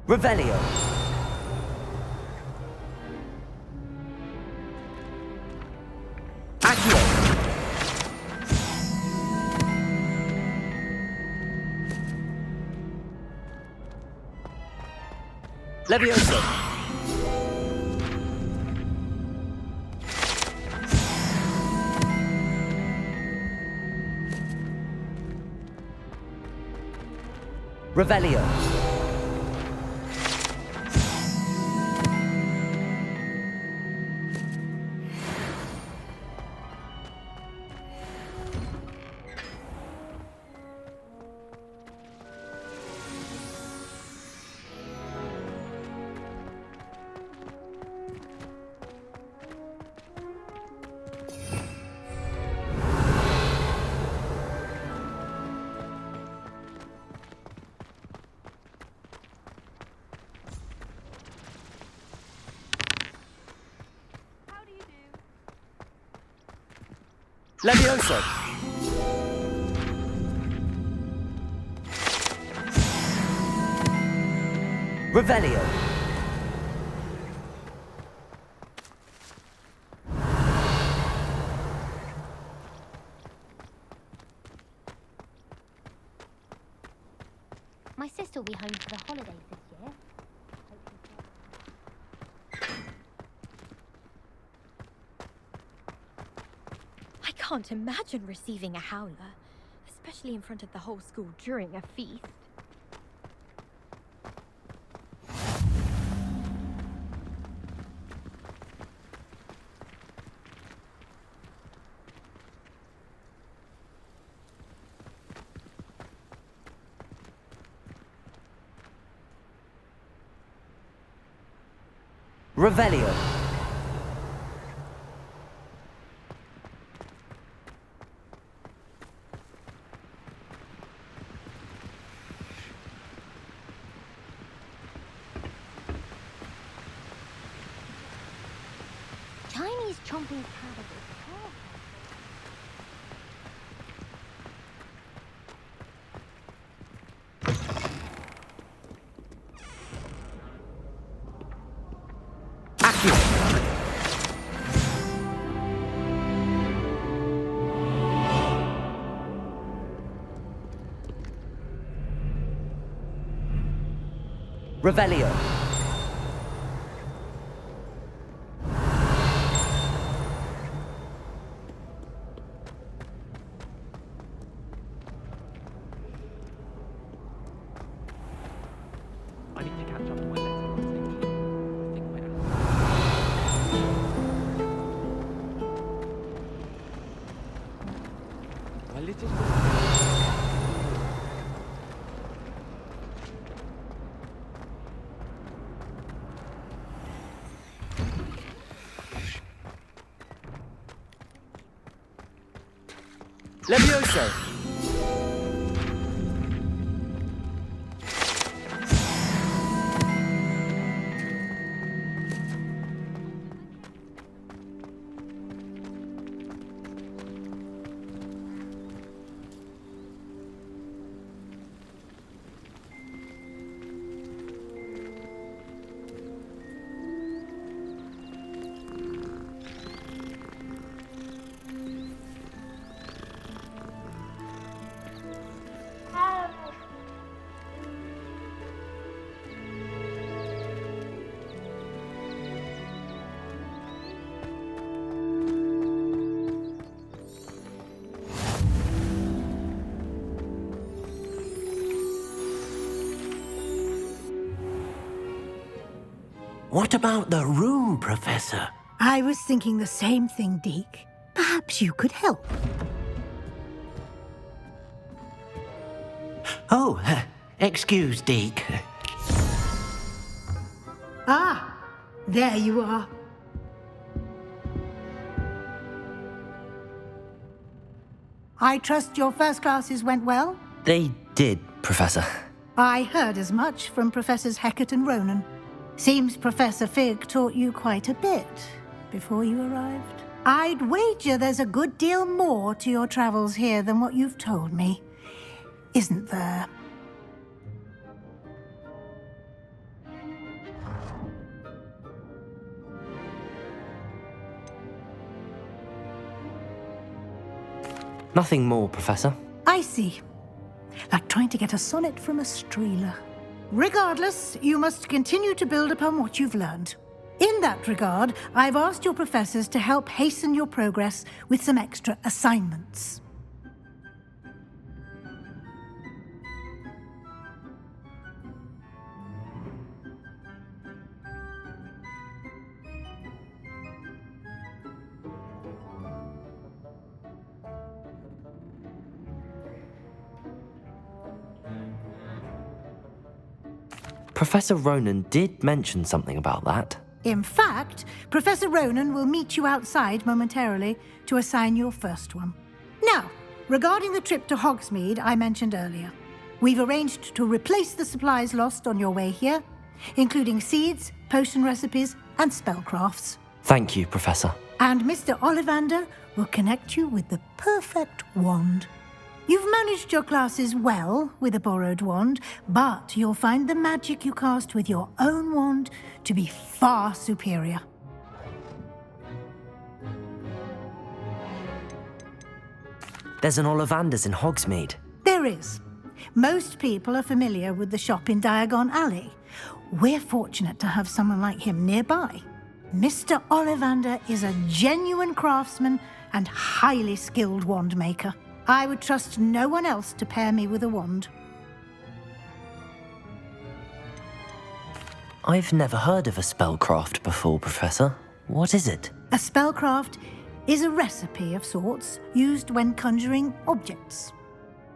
Revelio. Accio. Levioso. Revelio. Levioso. Revelio. My sister will be home for the holidays this year. I can't imagine receiving a howler, especially in front of the whole school during a feast. Revelio. Chinese chomping powder is perfect. Accio. Revelio. I need to catch up on my letter writing. I think my My little Levioso. What about the room, Professor? I was thinking the same thing, Deke. Perhaps you could help. Oh, excuse, Deke. Ah, there you are. I trust your first classes went well? They did, Professor. I heard as much from Professors Hecat and Ronan. Seems Professor Fig taught you quite a bit before you arrived. I'd wager there's a good deal more to your travels here than what you've told me. Isn't there? Nothing more, Professor. I see. Like trying to get a sonnet from a streeler. Regardless, you must continue to build upon what you've learned. In that regard, I've asked your professors to help hasten your progress with some extra assignments. Professor Ronan did mention something about that. In fact, Professor Ronan will meet you outside momentarily to assign your first one. Now, regarding the trip to Hogsmeade I mentioned earlier, we've arranged to replace the supplies lost on your way here, including seeds, potion recipes, and spellcrafts. Thank you, Professor. And Mr. Ollivander will connect you with the perfect wand. You've managed your classes well with a borrowed wand, but you'll find the magic you cast with your own wand to be far superior. There's an Ollivander's in Hogsmeade. There is. Most people are familiar with the shop in Diagon Alley. We're fortunate to have someone like him nearby. Mr. Ollivander is a genuine craftsman and highly skilled wand maker. I would trust no one else to pair me with a wand. I've never heard of a spellcraft before, Professor. What is it? A spellcraft is a recipe of sorts used when conjuring objects.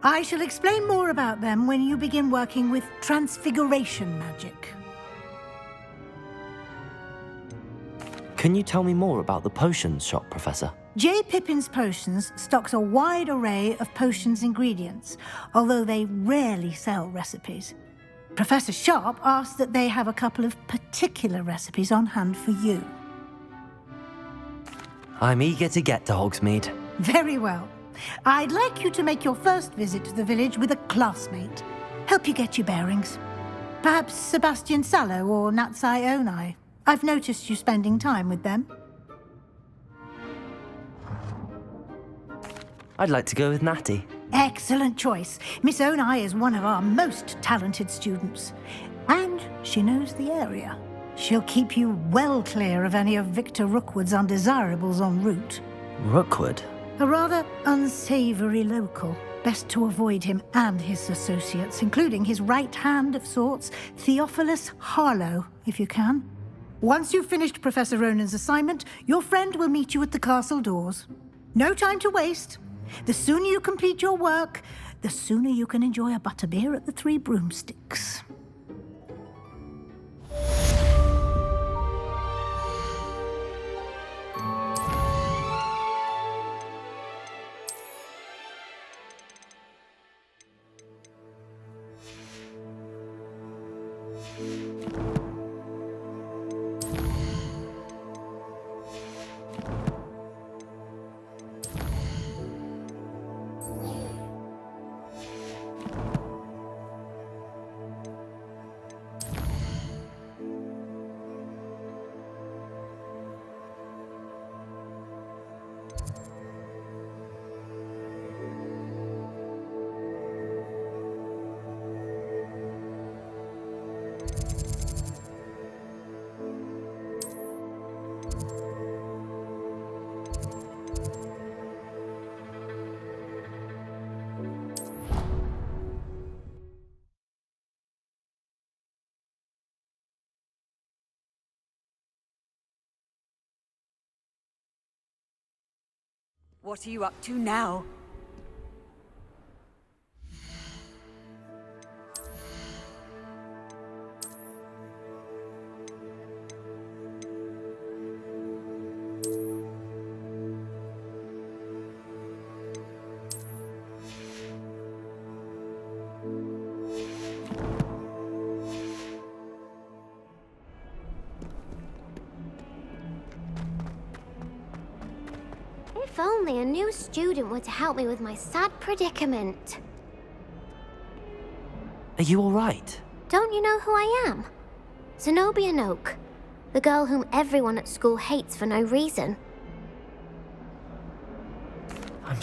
I shall explain more about them when you begin working with transfiguration magic. Can you tell me more about the potions shop, Professor? J. Pippin's Potions stocks a wide array of potions ingredients, although they rarely sell recipes. Professor Sharp asked that they have a couple of particular recipes on hand for you. I'm eager to get to Hogsmeade. Very well. I'd like you to make your first visit to the village with a classmate. Help you get your bearings. Perhaps Sebastian Sallow or Natsai Onai. I've noticed you spending time with them. I'd like to go with Natty. Excellent choice. Miss Onai is one of our most talented students. And she knows the area. She'll keep you well clear of any of Victor Rookwood's undesirables en route. Rookwood? A rather unsavory local. Best to avoid him and his associates, including his right hand of sorts, Theophilus Harlow, if you can. Once you've finished Professor Ronan's assignment, your friend will meet you at the castle doors. No time to waste. The sooner you complete your work, the sooner you can enjoy a butterbeer at the Three Broomsticks. What are you up to now? If only a new student were to help me with my sad predicament. Are you all right? Don't you know who I am? Zenobia Noak, the girl whom everyone at school hates for no reason. I'm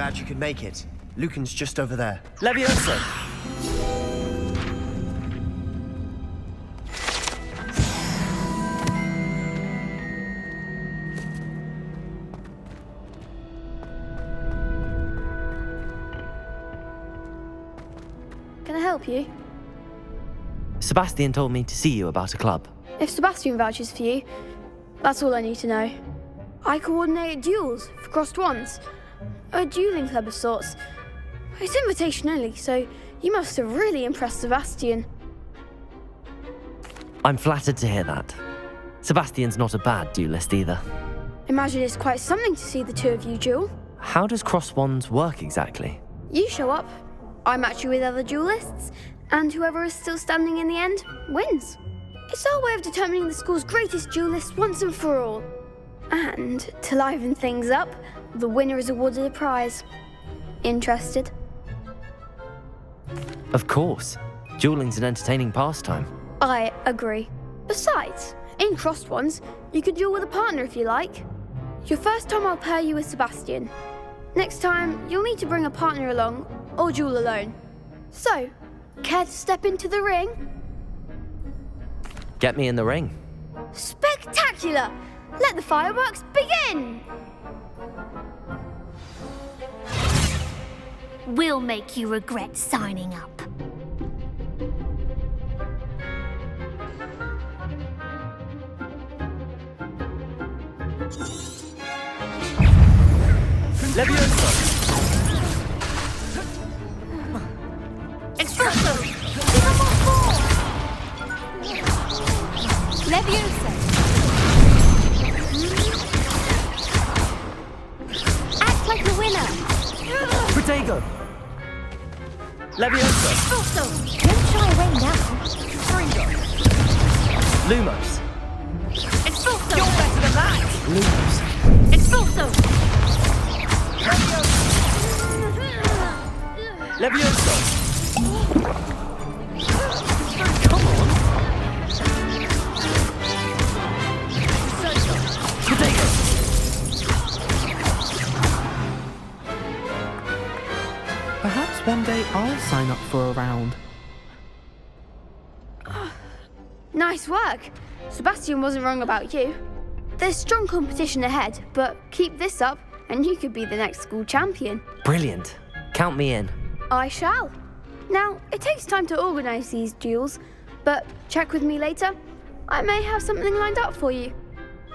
Glad you could make it. Lucan's just over there. Levioso! Can I help you? Sebastian told me to see you about a club. If Sebastian vouches for you, that's all I need to know. I coordinate duels for crossed wands. A dueling club of sorts. It's invitation only, so you must have really impressed Sebastian. I'm flattered to hear that. Sebastian's not a bad duelist either. Imagine it's quite something to see the two of you duel. How does cross wands work exactly? You show up, I match you with other duelists, and whoever is still standing in the end wins. It's our way of determining the school's greatest duelist once and for all. And to liven things up, the winner is awarded a prize. Interested? Of course. Dueling's an entertaining pastime. I agree. Besides, in crossed ones, you can duel with a partner if you like. Your first time I'll pair you with Sebastian. Next time, you'll need to bring a partner along, or duel alone. So, care to step into the ring? Get me in the ring. Spectacular! Let the fireworks begin! We'll make you regret signing up. Levioso! Expulso! Give them more force! Leviosa! Act like the winner! Protego! Levioso! Expulso! Don't shy away now! Lumos! Expulso! You're better than that! Lumos! Expulso! Levioso! Come on! Protego! Perhaps one day I'll sign up for a round. Nice work. Sebastian wasn't wrong about you. There's strong competition ahead, but keep this up and you could be the next school champion. Brilliant. Count me in. I shall. Now, it takes time to organise these duels, but check with me later. I may have something lined up for you.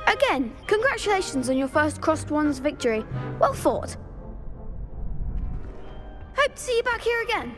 Again, congratulations on your first crossed wands victory. Well fought. Hope to see you back here again.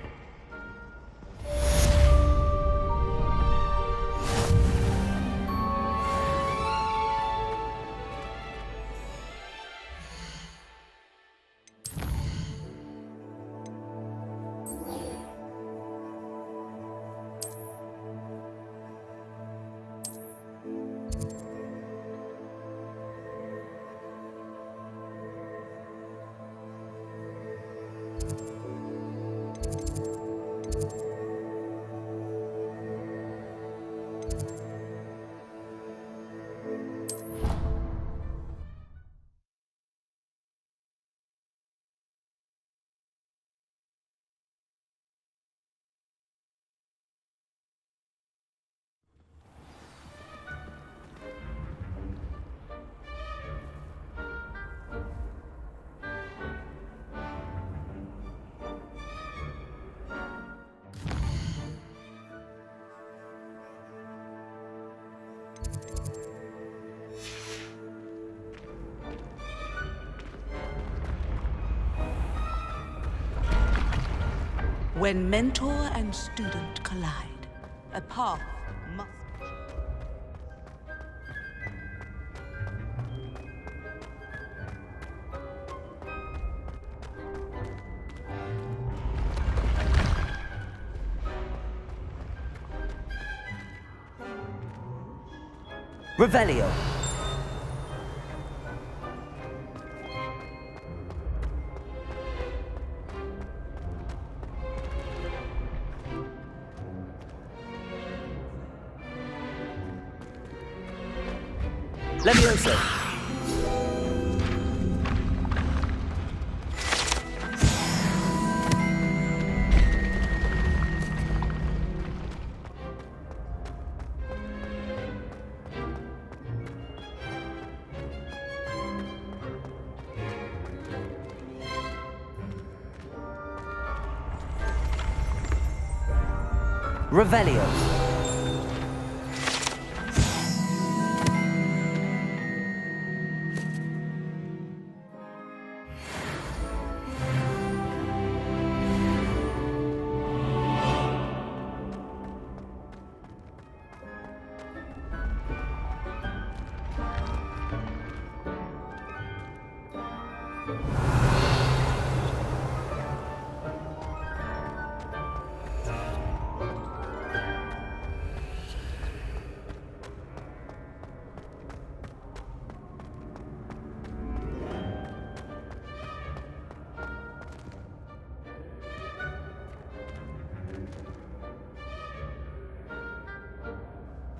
When mentor and student collide, a path must... Revelio! Levioso! Revelio.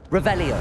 Revelio.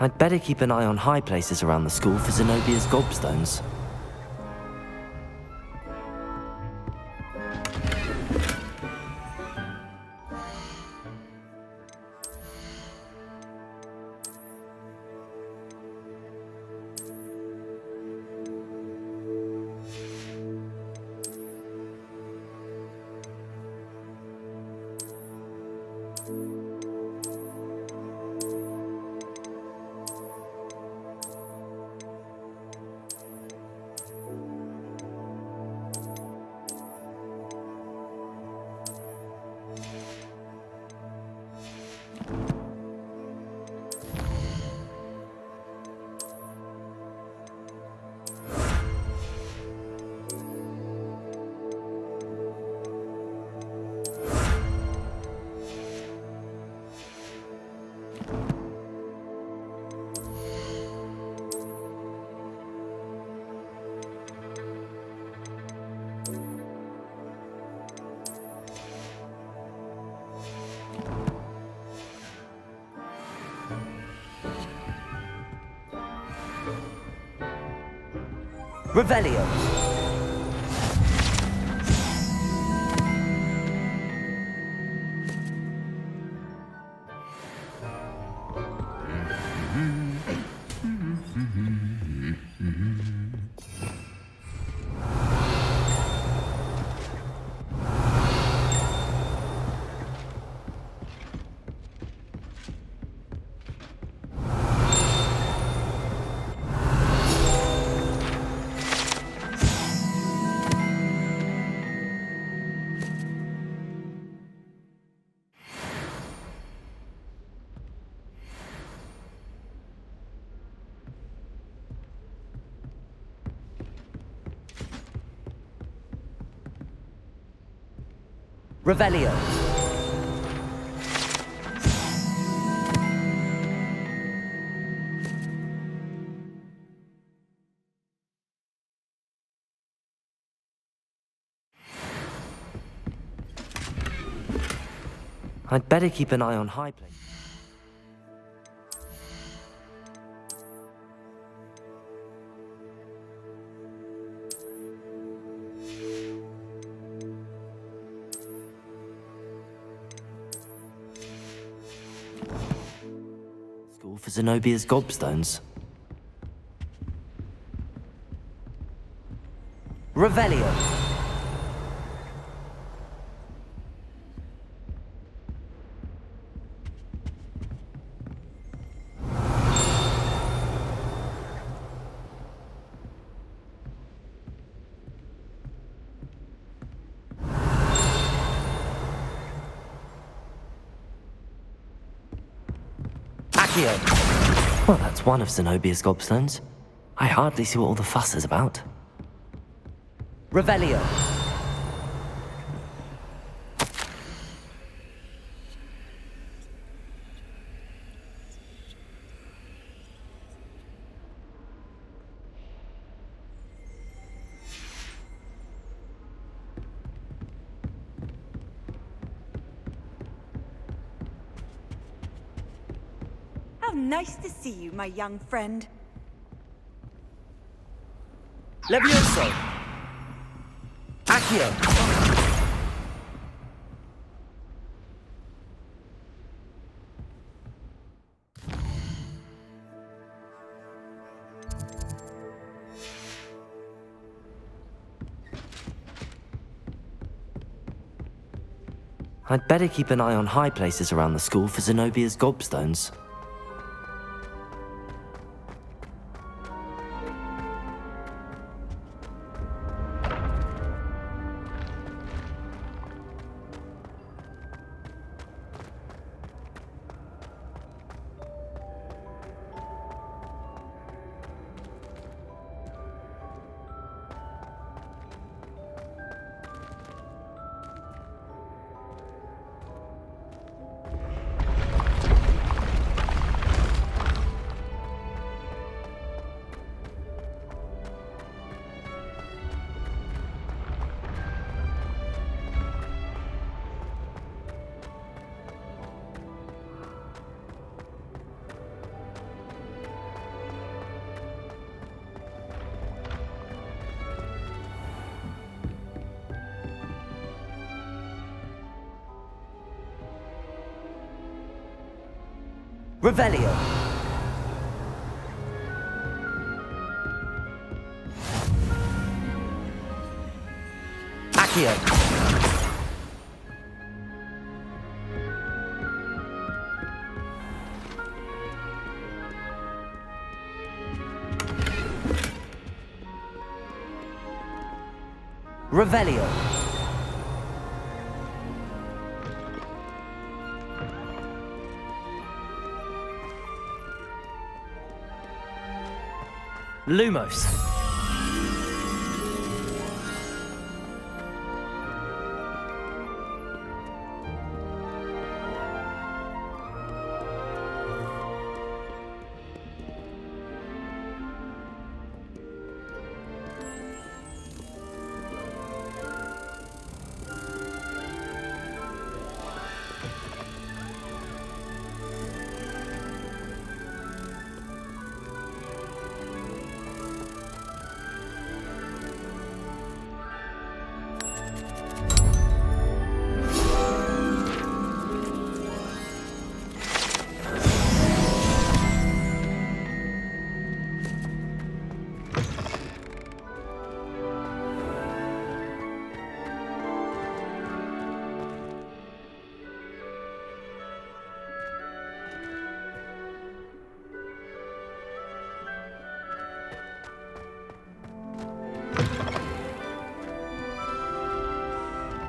I'd better keep an eye on high places around the school for Zenobia's gobstones. Revelio. Revelio. I'd better keep an eye on high places. School for Zenobia's gobstones. Revelio. Accio! Well, that's one of Zenobia's gobstones. I hardly see what all the fuss is about. Revelio. How nice to see you, my young friend. Levioso. Accio. I'd better keep an eye on high places around the school for Zenobia's gobstones. Revelio. Accio. Revelio. Lumos.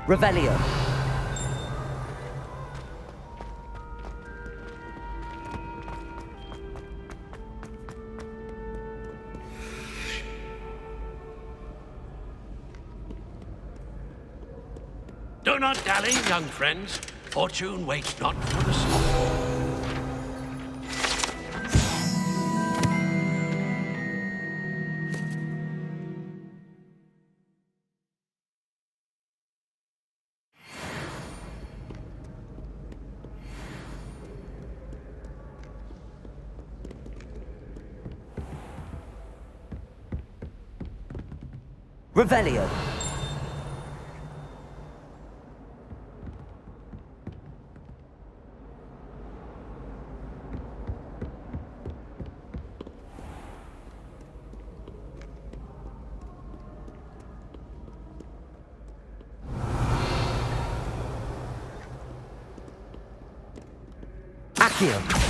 Revelio. Do not dally, young friends. Fortune waits not for the swift. Revelio. Accio.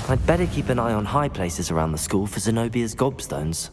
I'd better keep an eye on high places around the school for Zenobia's gobstones.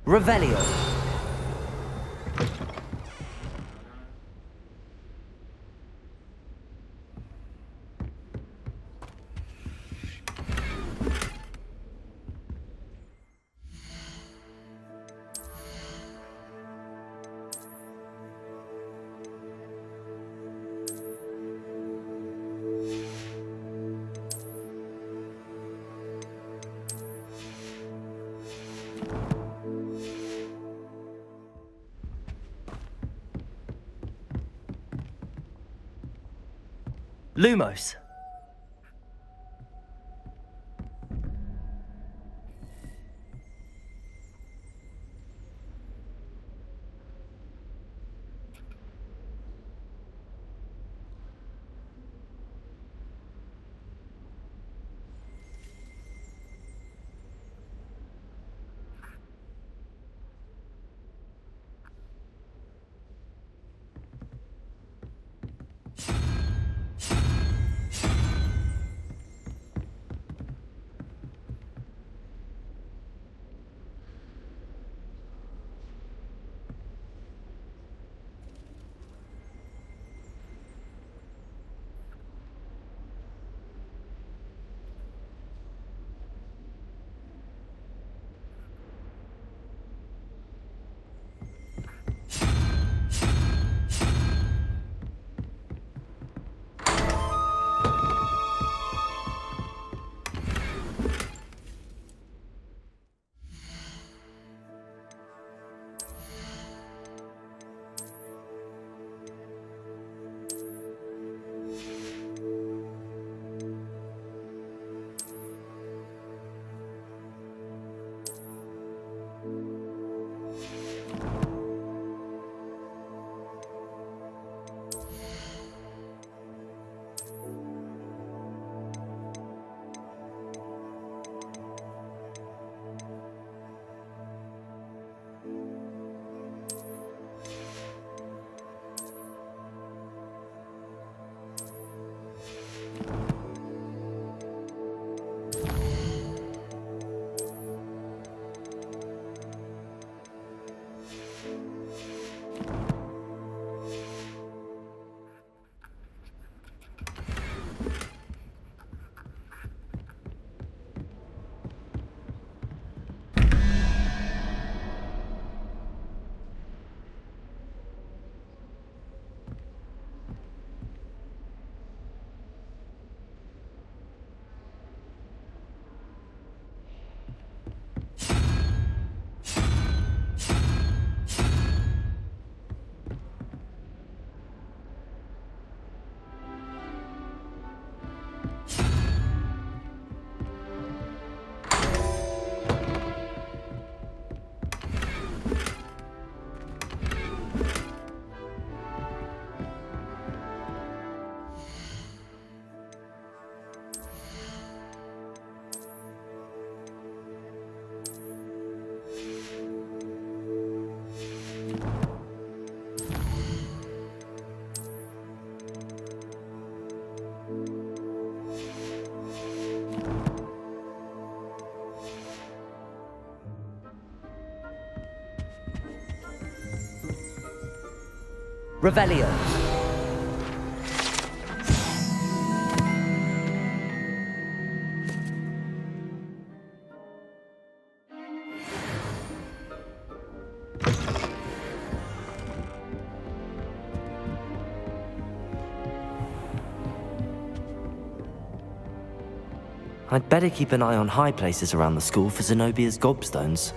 Revelio. Lumos. Revelio. I'd better keep an eye on high places around the school for Zenobia's gobstones.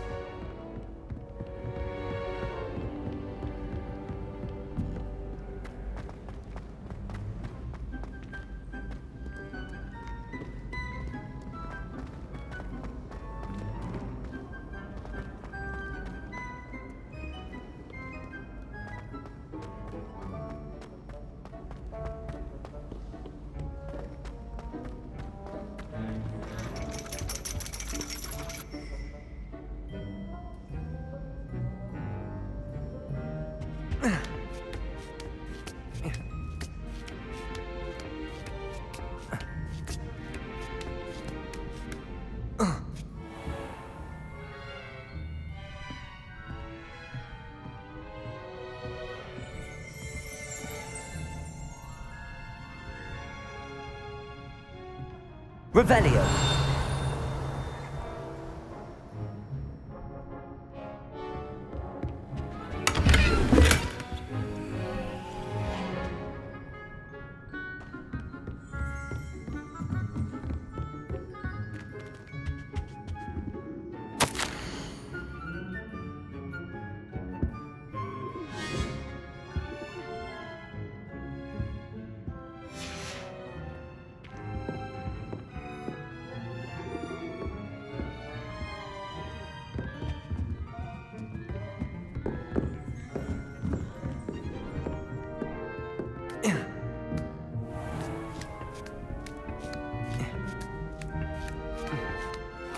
Revelio.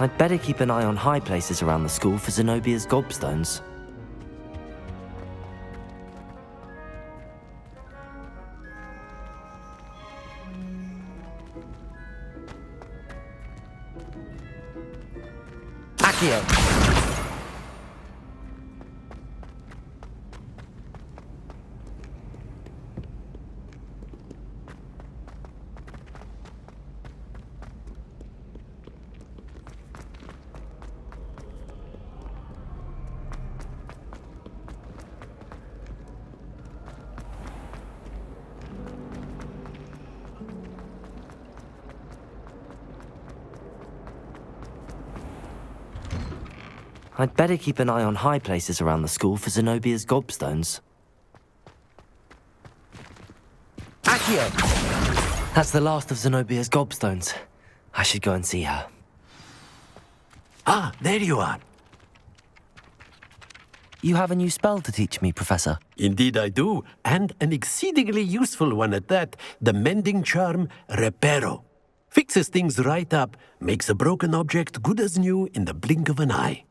I'd better keep an eye on high places around the school for Zenobia's gobstones. Accio! I'd better keep an eye on high places around the school for Zenobia's gobstones. Accio! That's the last of Zenobia's gobstones. I should go and see her. Ah, there you are. You have a new spell to teach me, Professor. Indeed I do, and an exceedingly useful one at that. The mending charm, Reparo. Fixes things right up, makes a broken object good as new in the blink of an eye.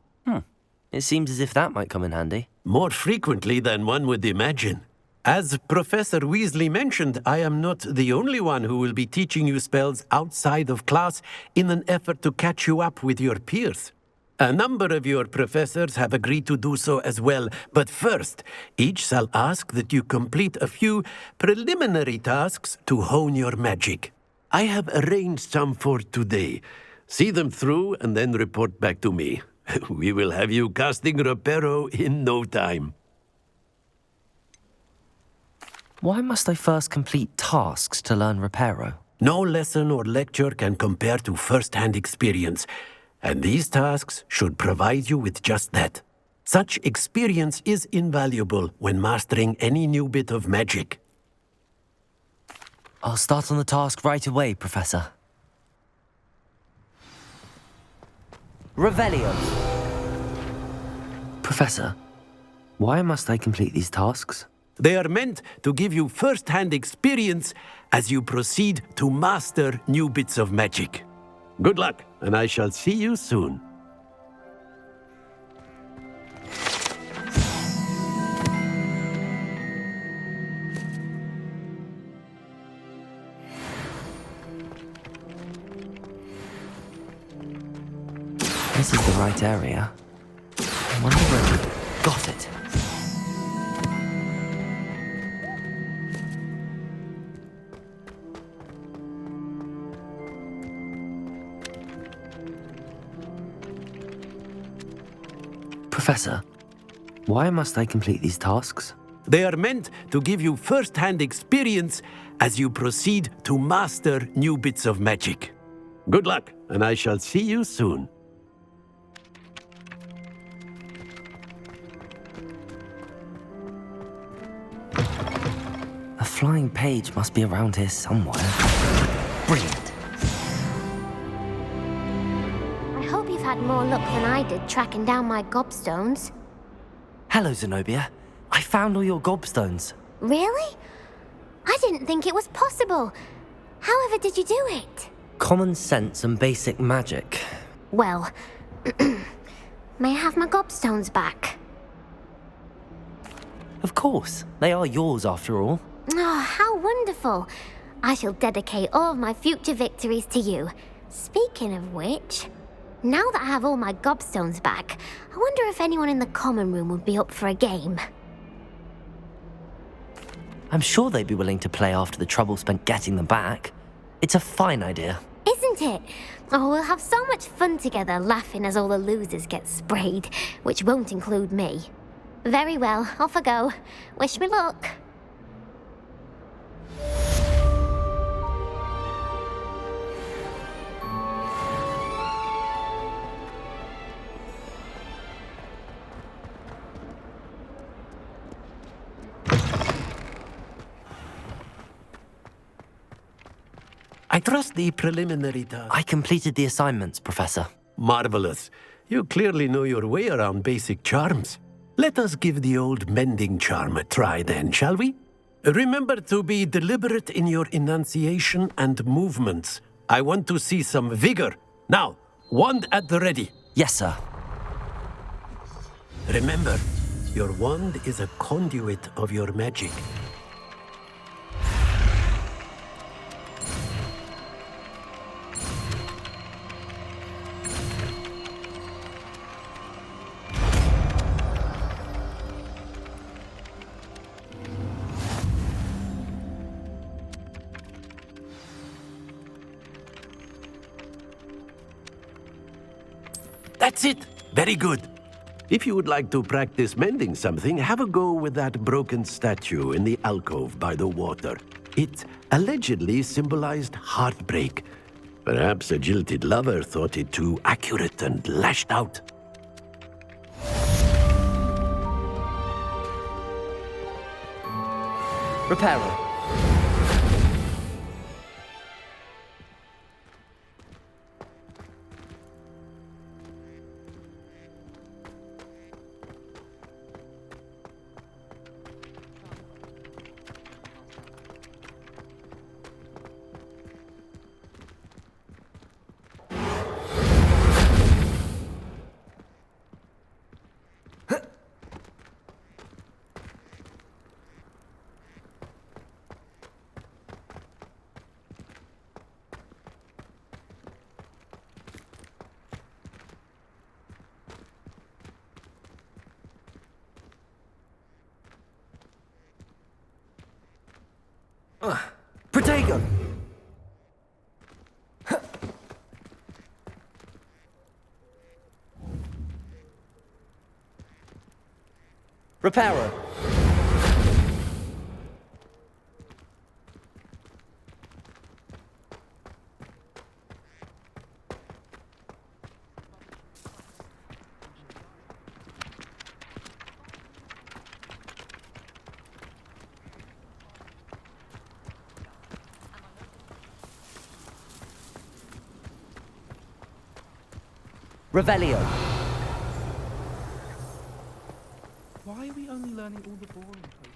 It seems as if that might come in handy. More frequently than one would imagine. As Professor Weasley mentioned, I am not the only one who will be teaching you spells outside of class in an effort to catch you up with your peers. A number of your professors have agreed to do so as well, but first, each shall ask that you complete a few preliminary tasks to hone your magic. I have arranged some for today. See them through and then report back to me. We will have you casting Reparo in no time. Why must I first complete tasks to learn Reparo? No lesson or lecture can compare to first-hand experience, and these tasks should provide you with just that. Such experience is invaluable when mastering any new bit of magic. I'll start on the task right away, Professor. Revelio. Professor, why must I complete these tasks? They are meant to give you first-hand experience as you proceed to master new bits of magic. Good luck, and I shall see you soon. This is the right area. I wonder where we got it. Professor, why must I complete these tasks? They are meant to give you first-hand experience as you proceed to master new bits of magic. Good luck, and I shall see you soon. A flying page must be around here somewhere. Brilliant. I hope you've had more luck than I did tracking down my gobstones. Hello, Zenobia. I found all your gobstones. Really? I didn't think it was possible. However did you do it? Common sense and basic magic. Well, may I have my gobstones back? Of course. They are yours after all. Oh, how wonderful. I shall dedicate all of my future victories to you. Speaking of which, now that I have all my gobstones back, I wonder if anyone in the common room would be up for a game. I'm sure they'd be willing to play after the trouble spent getting them back. It's a fine idea. Isn't isn't it? Oh, we'll have so much fun together, laughing as all the losers get sprayed, which won't include me. Very well, off I go. Wish me luck. I trust the preliminary task. I completed the assignments, Professor. Marvelous. You clearly know your way around basic charms. Let us give the old mending charm a try then, shall we? Remember to be deliberate in your enunciation and movements. I want to see some vigor. Now, wand at the ready. Yes, sir. Remember, your wand is a conduit of your magic. That's it! Very good. If you would like to practice mending something, have a go with that broken statue in the alcove by the water. It allegedly symbolized heartbreak. Perhaps a jilted lover thought it too accurate and lashed out. Reparo. Protego! Reparo. Revelio. Why are we only learning all the boring potions?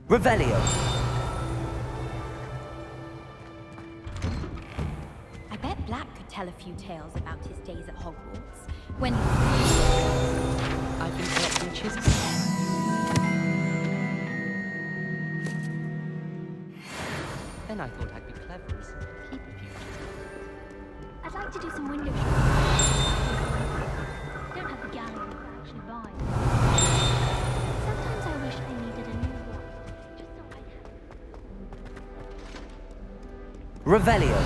Revelio. I bet Black could tell a few tales about his days at Hogwarts. When I've been collecting chisels. Then I thought I'd be clever and keep a few chisels. I'd like to do some window shopping. Don't have the gallery to actually buy. Sometimes I wish I needed a new one, just so I can. Revelio.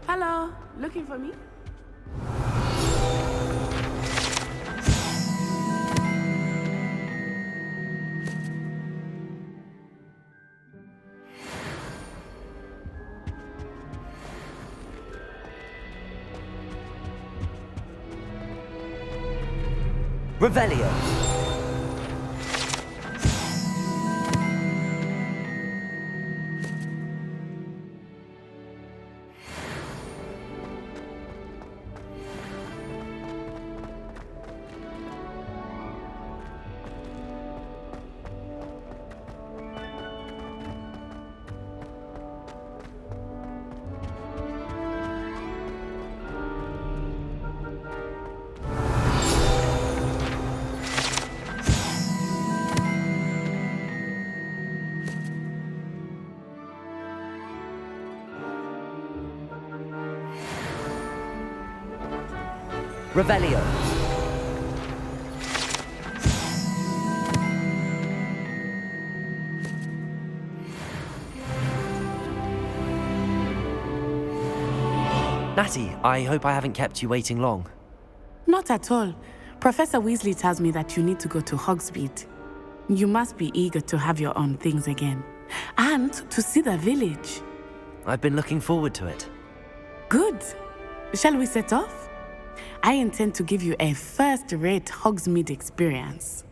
Hello, looking for me? Revelio. Revelio. Natty, I hope I haven't kept you waiting long. Not at all. Professor Weasley tells me that you need to go to Hogsmeade. You must be eager to have your own things again. And to see the village. I've been looking forward to it. Good. Shall we set off? I intend to give you a first-rate Hogsmeade experience.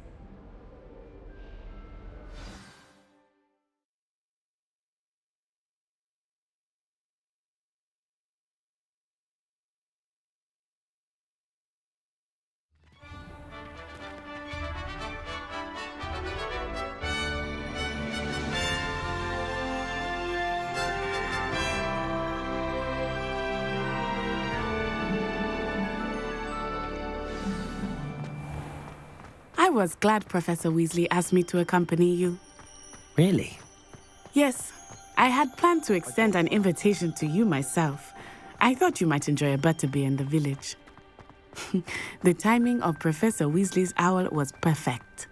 I was glad Professor Weasley asked me to accompany you. Really? Yes, I had planned to extend an invitation to you myself. I thought you might enjoy a butterbeer in the village. The timing of Professor Weasley's owl was perfect.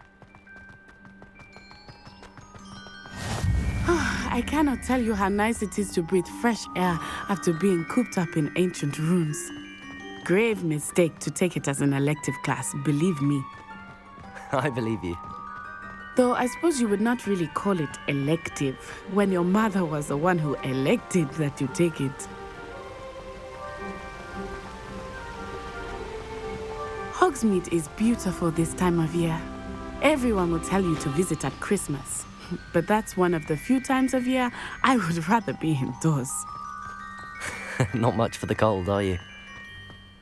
I cannot tell you how nice it is to breathe fresh air after being cooped up in ancient rooms. Grave mistake to take it as an elective class, believe me. I believe you. Though I suppose you would not really call it elective when your mother was the one who elected that you take it. Hogsmeade is beautiful this time of year. Everyone will tell you to visit at Christmas. But that's one of the few times of year I would rather be indoors. Not much for the cold, are you?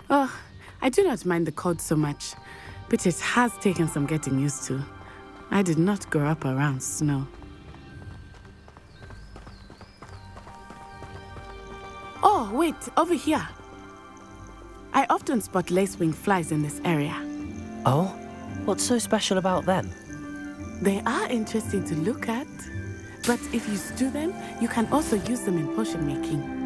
Oh, I do not mind the cold so much. But it has taken some getting used to. I did not grow up around snow. Oh, wait, over here. I often spot lacewing flies in this area. Oh? What's so special about them? They are interesting to look at. But if you stew them, you can also use them in potion making.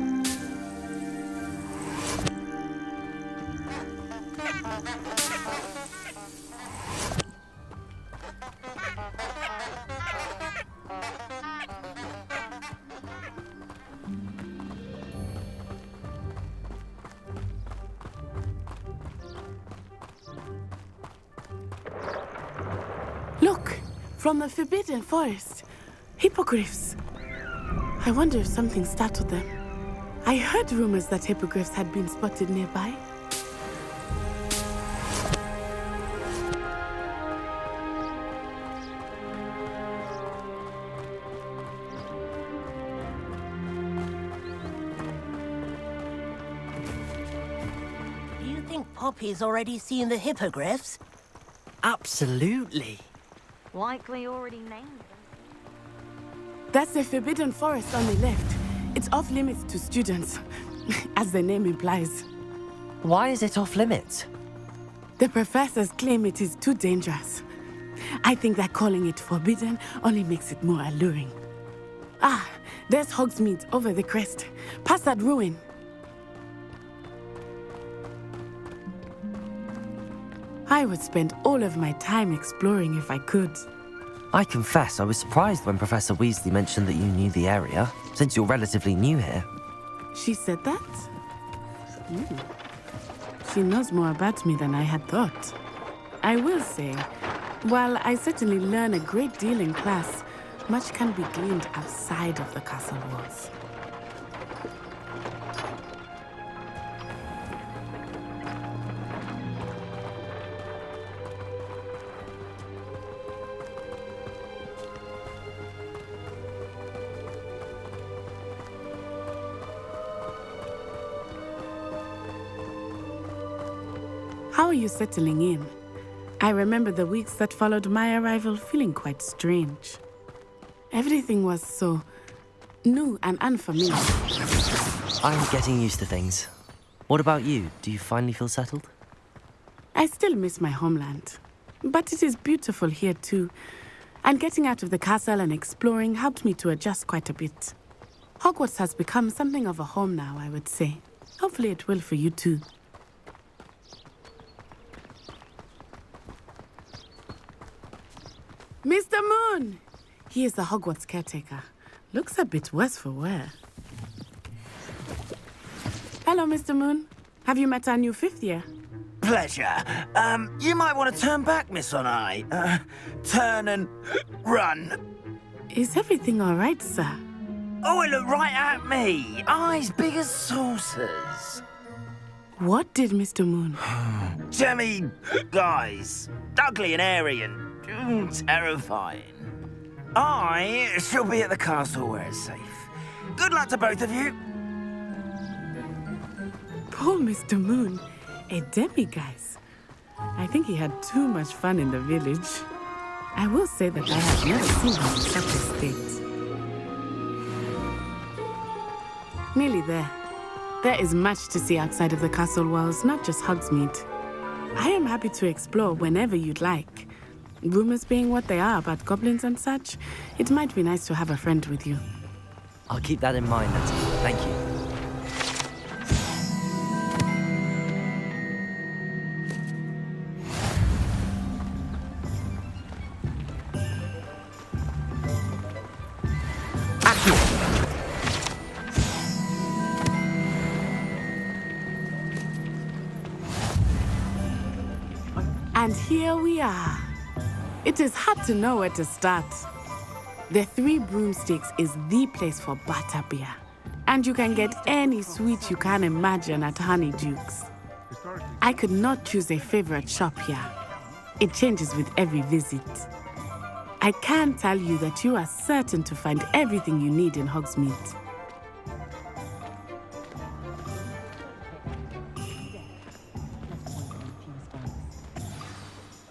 Look, from the Forbidden Forest, hippogriffs. I wonder if something startled them. I heard rumors that hippogriffs had been spotted nearby. Poppy's already seen the hippogriffs? Absolutely. Likely already named them. That's the Forbidden Forest on the left. It's off limits to students, as the name implies. Why is it off limits? The professors claim it is too dangerous. I think that calling it forbidden only makes it more alluring. Ah, there's Hogsmeade over the crest. Past that ruin. I would spend all of my time exploring if I could. I confess I was surprised when Professor Weasley mentioned that you knew the area, since you're relatively new here. She said that? She knows more about me than I had thought. I will say, while I certainly learn a great deal in class, much can be gleaned outside of the castle walls. How are you settling in? I remember the weeks that followed my arrival feeling quite strange. Everything was so new and unfamiliar. I'm getting used to things. What about you? Do you finally feel settled? I still miss my homeland, but it is beautiful here too. And getting out of the castle and exploring helped me to adjust quite a bit. Hogwarts has become something of a home now, I would say. Hopefully it will for you too. Mr. Moon! He is the Hogwarts caretaker. Looks a bit worse for wear. Hello, Mr. Moon. Have you met our new fifth year? Pleasure. You might want to turn back, Miss On-Eye. Turn and run. Is everything all right, sir? Oh, it looked right at me. Eyes big as saucers. What did Mr. Moon? Jemmy, guys. Ugly and airy and terrifying. I shall be at the castle where it's safe. Good luck to both of you. Poor Mr. Moon. A demi-guise. I think he had too much fun in the village. I will say that I have never seen him in such a state. Nearly there. There is much to see outside of the castle walls, not just Hogsmeade. I am happy to explore whenever you'd like. Rumors being what they are about goblins and such, it might be nice to have a friend with you. I'll keep that in mind, Nettie. Thank you. And here we are. It is hard to know where to start. The Three Broomsticks is the place for butterbeer. And you can get any sweet you can imagine at Honeyduke's. I could not choose a favorite shop here. It changes with every visit. I can tell you that you are certain to find everything you need in Hogsmeade.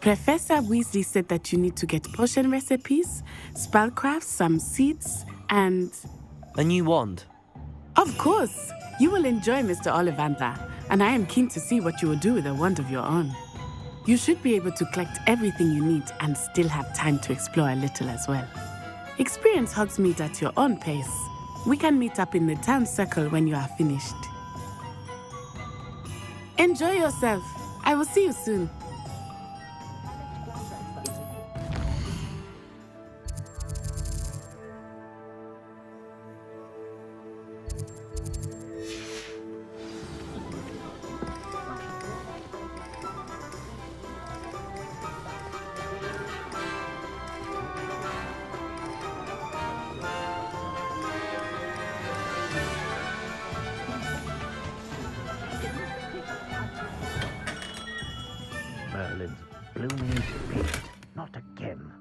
Professor Weasley said that you need to get potion recipes, spellcrafts, some seeds, and... A new wand? Of course! You will enjoy Mr. Ollivander, and I am keen to see what you will do with a wand of your own. You should be able to collect everything you need and still have time to explore a little as well. Experience Hogsmeade at your own pace. We can meet up in the town circle when you are finished. Enjoy yourself. I will see you soon. Merlin's blooming feet, not again.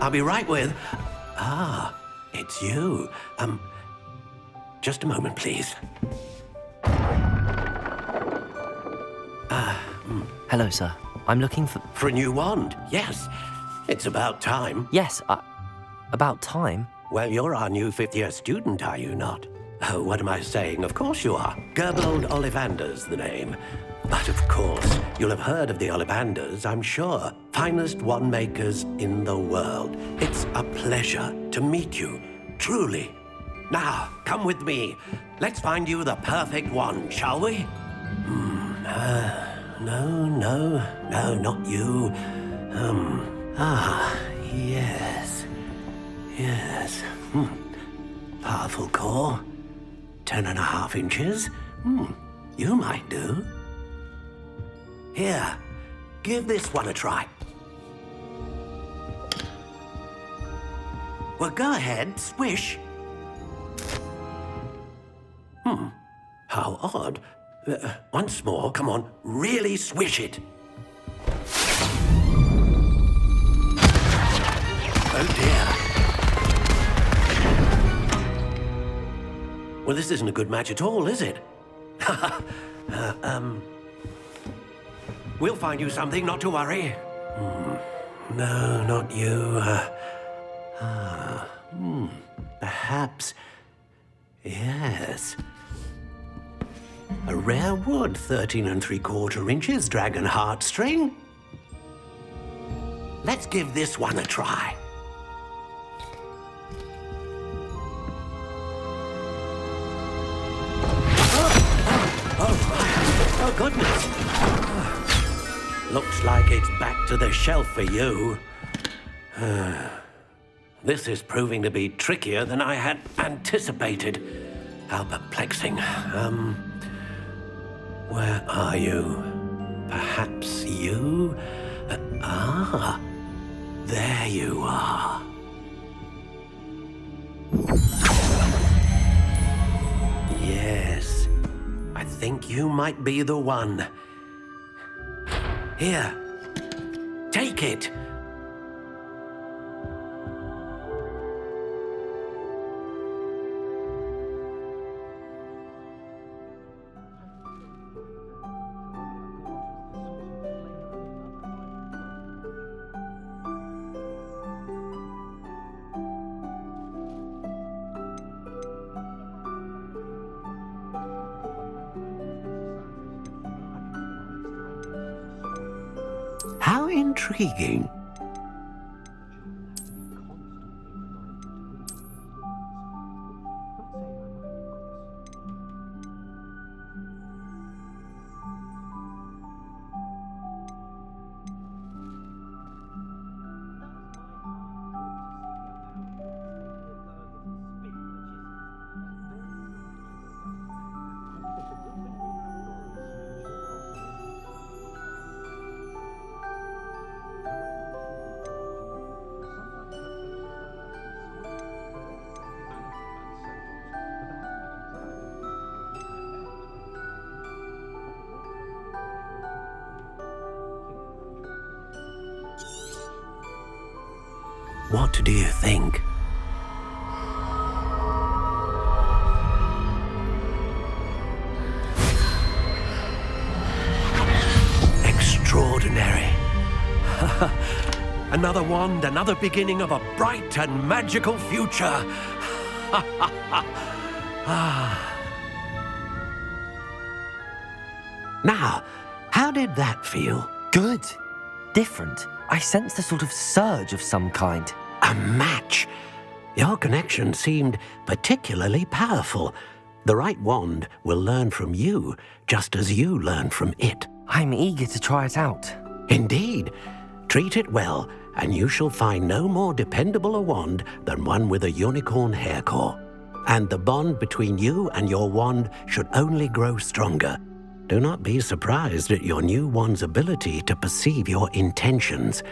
I'll be right with... Ah, it's you. Just a moment, please. Hello, sir. I'm looking for... For a new wand, yes. It's about time. Yes, about time? Well, you're our new fifth-year student, are you not? Oh, what am I saying? Of course you are. Gerbold Ollivander's the name. But of course, you'll have heard of the Ollivanders, I'm sure. Finest wand makers in the world. It's a pleasure to meet you, truly. Now, come with me. Let's find you the perfect wand, shall we? No, not you. Yes. Powerful core. 10.5 inches. You might do. Here, give this one a try. Well, go ahead, swish. How odd. Once more, come on, really swish it. Oh dear. Well, this isn't a good match at all, is it? We'll find you something, not to worry. No, not you. Perhaps... Yes. A rare wood, 13 3/4 inches, dragon heartstring. Let's give this one a try. Oh, goodness. Looks like it's back to the shelf for you. This is proving to be trickier than I had anticipated. How perplexing. Where are you? Perhaps you? There you are. Yes, I think you might be the one. Here, take it. How intriguing. What do you think? Extraordinary. Another wand, another beginning of a bright and magical future. Now, how did that feel? Good. Different. I sensed a sort of surge of some kind. A match. Your connection seemed particularly powerful. The right wand will learn from you, just as you learn from it. I'm eager to try it out. Indeed. Treat it well, and you shall find no more dependable a wand than one with a unicorn hair core. And the bond between you and your wand should only grow stronger. Do not be surprised at your new wand's ability to perceive your intentions,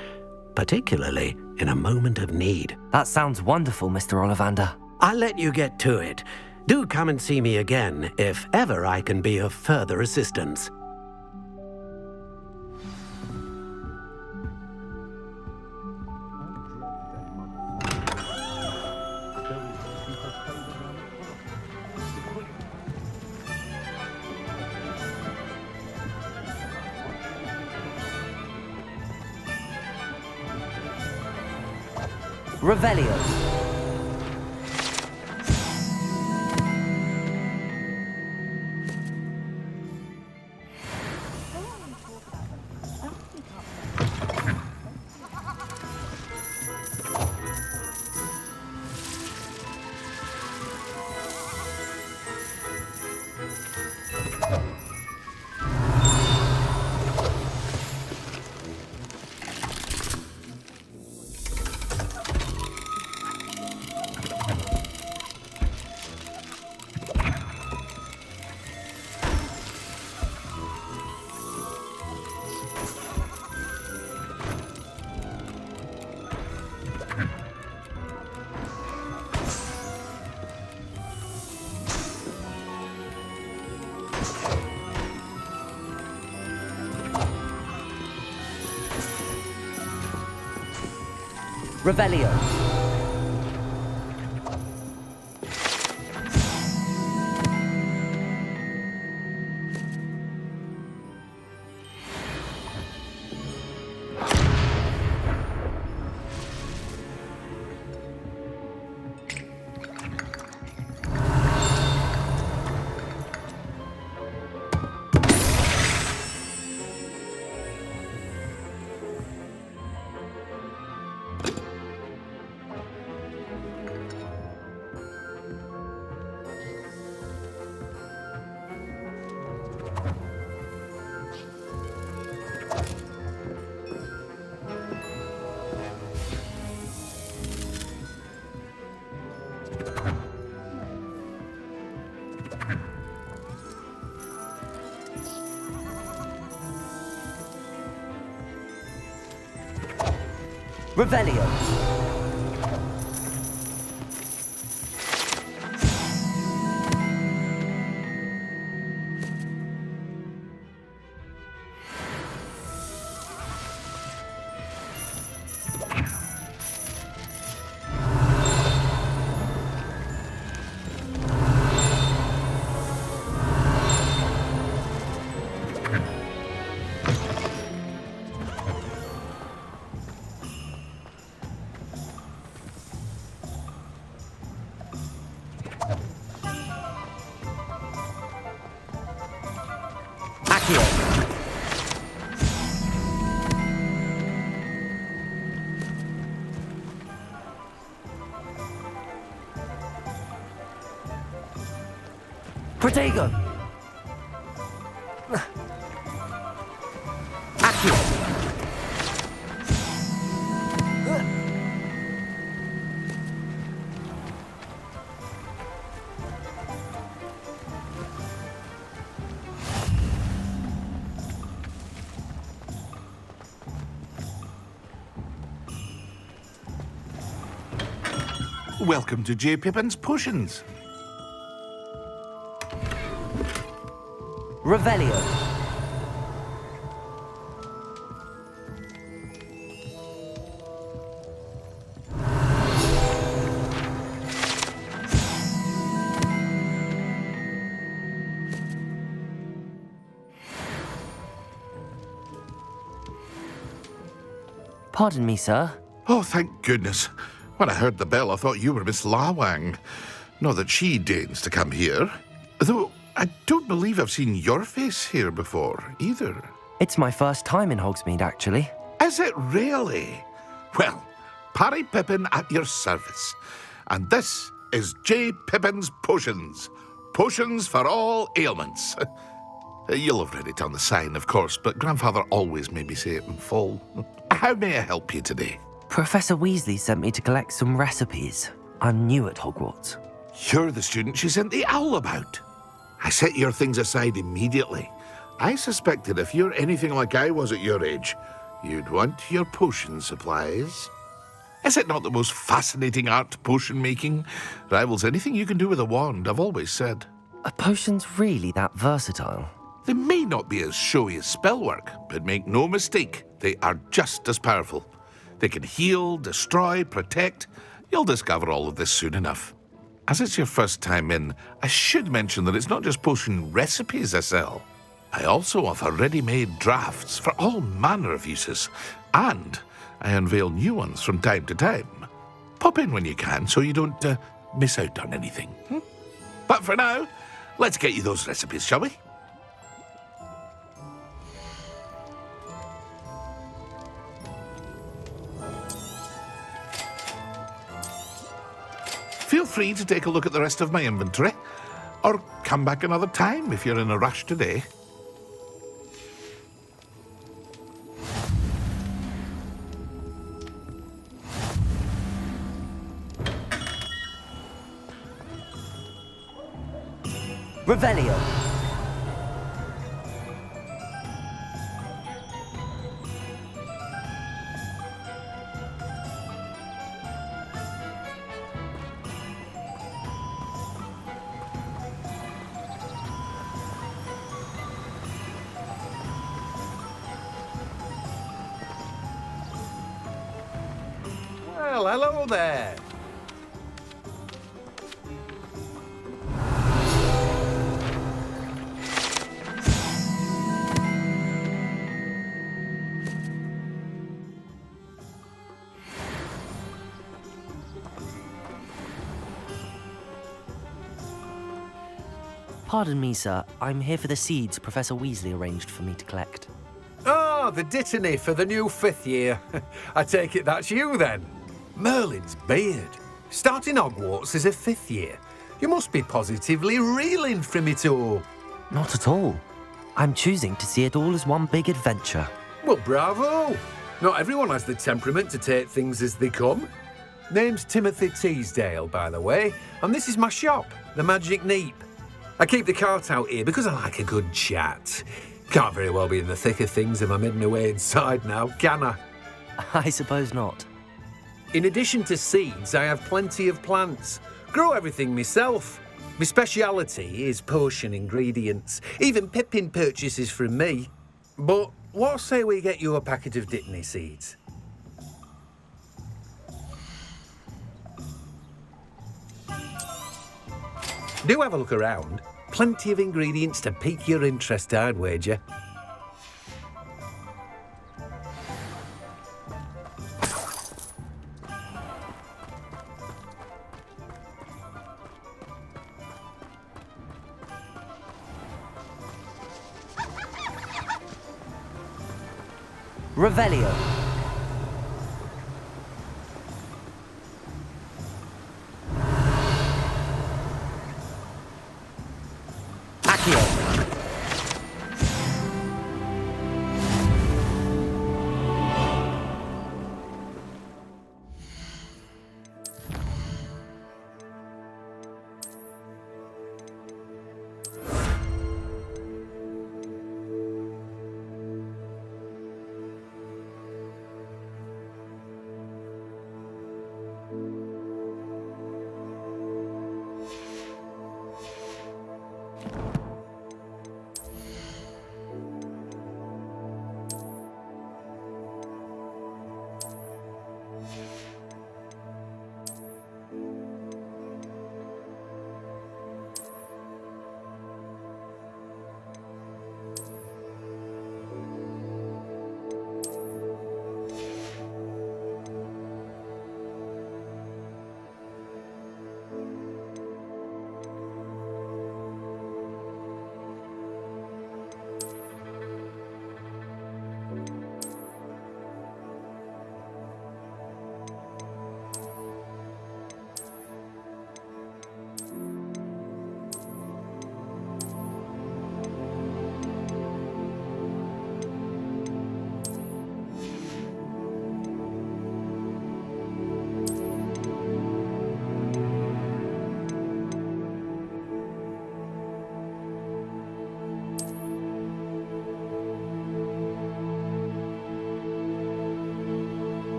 particularly in a moment of need. That sounds wonderful, Mr. Ollivander. I'll let you get to it. Do come and see me again if ever I can be of further assistance. Revelio. Revelio. Revelio. Protego! Accio! Welcome to J. Pippin's Potions. Revelio. Pardon me, sir. Oh, thank goodness. When I heard the bell, I thought you were Miss Lawang. Not that she deigns to come here. Though I don't believe I've seen your face here before, either. It's my first time in Hogsmeade, actually. Is it really? Well, Parry Pippin at your service. And this is J. Pippin's Potions. Potions for all ailments. You'll have read it on the sign, of course, but Grandfather always made me say it in full. How may I help you today? Professor Weasley sent me to collect some recipes. I'm new at Hogwarts. You're the student she sent the owl about. I set your things aside immediately. I suspected if you're anything like I was at your age, you'd want your potion supplies. Is it not the most fascinating art, potion making? Rivals anything you can do with a wand, I've always said. Are potions really that versatile? They may not be as showy as spellwork, but make no mistake, they are just as powerful. They can heal, destroy, protect. You'll discover all of this soon enough. As it's your first time in, I should mention that it's not just potion recipes I sell. I also offer ready-made drafts for all manner of uses, and I unveil new ones from time to time. Pop in when you can so you don't miss out on anything. But for now, let's get you those recipes, shall we? Feel free to take a look at the rest of my inventory, or come back another time if you're in a rush today. Revelio. Well, hello there. Pardon me, sir. I'm here for the seeds Professor Weasley arranged for me to collect. Oh, the dittany for the new 5th year. I take it that's you, then. Merlin's beard. Starting Hogwarts as a 5th year. You must be positively reeling from it all. Not at all. I'm choosing to see it all as one big adventure. Well, bravo. Not everyone has the temperament to take things as they come. Name's Timothy Teasdale, by the way, and this is my shop, the Magic Neep. I keep the cart out here because I like a good chat. Can't very well be in the thick of things if I'm hidden away inside now, can I? I suppose not. In addition to seeds, I have plenty of plants. Grow everything myself. My speciality is potion ingredients. Even Pippin purchases from me. But what say we get you a packet of dittany seeds? Do have a look around. Plenty of ingredients to pique your interest, I'd wager. Revelio.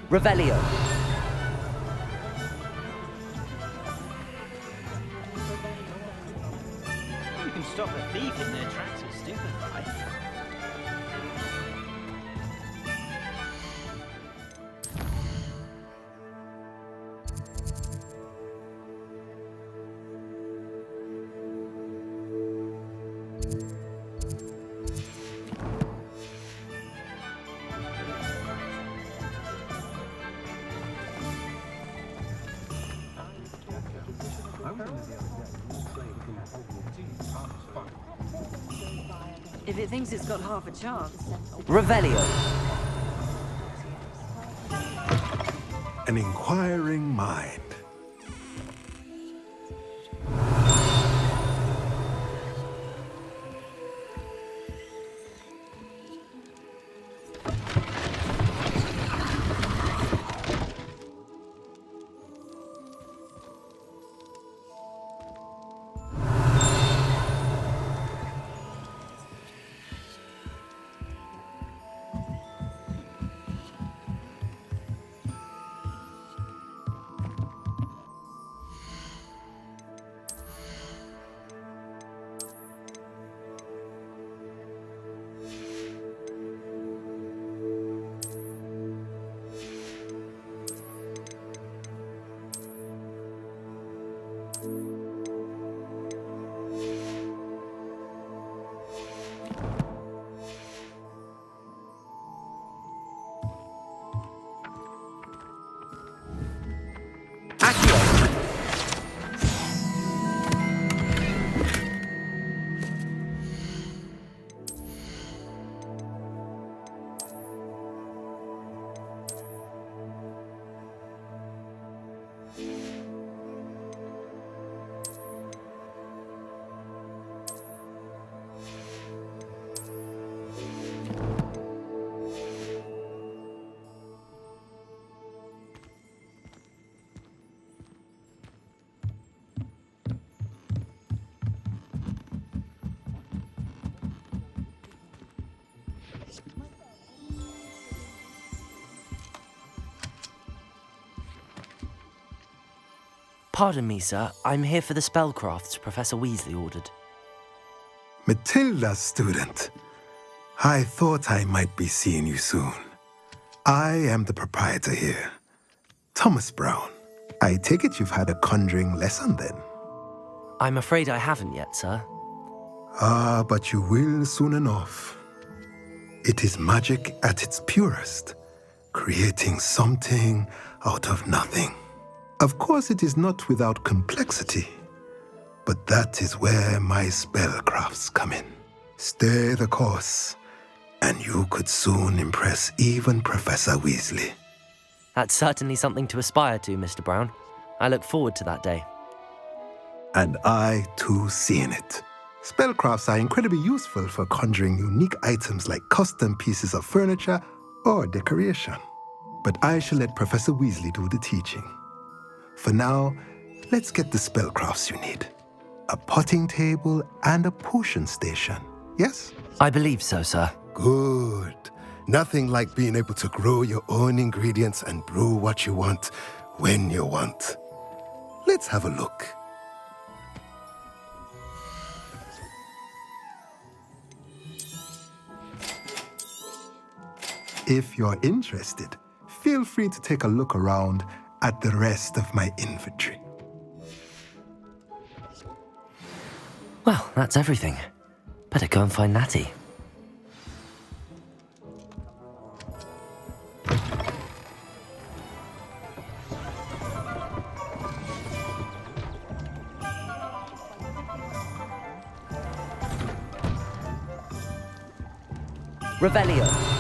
Revelio. You can stop a thief in their tracks or stupefy. If it thinks it's got half a chance. Revelio. An inquiring mind. Pardon me, sir. I'm here for the spellcrafts Professor Weasley ordered. Matilda's student. I thought I might be seeing you soon. I am the proprietor here, Thomas Brown. I take it you've had a conjuring lesson then? I'm afraid I haven't yet, sir. Ah, but you will soon enough. It is magic at its purest, creating something out of nothing. Of course, it is not without complexity, but that is where my spellcrafts come in. Stay the course, and you could soon impress even Professor Weasley. That's certainly something to aspire to, Mr. Brown. I look forward to that day. And I, too, seeing it. Spellcrafts are incredibly useful for conjuring unique items like custom pieces of furniture or decoration. But I shall let Professor Weasley do the teaching. For now, let's get the spellcrafts you need. A potting table and a potion station, yes? I believe so, sir. Good. Nothing like being able to grow your own ingredients and brew what you want when you want. Let's have a look. If you're interested, feel free to take a look around at the rest of my inventory. Well, that's everything. Better go and find Natty. Revelio.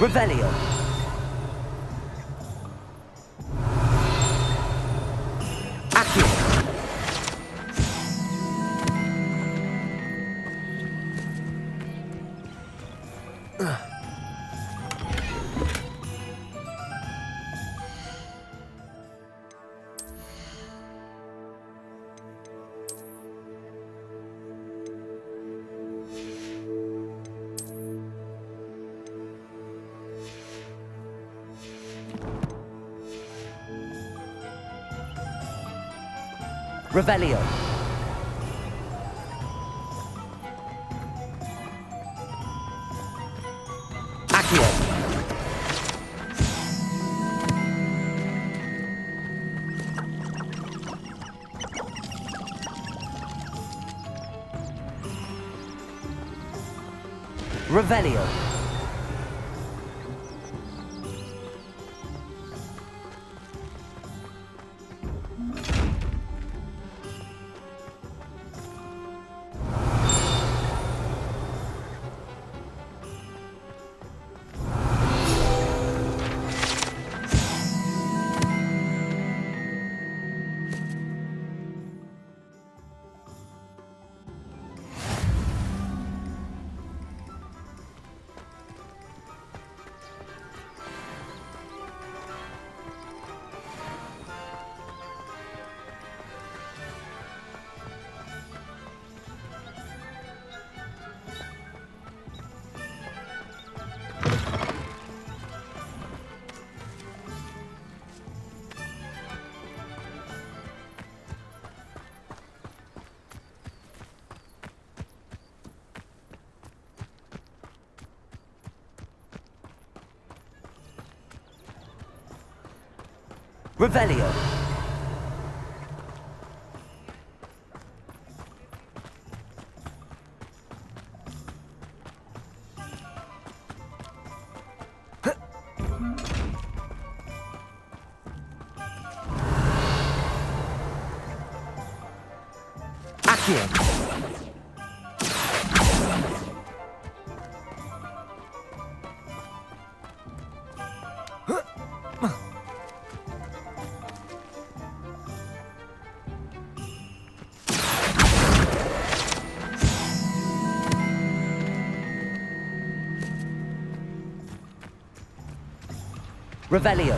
Revelio. Accio. Revelio. Accio. Revelio. Revelio. Accio. Revelio.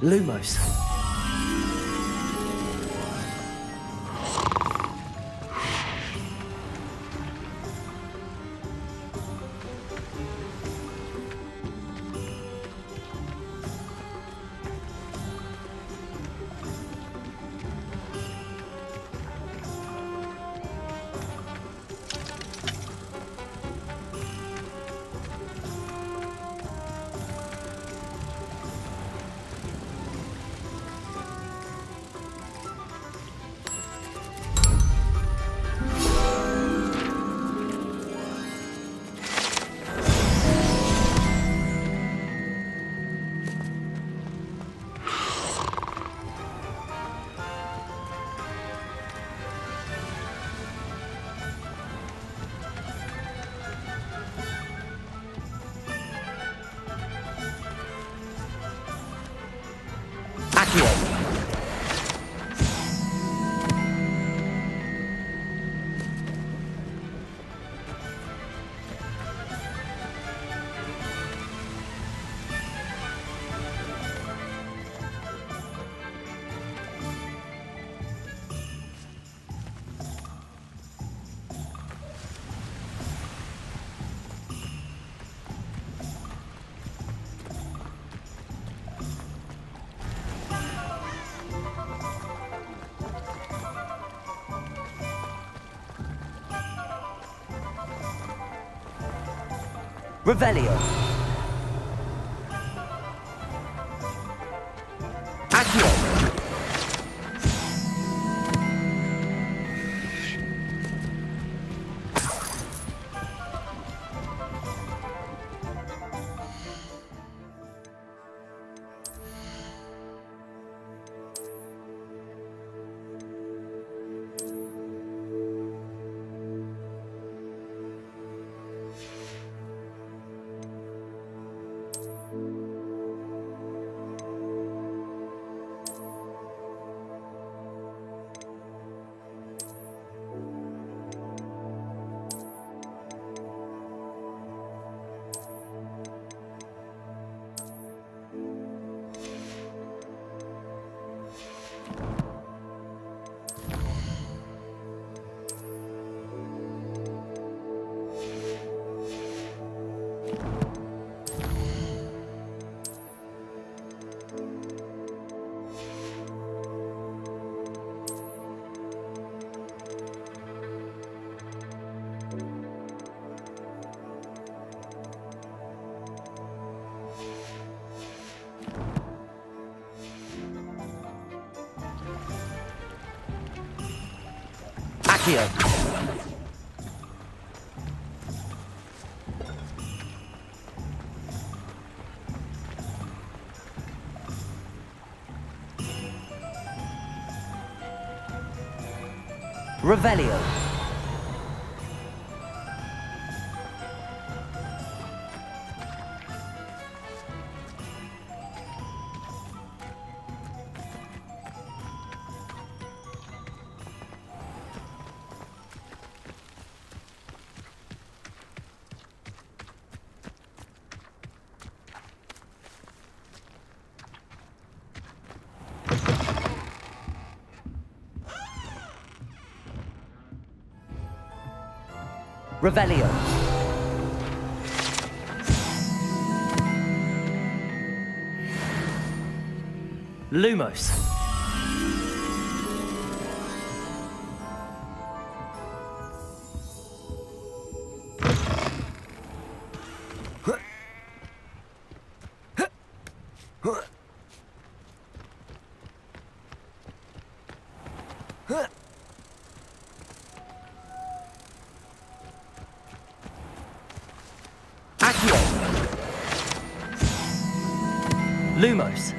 Lumos. Revelio. Accio. Accio. Revelio. Revelio. Lumos. Accio. Lumos.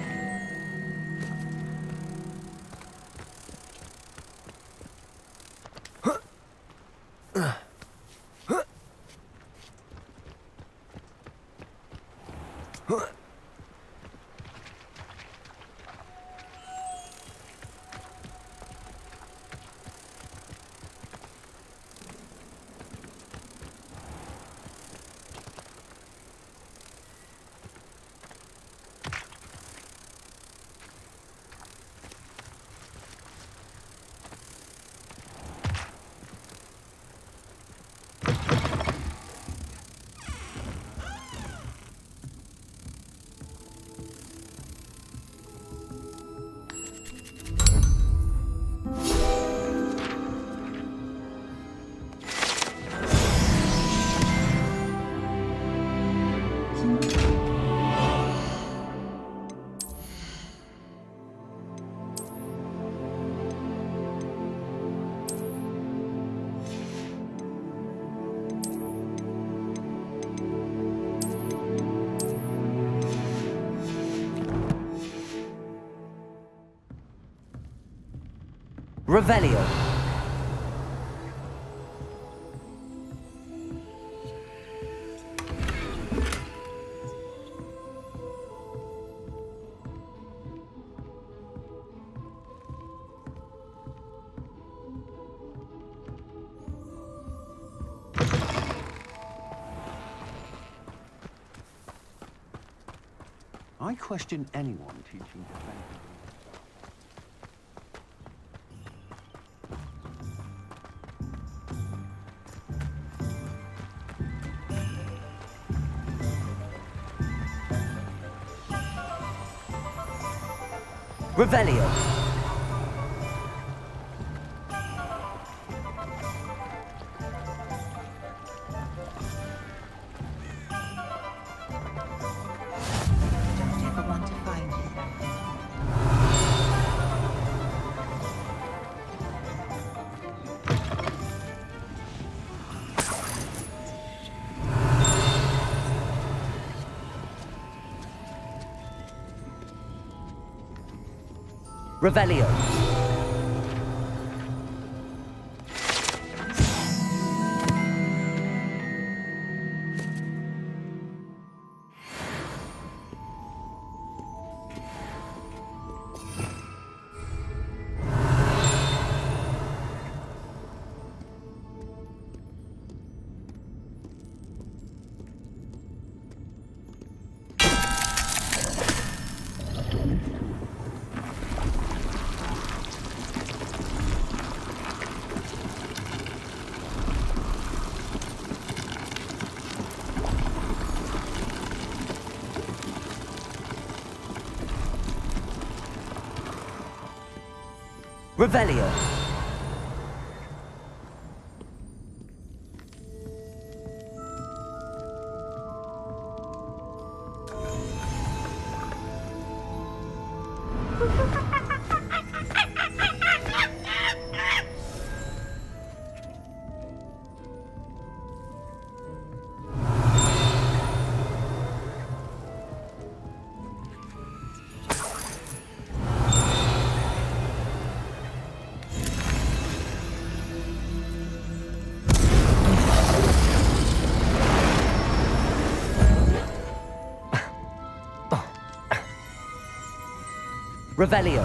Revelio. I question anyone teaching defense. Revelio. Don't ever want to find you. Revelio. Revelio. Revelio.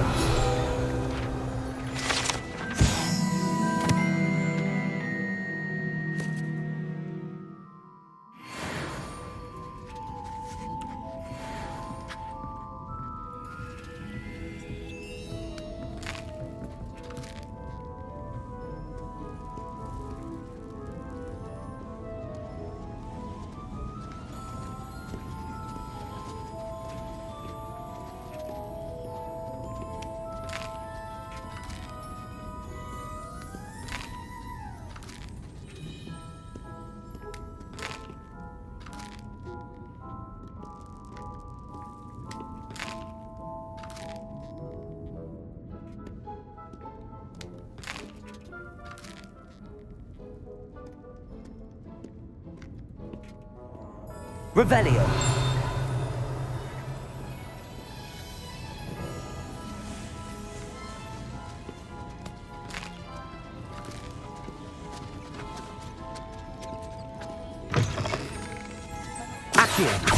Revelio. Accio.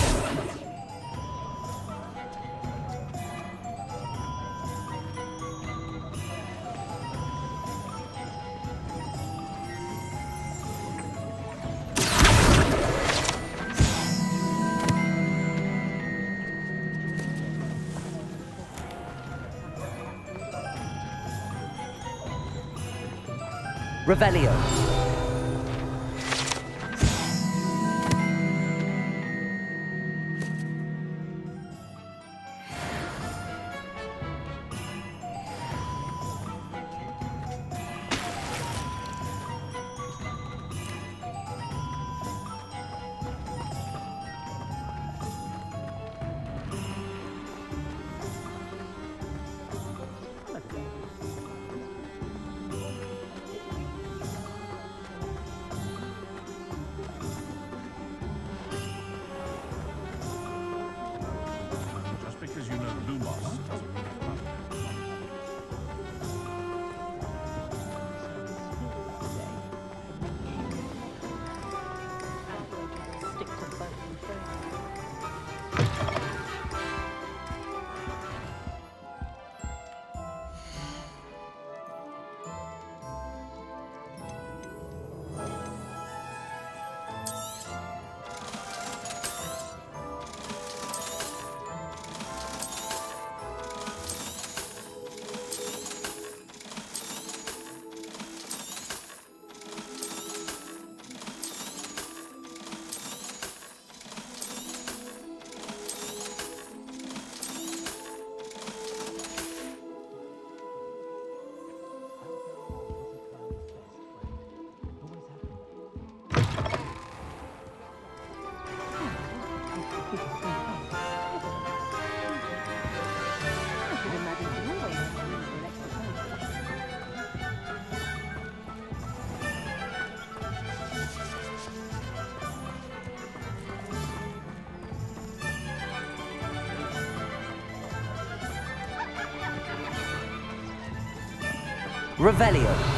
Revelio. Just because you know Lumos doesn't mean it must. Revelio.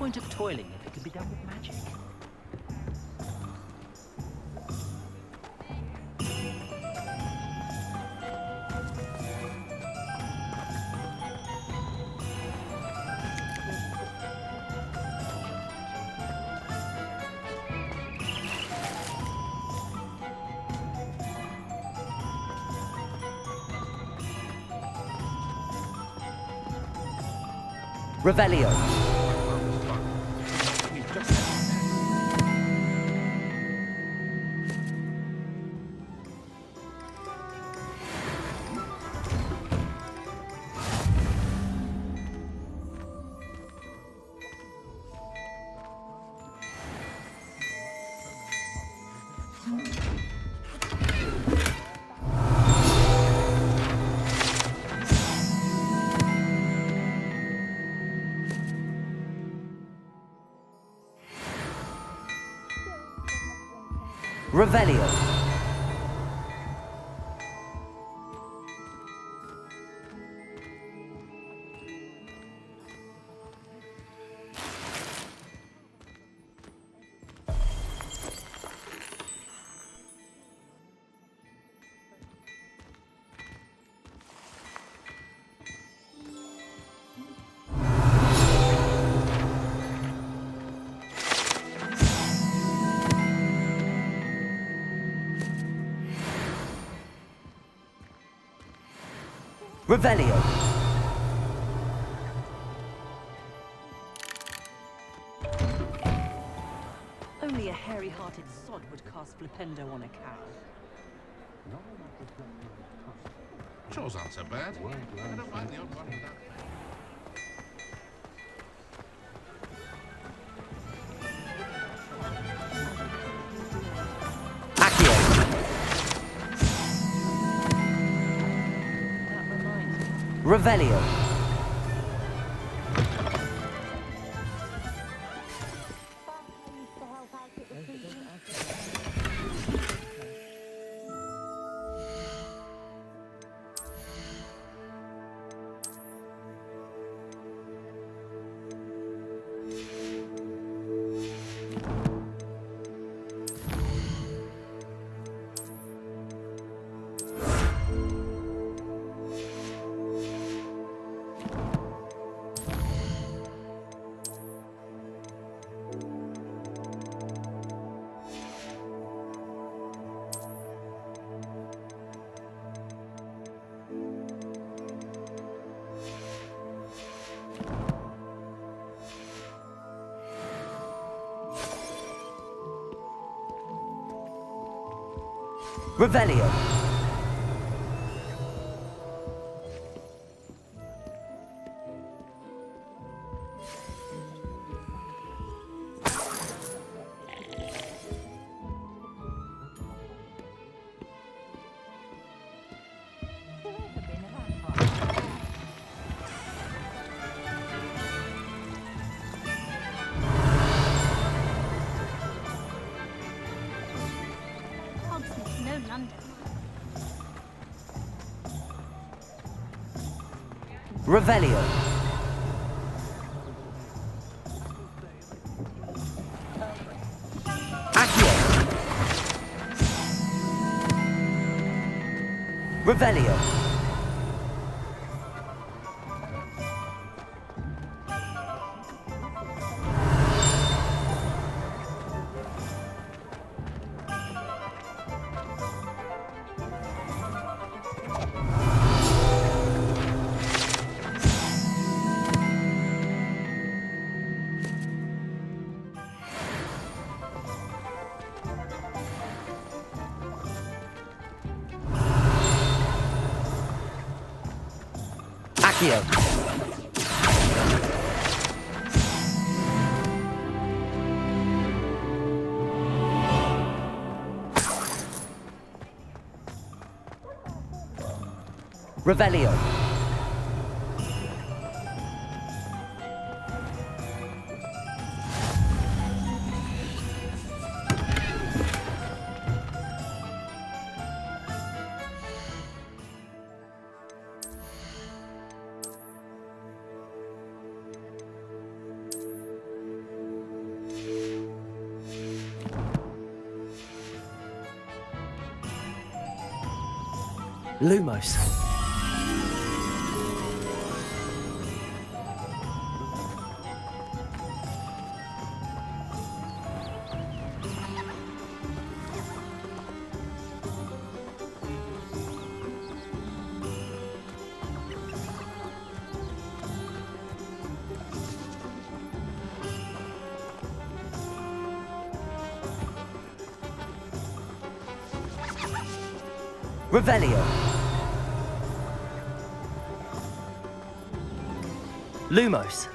point of toiling if it can be done with magic? Revelio. Revelio. Revelio. Only a hairy-hearted sod would cast Flipendo on a cow. Chores aren't so bad. I don't mind the odd one without. Revelio. Revelio. No London. Revelio. Accio. Revelio. Accio. Revelio. Lumos. Revelio. Lumos.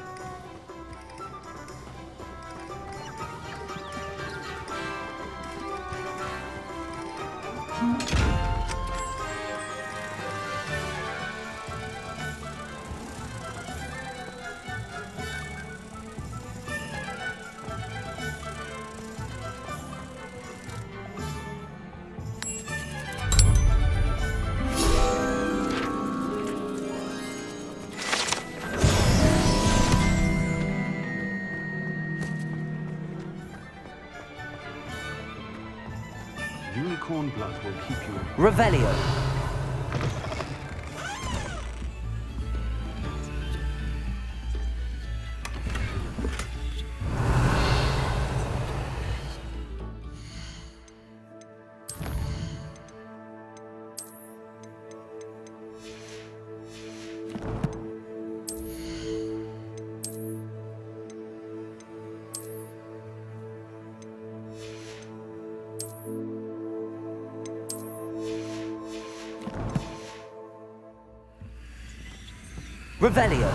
Unicorn blood will keep you... Revelio. Revelio.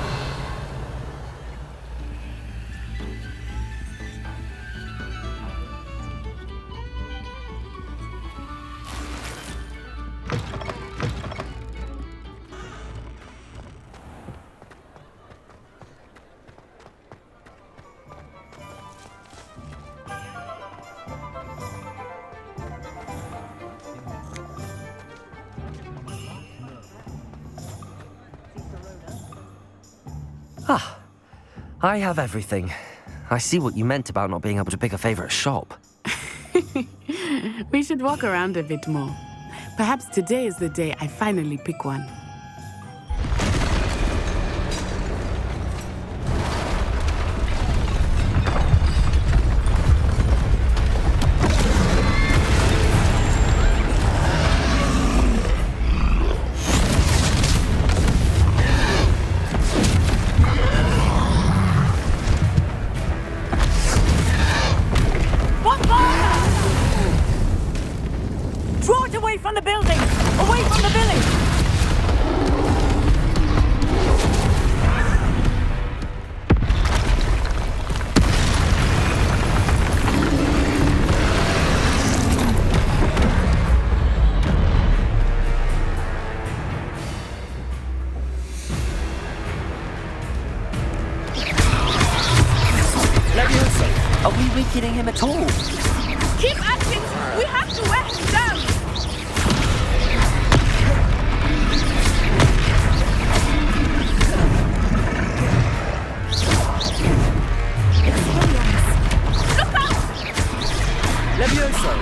Ah, I have everything. I see what you meant about not being able to pick a favorite shop. We should walk around a bit more. Perhaps today is the day I finally pick one. Draw it away from the building! Away from the village! Leviosa, are we weakening him at all? Keep acting! We have to wear him down! Look out! Leviosa!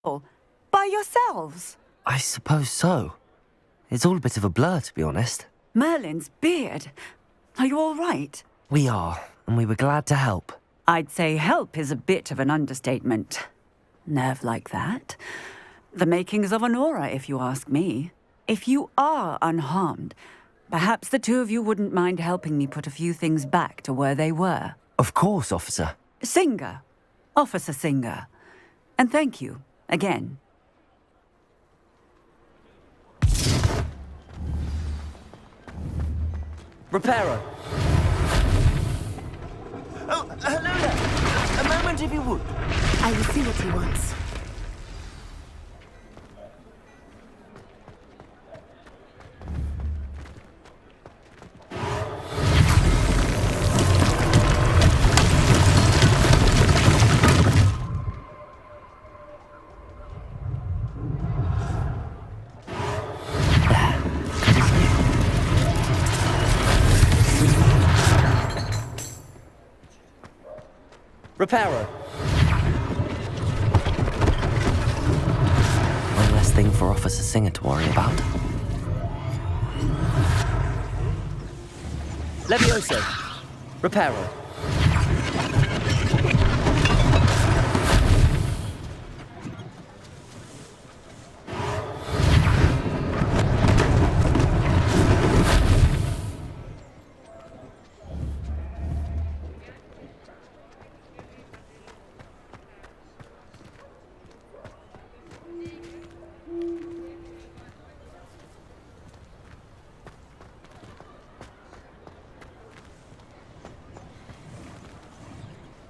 By yourselves? I suppose so. It's all a bit of a blur, to be honest. Merlin's beard. Are you all right? We are, and we were glad to help. I'd say help is a bit of an understatement. Nerve like that. The makings of an aura, if you ask me. If you are unharmed, perhaps the two of you wouldn't mind helping me put a few things back to where they were. Of course, officer. Singer. Officer Singer. And thank you, again. Reparo. Oh, hello there. A moment, if you would. I will see what he wants. Reparo. One less thing for Officer Singer to worry about. Levioso. Reparo.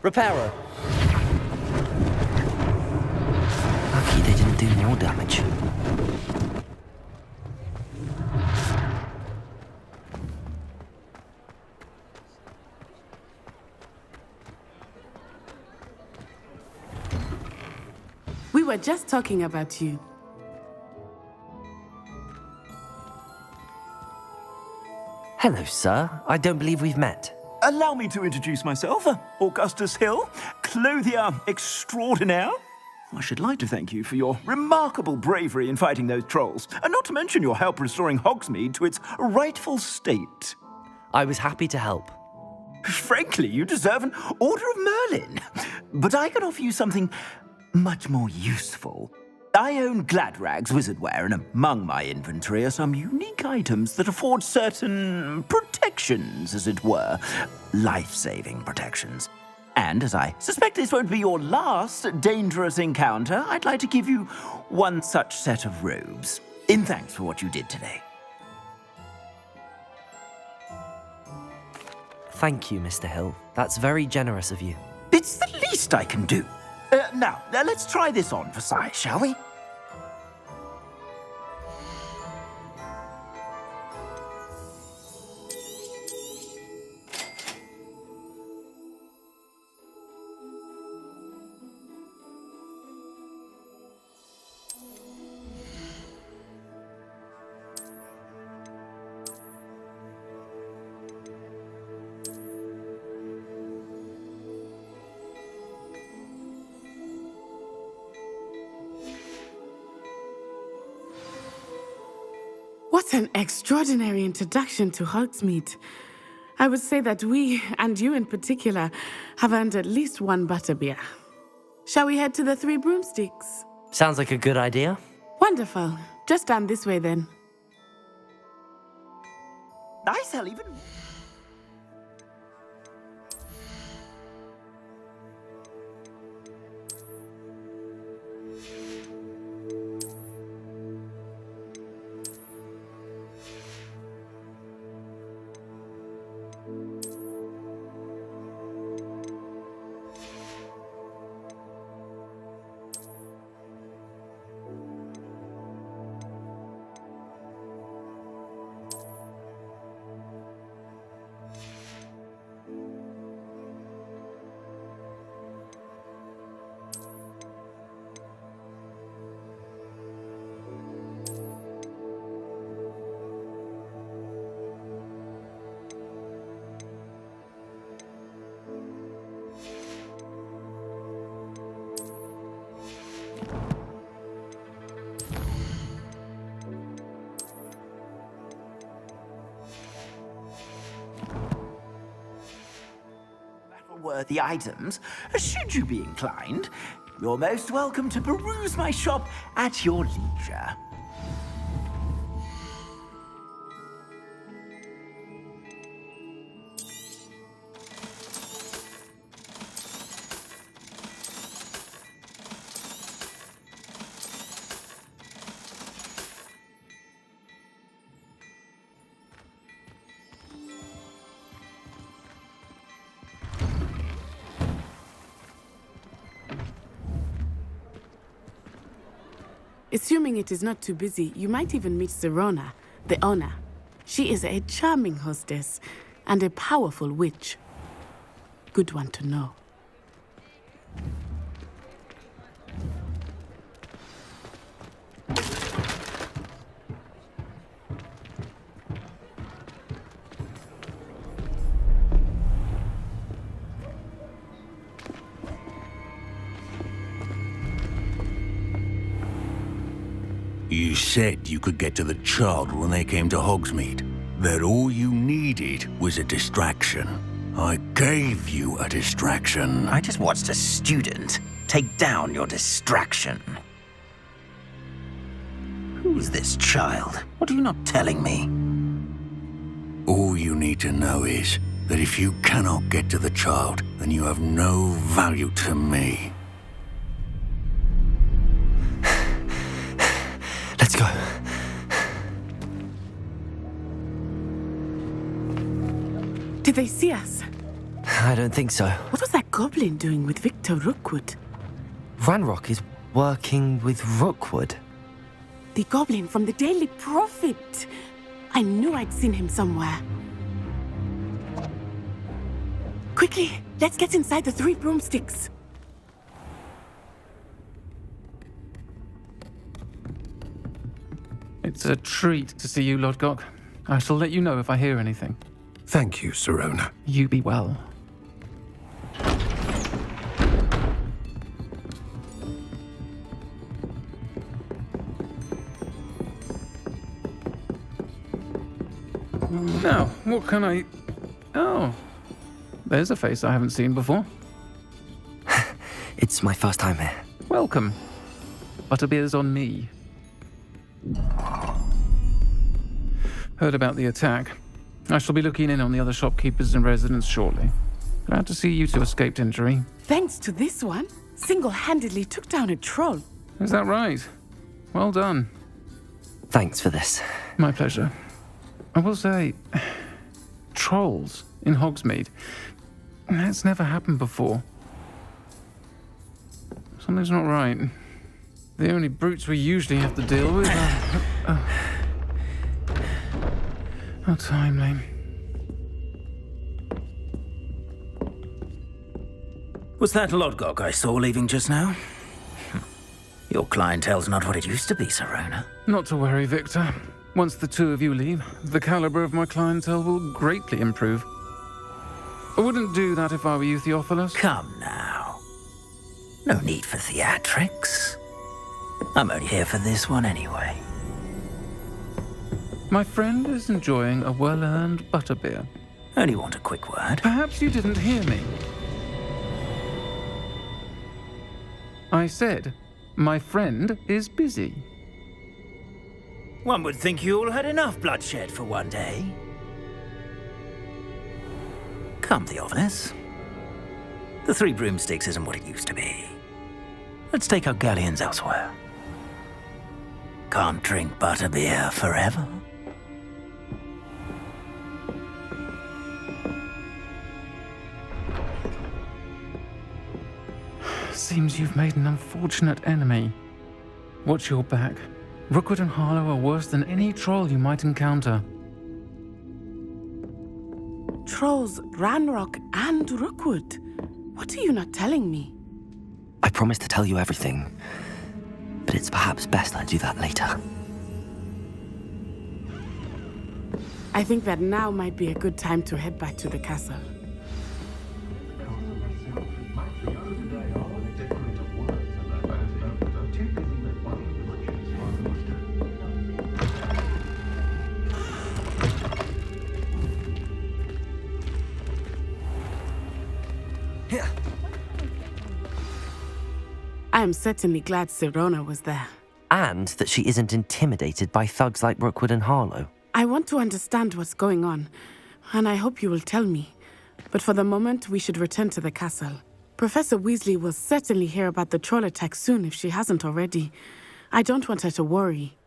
Reparo. Lucky they didn't do more damage. We were just talking about you. Hello, sir. I don't believe we've met. Allow me to introduce myself, Augustus Hill, clothier extraordinaire. I should like to thank you for your remarkable bravery in fighting those trolls, and not to mention your help restoring Hogsmeade to its rightful state. I was happy to help. Frankly, you deserve an Order of Merlin. But I can offer you something much more useful. I own Gladrag's wizardware, and among my inventory are some unique items that afford certain protections, as it were. Life-saving protections. And as I suspect this won't be your last dangerous encounter, I'd like to give you one such set of robes, in thanks for what you did today. Thank you, Mr. Hill. That's very generous of you. It's the least I can do. Now, let's try this on for size, shall we? What an extraordinary introduction to Hogsmeade. I would say that we, and you in particular, have earned at least one butterbeer. Shall we head to the Three Broomsticks? Sounds like a good idea. Wonderful. Just down this way then. Nice, I'll even... worthy items, should you be inclined, you're most welcome to peruse my shop at your leisure. Assuming it is not too busy, you might even meet Serona, the owner. She is a charming hostess and a powerful witch. Good one to know. You said you could get to the child when they came to Hogsmeade. That all you needed was a distraction. I gave you a distraction. I just watched a student take down your distraction. Who's this child? What are you not telling me? All you need to know is that if you cannot get to the child, then you have no value to me. Let's go. Did they see us? I don't think so. What was that goblin doing with Victor Rookwood? Ranrock is working with Rookwood. The goblin from the Daily Prophet. I knew I'd seen him somewhere. Quickly, let's get inside the 3 broomsticks. It's a treat to see you, Lodgok. I shall let you know if I hear anything. Thank you, Serona. You be well. Now, what can I... Oh, there's a face I haven't seen before. It's my first time here. Welcome. Butterbeer's on me. Heard about the attack. I shall be looking in on the other shopkeepers and residents shortly. Glad to see you two escaped injury. Thanks to this one, single-handedly took down a troll. Is that right? Well done. Thanks for this. My pleasure. I will say, trolls in Hogsmeade. That's never happened before. Something's not right. The only brutes we usually have to deal with are... How timely. Was that Lodgok I saw leaving just now? Your clientele's not what it used to be, Serona. Not to worry, Victor. Once the 2 of you leave, the caliber of my clientele will greatly improve. I wouldn't do that if I were you, Theophilus. Come now. No need for theatrics. I'm only here for this one anyway. My friend is enjoying a well-earned butterbeer. Only want a quick word. Perhaps you didn't hear me. I said, my friend is busy. One would think you all had enough bloodshed for one day. Come, Theophilus. The 3 broomsticks isn't what it used to be. Let's take our galleons elsewhere. Can't drink butterbeer forever. Seems you've made an unfortunate enemy. Watch your back. Rookwood and Harlow are worse than any troll you might encounter. Trolls, Ranrock, and Rookwood. What are you not telling me? I promised to tell you everything, but it's perhaps best I do that later. I think that now might be a good time to head back to the castle. I am certainly glad Sirona was there. And that she isn't intimidated by thugs like Rookwood and Harlow. I want to understand what's going on, and I hope you will tell me. But for the moment, we should return to the castle. Professor Weasley will certainly hear about the troll attack soon if she hasn't already. I don't want her to worry.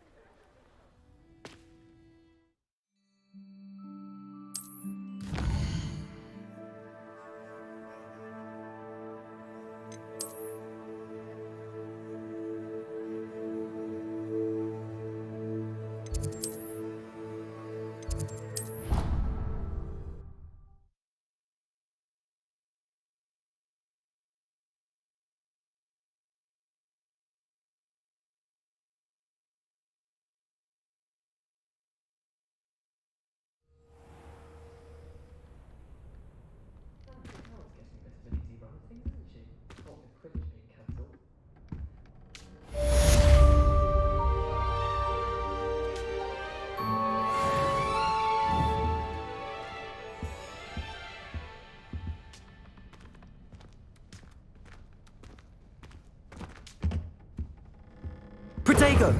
Protego!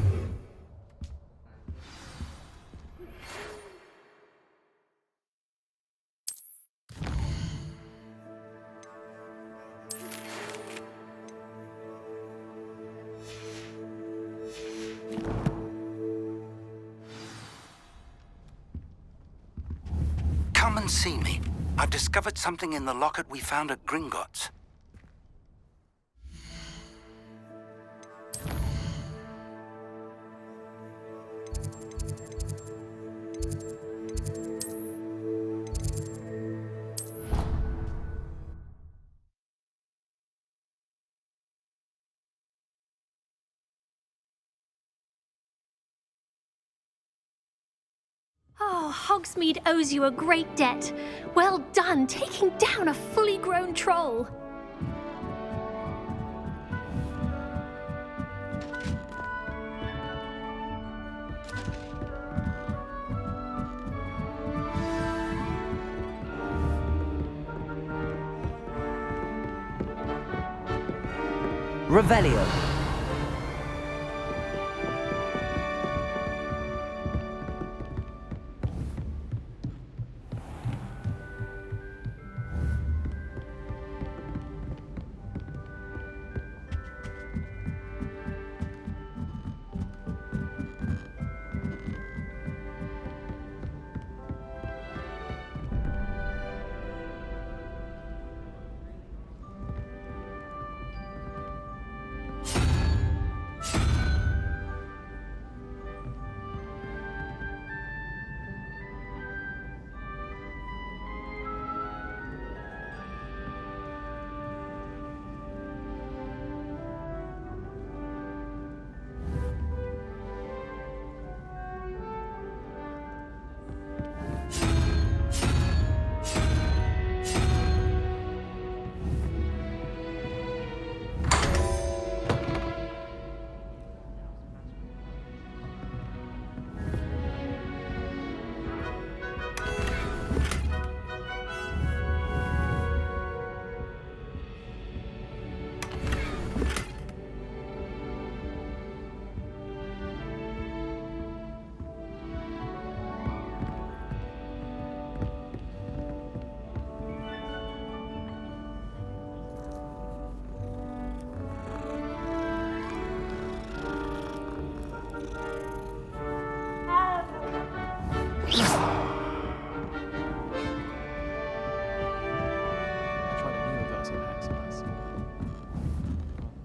Come and see me. I've discovered something in the locket we found at Gringotts. Oh, Hogsmeade owes you a great debt. Well done, taking down a fully grown troll. Revelio.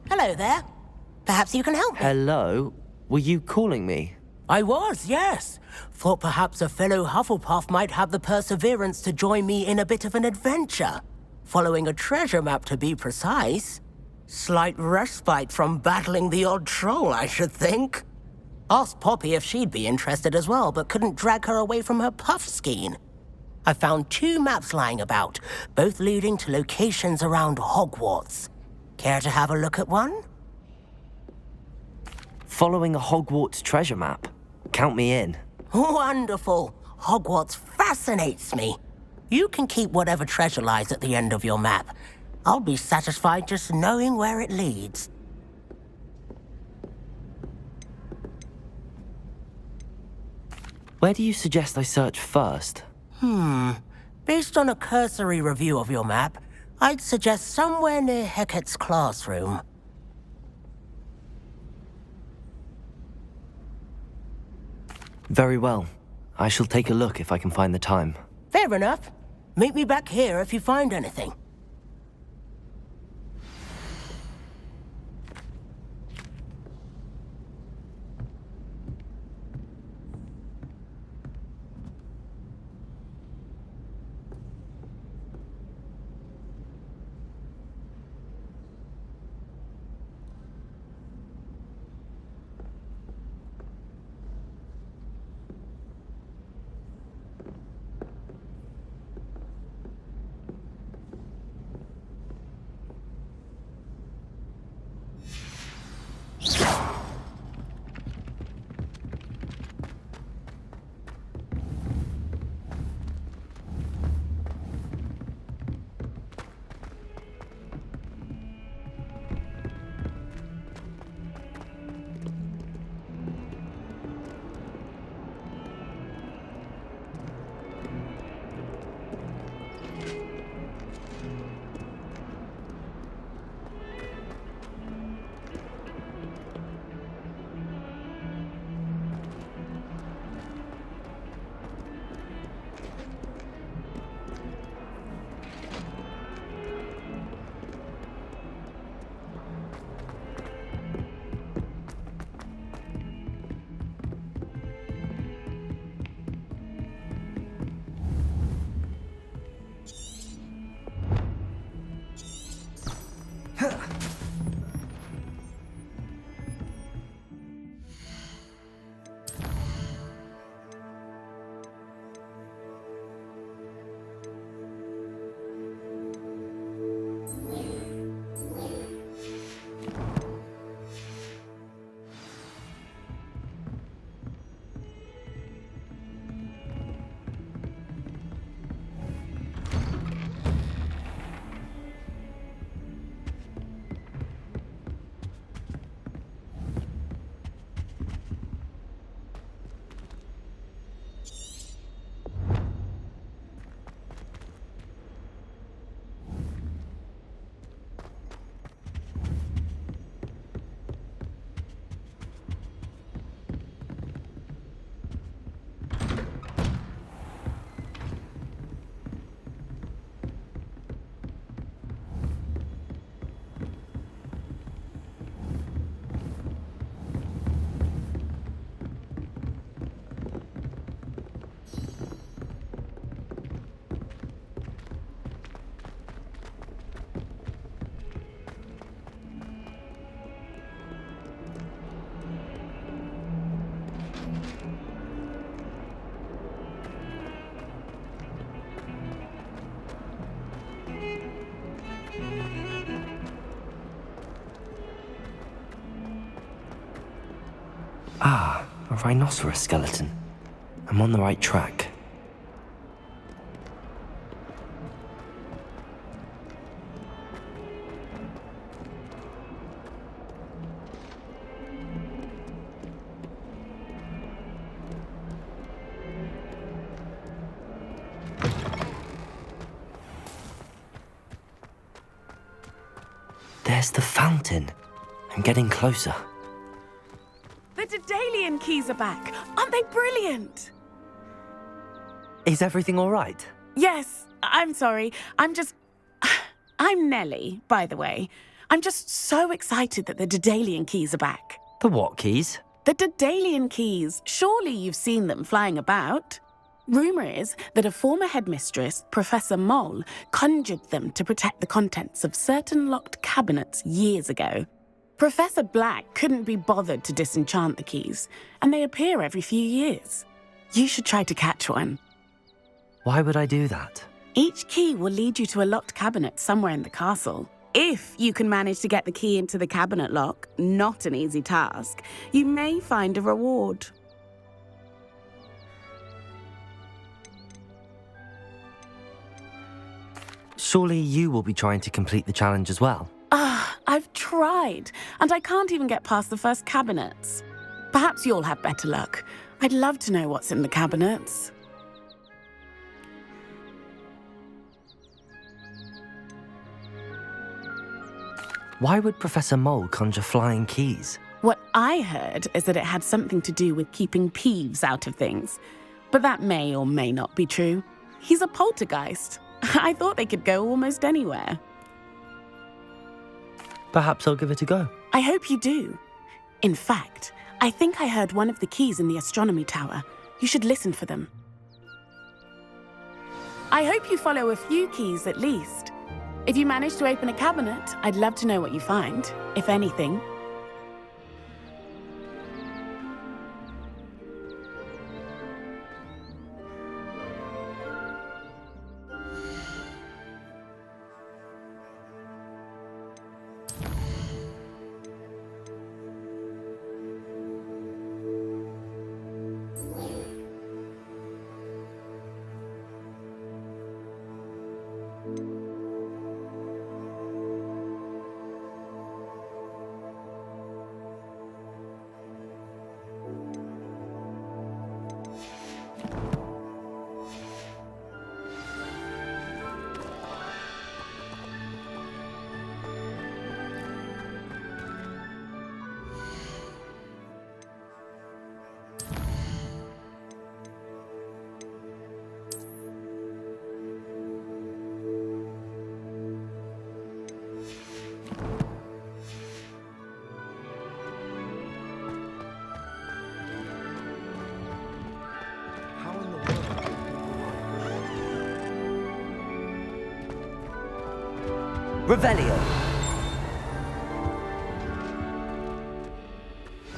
Hello there. Perhaps you can help me. Hello? Were you calling me? I was, yes. Thought perhaps a fellow Hufflepuff might have the perseverance to join me in a bit of an adventure. Following a treasure map, to be precise. Slight respite from battling the odd troll, I should think. Asked Poppy if she'd be interested as well, but couldn't drag her away from her puff skein. I found 2 maps lying about, both leading to locations around Hogwarts. Care to have a look at one? Following a Hogwarts treasure map. Count me in. Wonderful. Hogwarts fascinates me. You can keep whatever treasure lies at the end of your map. I'll be satisfied just knowing where it leads. Where do you suggest I search first? Based on a cursory review of your map, I'd suggest somewhere near Hecat's classroom. Very well. I shall take a look if I can find the time. Fair enough. Meet me back here if you find anything. Ah, a rhinoceros skeleton. I'm on the right track. There's the fountain. I'm getting closer. The Daedalian keys are back. Aren't they brilliant? Is everything all right? Yes, I'm sorry. I'm Nellie, by the way. I'm just so excited that the Daedalian keys are back. The what keys? The Daedalian keys. Surely you've seen them flying about. Rumour is that a former headmistress, Professor Moll, conjured them to protect the contents of certain locked cabinets years ago. Professor Black couldn't be bothered to disenchant the keys, and they appear every few years. You should try to catch one. Why would I do that? Each key will lead you to a locked cabinet somewhere in the castle. If you can manage to get the key into the cabinet lock, not an easy task, you may find a reward. Surely you will be trying to complete the challenge as well. I've tried, and I can't even get past the first cabinets. Perhaps you'll have better luck. I'd love to know what's in the cabinets. Why would Professor Mole conjure flying keys? What I heard is that it had something to do with keeping Peeves out of things. But that may or may not be true. He's a poltergeist. I thought they could go almost anywhere. Perhaps I'll give it a go. I hope you do. In fact, I think I heard one of the keys in the astronomy tower. You should listen for them. I hope you follow a few keys at least. If you manage to open a cabinet, I'd love to know what you find, if anything. Revelio.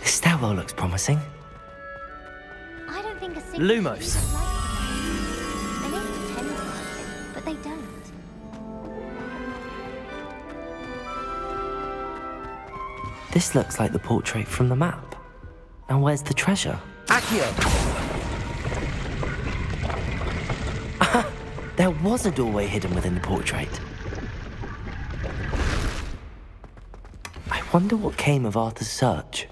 This stairwell looks promising. I don't think a Lumos. They may pretend to like it, but they don't. This looks like the portrait from the map. Now where's the treasure? Accio! There was a doorway hidden within the portrait. I wonder what came of Arthur's search.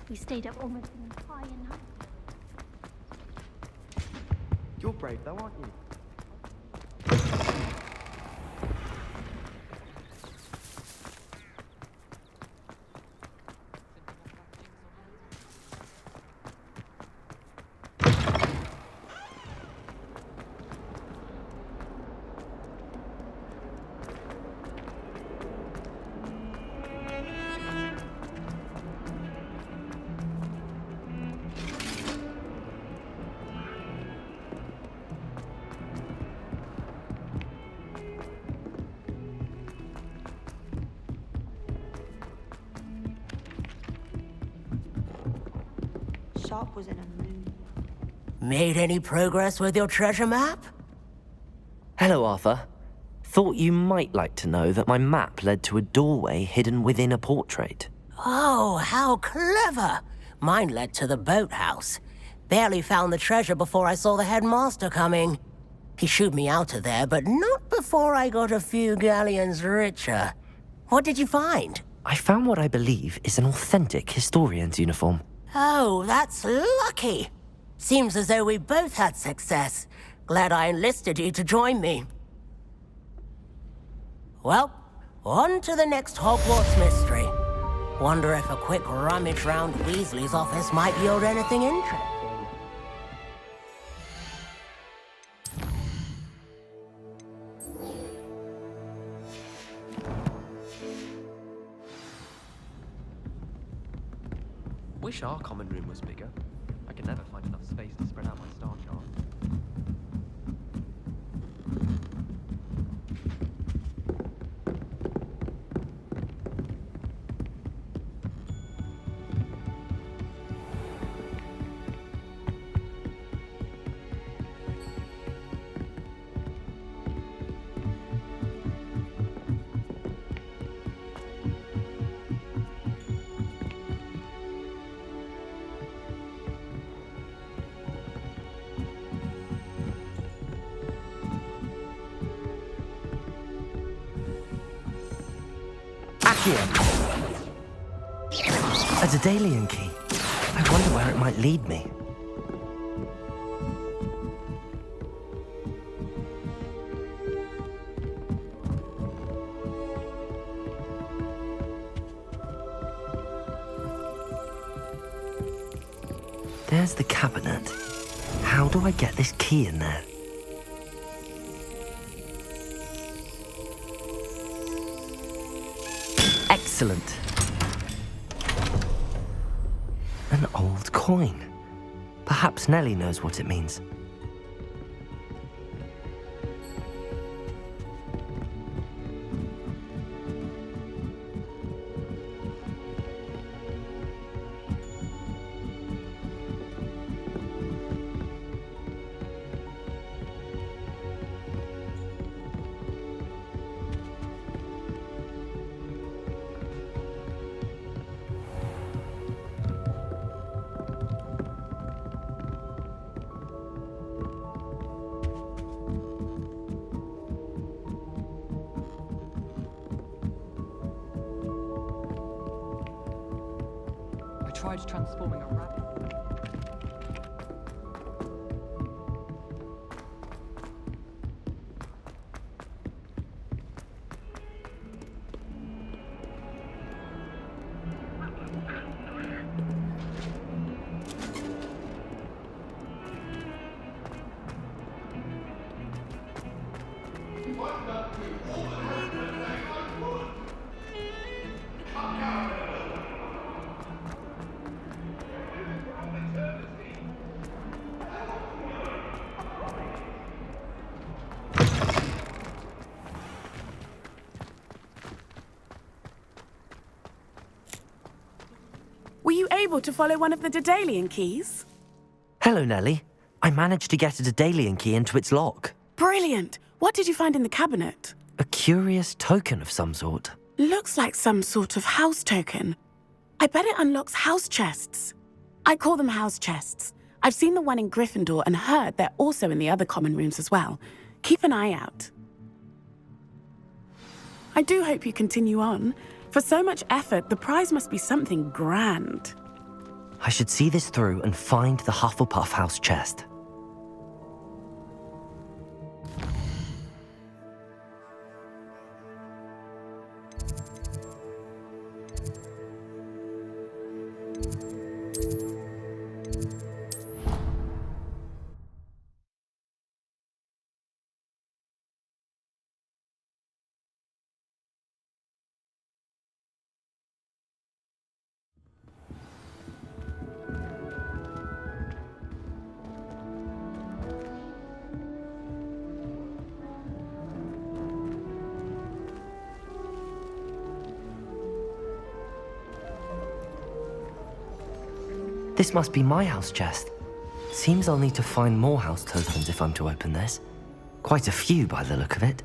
We stayed up almost an entire night. You're brave though, aren't you? Sharp was in a mood. Made any progress with your treasure map? Hello, Arthur. Thought you might like to know that my map led to a doorway hidden within a portrait. Oh, how clever! Mine led to the boathouse. Barely found the treasure before I saw the headmaster coming. He shooed me out of there, but not before I got a few galleons richer. What did you find? I found what I believe is an authentic historian's uniform. Oh, that's lucky. Seems as though we both had success. Glad I enlisted you to join me. Well, on to the next Hogwarts mystery. Wonder if a quick rummage round Weasley's office might yield anything interesting. Wish our common room was bigger. I can never find enough space to spread out my star chart. A Daedalian key. I wonder where it might lead me. There's the cabinet. How do I get this key in there? Excellent. An old coin. Perhaps Nellie knows what it means. Tried transforming a rabbit. Were you able to follow one of the Daedalian keys? Hello, Nellie. I managed to get a Daedalian key into its lock. Brilliant! What did you find in the cabinet? A curious token of some sort. Looks like some sort of house token. I bet it unlocks house chests. I call them house chests. I've seen the one in Gryffindor and heard they're also in the other common rooms as well. Keep an eye out. I do hope you continue on. For so much effort, the prize must be something grand. I should see this through and find the Hufflepuff house chest. This must be my house chest. Seems I'll need to find more house tokens if I'm to open this. Quite a few by the look of it.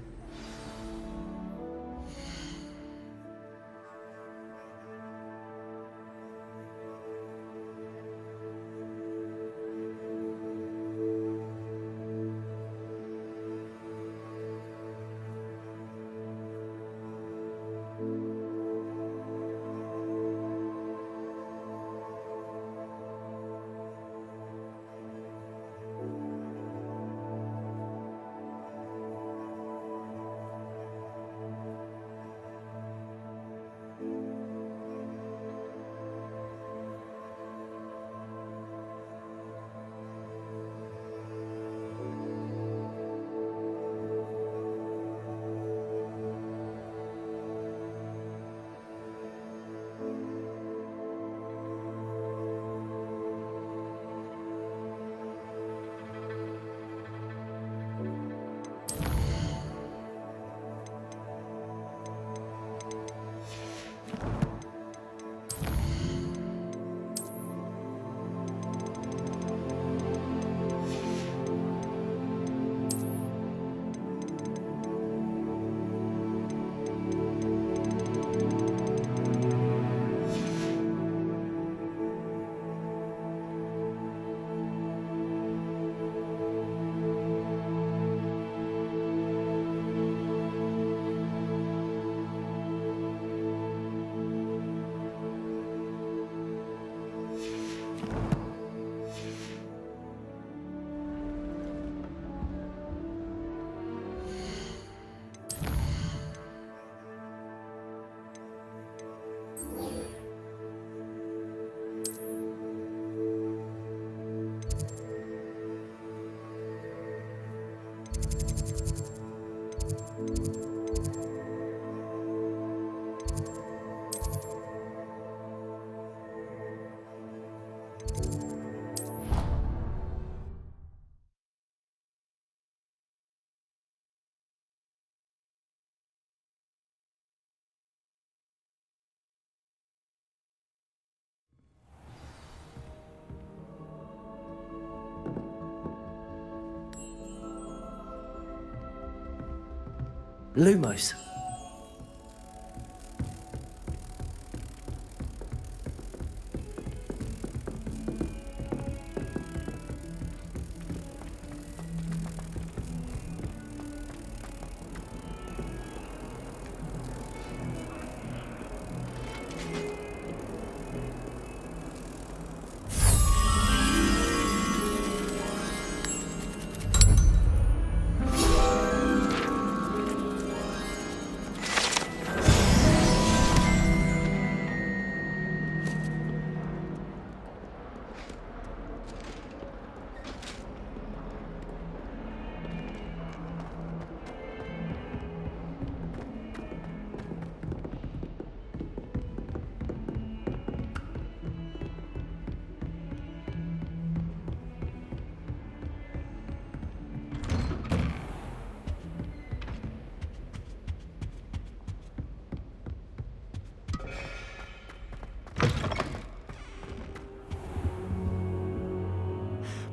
Lumos.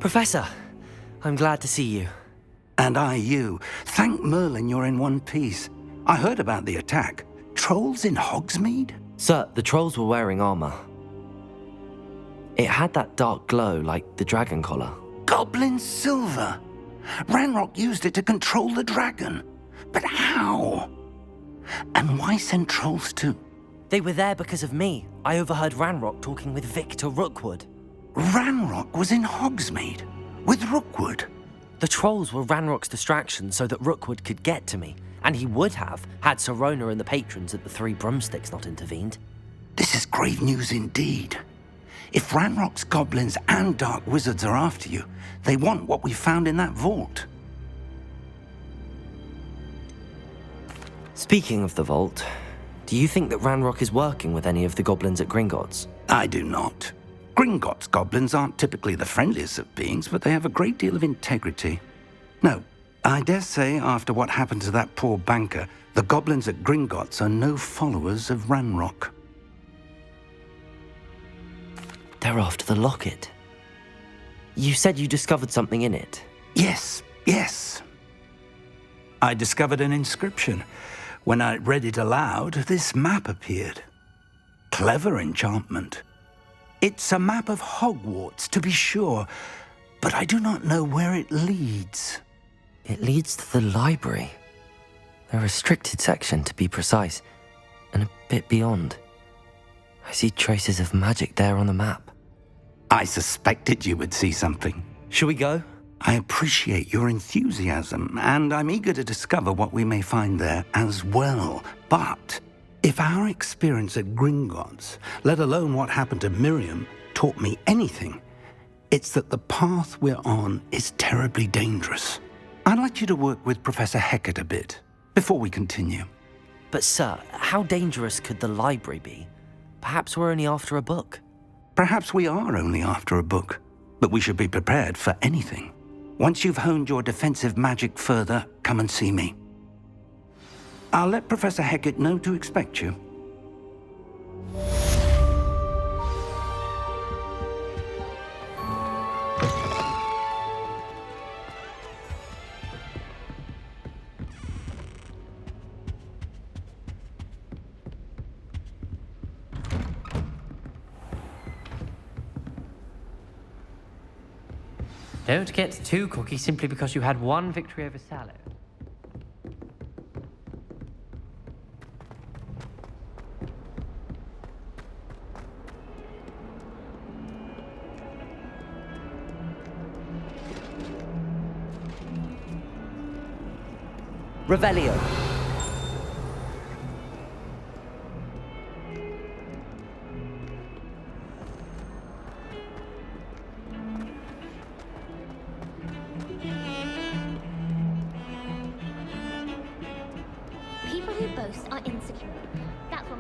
Professor, I'm glad to see you. And I you. Thank Merlin you're in one piece. I heard about the attack. Trolls in Hogsmeade? Sir, the trolls were wearing armor. It had that dark glow like the dragon collar. Goblin silver! Ranrock used it to control the dragon. But how? And why send trolls too? They were there because of me. I overheard Ranrock talking with Victor Rookwood. Ranrock was in Hogsmeade? With Rookwood? The trolls were Ranrock's distraction so that Rookwood could get to me. And he would have, had Sirona and the patrons at the Three Broomsticks not intervened. This is grave news indeed. If Ranrock's goblins and dark wizards are after you, they want what we found in that vault. Speaking of the vault, do you think that Ranrock is working with any of the goblins at Gringotts? I do not. Gringotts goblins aren't typically the friendliest of beings, but they have a great deal of integrity. No, I dare say after what happened to that poor banker, the goblins at Gringotts are no followers of Ranrock. They're after the locket. You said you discovered something in it. Yes. I discovered an inscription. When I read it aloud, this map appeared. Clever enchantment. It's a map of Hogwarts, to be sure, but I do not know where it leads. It leads to the library. The restricted section, to be precise, and a bit beyond. I see traces of magic there on the map. I suspected you would see something. Shall we go? I appreciate your enthusiasm, and I'm eager to discover what we may find there as well. But if our experience at Gringotts, let alone what happened to Miriam, taught me anything, it's that the path we're on is terribly dangerous. I'd like you to work with Professor Hecat a bit before we continue. But sir, how dangerous could the library be? Perhaps we're only after a book. Perhaps we are only after a book, but we should be prepared for anything. Once you've honed your defensive magic further, come and see me. I'll let Professor Hecat know to expect you. Don't get too cocky simply because you had one victory over Sallow. Revelio.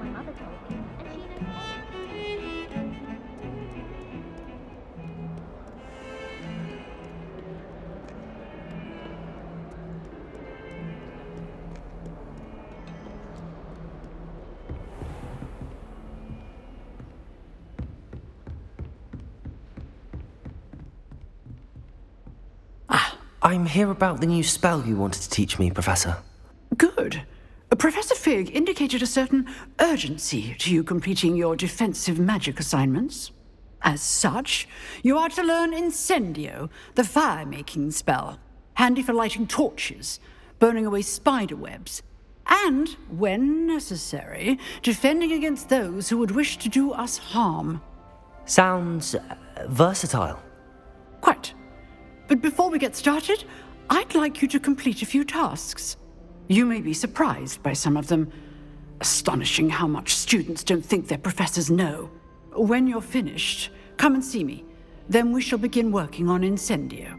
my mother told me, and she knows. I'm here about the new spell you wanted to teach me, Professor. Good. Professor Fig indicated a certain urgency to you completing your defensive magic assignments. As such, you are to learn Incendio, the fire-making spell, handy for lighting torches, burning away spider webs, and, when necessary, defending against those who would wish to do us harm. Sounds versatile. Quite. But before we get started, I'd like you to complete a few tasks. You may be surprised by some of them. Astonishing how much students don't think their professors know. When you're finished, come and see me. Then we shall begin working on Incendio.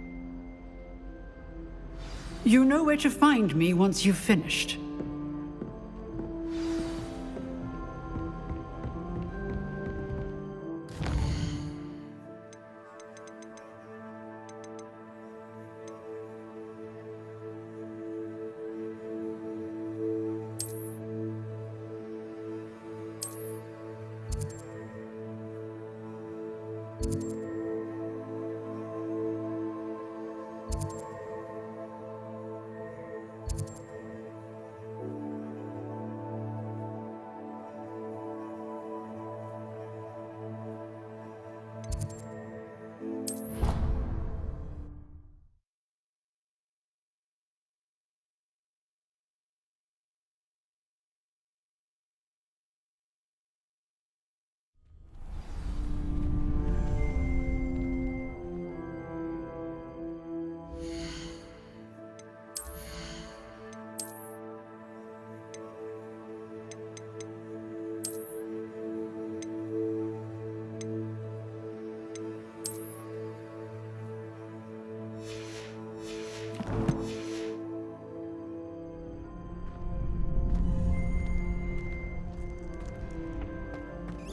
You know where to find me once you've finished.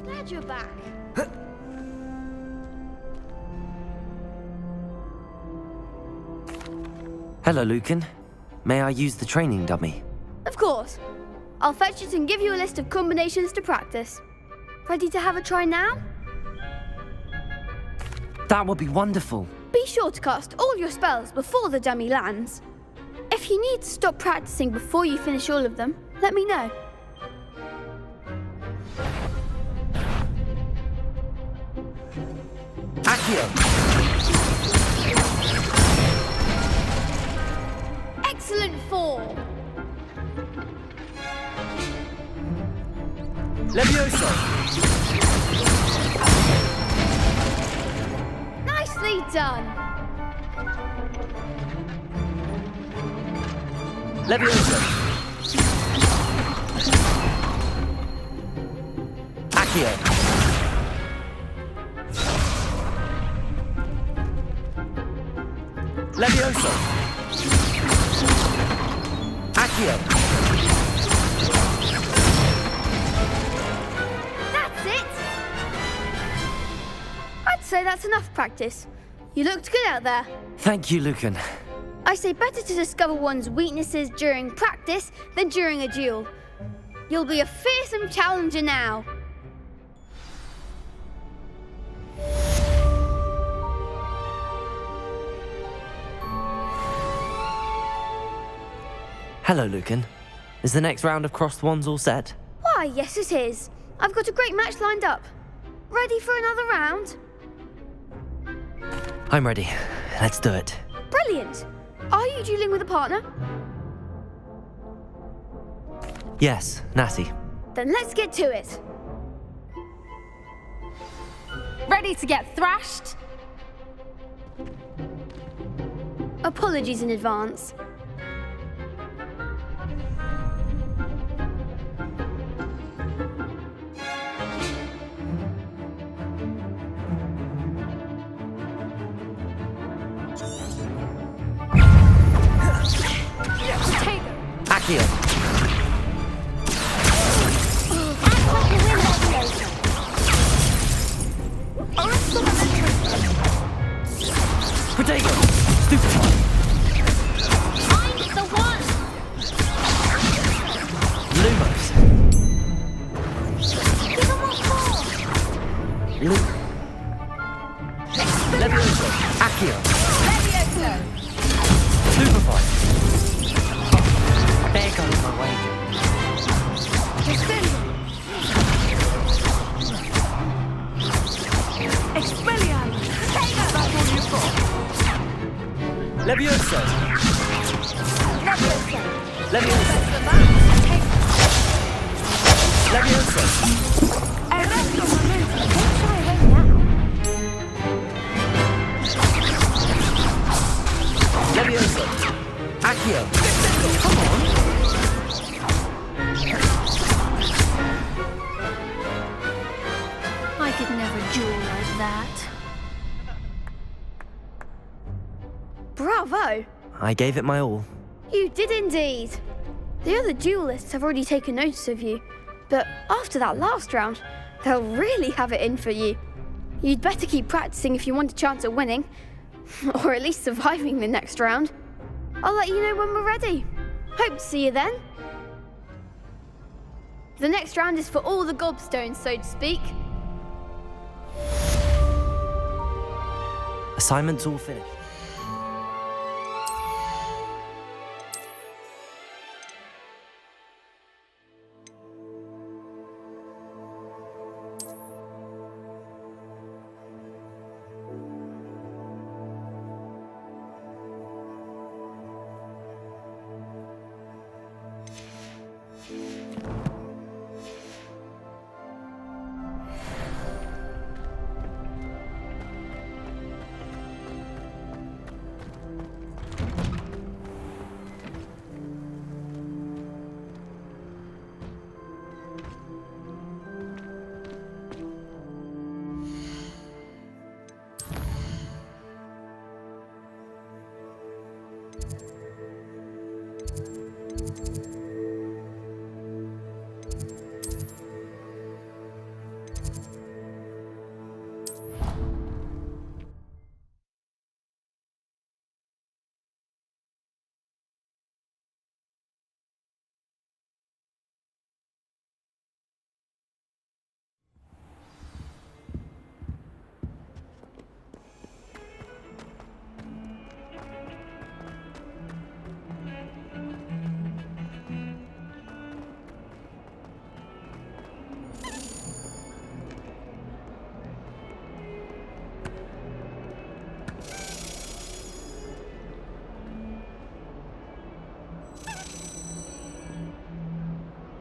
Glad you're back. Hello, Lucan. May I use the training dummy? Of course. I'll fetch it and give you a list of combinations to practice. Ready to have a try now? That would be wonderful. Be sure to cast all your spells before the dummy lands. If you need to stop practicing before you finish all of them, let me know. Excellent form. Levioso! Nicely done. Levioso! Accio! Levioso! Accio! That's it! I'd say that's enough practice. You looked good out there. Thank you, Lucan. I say better to discover one's weaknesses during practice than during a duel. You'll be a fearsome challenger now. Hello, Lucan. Is the next round of crossed wands all set? Why, yes it is. I've got a great match lined up. Ready for another round? I'm ready. Let's do it. Brilliant. Are you dueling with a partner? Yes, Natty. Then let's get to it. Ready to get thrashed? Apologies in advance. Accio! Protego! Stupefy! I'm the one! Lumos! Give him what for! Levioso! Accio! Levioso! Stupefy! There goes my wager. Expelliarmus! That's all you've got! Levioso! Levioso! Levioso! Levioso! Arresto momento! Don't shy away now! Levioso! Accio! Come on! I could never duel like that. Bravo! I gave it my all. You did indeed. The other duelists have already taken notice of you, but after that last round, they'll really have it in for you. You'd better keep practicing if you want a chance at winning, or at least surviving the next round. I'll let you know when we're ready. Hope to see you then. The next round is for all the gobstones, so to speak. Assignment's all finished.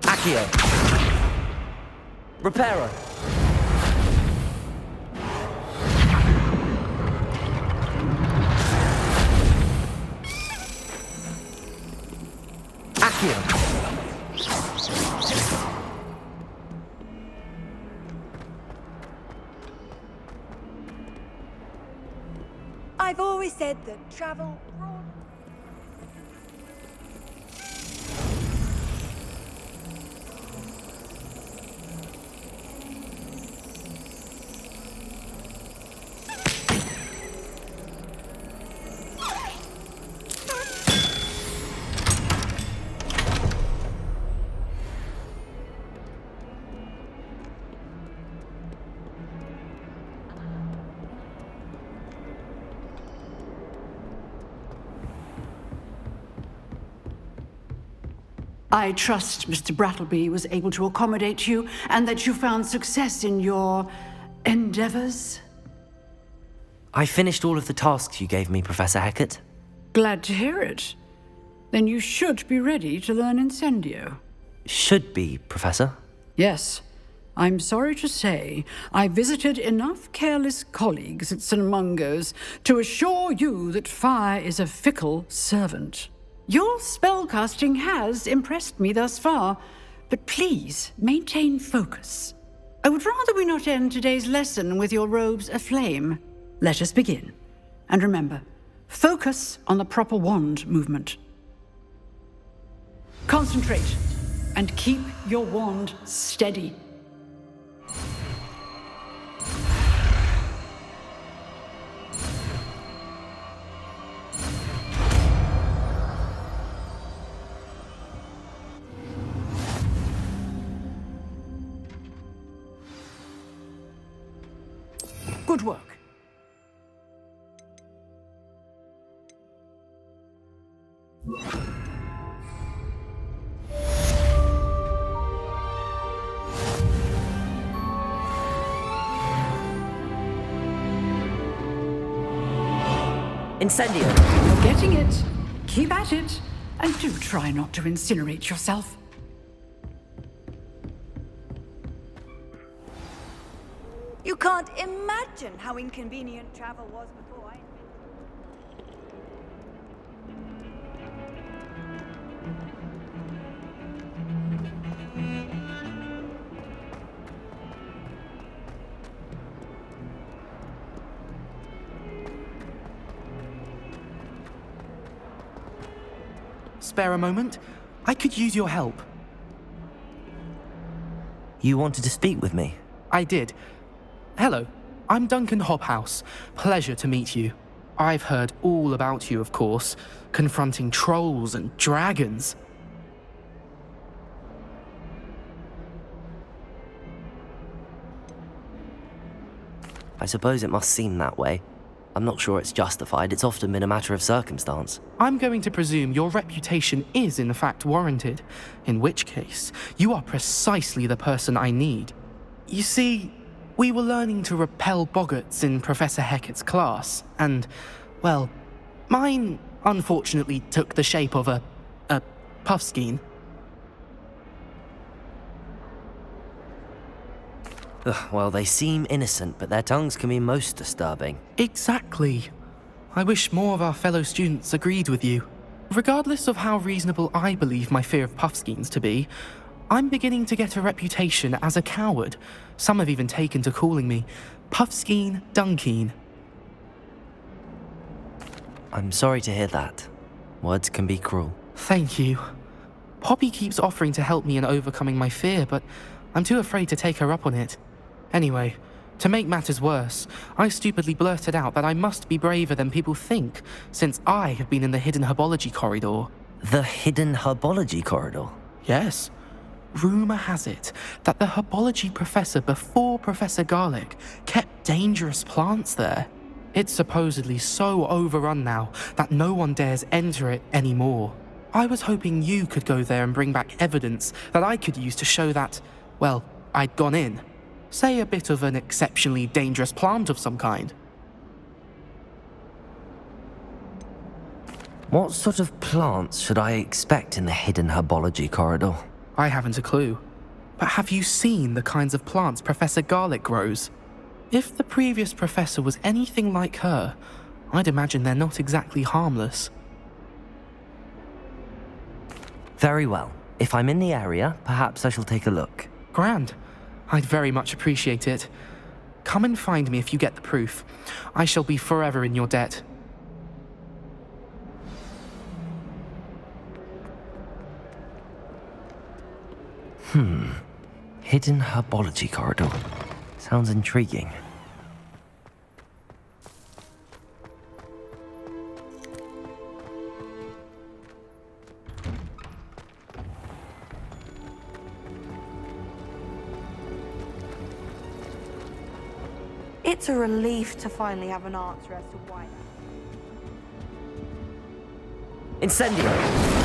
Accio! Reparo! Accio! I've always said that travel broad. I trust Mr. Brattleby was able to accommodate you and that you found success in your endeavors. I finished all of the tasks you gave me, Professor Hecat. Glad to hear it. Then you should be ready to learn Incendio. Should be, Professor. Yes. I'm sorry to say, I visited enough careless colleagues at St. Mungo's to assure you that fire is a fickle servant. Your spellcasting has impressed me thus far, but please maintain focus. I would rather we not end today's lesson with your robes aflame. Let us begin. And remember, focus on the proper wand movement. Concentrate and keep your wand steady. Good work. Incendio! You're getting it. Keep at it. And do try not to incinerate yourself. You can't imagine how inconvenient travel was before I... Spare a moment? I could use your help. You wanted to speak with me? I did. Hello, I'm Duncan Hobhouse. Pleasure to meet you. I've heard all about you, of course, confronting trolls and dragons. I suppose it must seem that way. I'm not sure it's justified. It's often been a matter of circumstance. I'm going to presume your reputation is in fact warranted, in which case, you are precisely the person I need. You see, we were learning to repel boggarts in Professor Hecat's class, and, well, mine unfortunately took the shape of a puffskein. Well, they seem innocent, but their tongues can be most disturbing. Exactly. I wish more of our fellow students agreed with you. Regardless of how reasonable I believe my fear of puffskeins to be, I'm beginning to get a reputation as a coward. Some have even taken to calling me Puffskeen Dunkeen. I'm sorry to hear that. Words can be cruel. Thank you. Poppy keeps offering to help me in overcoming my fear, but I'm too afraid to take her up on it. Anyway, to make matters worse, I stupidly blurted out that I must be braver than people think, since I have been in the hidden herbology corridor. The hidden herbology corridor? Yes. Rumour has it that the herbology professor before Professor Garlic kept dangerous plants there. It's supposedly so overrun now that no one dares enter it anymore. I was hoping you could go there and bring back evidence that I could use to show that, well, I'd gone in. Say a bit of an exceptionally dangerous plant of some kind. What sort of plants should I expect in the hidden herbology corridor? I haven't a clue. But have you seen the kinds of plants Professor Garlic grows? If the previous professor was anything like her, I'd imagine they're not exactly harmless. Very well. If I'm in the area, perhaps I shall take a look. Grand. I'd very much appreciate it. Come and find me if you get the proof. I shall be forever in your debt. Hidden herbology corridor. Sounds intriguing. It's a relief to finally have an answer as to why. Incendio!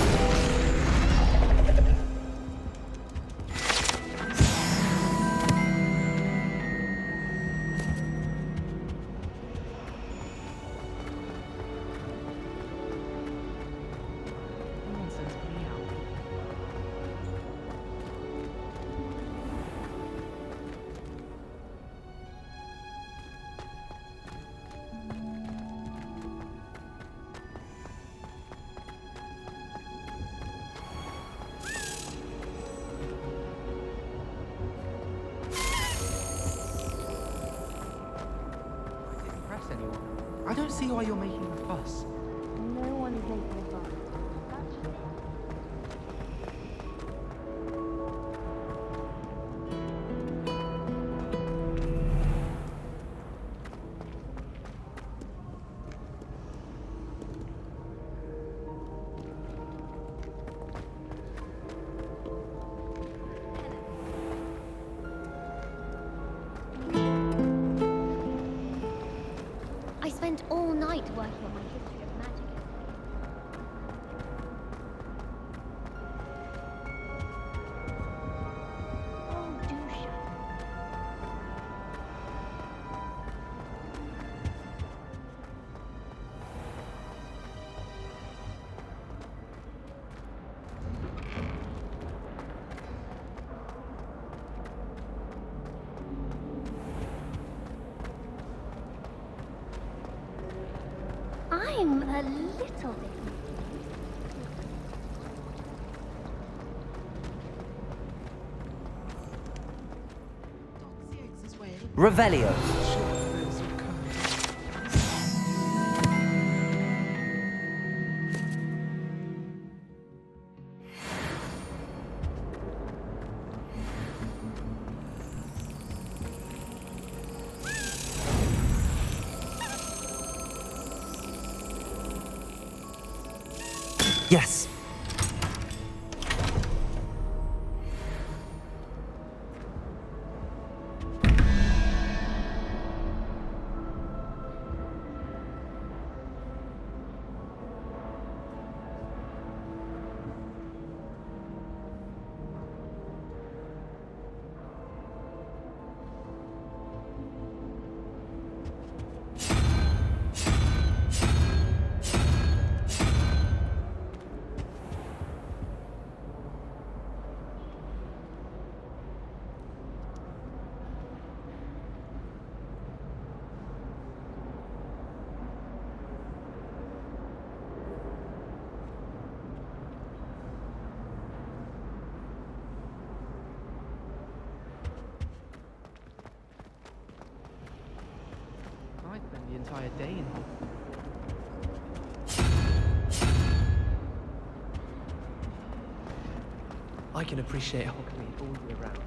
I don't see why you're making a fuss. No one is making a fuss. liked working on my history of magic. Oh, do shut up. I'm a little bit. Revelio. Yes. I'd spend the entire day in here. I can appreciate Hogsmeade all year round.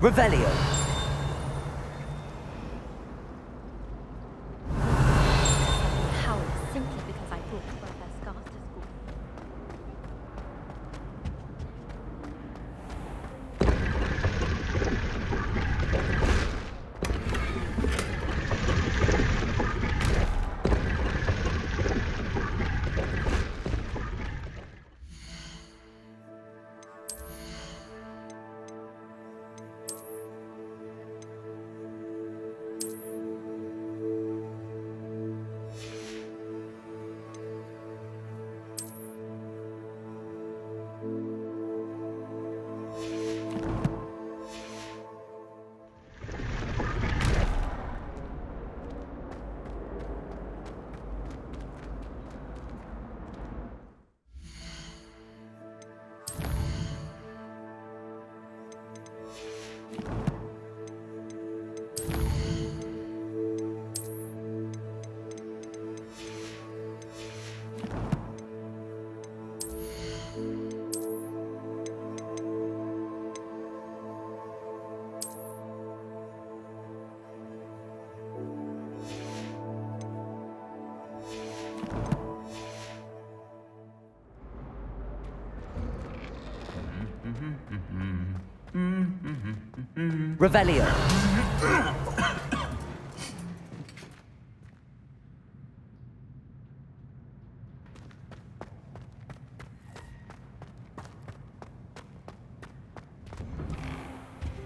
Revelio. How simply because I brought one of their scars to school. Revelio.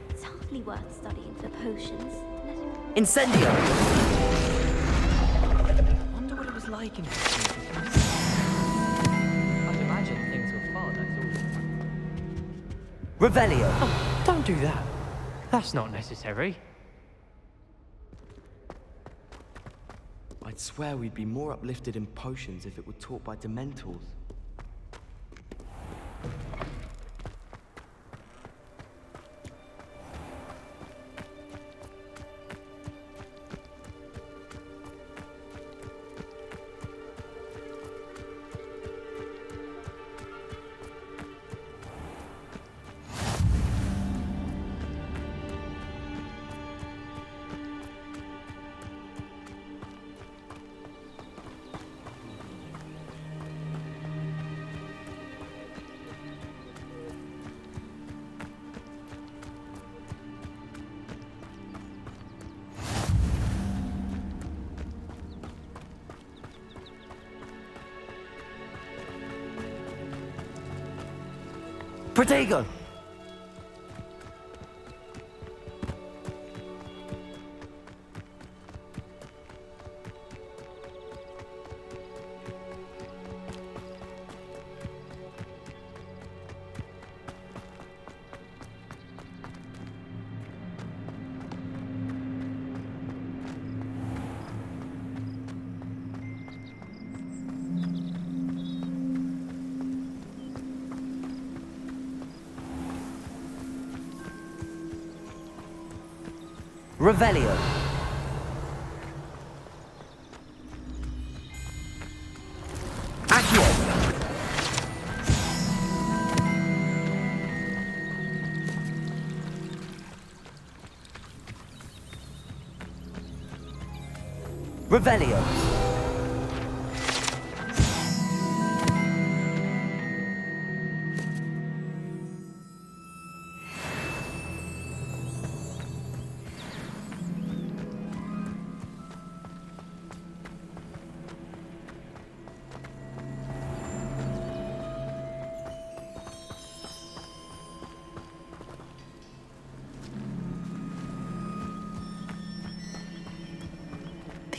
It's hardly worth studying for potions. Incendio. Wonder what it was like in I'd imagine things were far less ordered. Revelio. Oh, don't do that. That's not necessary. I'd swear we'd be more uplifted in potions if it were taught by Dementors. Protego. Revelio. Accio. Revelio.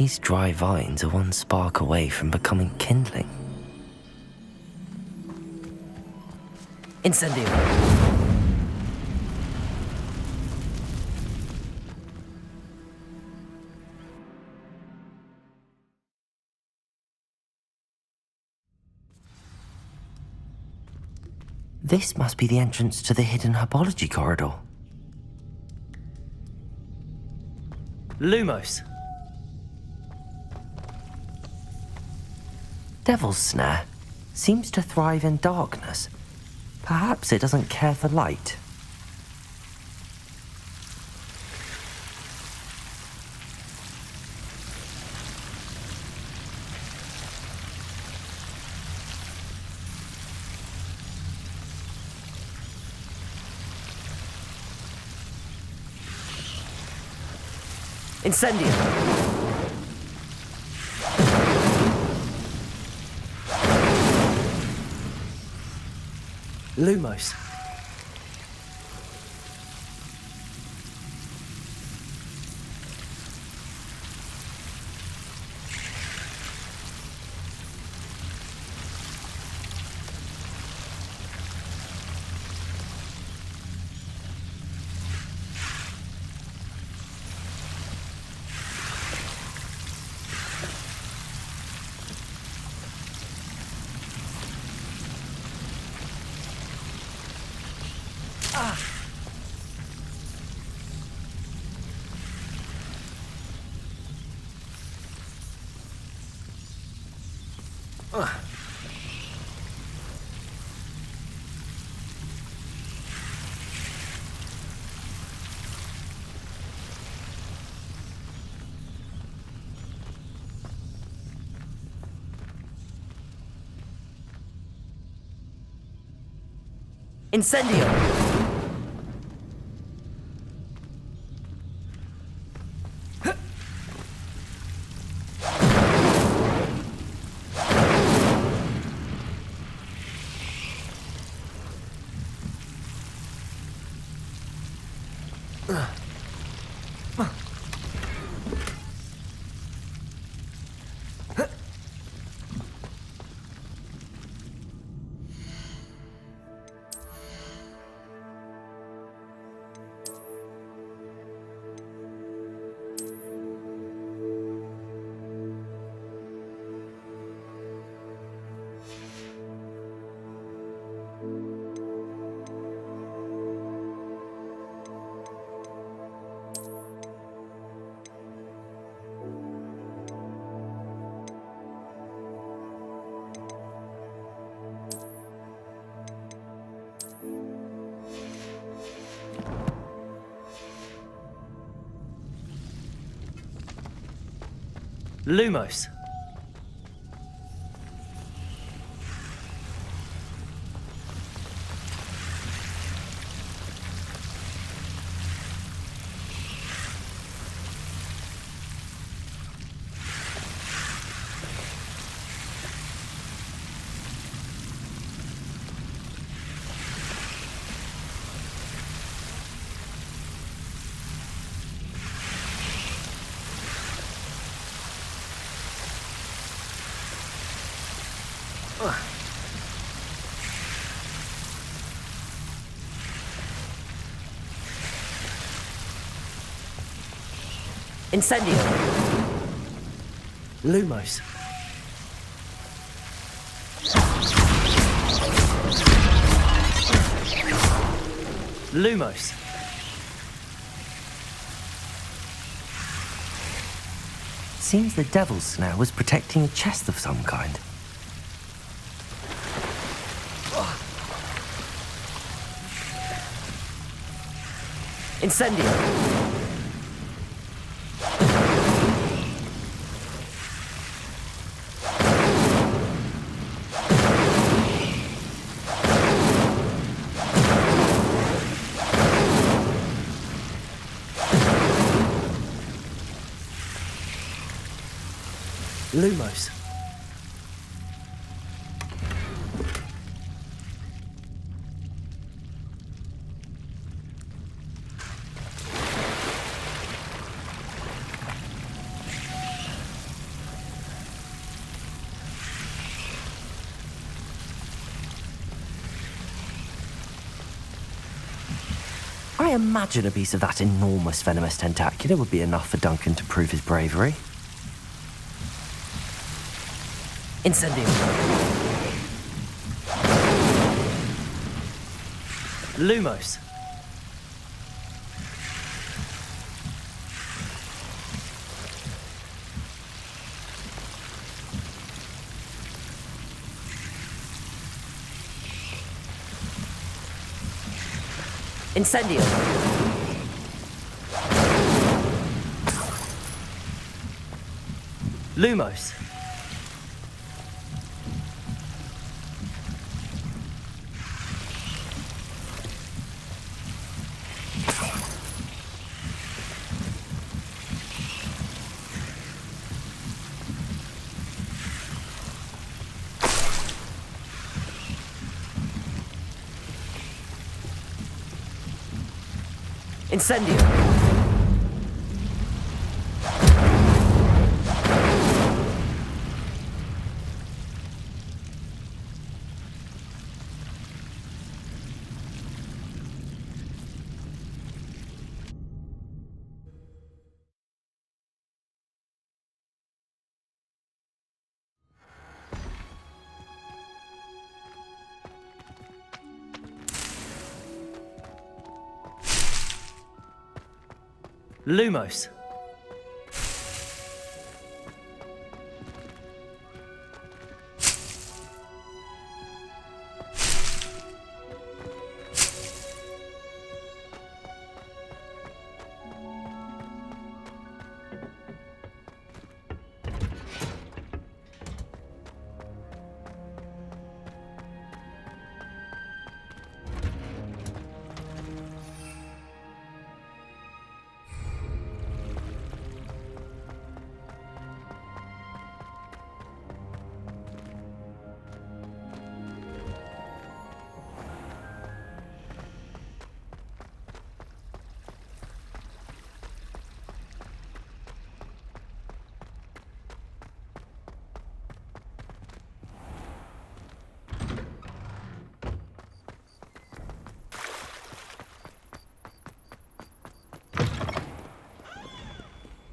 These dry vines are one spark away from becoming kindling. Incendio. This must be the entrance to the hidden herbology corridor. Lumos. Devil's Snare seems to thrive in darkness. Perhaps it doesn't care for light. Incendio. Lumos. Incendio. Lumos. Incendio. Lumos. Lumos. Seems the devil's snare was protecting a chest of some kind. Incendio. Lumos. I imagine a piece of that enormous venomous tentacular would be enough for Duncan to prove his bravery. Incendio. Lumos. Incendio. Lumos. Incendio. Lumos.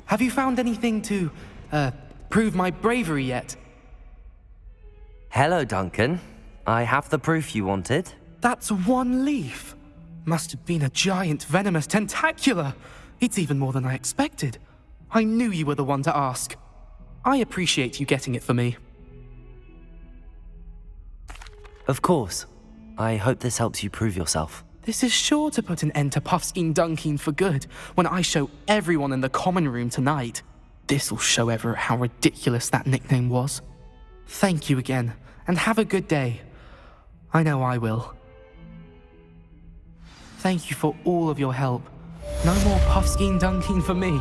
Have you found anything to, prove my bravery yet? Hello, Duncan. I have the proof you wanted. That's one leaf. Must have been a giant venomous tentacula. It's even more than I expected. I knew you were the one to ask. I appreciate you getting it for me. Of course. I hope this helps you prove yourself. This is sure to put an end to Puffskein Dunkeen for good when I show everyone in the common room tonight. This'll show Everett how ridiculous that nickname was. Thank you again, and have a good day. I know I will. Thank you for all of your help. No more puffskein dunking for me.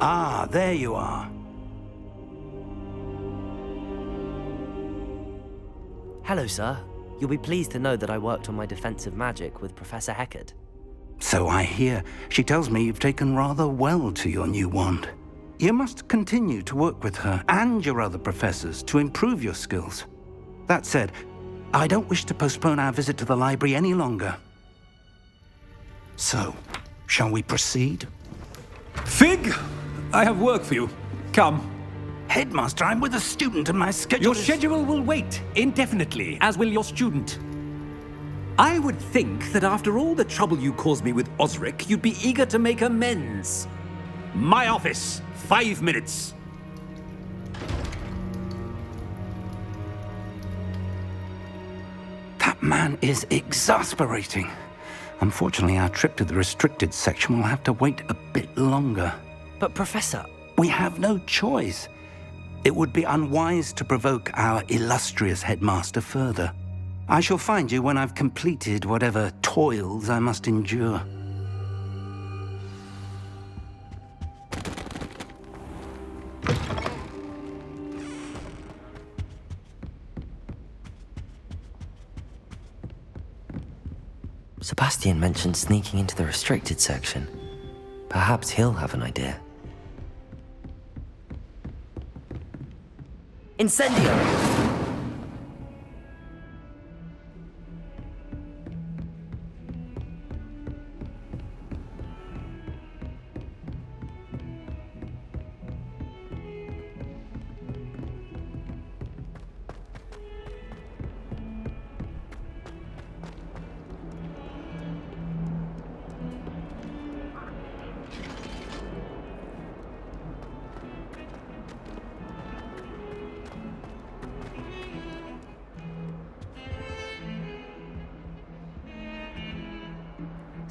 Ah, there you are. Hello, sir. You'll be pleased to know that I worked on my defensive magic with Professor Heckard. So I hear. She tells me you've taken rather well to your new wand. You must continue to work with her and your other professors to improve your skills. That said, I don't wish to postpone our visit to the library any longer. So, shall we proceed? Fig! I have work for you. Come. Headmaster, I'm with a student and my schedule Your schedule will wait indefinitely, as will your student. I would think that after all the trouble you caused me with Osric, you'd be eager to make amends. My office, 5 minutes. That man is exasperating. Unfortunately, our trip to the restricted section will have to wait a bit longer. But Professor... We have no choice. It would be unwise to provoke our illustrious headmaster further. I shall find you when I've completed whatever toils I must endure. Sebastian mentioned sneaking into the restricted section. Perhaps he'll have an idea. Incendio!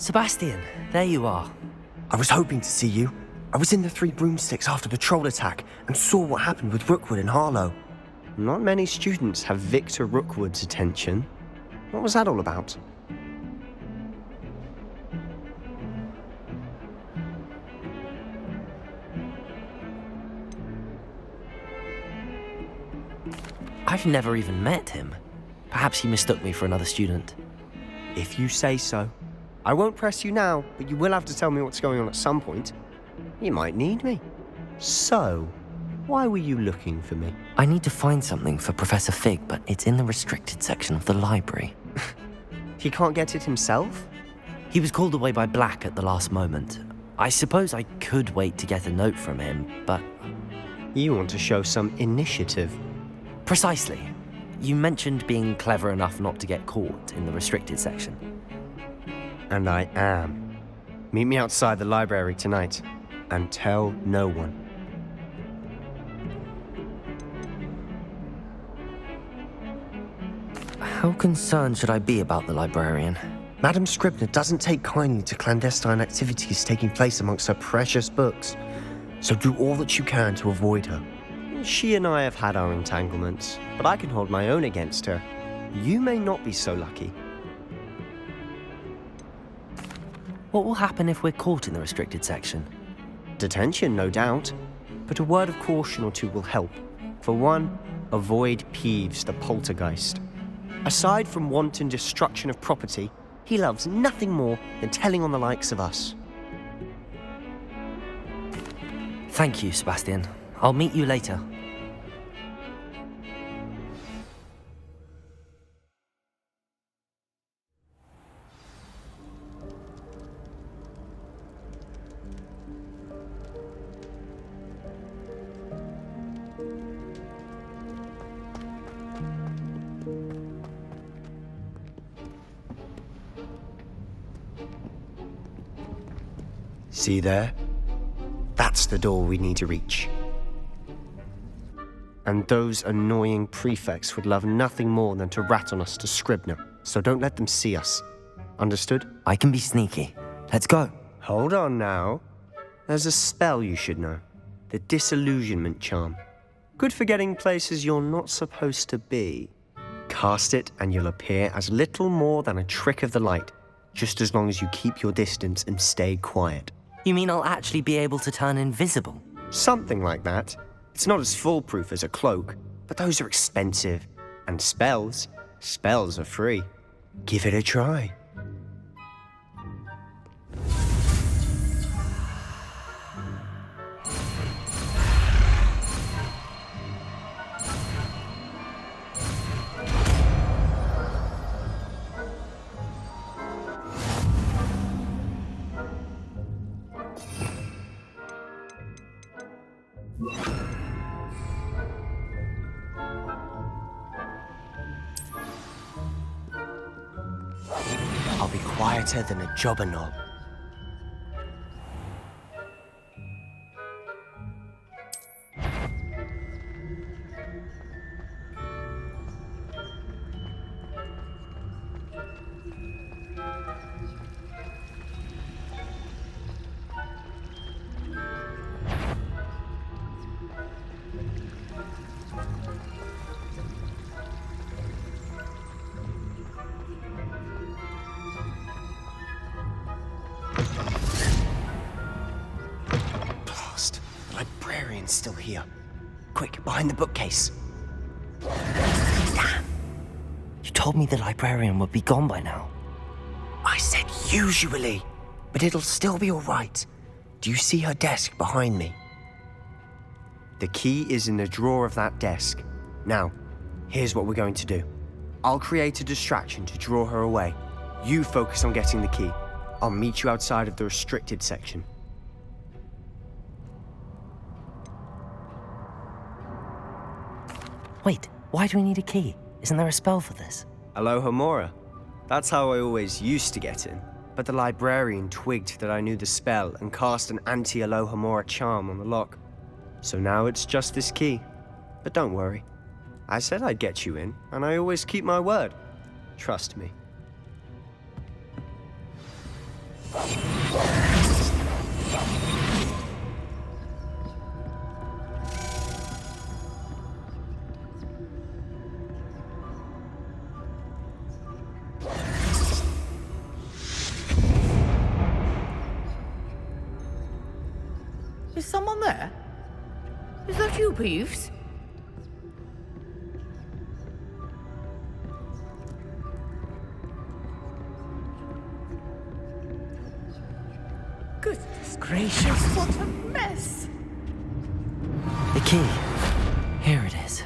Sebastian, there you are. I was hoping to see you. I was in the Three Broomsticks after the troll attack and saw what happened with Rookwood and Harlow. Not many students have Victor Rookwood's attention. What was that all about? I've never even met him. Perhaps he mistook me for another student. If you say so. I won't press you now, but you will have to tell me what's going on at some point. You might need me. So, why were you looking for me? I need to find something for Professor Fig, but it's in the restricted section of the library. He can't get it himself? He was called away by Black at the last moment. I suppose I could wait to get a note from him, but... You want to show some initiative. Precisely. You mentioned being clever enough not to get caught in the restricted section. And I am. Meet me outside the library tonight, and tell no one. How concerned should I be about the librarian? Madam Scribner doesn't take kindly to clandestine activities taking place amongst her precious books, so do all that you can to avoid her. She and I have had our entanglements, but I can hold my own against her. You may not be so lucky. What will happen if we're caught in the restricted section? Detention, no doubt, but a word of caution or two will help. For one, avoid Peeves, the poltergeist. Aside from wanton destruction of property, he loves nothing more than telling on the likes of us. Thank you, Sebastian. I'll meet you later. See there? That's the door we need to reach. And those annoying prefects would love nothing more than to rat on us to Scribner, so don't let them see us. Understood? I can be sneaky. Let's go. Hold on now. There's a spell you should know. The Disillusionment Charm. Good for getting places you're not supposed to be. Cast it and you'll appear as little more than a trick of the light, just as long as you keep your distance and stay quiet. You mean I'll actually be able to turn invisible? Something like that. It's not as foolproof as a cloak, but those are expensive. And spells are free. Give it a try. I'll be quieter than a jobber knob. Still here. Quick, behind the bookcase. Damn. You told me the librarian would be gone by now. I said usually, but it'll still be all right. Do you see her desk behind me? The key is in the drawer of that desk. Now, here's what we're going to do. I'll create a distraction to draw her away. You focus on getting the key. I'll meet you outside of the restricted section. Wait, why do we need a key? Isn't there a spell for this? Alohomora. That's how I always used to get in. But the librarian twigged that I knew the spell and cast an anti-Alohomora charm on the lock. So now it's just this key. But don't worry. I said I'd get you in, and I always keep my word. Trust me. Is someone there? Is that you, Peeves? Goodness gracious, what a mess! The key. Here it is.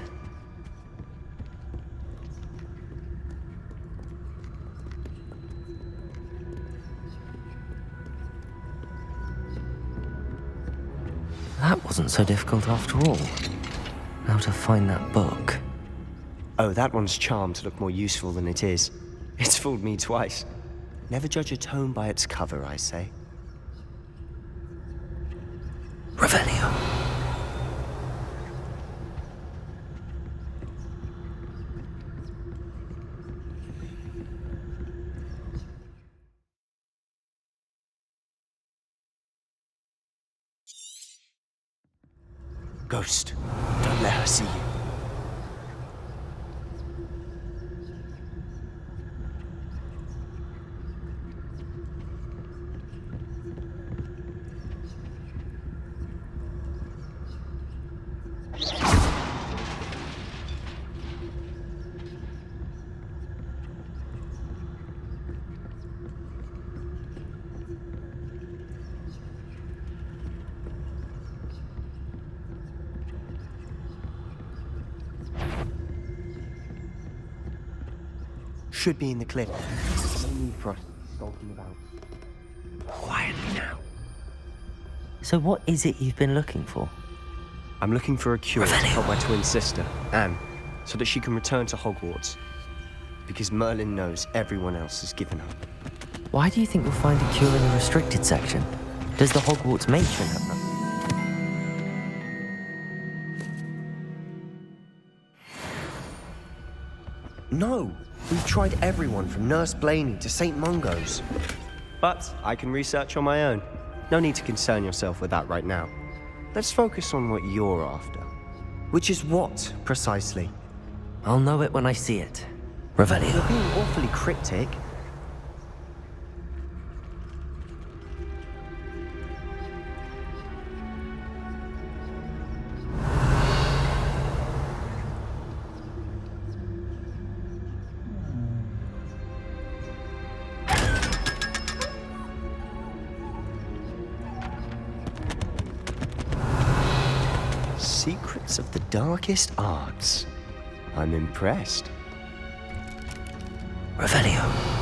That wasn't so difficult after all. Now to find that book. Oh, that one's charmed to look more useful than it is. It's fooled me twice. Never judge a tome by its cover, I say. Revelio. Ghost, don't let her see you. Should be in the cliff. No need for us skulking about. Quietly now. So what is it you've been looking for? I'm looking for a cure to help my twin sister, Anne, so that she can return to Hogwarts. Because Merlin knows everyone else has given up. Why do you think you'll find a cure in the restricted section? Does the Hogwarts matron have that? No! We've tried everyone from Nurse Blaney to St. Mungo's. But I can research on my own. No need to concern yourself with that right now. Let's focus on what you're after. Which is what, precisely? I'll know it when I see it. Revelio. You're being awfully cryptic. Secrets of the darkest arts. I'm impressed. Revelio.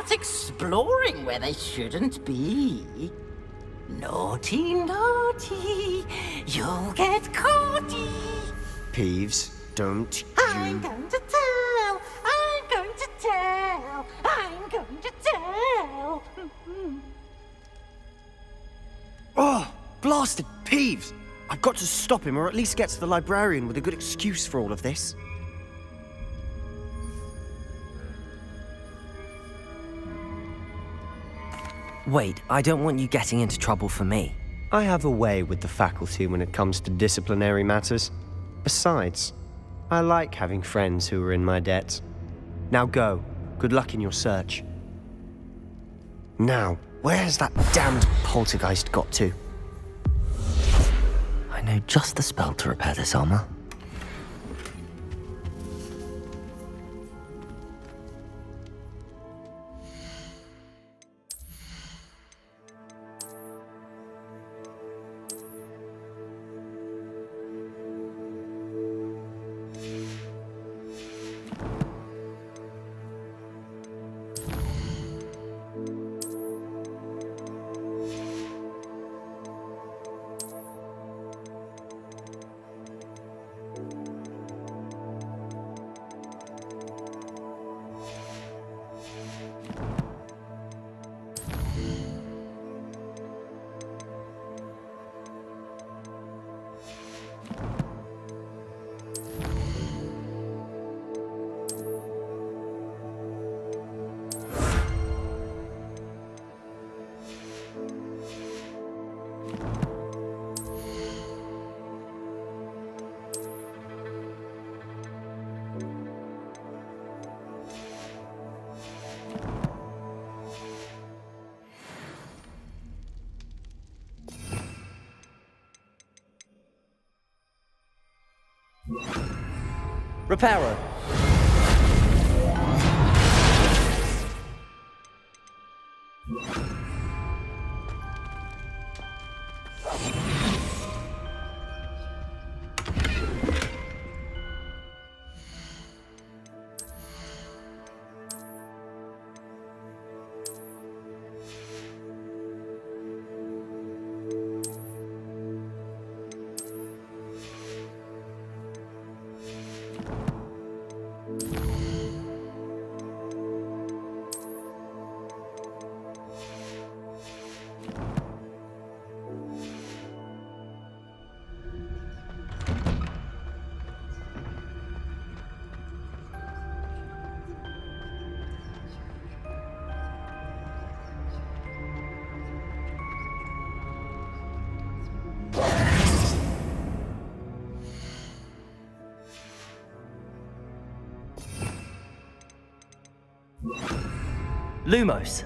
Exploring where they shouldn't be. Naughty, naughty, you'll get caughty. Peeves, don't I'm going to tell, I'm going to tell, I'm going to tell. Oh, blasted Peeves! I've got to stop him, or at least get to the librarian with a good excuse for all of this. Wait, I don't want you getting into trouble for me. I have a way with the faculty when it comes to disciplinary matters. Besides, I like having friends who are in my debt. Now go. Good luck in your search. Now, where's that damned poltergeist got to? I know just the spell to repair this armor. Reparo. Lumos.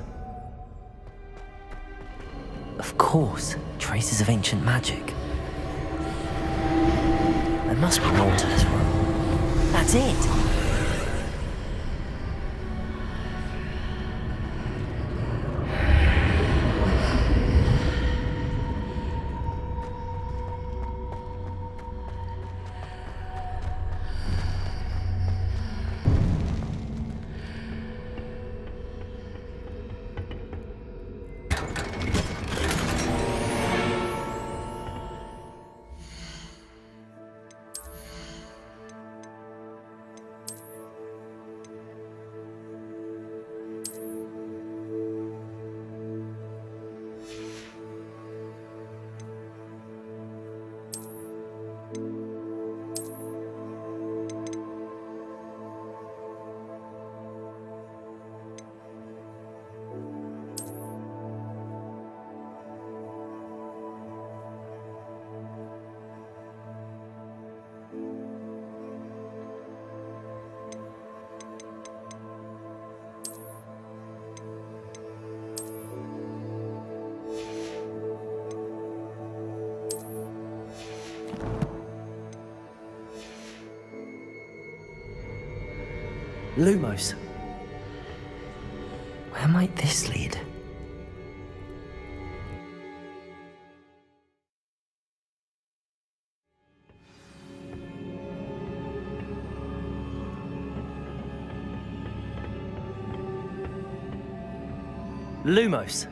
Of course, traces of ancient magic. There must be more to this room. That's it! Lumos. Where might this lead? Lumos.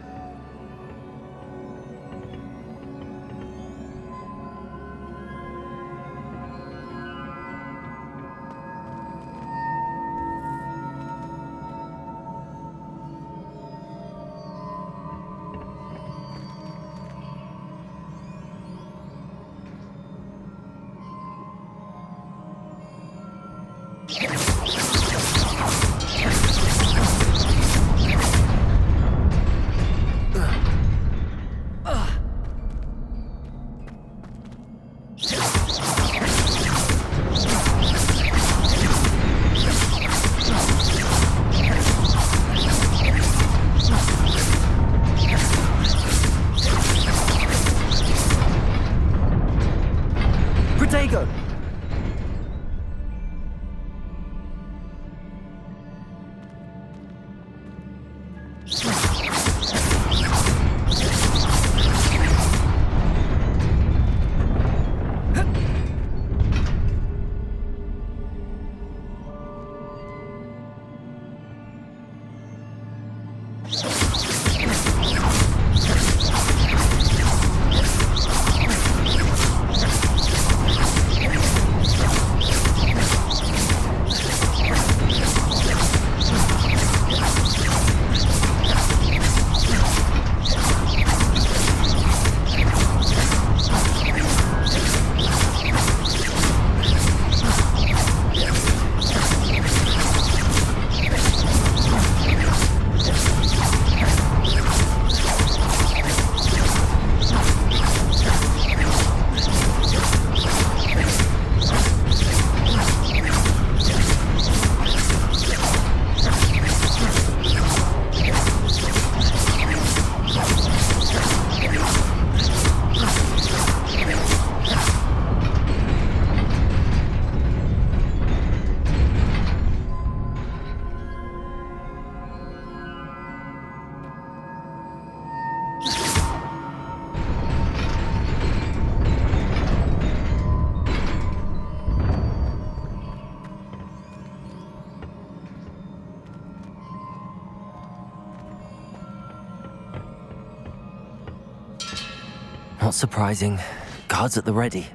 Not surprising. Guards at the ready.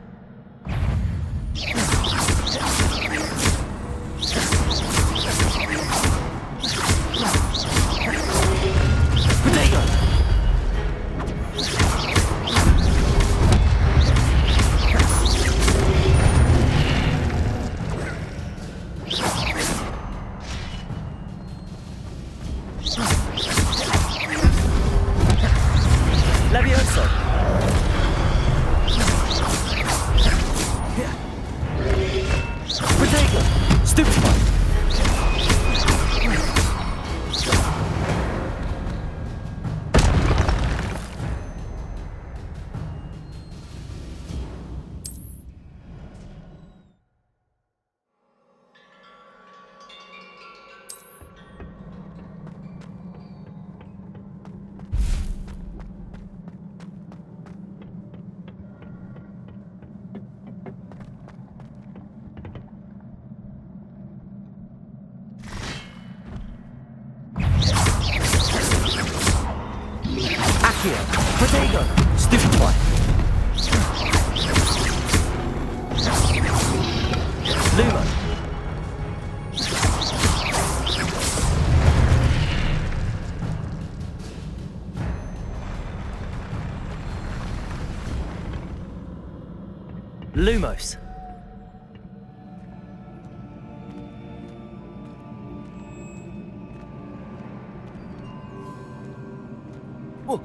Levioso! Protego! Stupefy! Accio! Protego! Stupefy! Lumo! Lumos! Whoa.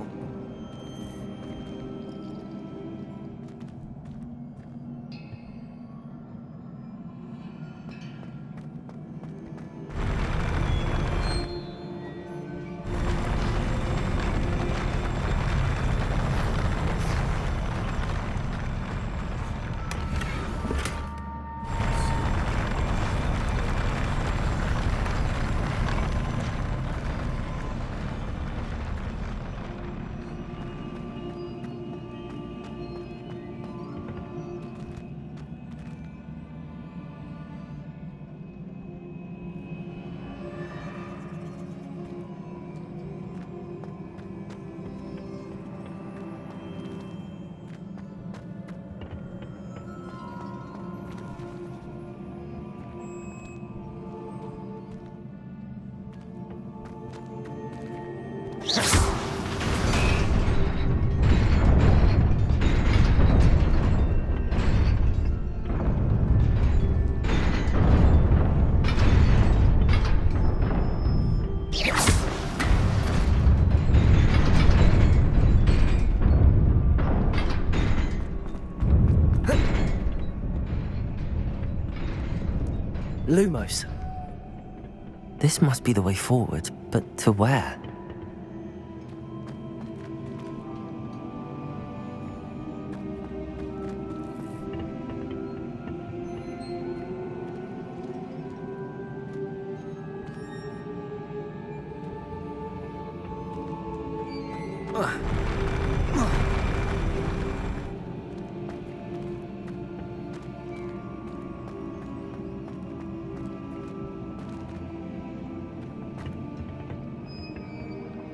Lumos. This must be the way forward, but to where?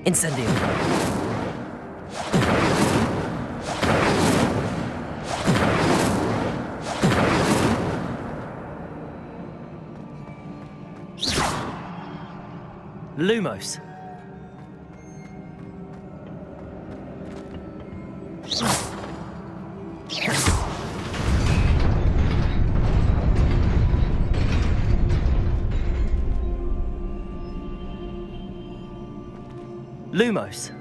Incendio. Lumos. Lumos.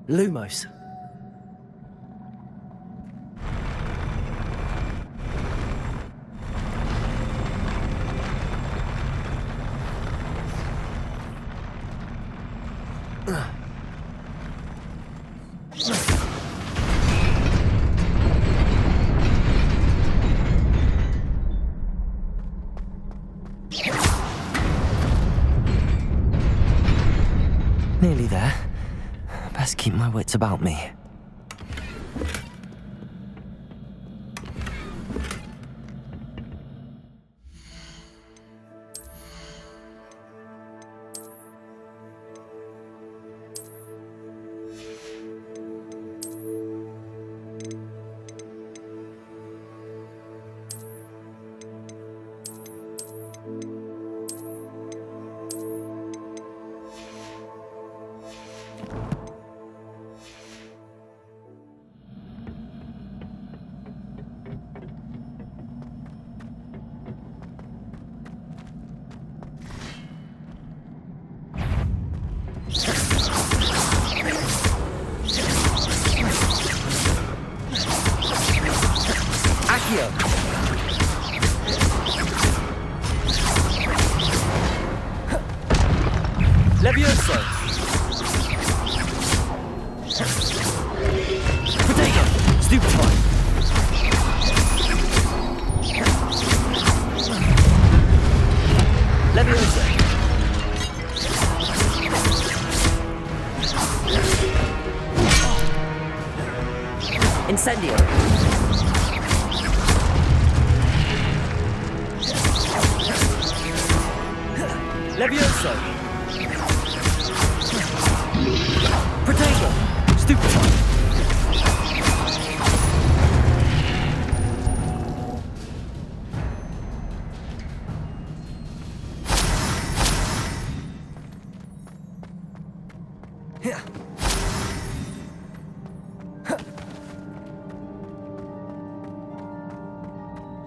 Lumos. Nearly there. Best keep my wits about me. Levioso! Potato! Stupefy! Levioso! Incendio! Levioso! Potato! Stupefy!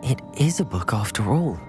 It is a book after all.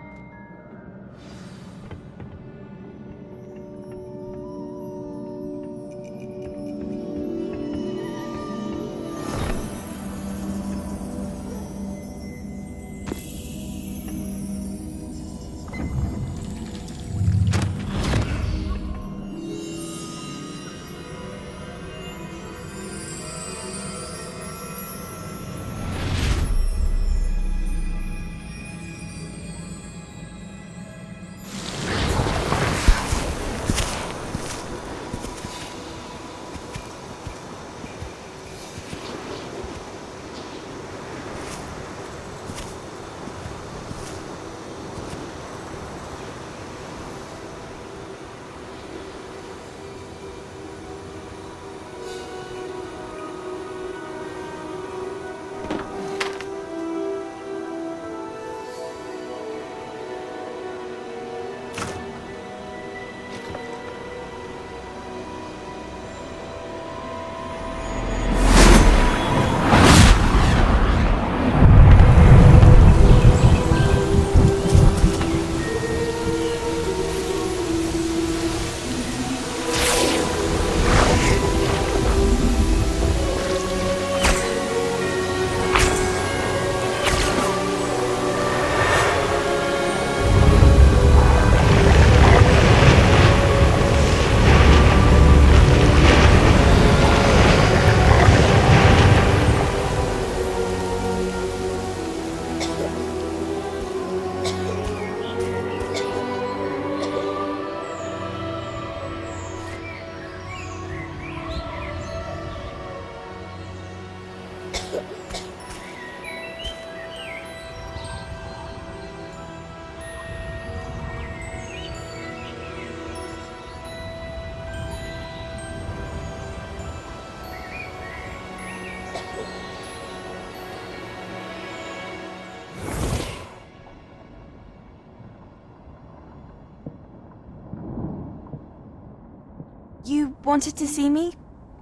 You wanted to see me?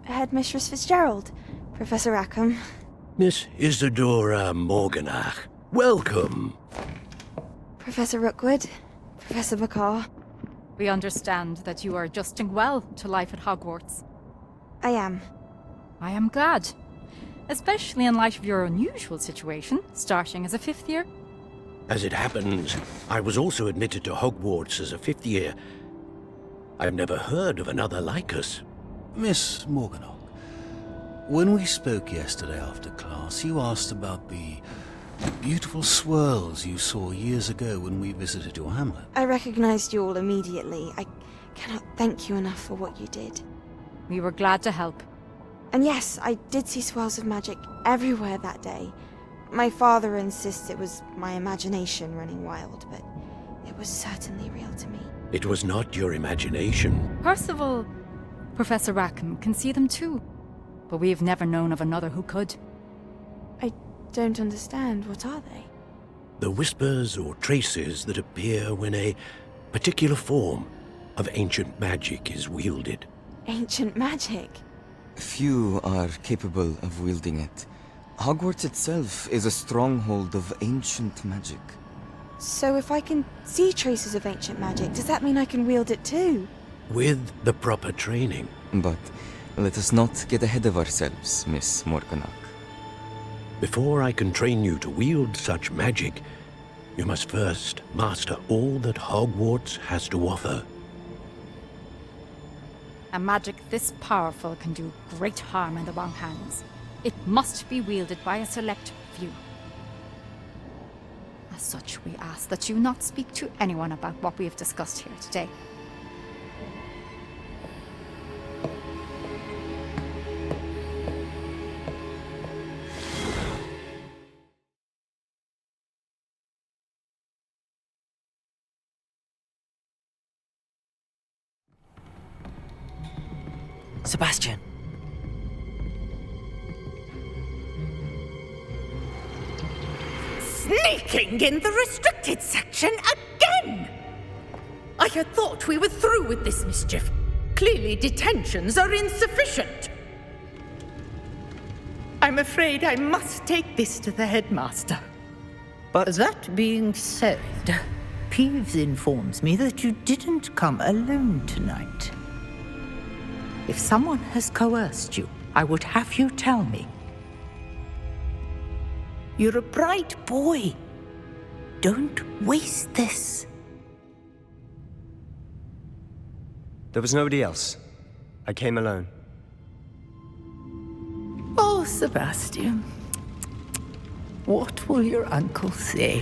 Headmistress Fitzgerald, Professor Rackham. Miss Isadora Morganach, welcome. Professor Rookwood, Professor McCaw. We understand that you are adjusting well to life at Hogwarts. I am. I am glad. Especially in light of your unusual situation, starting as a 5th year. As it happens, I was also admitted to Hogwarts as a 5th year. I've never heard of another like us. Miss Morganach, when we spoke yesterday after class, you asked about the beautiful swirls you saw years ago when we visited your hamlet. I recognized you all immediately. I cannot thank you enough for what you did. We were glad to help. And yes, I did see swirls of magic everywhere that day. My father insists it was my imagination running wild, but it was certainly real to me. It was not your imagination. Percival, Professor Rackham can see them too. But we have never known of another who could. I don't understand. What are they? The whispers or traces that appear when a particular form of ancient magic is wielded. Ancient magic? Few are capable of wielding it. Hogwarts itself is a stronghold of ancient magic. So if I can see traces of ancient magic, does that mean I can wield it too? With the proper training. But let us not get ahead of ourselves, Miss Morganach. Before I can train you to wield such magic, you must first master all that Hogwarts has to offer. A magic this powerful can do great harm in the wrong hands. It must be wielded by a select few. As such, we ask that you not speak to anyone about what we have discussed here today. Sebastian. Sneaking in the restricted section again! I had thought we were through with this mischief. Clearly detentions are insufficient. I'm afraid I must take this to the headmaster. But that being said, Peeves informs me that you didn't come alone tonight. If someone has coerced you, I would have you tell me. You're a bright boy. Don't waste this. There was nobody else. I came alone. Oh, Sebastian. What will your uncle say?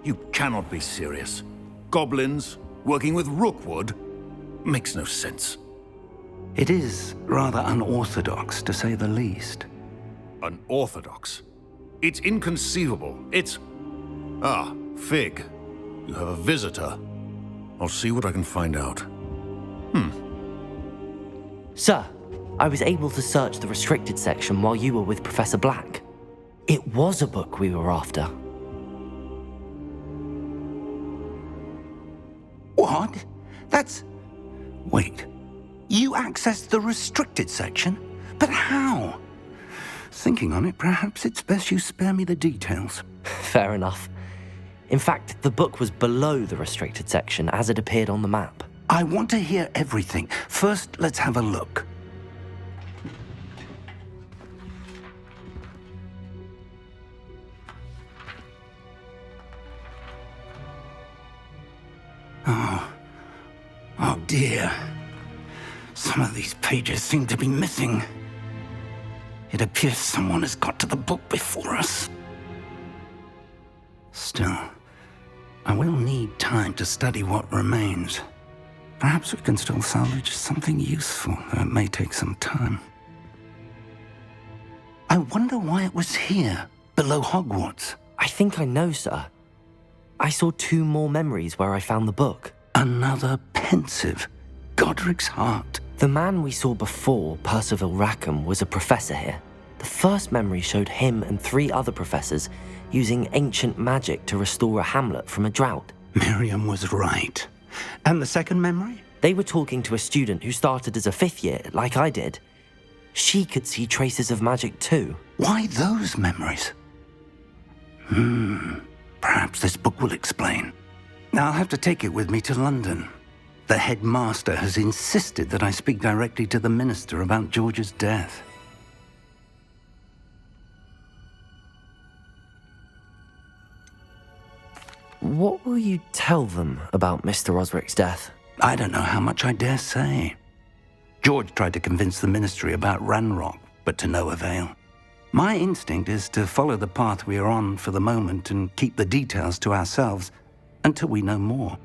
You cannot be serious. Goblins working with Rookwood? Makes no sense. It is rather unorthodox, to say the least. Unorthodox? It's inconceivable. It's... Ah, Fig. You have a visitor. I'll see what I can find out. Sir, I was able to search the restricted section while you were with Professor Black. It was a book we were after. What? That's... Wait. You accessed the restricted section? But how? Thinking on it, perhaps it's best you spare me the details. Fair enough. In fact, the book was below the restricted section as it appeared on the map. I want to hear everything. First, let's have a look. Oh dear. Some of these pages seem to be missing. It appears someone has got to the book before us. Still, I will need time to study what remains. Perhaps we can still salvage something useful, though it may take some time. I wonder why it was here, below Hogwarts. I think I know, sir. I saw 2 more memories where I found the book. Another pensive. Godric's heart. The man we saw before, Percival Rackham, was a professor here. The first memory showed him and 3 other professors using ancient magic to restore a hamlet from a drought. Miriam was right. And the second memory? They were talking to a student who started as a 5th year, like I did. She could see traces of magic too. Why those memories? Perhaps this book will explain. I'll have to take it with me to London. The headmaster has insisted that I speak directly to the minister about George's death. What will you tell them about Mr. Osric's death? I don't know how much I dare say. George tried to convince the ministry about Ranrock, but to no avail. My instinct is to follow the path we are on for the moment and keep the details to ourselves until we know more.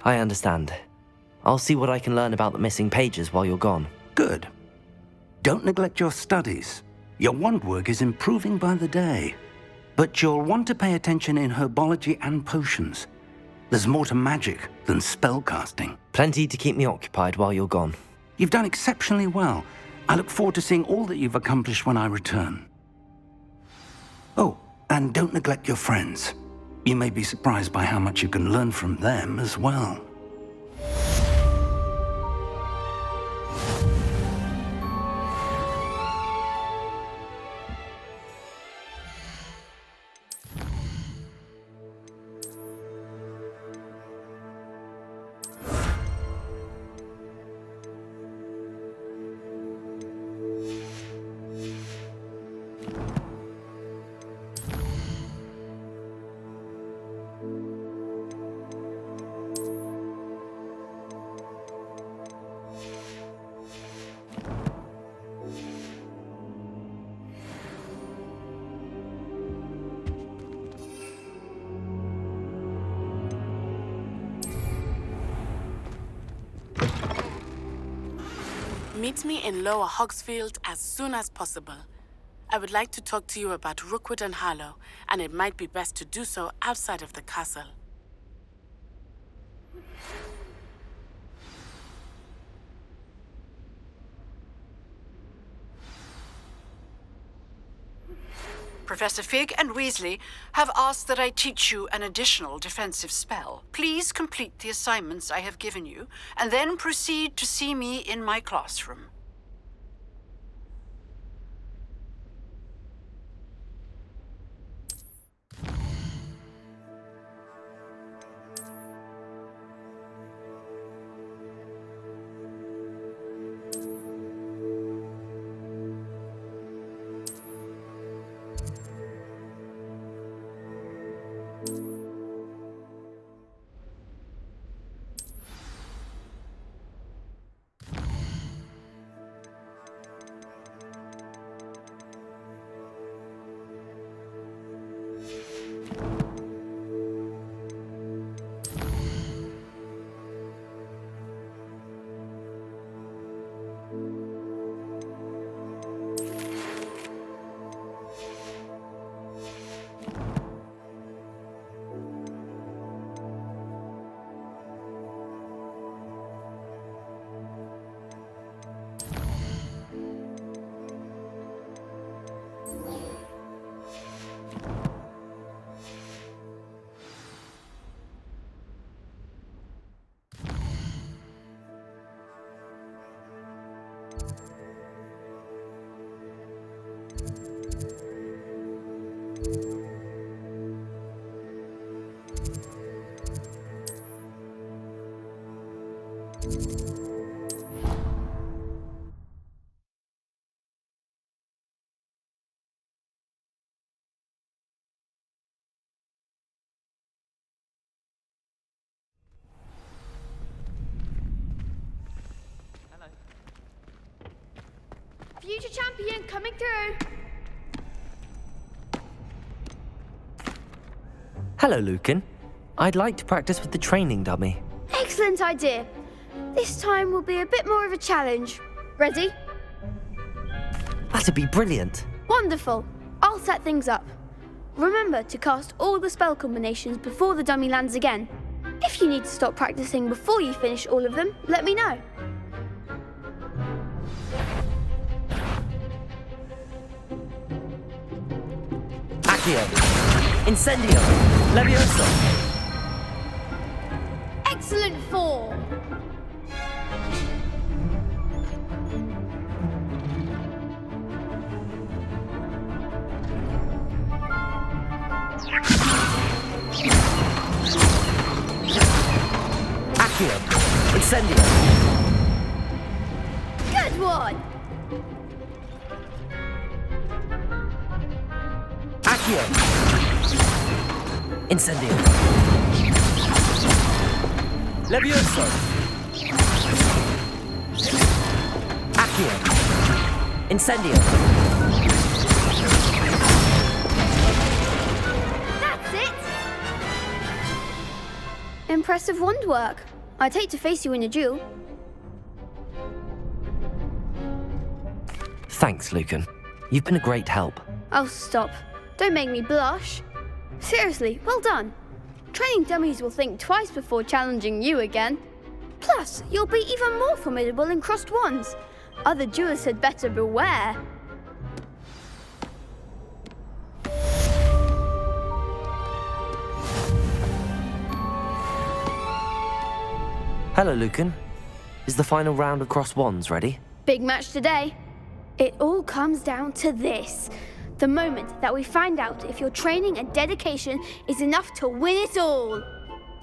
I understand. I'll see what I can learn about the missing pages while you're gone. Good. Don't neglect your studies. Your wand work is improving by the day. But you'll want to pay attention in herbology and potions. There's more to magic than spellcasting. Plenty to keep me occupied while you're gone. You've done exceptionally well. I look forward to seeing all that you've accomplished when I return. Oh, and don't neglect your friends. You may be surprised by how much you can learn from them as well. Meet me in Lower Hogsfield as soon as possible. I would like to talk to you about Rookwood and Harlow, and it might be best to do so outside of the castle. Professor Fig and Weasley have asked that I teach you an additional defensive spell. Please complete the assignments I have given you, and then proceed to see me in my classroom. Future champion coming through. Hello, Lucan. I'd like to practice with the training dummy. Excellent idea. This time will be a bit more of a challenge. Ready? That'd be brilliant. Wonderful. I'll set things up. Remember to cast all the spell combinations before the dummy lands again. If you need to stop practicing before you finish all of them, let me know. Accio. Incendio. Levioso. Excellent form. Accio. Incendio. Good one. Accio. Incendio. Levioso. Accio. Incendio. That's it. Impressive wand work. I'd hate to face you in a duel. Thanks, Lucan. You've been a great help. Oh, stop. Don't make me blush. Seriously, well done. Training dummies will think twice before challenging you again. Plus, you'll be even more formidable in crossed wands. Other duelists had better beware. Hello, Lucan. Is the final round of crossed wands ready? Big match today. It all comes down to this. The moment that we find out if your training and dedication is enough to win it all.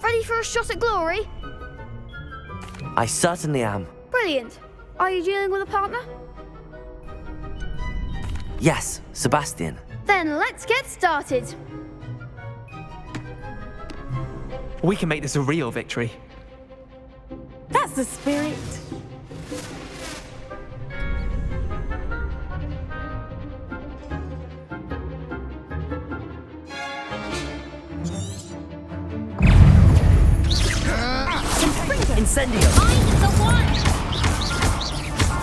Ready for a shot at glory? I certainly am. Brilliant. Are you dealing with a partner? Yes, Sebastian. Then let's get started. We can make this a real victory. That's the spirit. Incendio. Find the one.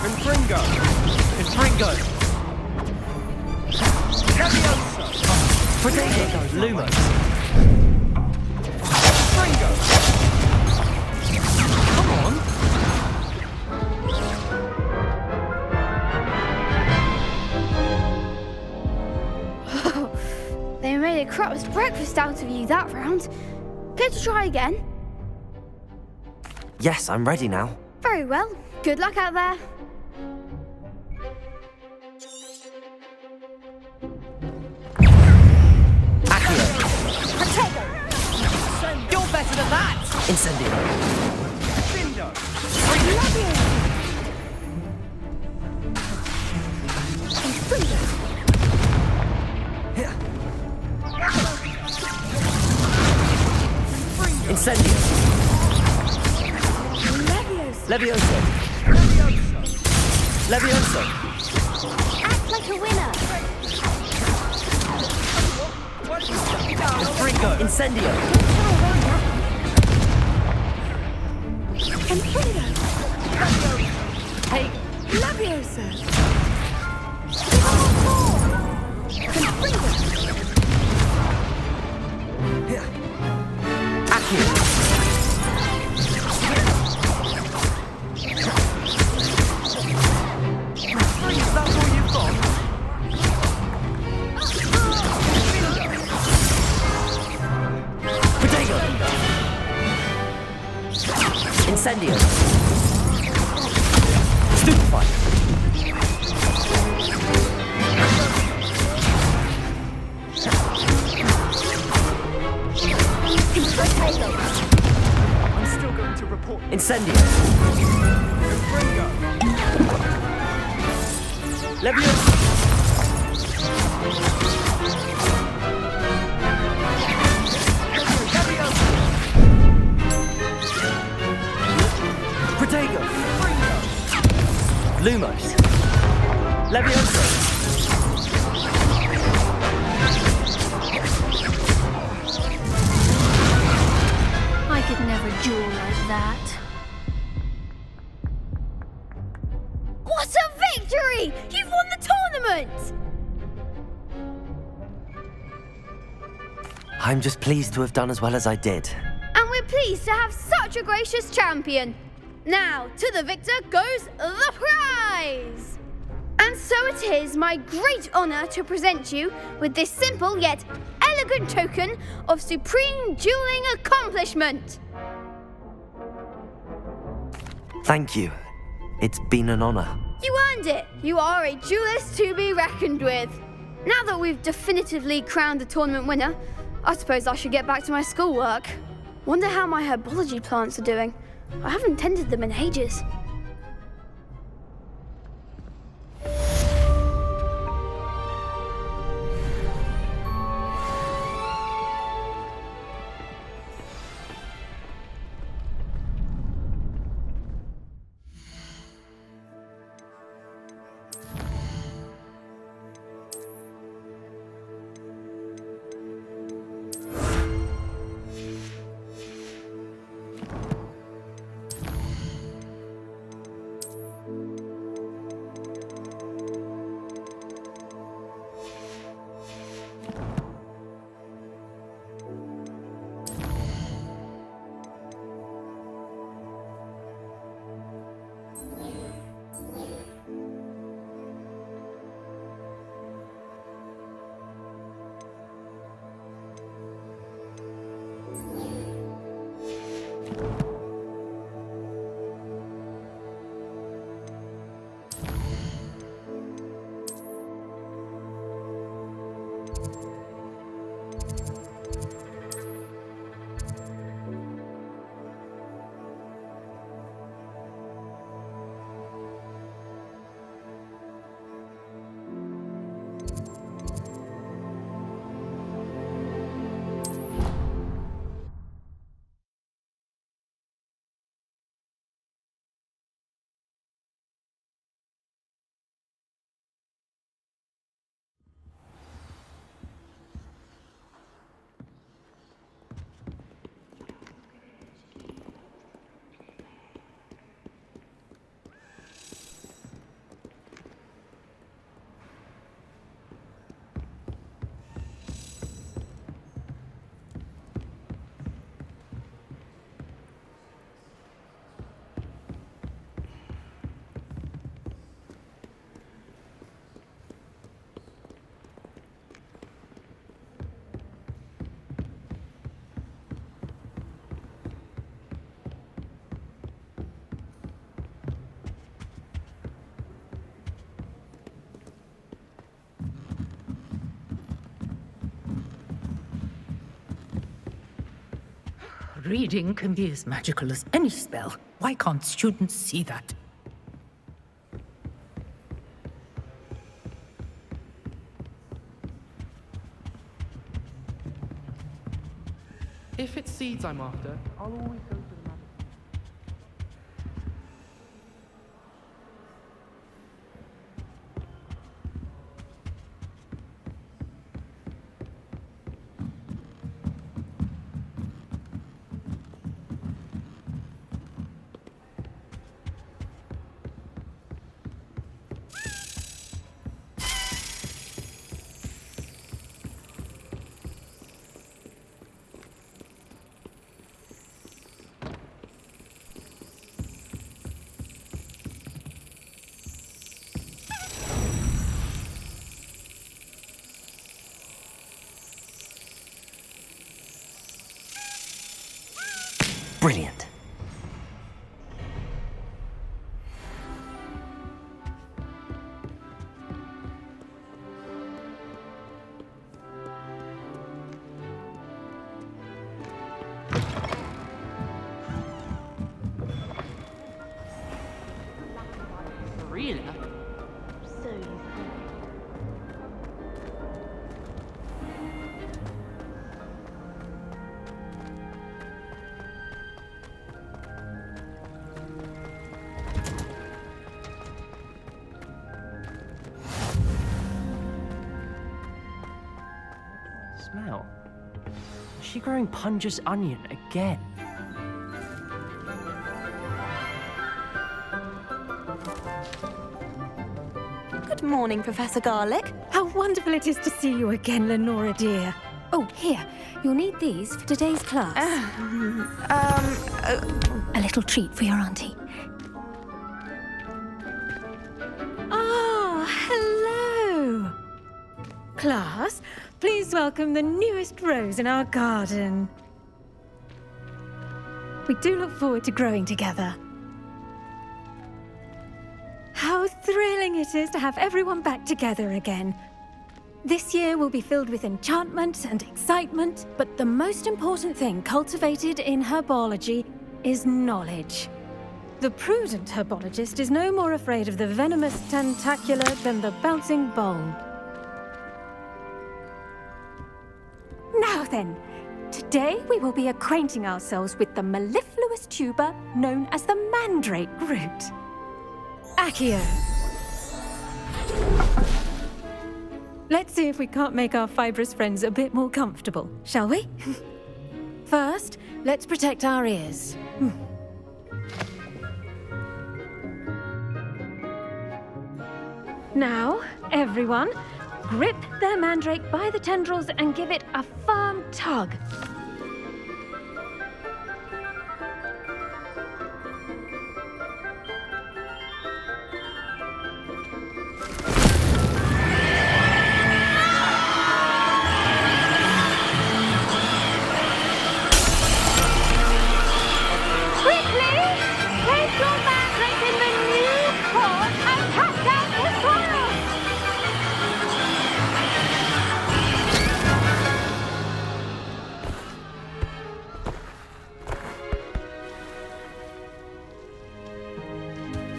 Confringo. Confringo. Levioso. Protego. Lumos. Confringo. Come on. They made a crap's breakfast out of you that round. Care to try again? Yes, I'm ready now. Very well. Good luck out there. Accio. Protego. You're better than that. Incendio. Findo. Incendio. Levioso. Levioso. Act like a winner. go! Incendio! Hey! Leviosa! Freeze, that's all you've got? Protego! Incendio! Stupefy! I'm still going to report. Incendio! Leviosa! Protego! Lumos! Leviosa! I could never duel like that. What a victory! You've won the tournament! I'm just pleased to have done as well as I did. And we're pleased to have such a gracious champion. Now, to the victor goes the prize! And so it is my great honour to present you with this simple yet elegant token of supreme dueling accomplishment. Thank you. It's been an honor. You earned it. You are a duelist to be reckoned with. Now that we've definitively crowned the tournament winner, I suppose I should get back to my schoolwork. Wonder how my herbology plants are doing. I haven't tended them in ages. Reading can be as magical as any spell. Why can't students see that? If it's seeds I'm after, I'll always go for the magic. Brilliant. Really? So you say. Smell. Is she growing Punja's onion again? Good morning, Professor Garlic. How wonderful it is to see you again, Lenora dear. Oh, here. You'll need these for today's class. A little treat for your auntie. Ah, hello. Class, please welcome the newest rose in our garden. We do look forward to growing together. How thrilling it is to have everyone back together again. This year will be filled with enchantment and excitement, but the most important thing cultivated in herbology is knowledge. The prudent herbologist is no more afraid of the venomous tentacula than the bouncing bulb. Now then, today we will be acquainting ourselves with the mellifluous tuber known as the mandrake root. Accio. Let's see if we can't make our fibrous friends a bit more comfortable, shall we? First, let's protect our ears. Now, everyone, grip their mandrake by the tendrils and give it a firm tug.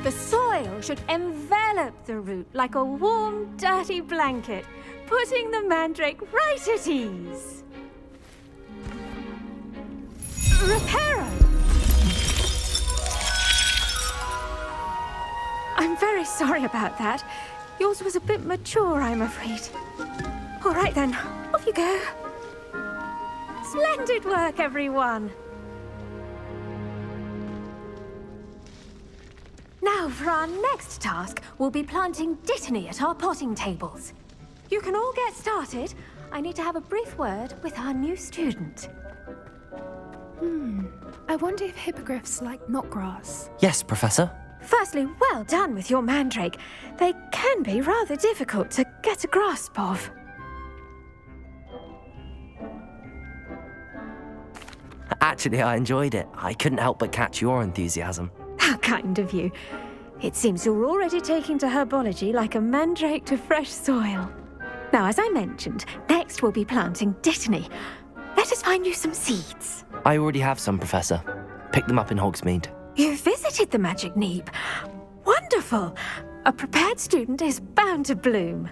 The soil should envelop the root like a warm, dirty blanket, putting the mandrake right at ease. Reparo! I'm very sorry about that. Yours was a bit mature, I'm afraid. All right then, off you go. Splendid work, everyone. Now, for our next task, we'll be planting dittany at our potting tables. You can all get started. I need to have a brief word with our new student. I wonder if hippogriffs like knotgrass. Yes, Professor. Firstly, well done with your mandrake. They can be rather difficult to get a grasp of. Actually, I enjoyed it. I couldn't help but catch your enthusiasm. How kind of you. It seems you're already taking to herbology like a mandrake to fresh soil. Now, as I mentioned, next we'll be planting dittany. Let us find you some seeds. I already have some, Professor. Picked them up in Hogsmeade. You visited the Magic Neeb. Wonderful! A prepared student is bound to bloom.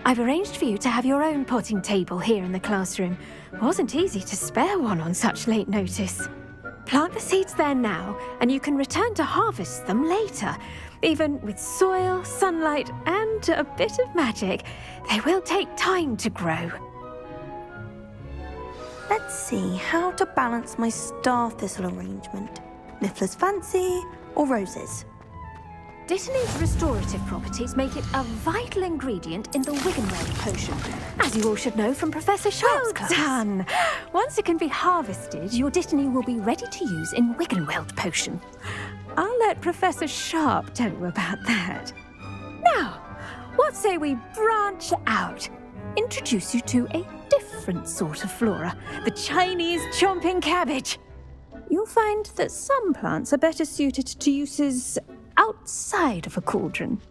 I've arranged for you to have your own potting table here in the classroom. Wasn't easy to spare one on such late notice. Plant the seeds there now, and you can return to harvest them later. Even with soil, sunlight, and a bit of magic, they will take time to grow. Let's see how to balance my star thistle arrangement. Niffler's fancy or roses? Dittany's restorative properties make it a vital ingredient in the Wiggenweld potion, as you all should know from Professor Sharp's class. Well done! Once it can be harvested, your dittany will be ready to use in Wiggenweld potion. I'll let Professor Sharp tell you about that. Now, what say we branch out? Introduce you to a different sort of flora, the Chinese chomping cabbage. you'll find that some plants are better suited to uses outside of a cauldron.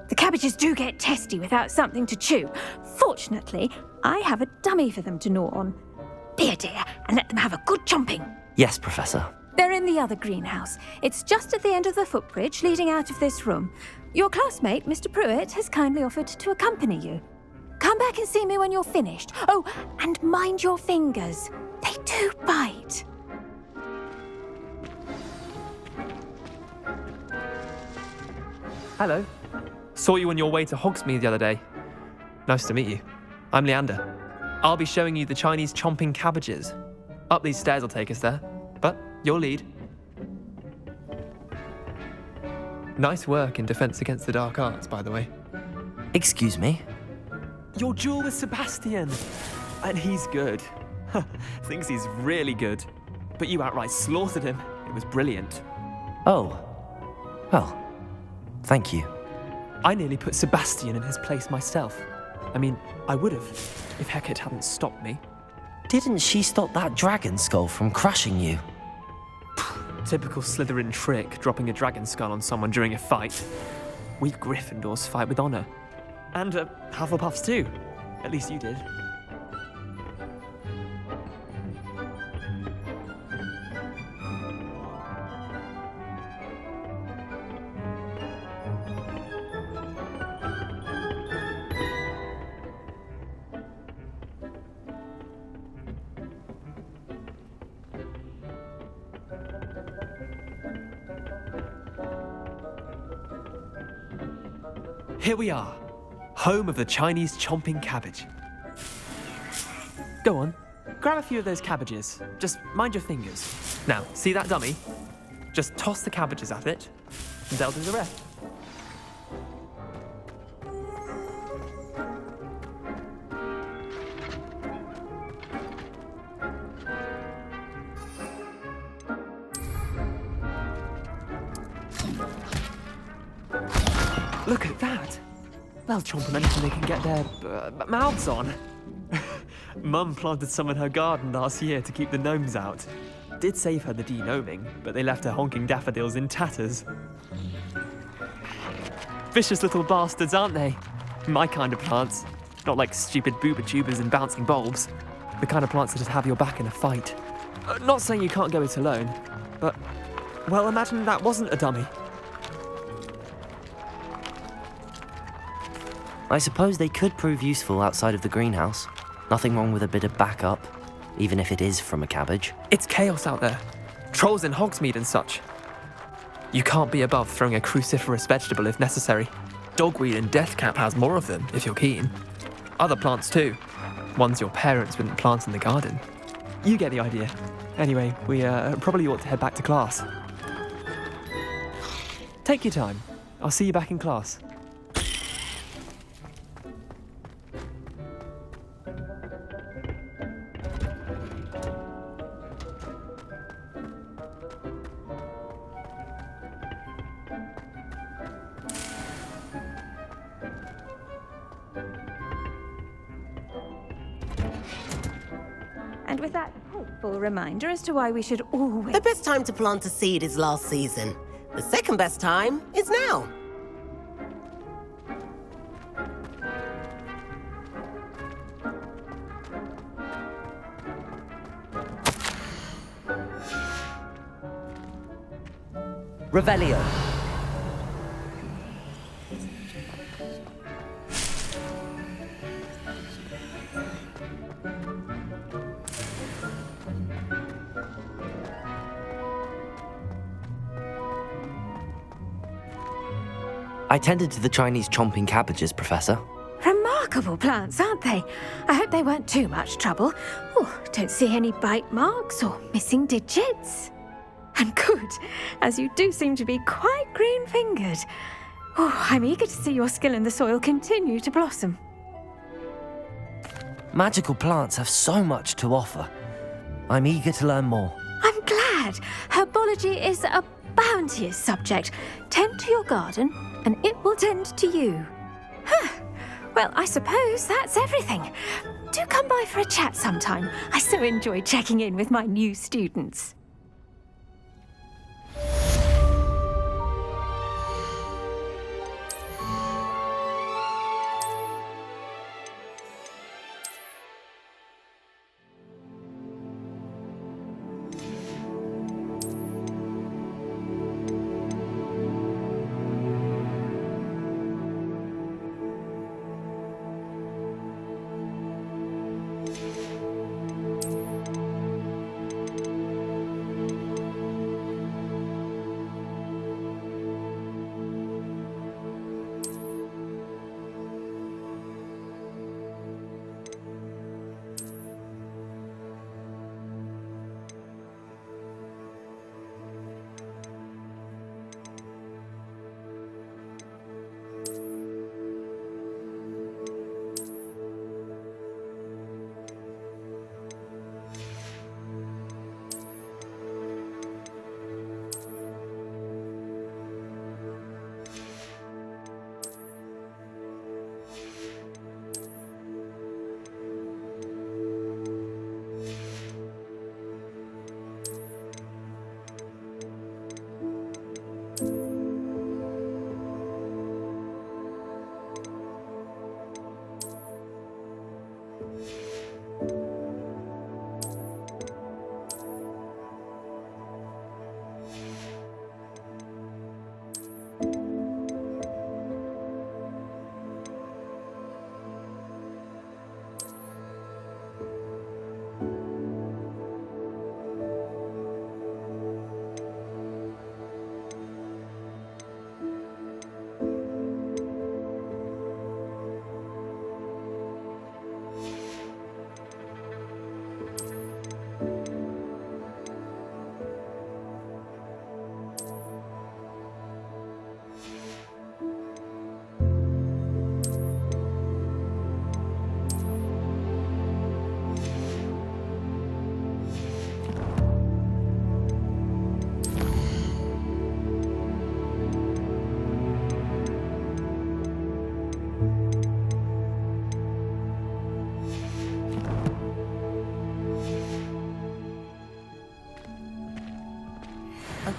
The cabbages do get testy without something to chew. Fortunately, I have a dummy for them to gnaw on. Be a dear and let them have a good chomping. Yes, Professor. They're in the other greenhouse. It's just at the end of the footbridge leading out of this room. Your classmate, Mr. Pruitt, has kindly offered to accompany you. Come back and see me when you're finished. Oh, and mind your fingers. They do bite. Hello. Saw you on your way to Hogsmeade the other day. Nice to meet you. I'm Leander. I'll be showing you the Chinese chomping cabbages. Up these stairs will take us there, but your lead. Nice work in Defense Against the Dark Arts, by the way. Excuse me? Your duel with Sebastian! And he's good. Thinks he's really good. But you outright slaughtered him. It was brilliant. Oh. Well, thank you. I nearly put Sebastian in his place myself. I mean, I would have, if Hecate hadn't stopped me. Didn't she stop that dragon skull from crushing you? Typical Slytherin trick, dropping a dragon skull on someone during a fight. We Gryffindors fight with honor. And Hufflepuffs too. At least you did. Here we are, home of the Chinese chomping cabbage. Go on, grab a few of those cabbages. Just mind your fingers. Now, see that dummy? Just toss the cabbages at it, and they'll do the rest. Look at that! They'll chomp on anything they can get their mouths on. Mum planted some in her garden last year to keep the gnomes out. Did save her the de-gnoming, but they left her honking daffodils in tatters. Vicious little bastards, aren't they? My kind of plants. Not like stupid booba tubers and bouncing bulbs. The kind of plants that just have your back in a fight. Not saying you can't go it alone, but, well, imagine that wasn't a dummy. I suppose they could prove useful outside of the greenhouse. Nothing wrong with a bit of backup, even if it is from a cabbage. It's chaos out there. Trolls in Hogsmeade and such. You can't be above throwing a cruciferous vegetable if necessary. Dogweed and deathcap has more of them, if you're keen. Other plants too. Ones your parents wouldn't plant in the garden. You get the idea. Anyway, we probably ought to head back to class. Take your time. I'll see you back in class. And with that helpful reminder as to why we should always... The best time to plant a seed is last season. The second best time is now. Revelio. I tended to the Chinese chomping cabbages, Professor. Remarkable plants, aren't they? I hope they weren't too much trouble. Oh, don't see any bite marks or missing digits. And good, as you do seem to be quite green-fingered. Oh, I'm eager to see your skill in the soil continue to blossom. Magical plants have so much to offer. I'm eager to learn more. I'm glad. Herbology is a bounteous subject. Tend to your garden, and it will tend to you. Huh. Well, I suppose that's everything. Do come by for a chat sometime. I so enjoy checking in with my new students.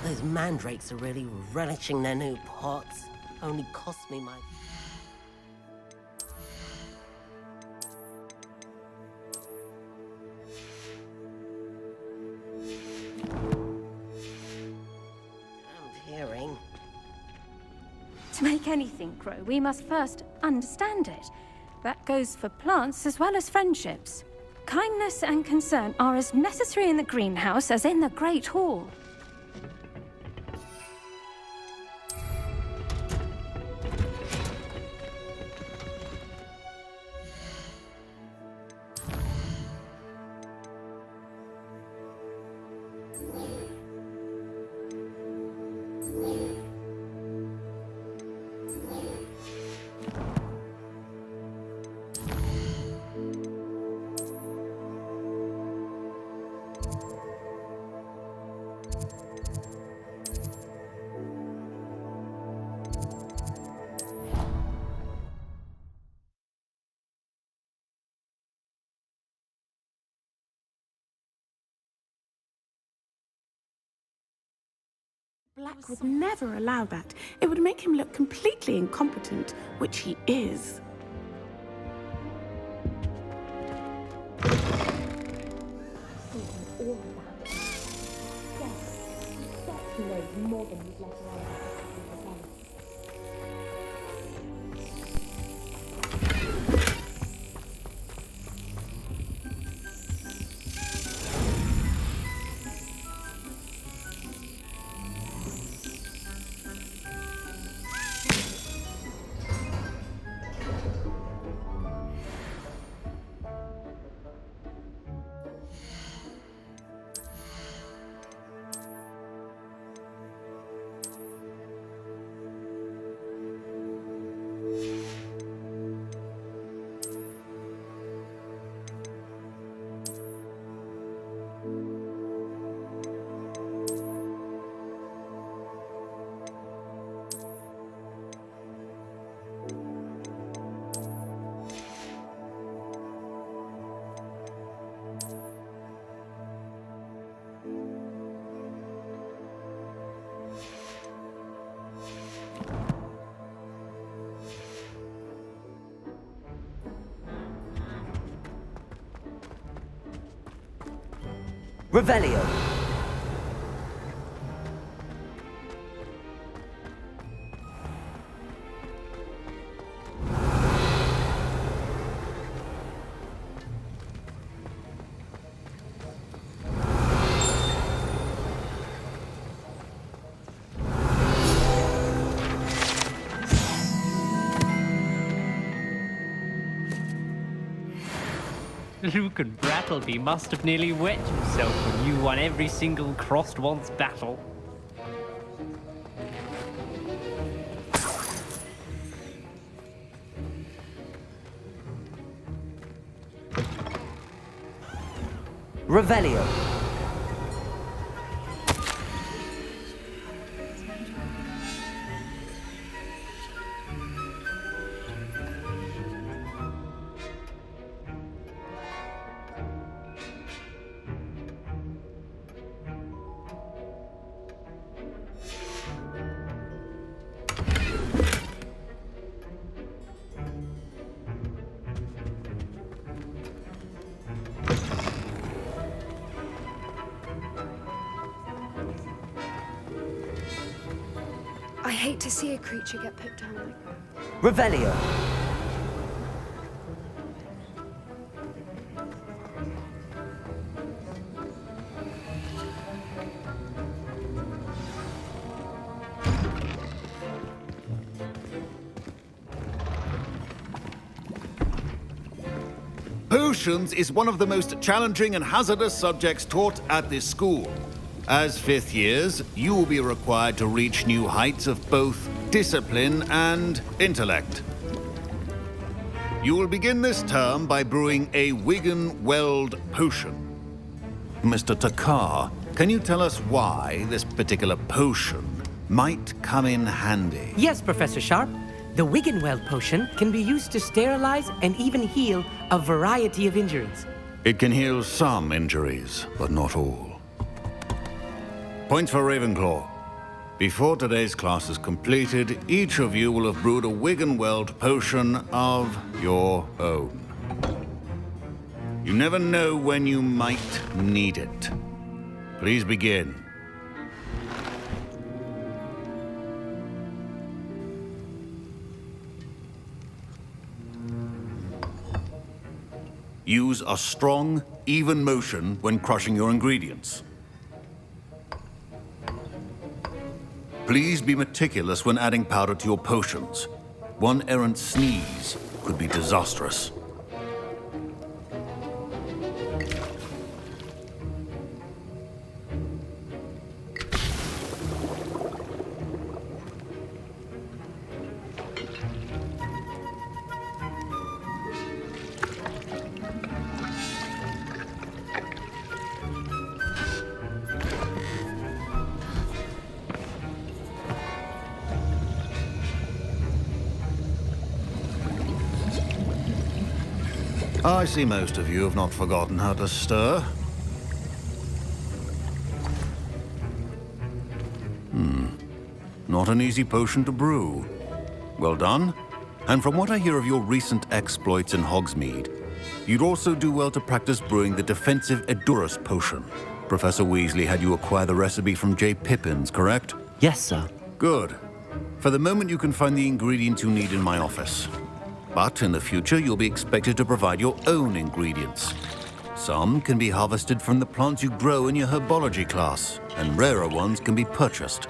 Those mandrakes are really relishing their new pots. Only cost me my... I'm hearing. To make anything grow, we must first understand it. That goes for plants as well as friendships. Kindness and concern are as necessary in the greenhouse as in the Great Hall. Black would never allow that. It would make him look completely incompetent, which he is. Revelio. Luke and Brattleby must have nearly wet himself when you won every single crossed once battle. Revelio. I hate to see a creature get put down like that. Revelio. Potions is one of the most challenging and hazardous subjects taught at this school. As fifth years, you will be required to reach new heights of both discipline and intellect. You will begin this term by brewing a Wigan-Weld potion. Mr. Takar, can you tell us why this particular potion might come in handy? Yes, Professor Sharp. The Wigan-Weld potion can be used to sterilize and even heal a variety of injuries. It can heal some injuries, but not all. Points for Ravenclaw. Before today's class is completed, each of you will have brewed a Wiggenweld potion of your own. You never know when you might need it. Please begin. Use a strong, even motion when crushing your ingredients. Please be meticulous when adding powder to your potions. One errant sneeze could be disastrous. I see most of you have not forgotten how to stir. Not an easy potion to brew. Well done. And from what I hear of your recent exploits in Hogsmeade, you'd also do well to practice brewing the defensive Edurus potion. Professor Weasley had you acquire the recipe from J. Pippins, correct? Yes, sir. Good. For the moment, you can find the ingredients you need in my office. But in the future, you'll be expected to provide your own ingredients. Some can be harvested from the plants you grow in your herbology class, and rarer ones can be purchased.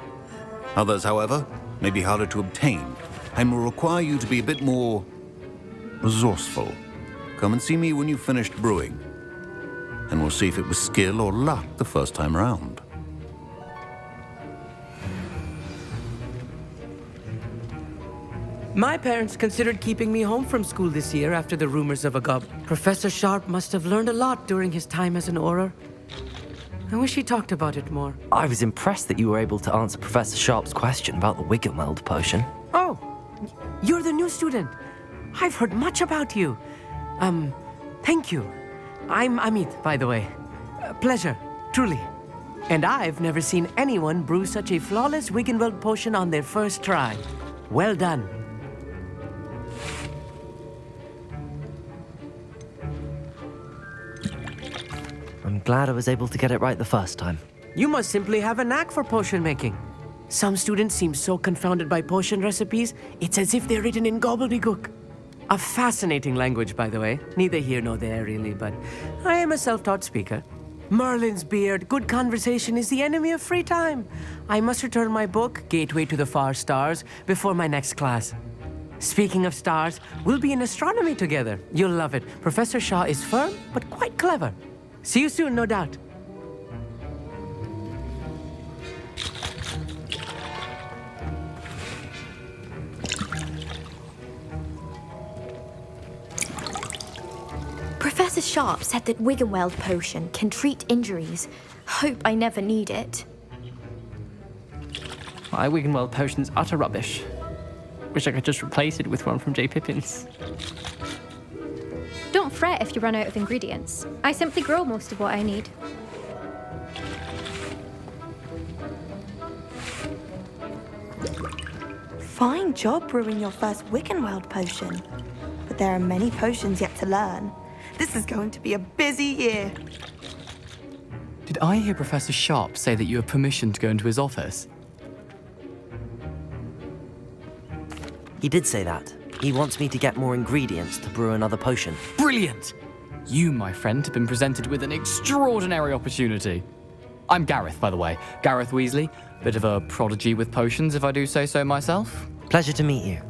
Others, however, may be harder to obtain, and will require you to be a bit more resourceful. Come and see me when you've finished brewing, and we'll see if it was skill or luck the first time round. My parents considered keeping me home from school this year after the rumors of a gob. Professor Sharp must have learned a lot during his time as an Auror. I wish he talked about it more. I was impressed that you were able to answer Professor Sharp's question about the Wiggenweld potion. Oh, you're the new student. I've heard much about you. Thank you. I'm Amit, by the way. Pleasure, truly. And I've never seen anyone brew such a flawless Wiggenweld potion on their first try. Well done. I'm glad I was able to get it right the first time. You must simply have a knack for potion making. Some students seem so confounded by potion recipes, it's as if they're written in gobbledygook. A fascinating language, by the way. Neither here nor there, really, but I am a self-taught speaker. Merlin's beard, good conversation is the enemy of free time. I must return my book, Gateway to the Far Stars, before my next class. Speaking of stars, we'll be in astronomy together. You'll love it. Professor Shaw is firm, but quite clever. See you soon, no doubt. Professor Sharp said that Wiggenweld potion can treat injuries. Hope I never need it. My Wiggenweld potion's utter rubbish. Wish I could just replace it with one from J. Pippins. Don't fret if you run out of ingredients. I simply grow most of what I need. Fine job brewing your first Wiggenweld potion. But there are many potions yet to learn. This is going to be a busy year. Did I hear Professor Sharp say that you have permission to go into his office? He did say that. He wants me to get more ingredients to brew another potion. Brilliant! You, my friend, have been presented with an extraordinary opportunity. I'm Gareth, by the way. Gareth Weasley. Bit of a prodigy with potions, if I do say so myself. Pleasure to meet you.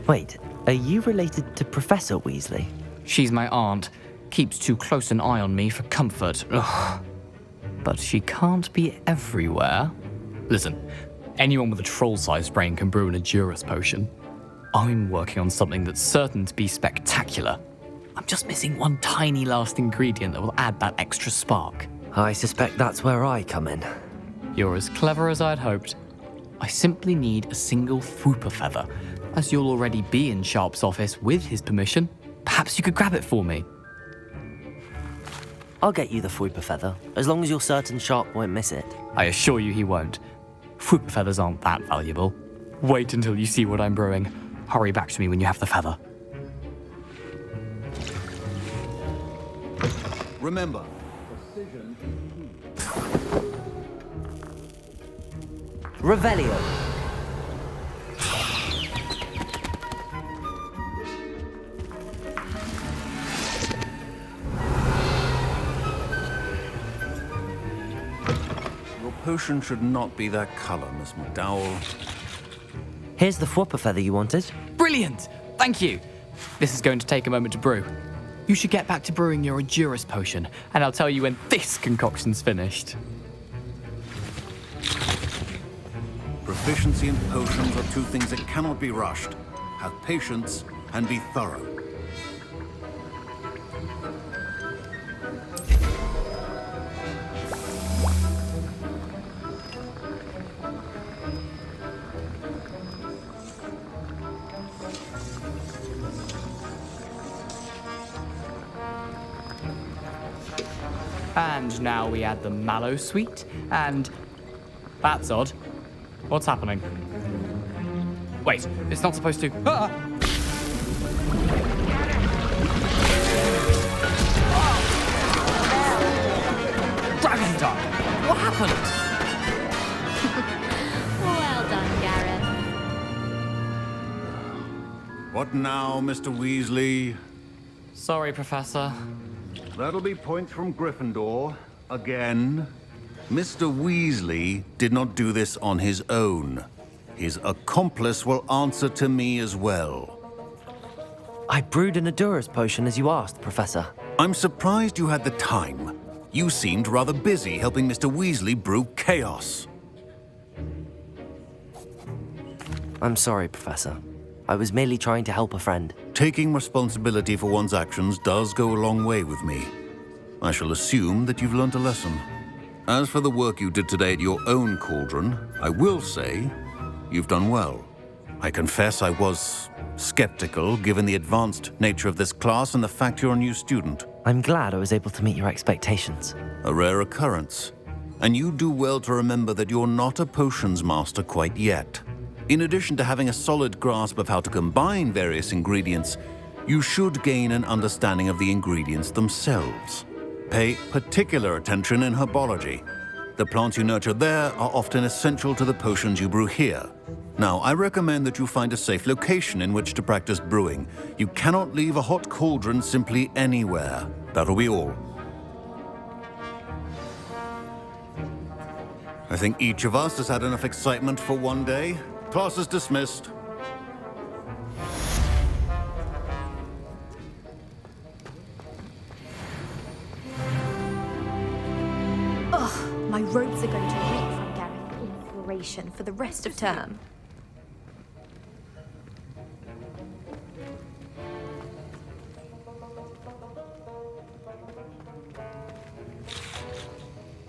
Wait, are you related to Professor Weasley? She's my aunt. Keeps too close an eye on me for comfort. Ugh. But she can't be everywhere. Listen, anyone with a troll-sized brain can brew an Edurus potion. I'm working on something that's certain to be spectacular. I'm just missing one tiny last ingredient that will add that extra spark. I suspect that's where I come in. You're as clever as I'd hoped. I simply need a single Fwooper feather. As you'll already be in Sharp's office with his permission, perhaps you could grab it for me. I'll get you the Fwooper feather, as long as you're certain Sharp won't miss it. I assure you he won't. Whoop feathers aren't that valuable. Wait until you see what I'm brewing. Hurry back to me when you have the feather. Remember, Revelio. your potion should not be that color, Miss McDowell. Here's the Whopper feather you wanted. Brilliant! Thank you. This is going to take a moment to brew. You should get back to brewing your Endurus potion, and I'll tell you when this concoction's finished. Proficiency in potions are two things that cannot be rushed. Have patience and be thorough. And now we add the mallow sweet, and... That's odd. What's happening? Wait, it's not supposed to... Ah! Dragon time! What happened? Well done, Gareth. What now, Mr. Weasley? Sorry, Professor. That'll be points from Gryffindor. Again. Mr. Weasley did not do this on his own. His accomplice will answer to me as well. I brewed an Endurus potion as you asked, Professor. I'm surprised you had the time. You seemed rather busy helping Mr. Weasley brew chaos. I'm sorry, Professor. I was merely trying to help a friend. Taking responsibility for one's actions does go a long way with me. I shall assume that you've learnt a lesson. As for the work you did today at your own cauldron, I will say you've done well. I confess I was skeptical given the advanced nature of this class and the fact you're a new student. I'm glad I was able to meet your expectations. A rare occurrence. And you do well to remember that you're not a potions master quite yet. In addition to having a solid grasp of how to combine various ingredients, you should gain an understanding of the ingredients themselves. Pay particular attention in herbology. The plants you nurture there are often essential to the potions you brew here. Now, I recommend that you find a safe location in which to practice brewing. You cannot leave a hot cauldron simply anywhere. That'll be all. I think each of us has had enough excitement for one day. Class is dismissed. Ugh, my robes are going to reek from Gareth inspiration for the rest of term.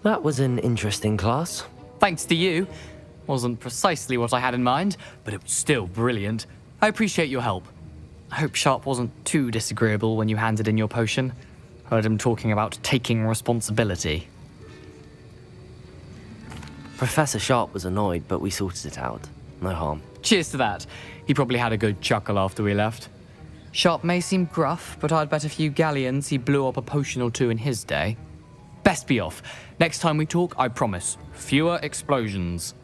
That was an interesting class. Thanks to you. Wasn't precisely what I had in mind, but it was still brilliant. I appreciate your help. I hope Sharp wasn't too disagreeable when you handed in your potion. Heard him talking about taking responsibility. Professor Sharp was annoyed, but we sorted it out. No harm. Cheers to that. He probably had a good chuckle after we left. Sharp may seem gruff, but I'd bet a few galleons he blew up a potion or two in his day. Best be off. Next time we talk, I promise, fewer explosions.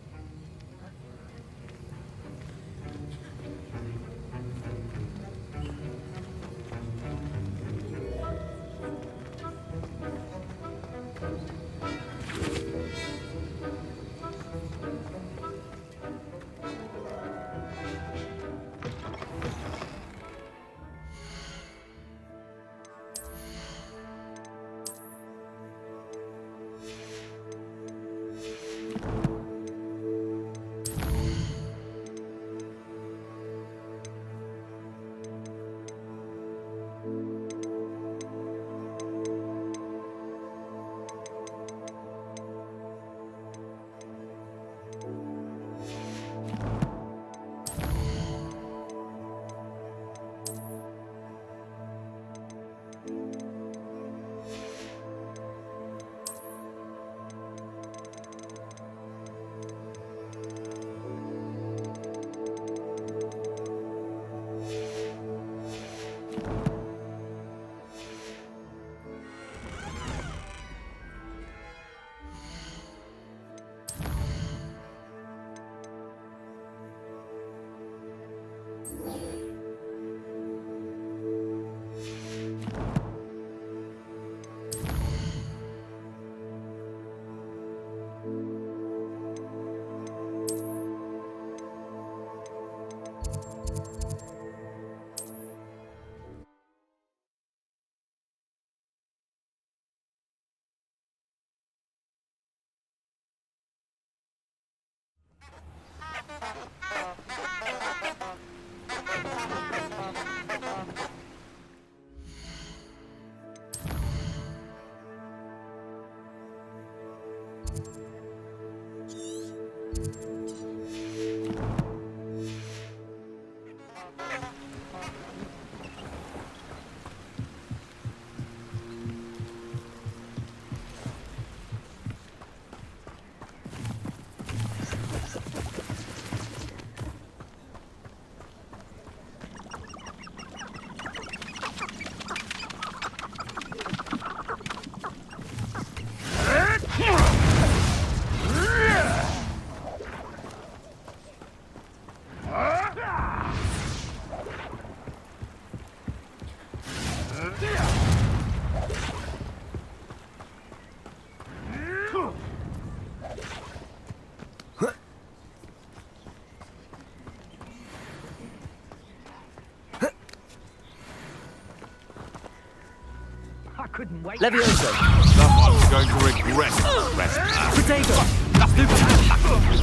Couldn't wait. Levioso. Someone's going to regret this rest now. Potato.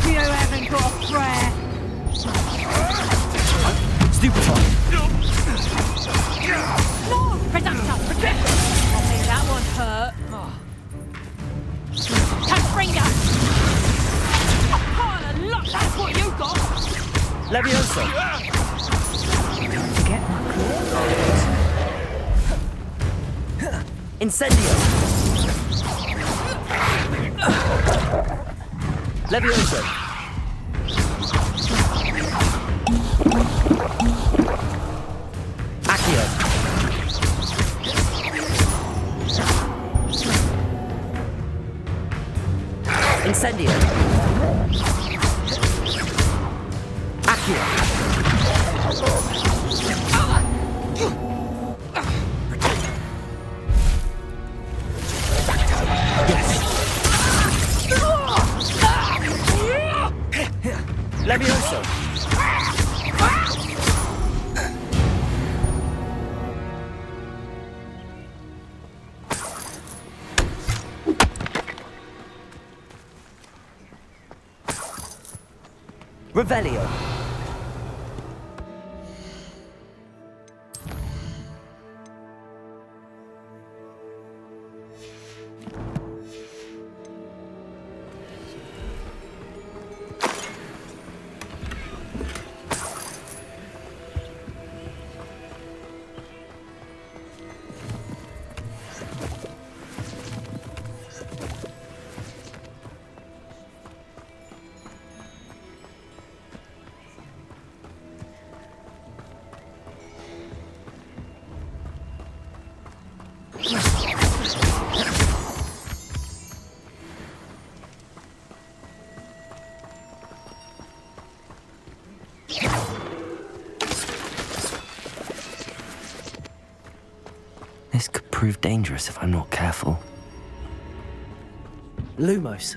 You haven't got a prayer. Stupefy. More! Reducto! I think that one hurt. Touchbringer! A pile of luck, that's what you got! Levioso. Don't forget my claws. Incendio. Levioso. Accio. Incendio. Accio. Levioso. Revelio. This could prove dangerous if I'm not careful. Lumos.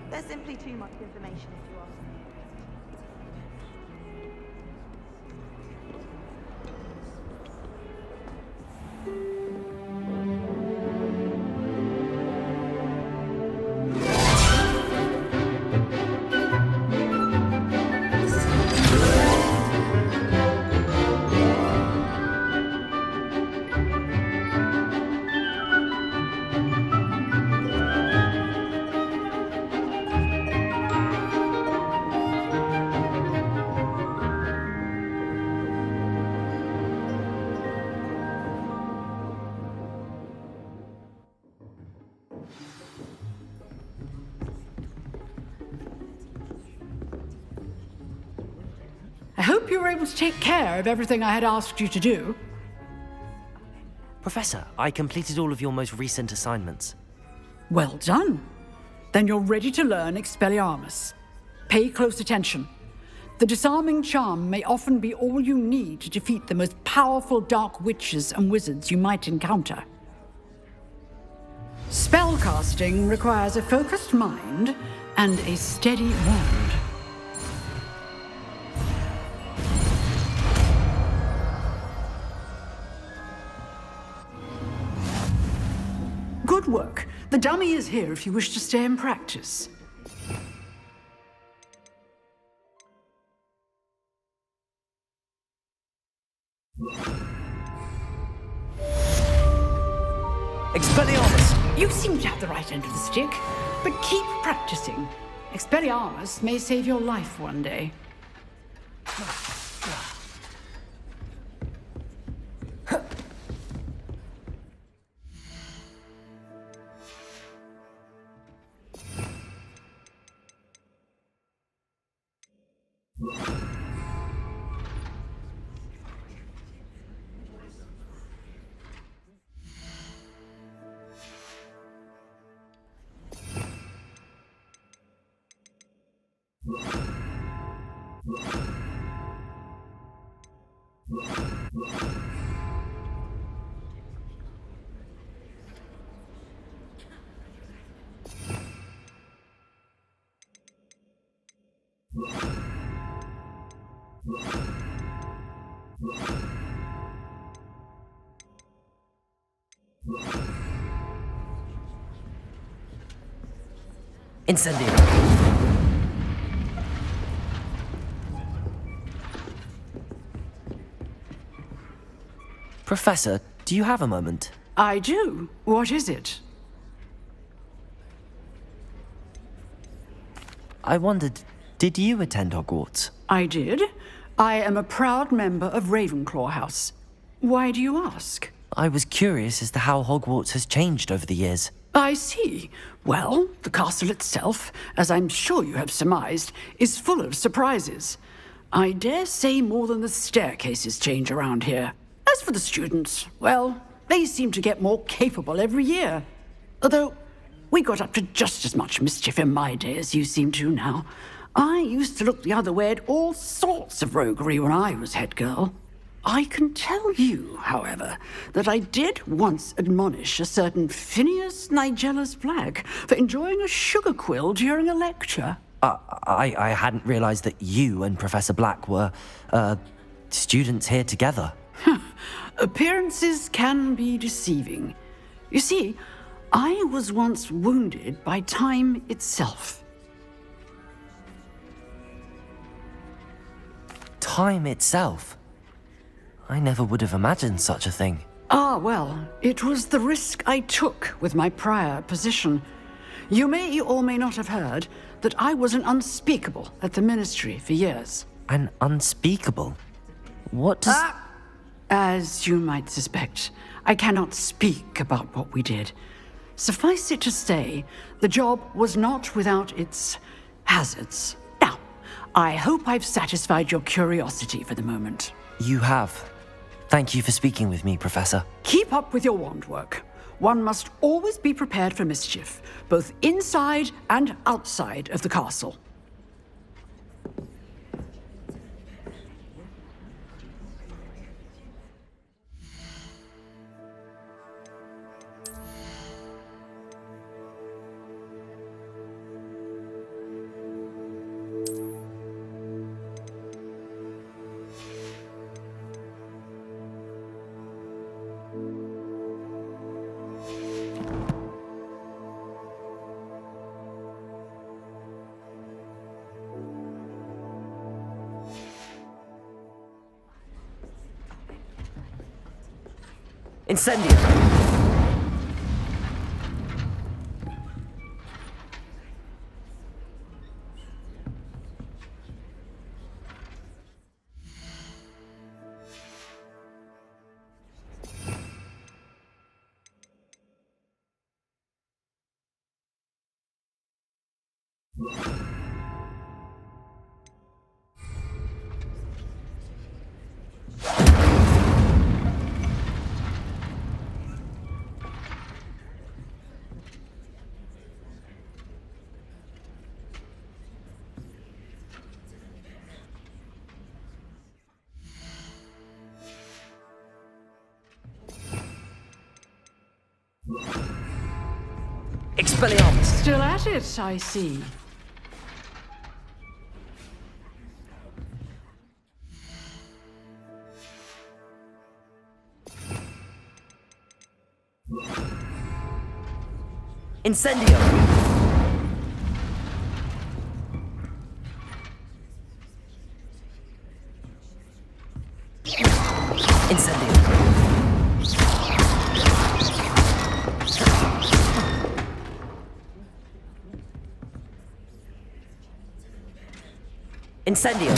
There's simply too much information if you ask me. you were able to take care of everything I had asked you to do. Professor, I completed all of your most recent assignments. Well done. Then you're ready to learn Expelliarmus. Pay close attention. The disarming charm may often be all you need to defeat the most powerful dark witches and wizards you might encounter. Spellcasting requires a focused mind and a steady wand. Good work. The dummy is here if you wish to stay and practice. Expelliarmus! You seem to have the right end of the stick, but keep practicing. Expelliarmus may save your life one day. Incendio! Professor, do you have a moment? I do. What is it? I wondered, did you attend Hogwarts? I did. I am a proud member of Ravenclaw House. Why do you ask? I was curious as to how Hogwarts has changed over the years. I see. Well, the castle itself, as I'm sure you have surmised, is full of surprises. I dare say more than the staircases change around here. As for the students, well, they seem to get more capable every year. Although, we got up to just as much mischief in my day as you seem to now. I used to look the other way at all sorts of roguery when I was head girl. I can tell you, however, that I did once admonish a certain Phineas Nigellus Black for enjoying a sugar quill during a lecture. I hadn't realized that you and Professor Black were, students here together. Appearances can be deceiving. You see, I was once wounded by time itself. Time itself? I never would have imagined such a thing. Ah, well, it was the risk I took with my prior position. You may or may not have heard that I was an unspeakable at the Ministry for years. An unspeakable? What does... As you might suspect, I cannot speak about what we did. Suffice it to say, the job was not without its hazards. Now, I hope I've satisfied your curiosity for the moment. You have. Thank you for speaking with me, Professor. Keep up with your wand work. One must always be prepared for mischief, both inside and outside of the castle. Incendio! Expelliarmus! Still at it, I see. Incendio! Incendio! Incendio!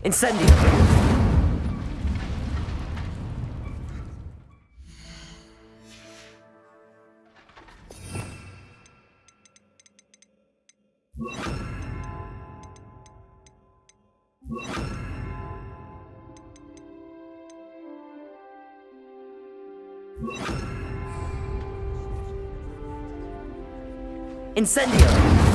Incendio! Incendio!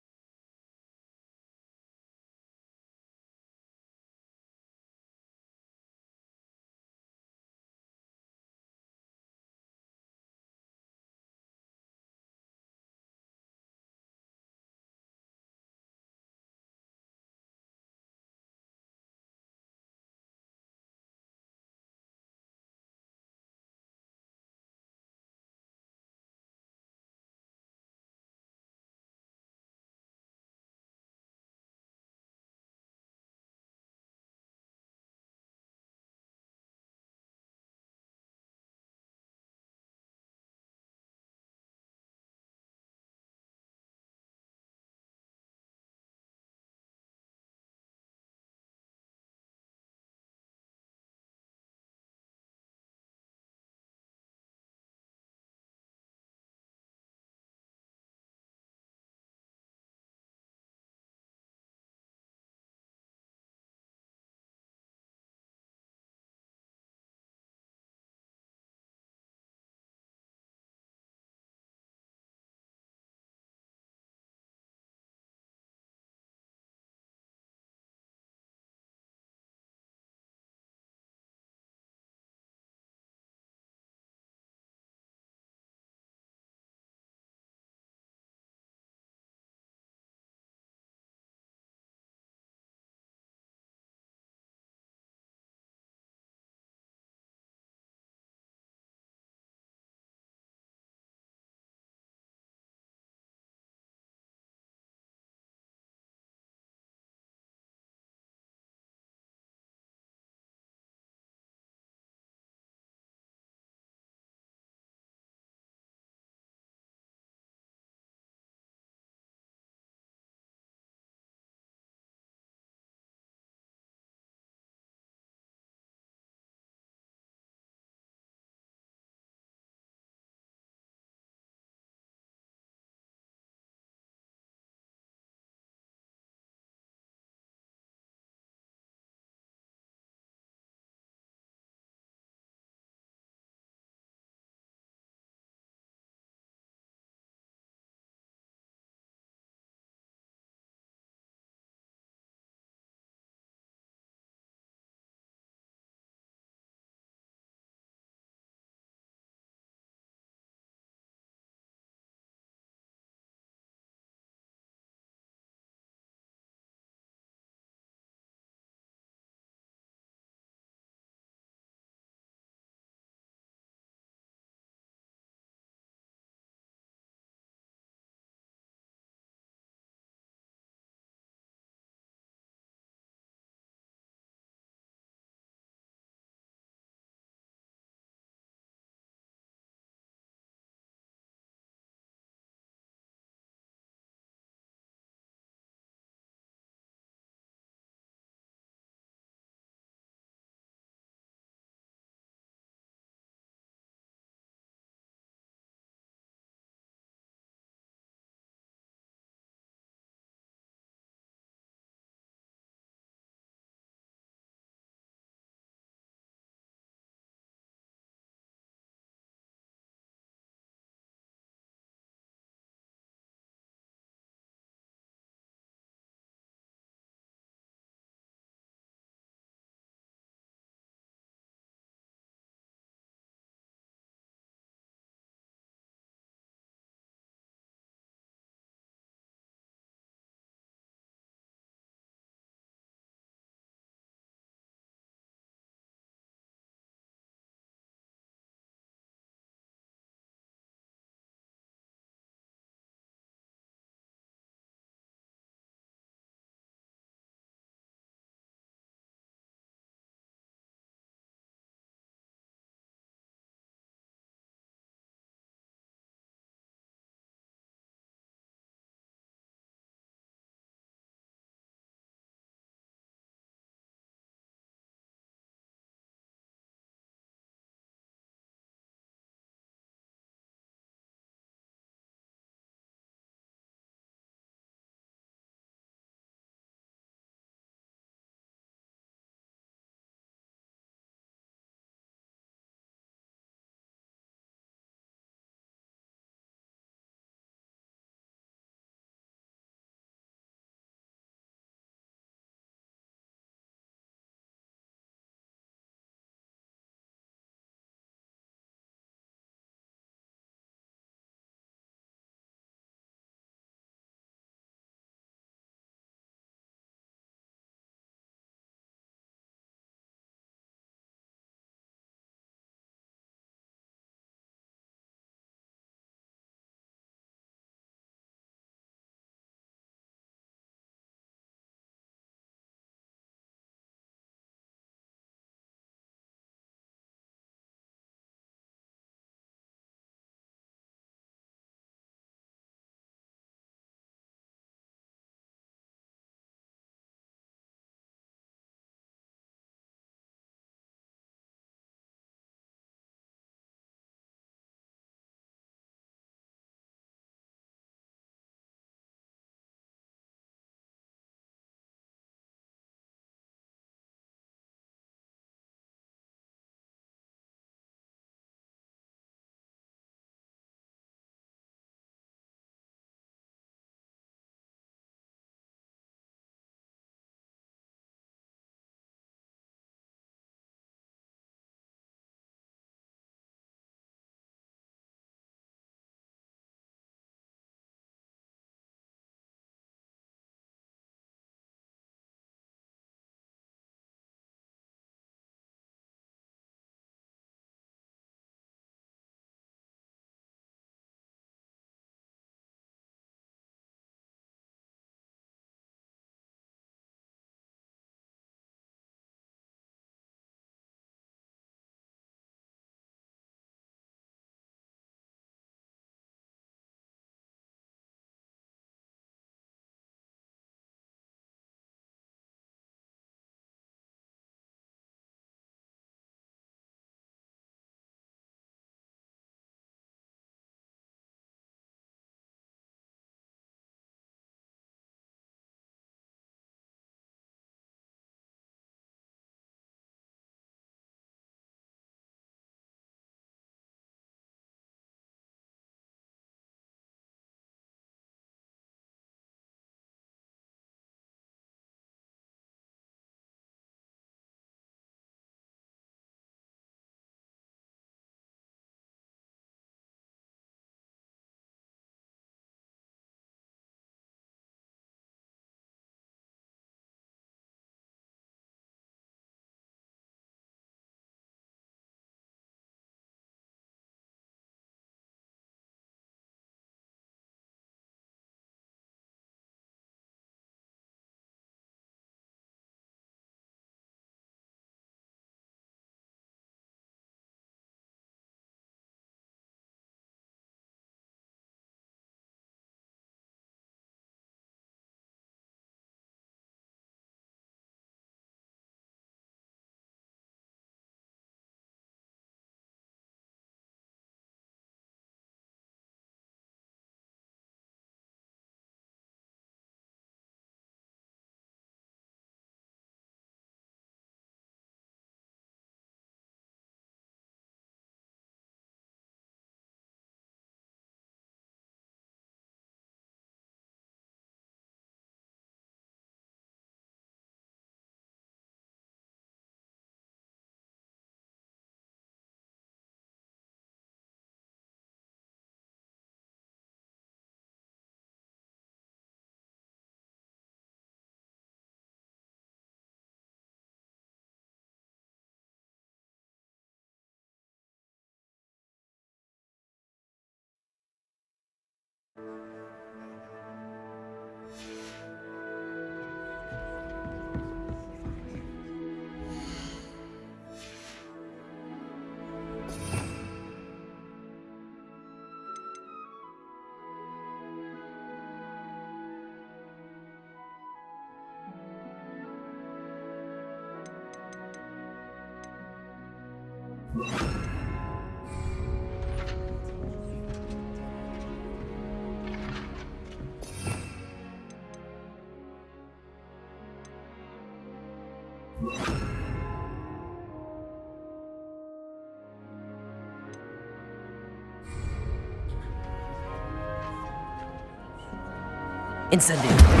Incendio.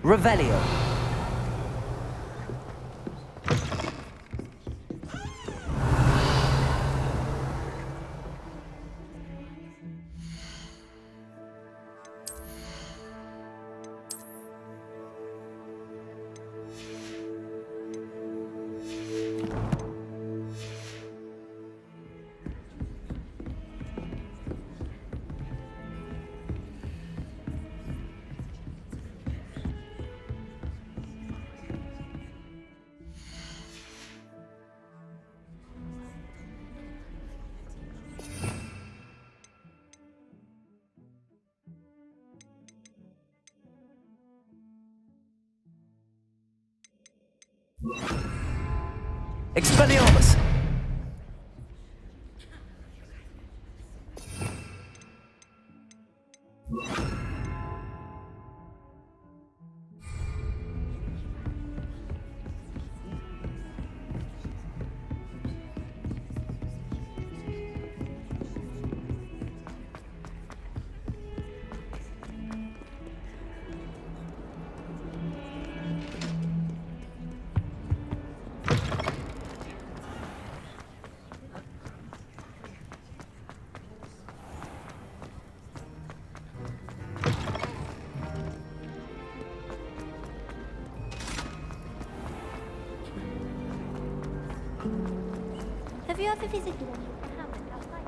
Revelio. Expelliarmus! Have you ever visited any of the hamlets outside?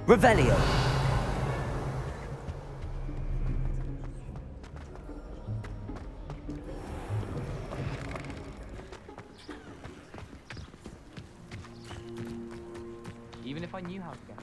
Revelio! Even if I knew how to get.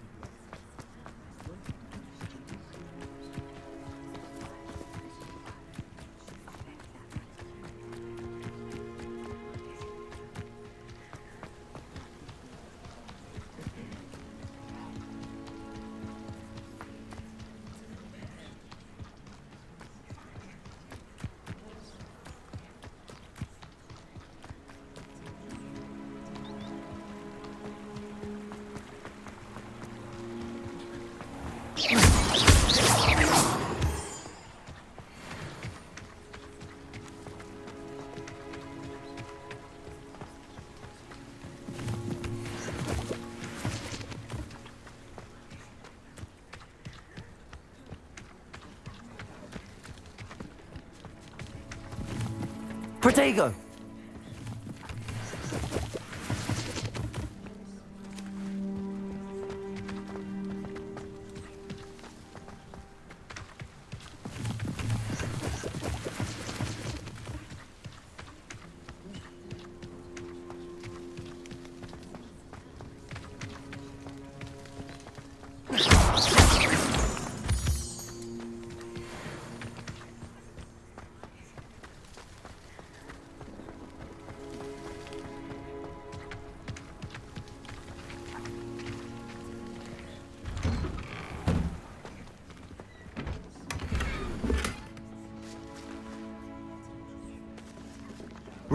Protego!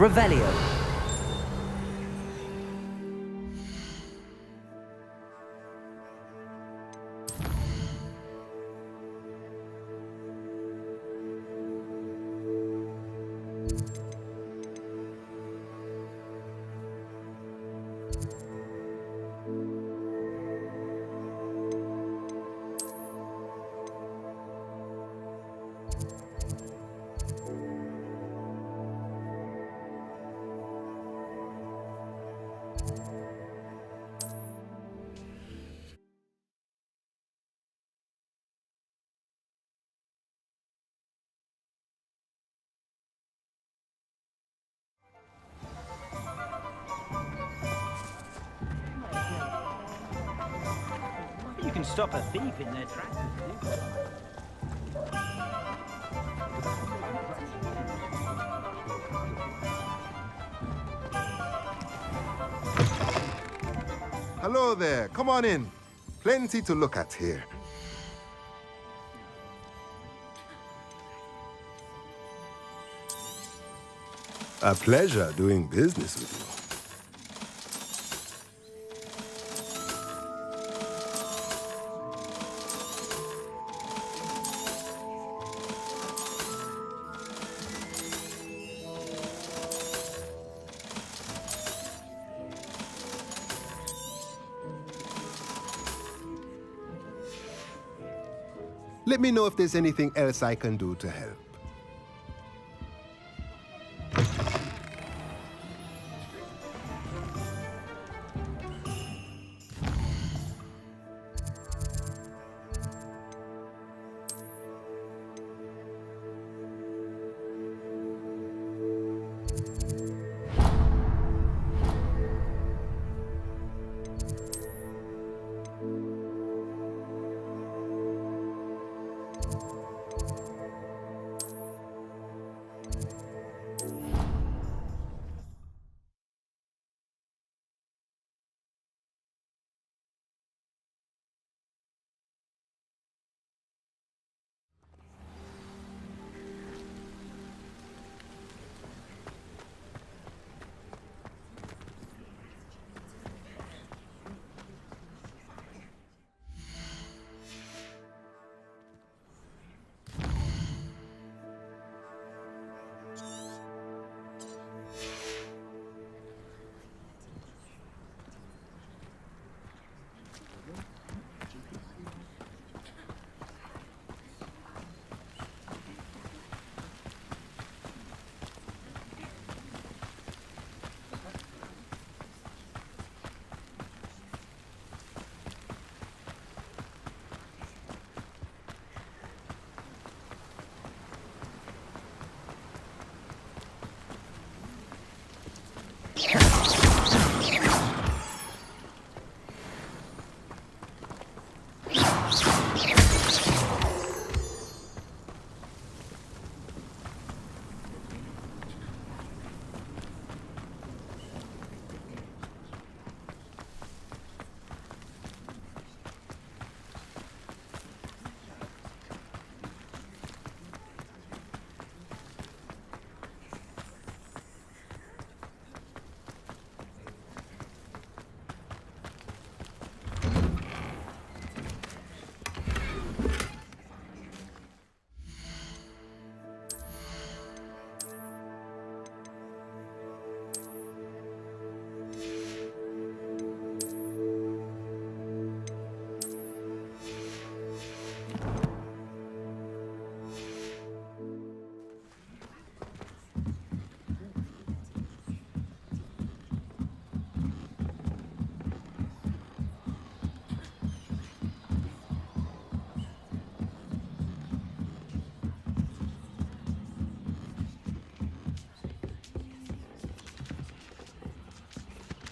Revelio. You can stop a thief in their tracks. Hello there, come on in. Plenty to look at here. A pleasure doing business with you. Let me know if there's anything else I can do to help.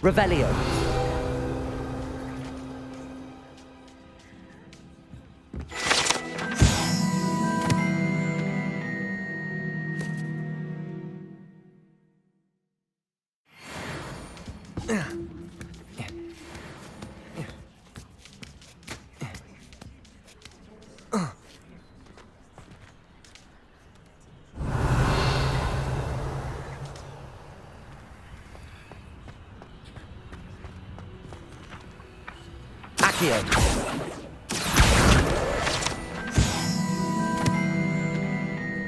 Revelio. Accio.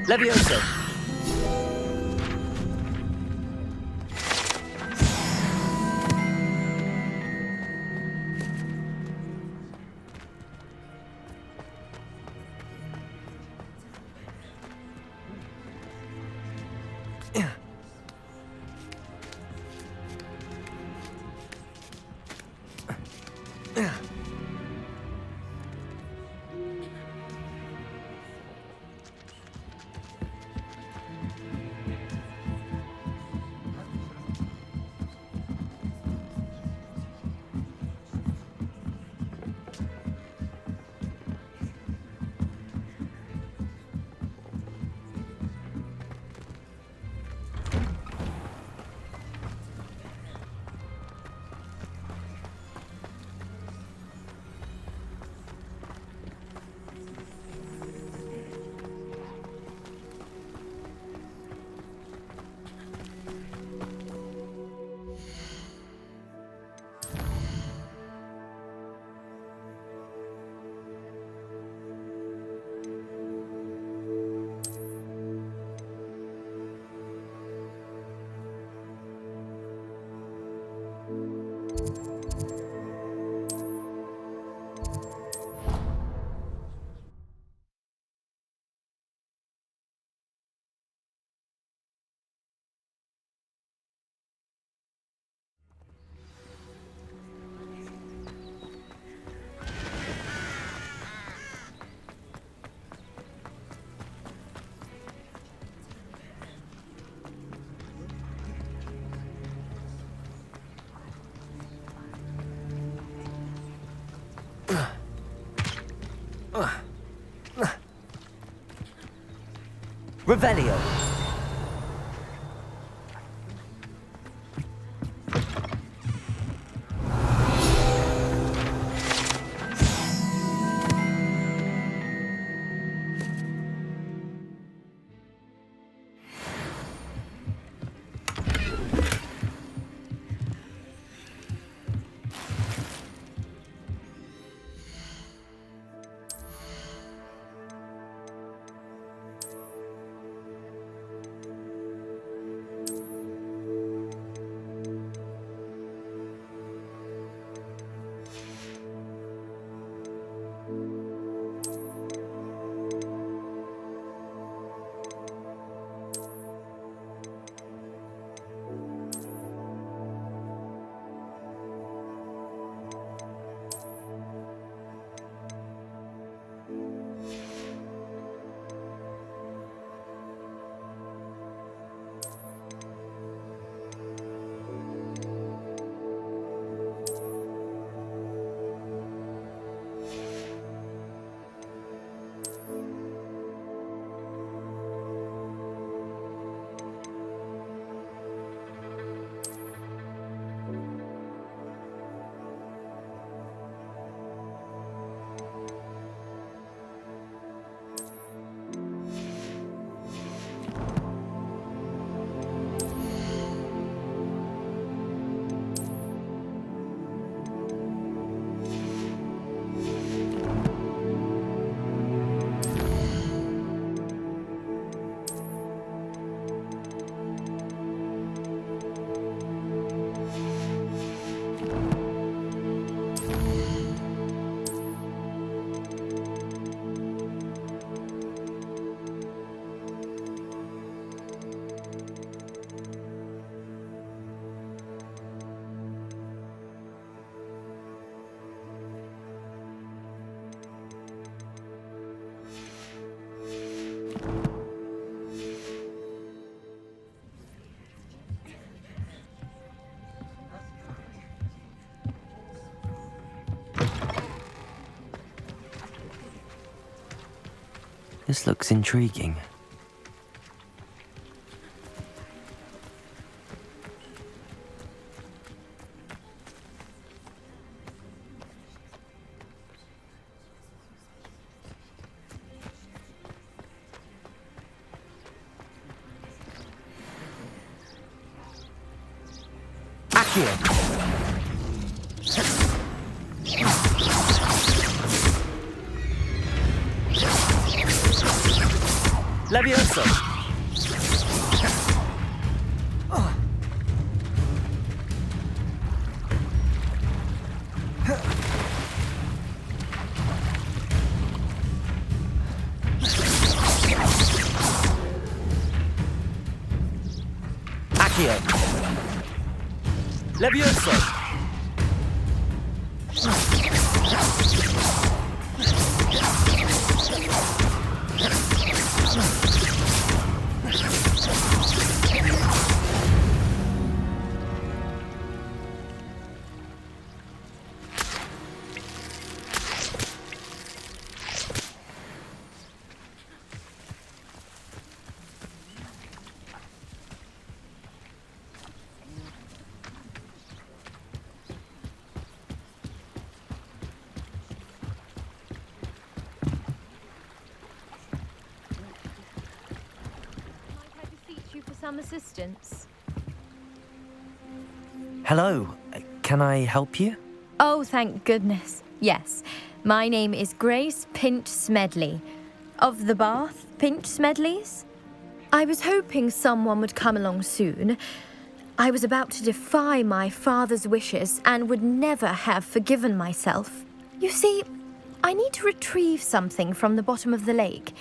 Levioso. Revelio. This looks intriguing. Levioso. Accio. Levioso. Some assistance. Hello, can I help you? Oh, thank goodness. Yes. My name is Grace Pinch Smedley. Of the Bath Pinch Smedleys? I was hoping someone would come along soon. I was about to defy my father's wishes and would never have forgiven myself. You see, I need to retrieve something from the bottom of the lake.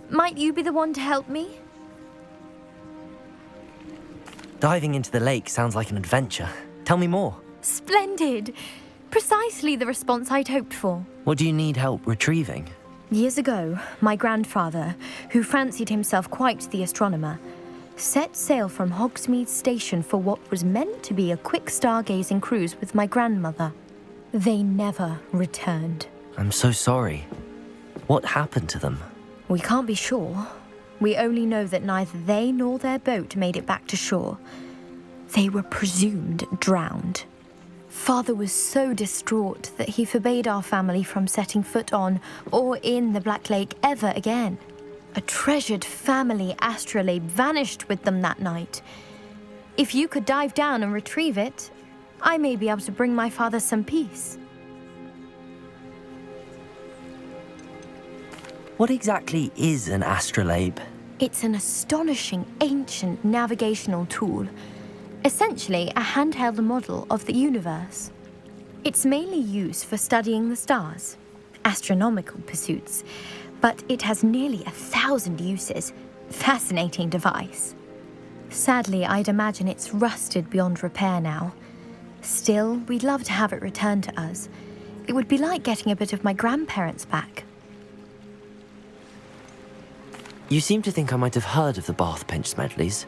Might you be the one to help me? Diving into the lake sounds like an adventure. Tell me more. Splendid! Precisely the response I'd hoped for. What do you need help retrieving? Years ago, my grandfather, who fancied himself quite the astronomer, set sail from Hogsmeade Station for what was meant to be a quick stargazing cruise with my grandmother. They never returned. I'm so sorry. What happened to them? We can't be sure. We only know that neither they nor their boat made it back to shore. They were presumed drowned. Father was so distraught that he forbade our family from setting foot on or in the Black Lake ever again. A treasured family astrolabe vanished with them that night. If you could dive down and retrieve it, I may be able to bring my father some peace. What exactly is an astrolabe? It's an astonishing ancient navigational tool, essentially a handheld model of the universe. It's mainly used for studying the stars, astronomical pursuits, but it has nearly 1,000 uses. Fascinating device. Sadly, I'd imagine it's rusted beyond repair now. Still, we'd love to have it returned to us. It would be like getting a bit of my grandparents back. You seem to think I might have heard of the Bath Pinch Smedleys.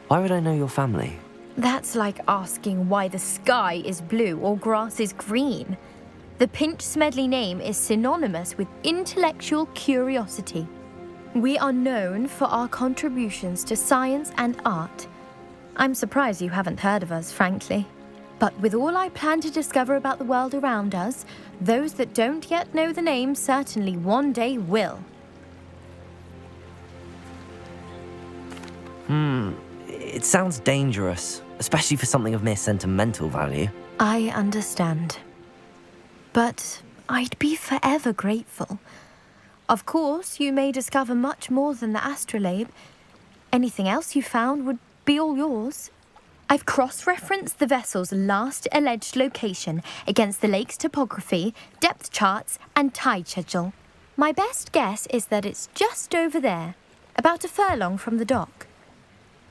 Why would I know your family? That's like asking why the sky is blue or grass is green. The Pinch Smedley name is synonymous with intellectual curiosity. We are known for our contributions to science and art. I'm surprised you haven't heard of us, frankly. But with all I plan to discover about the world around us, those that don't yet know the name certainly one day will. It sounds dangerous, especially for something of mere sentimental value. I understand. But I'd be forever grateful. Of course, you may discover much more than the astrolabe. Anything else you found would be all yours. I've cross-referenced the vessel's last alleged location against the lake's topography, depth charts, and tide schedule. My best guess is that it's just over there, about a furlong from the dock.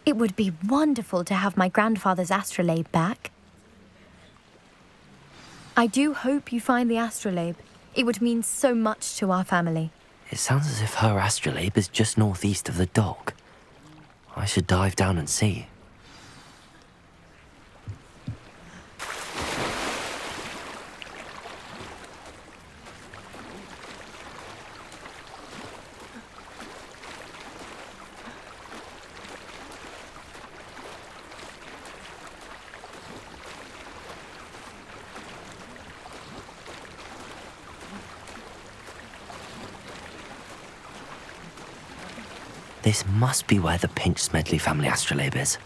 It would be wonderful to have my grandfather's astrolabe back. I do hope you find the astrolabe. It would mean so much to our family. It sounds as if her astrolabe is just northeast of the dock. I should dive down and see. This must be where the Pinch Smedley family astrolabe is.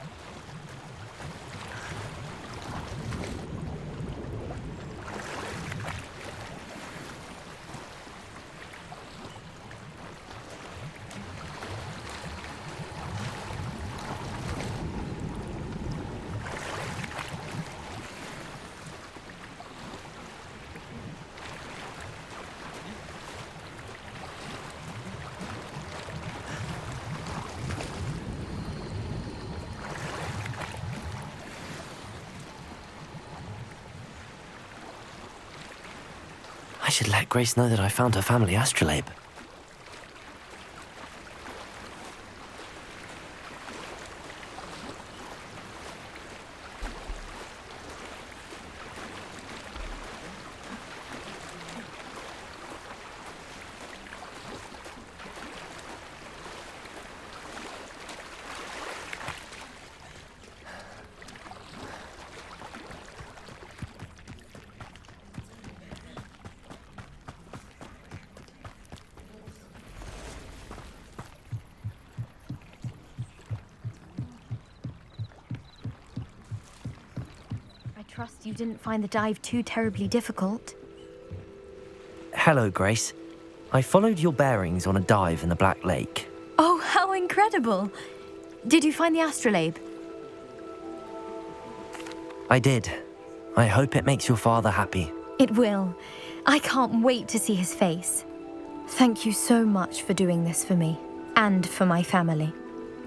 I should let Grace know that I found her family astrolabe. I trust you didn't find the dive too terribly difficult. Hello, Grace. I followed your bearings on a dive in the Black Lake. Oh, how incredible! Did you find the astrolabe? I did. I hope it makes your father happy. It will. I can't wait to see his face. Thank you so much for doing this for me, and for my family.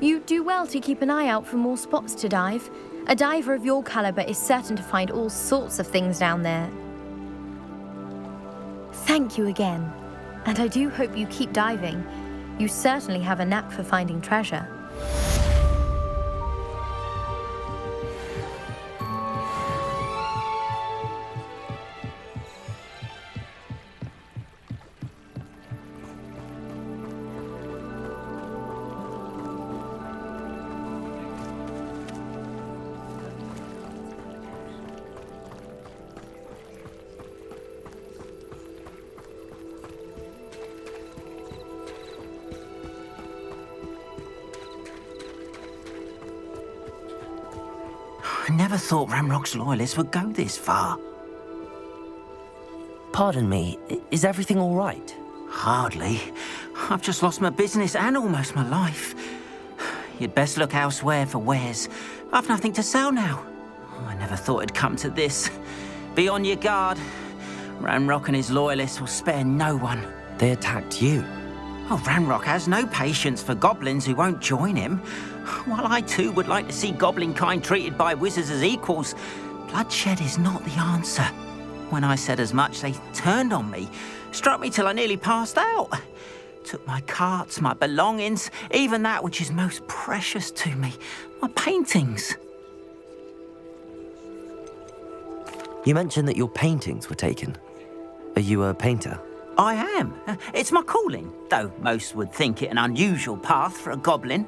You do well to keep an eye out for more spots to dive. A diver of your caliber is certain to find all sorts of things down there. Thank you again, and I do hope you keep diving. You certainly have a knack for finding treasure. I never thought Ramrock's loyalists would go this far. Pardon me, is everything all right? Hardly. I've just lost my business and almost my life. You'd best look elsewhere for wares. I've nothing to sell now. I never thought it'd come to this. Be on your guard. Ramrock and his loyalists will spare no one. They attacked you? Oh, Ramrock has no patience for goblins who won't join him. While I too would like to see goblin kind treated by wizards as equals, bloodshed is not the answer. When I said as much, they turned on me, struck me till I nearly passed out. Took my carts, my belongings, even that which is most precious to me, my paintings. You mentioned that your paintings were taken. Are you a painter? I am. It's my calling, though most would think it an unusual path for a goblin.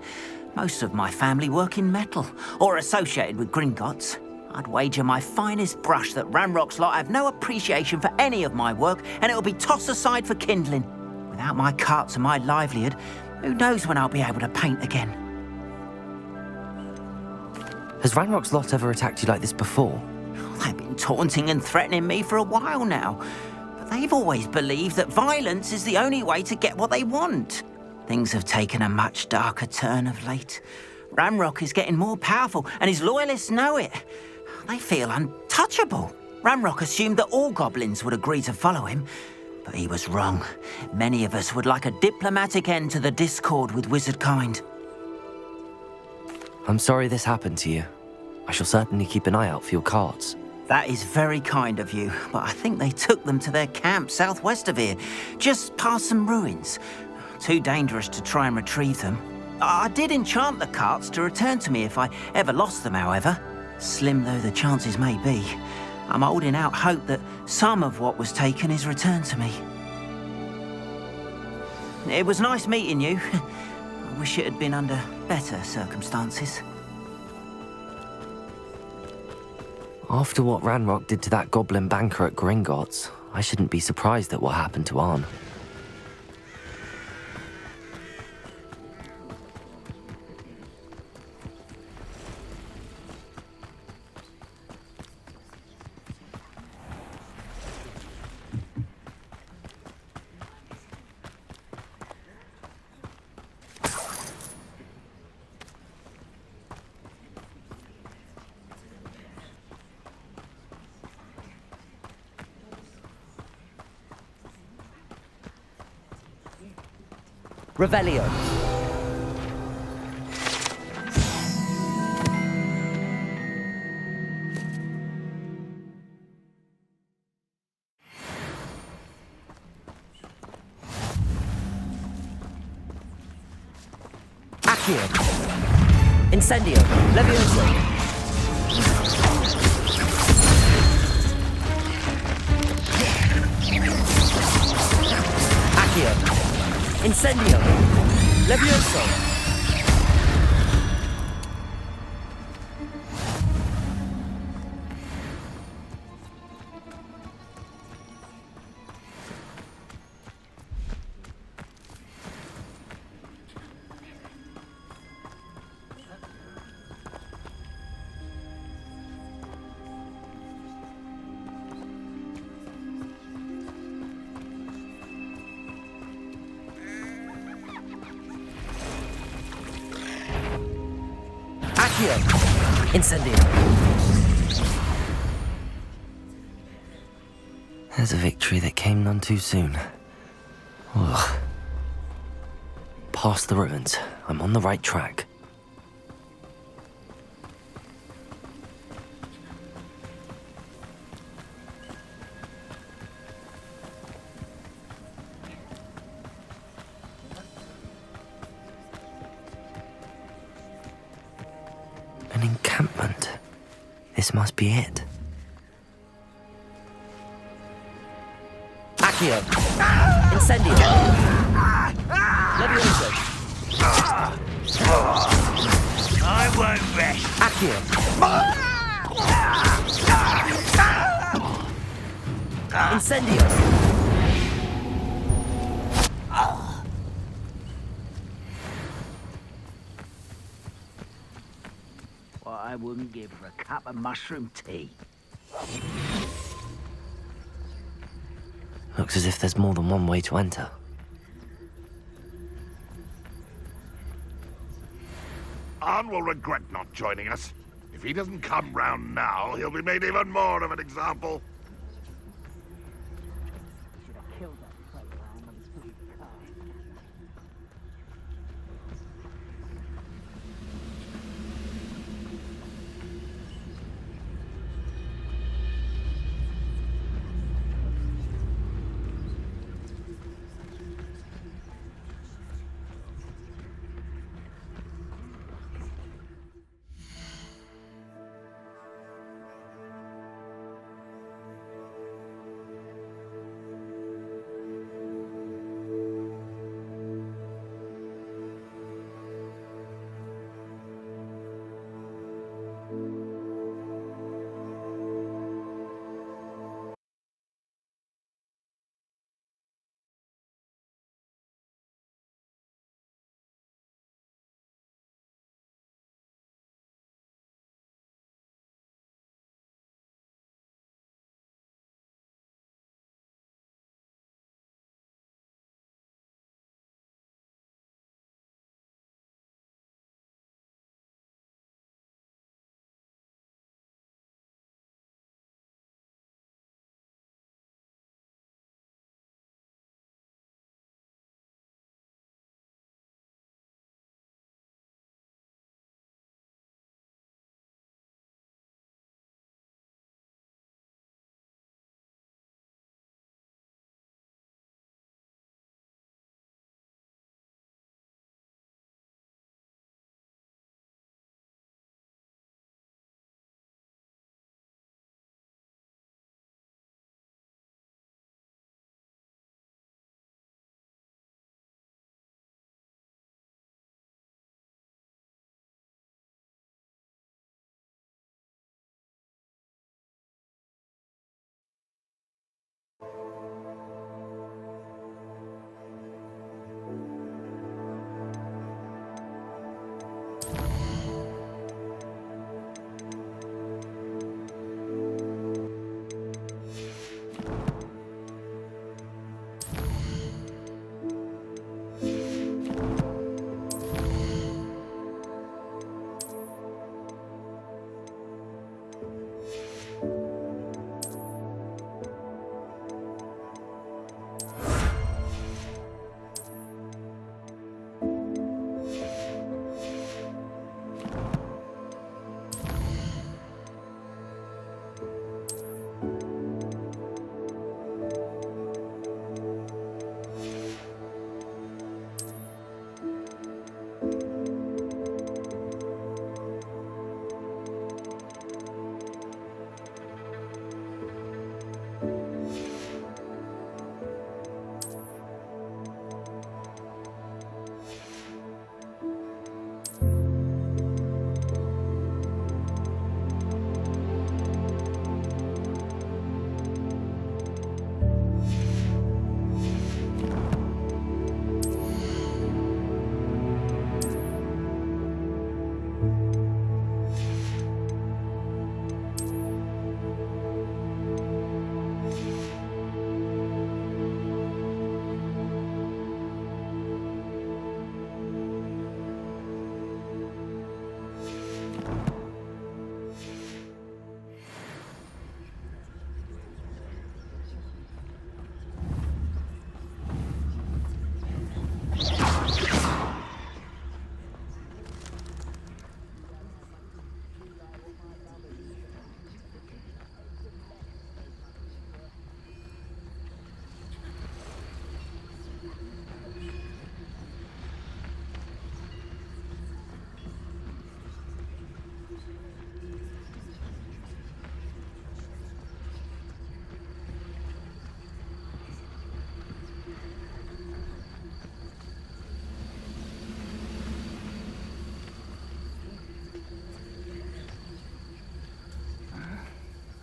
Most of my family work in metal, or associated with Gringotts. I'd wager my finest brush that Ramrock's lot have no appreciation for any of my work, and it'll be tossed aside for kindling. Without my carts and my livelihood, who knows when I'll be able to paint again? Has Ramrock's lot ever attacked you like this before? They've been taunting and threatening me for a while now. They've always believed that violence is the only way to get what they want. Things have taken a much darker turn of late. Ramrock is getting more powerful, and his loyalists know it. They feel untouchable. Ramrock assumed that all goblins would agree to follow him, but he was wrong. Many of us would like a diplomatic end to the discord with wizard kind. I'm sorry this happened to you. I shall certainly keep an eye out for your carts. That is very kind of you, but I think they took them to their camp southwest of here, just past some ruins. Too dangerous to try and retrieve them. I did enchant the carts to return to me if I ever lost them, however. Slim though the chances may be, I'm holding out hope that some of what was taken is returned to me. It was nice meeting you. I wish it had been under better circumstances. After what Ranrock did to that goblin banker at Gringotts, I shouldn't be surprised at what happened to Arn. Revelio. Accio. Incendio. Levioso. Accio. Incendio! Levioso! Incendio. There's a victory that came none too soon. Ugh. Past the ruins. I'm on the right track. An encampment. This must be it. Accio. Incendio. Levioso. I won't rest. Accio. Incendio. what I wouldn't give for a cup of mushroom tea. Looks as if there's more than one way to enter. Arn will regret not joining us. If he doesn't come round now, he'll be made even more of an example.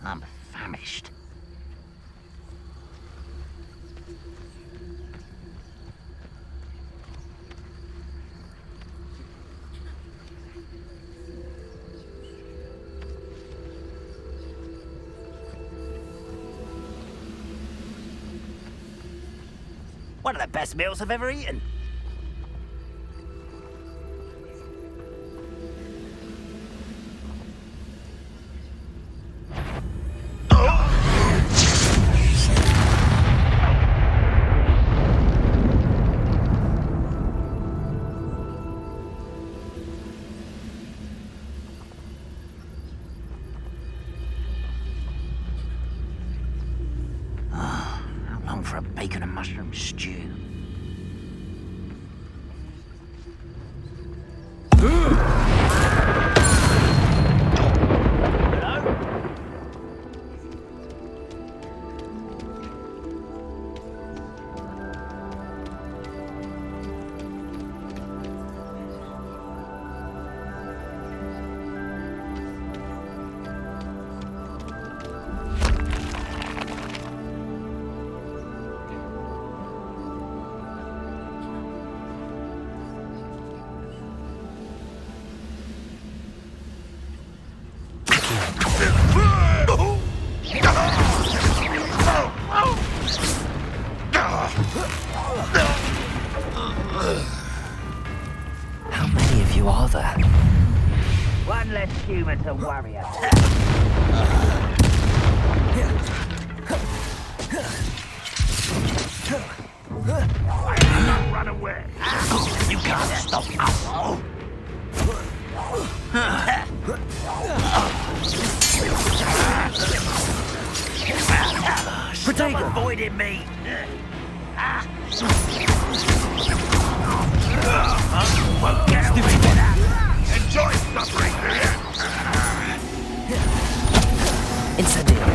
I'm famished. One of the best meals I've ever eaten. How long for a bacon and mushroom stew? How many of you are there? One less human to worry about. Run away! You can't stop us. Stop avoiding me. Enjoy suffering, do you? Incendio.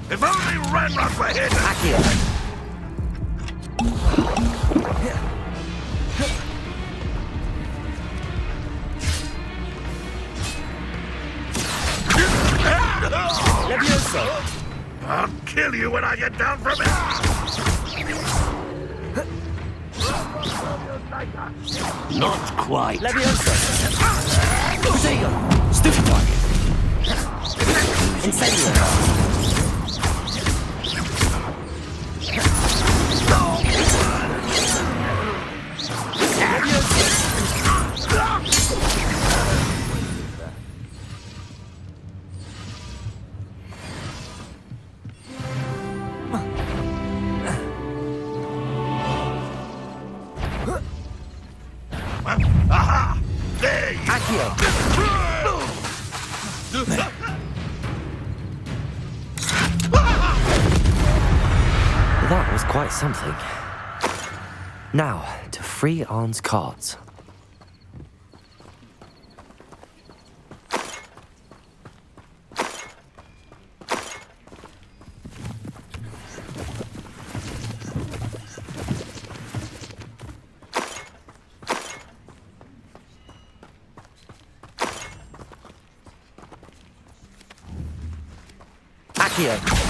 If only Renrock were here to... Accio. Levioso! I'll kill you when I get down from it! Not quite. Levioso! Protego! Stupid one! Incendio! Aha! There you That was quite something. Now, to free Arn's cards. Accio!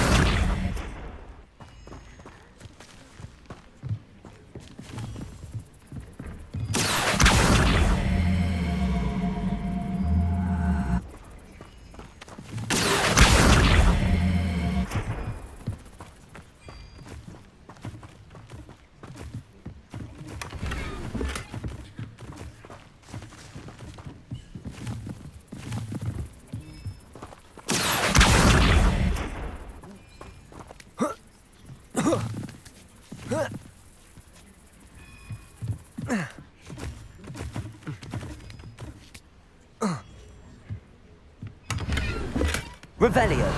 Revelio!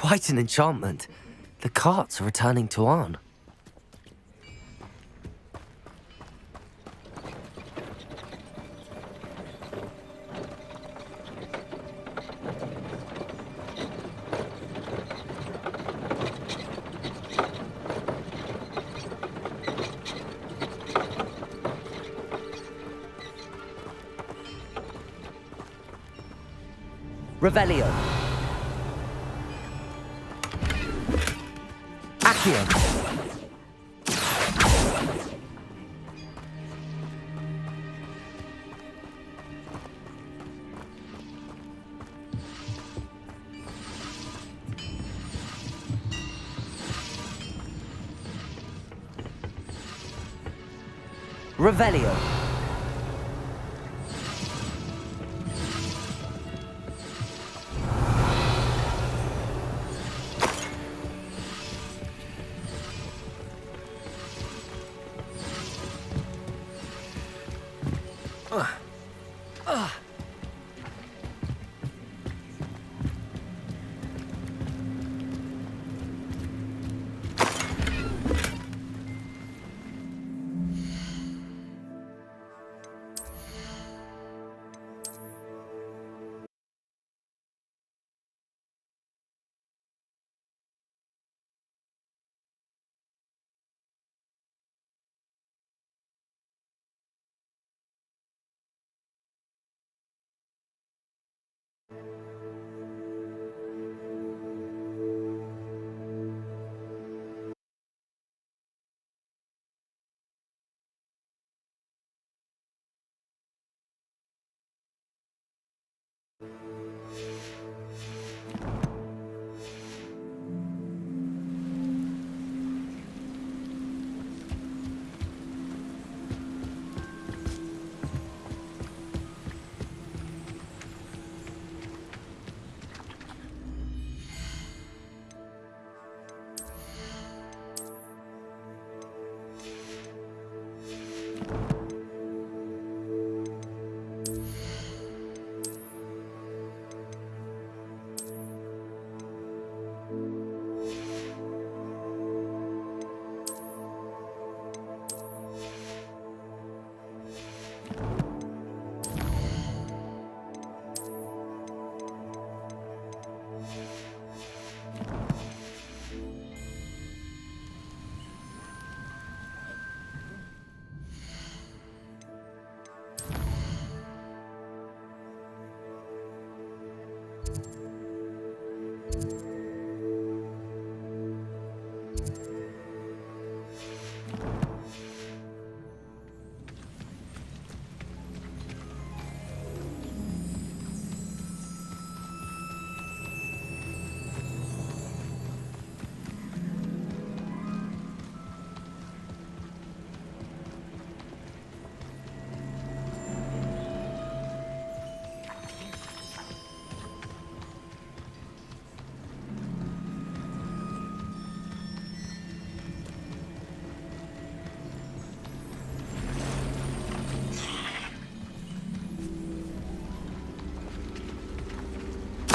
Quite an enchantment. The carts are returning to Arn. Revelio. Accio. Revelio.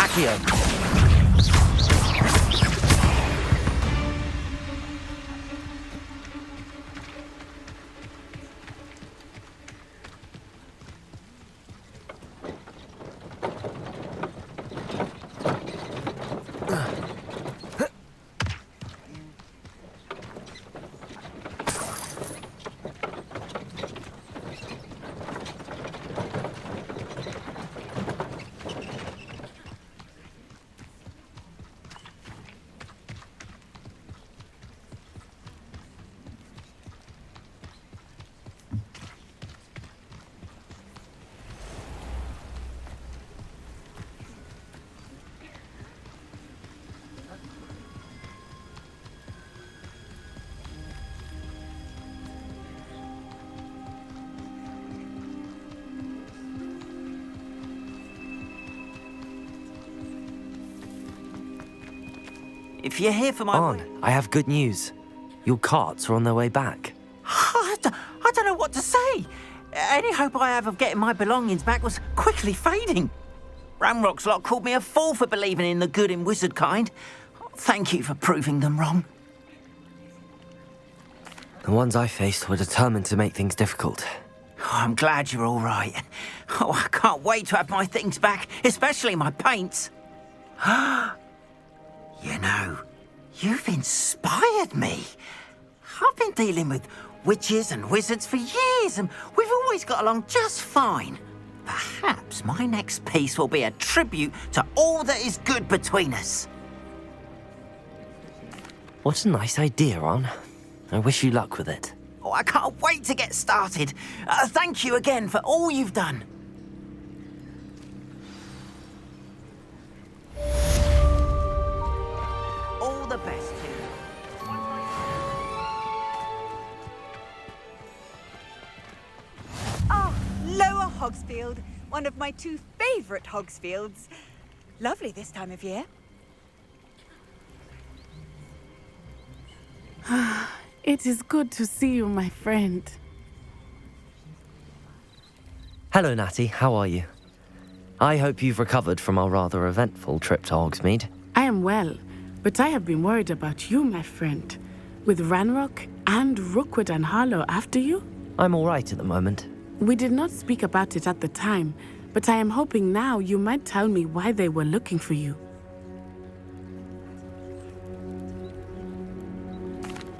Accio. If you're here for my... Arn, I have good news. Your carts are on their way back. I don't know what to say. Any hope I have of getting my belongings back was quickly fading. Ramrock's lot called me a fool for believing in the good and wizard kind. Thank you for proving them wrong. The ones I faced were determined to make things difficult. Oh, I'm glad you're all right. Oh, I can't wait to have my things back, especially my paints. You know, you've inspired me. I've been dealing with witches and wizards for years, and we've always got along just fine. Perhaps my next piece will be a tribute to all that is good between us. What a nice idea, Ron. I wish you luck with it. Oh, I can't wait to get started. Thank you again for all you've done. All the best to you. Ah, Lower Hogsfield, one of my 2 favourite Hogsfields. Lovely this time of year. It is good to see you, my friend. Hello, Natty. How are you? I hope you've recovered from our rather eventful trip to Hogsmeade. I am well, but I have been worried about you, my friend. With Ranrock and Rookwood and Harlow after you? I'm all right at the moment. We did not speak about it at the time, but I am hoping now you might tell me why they were looking for you.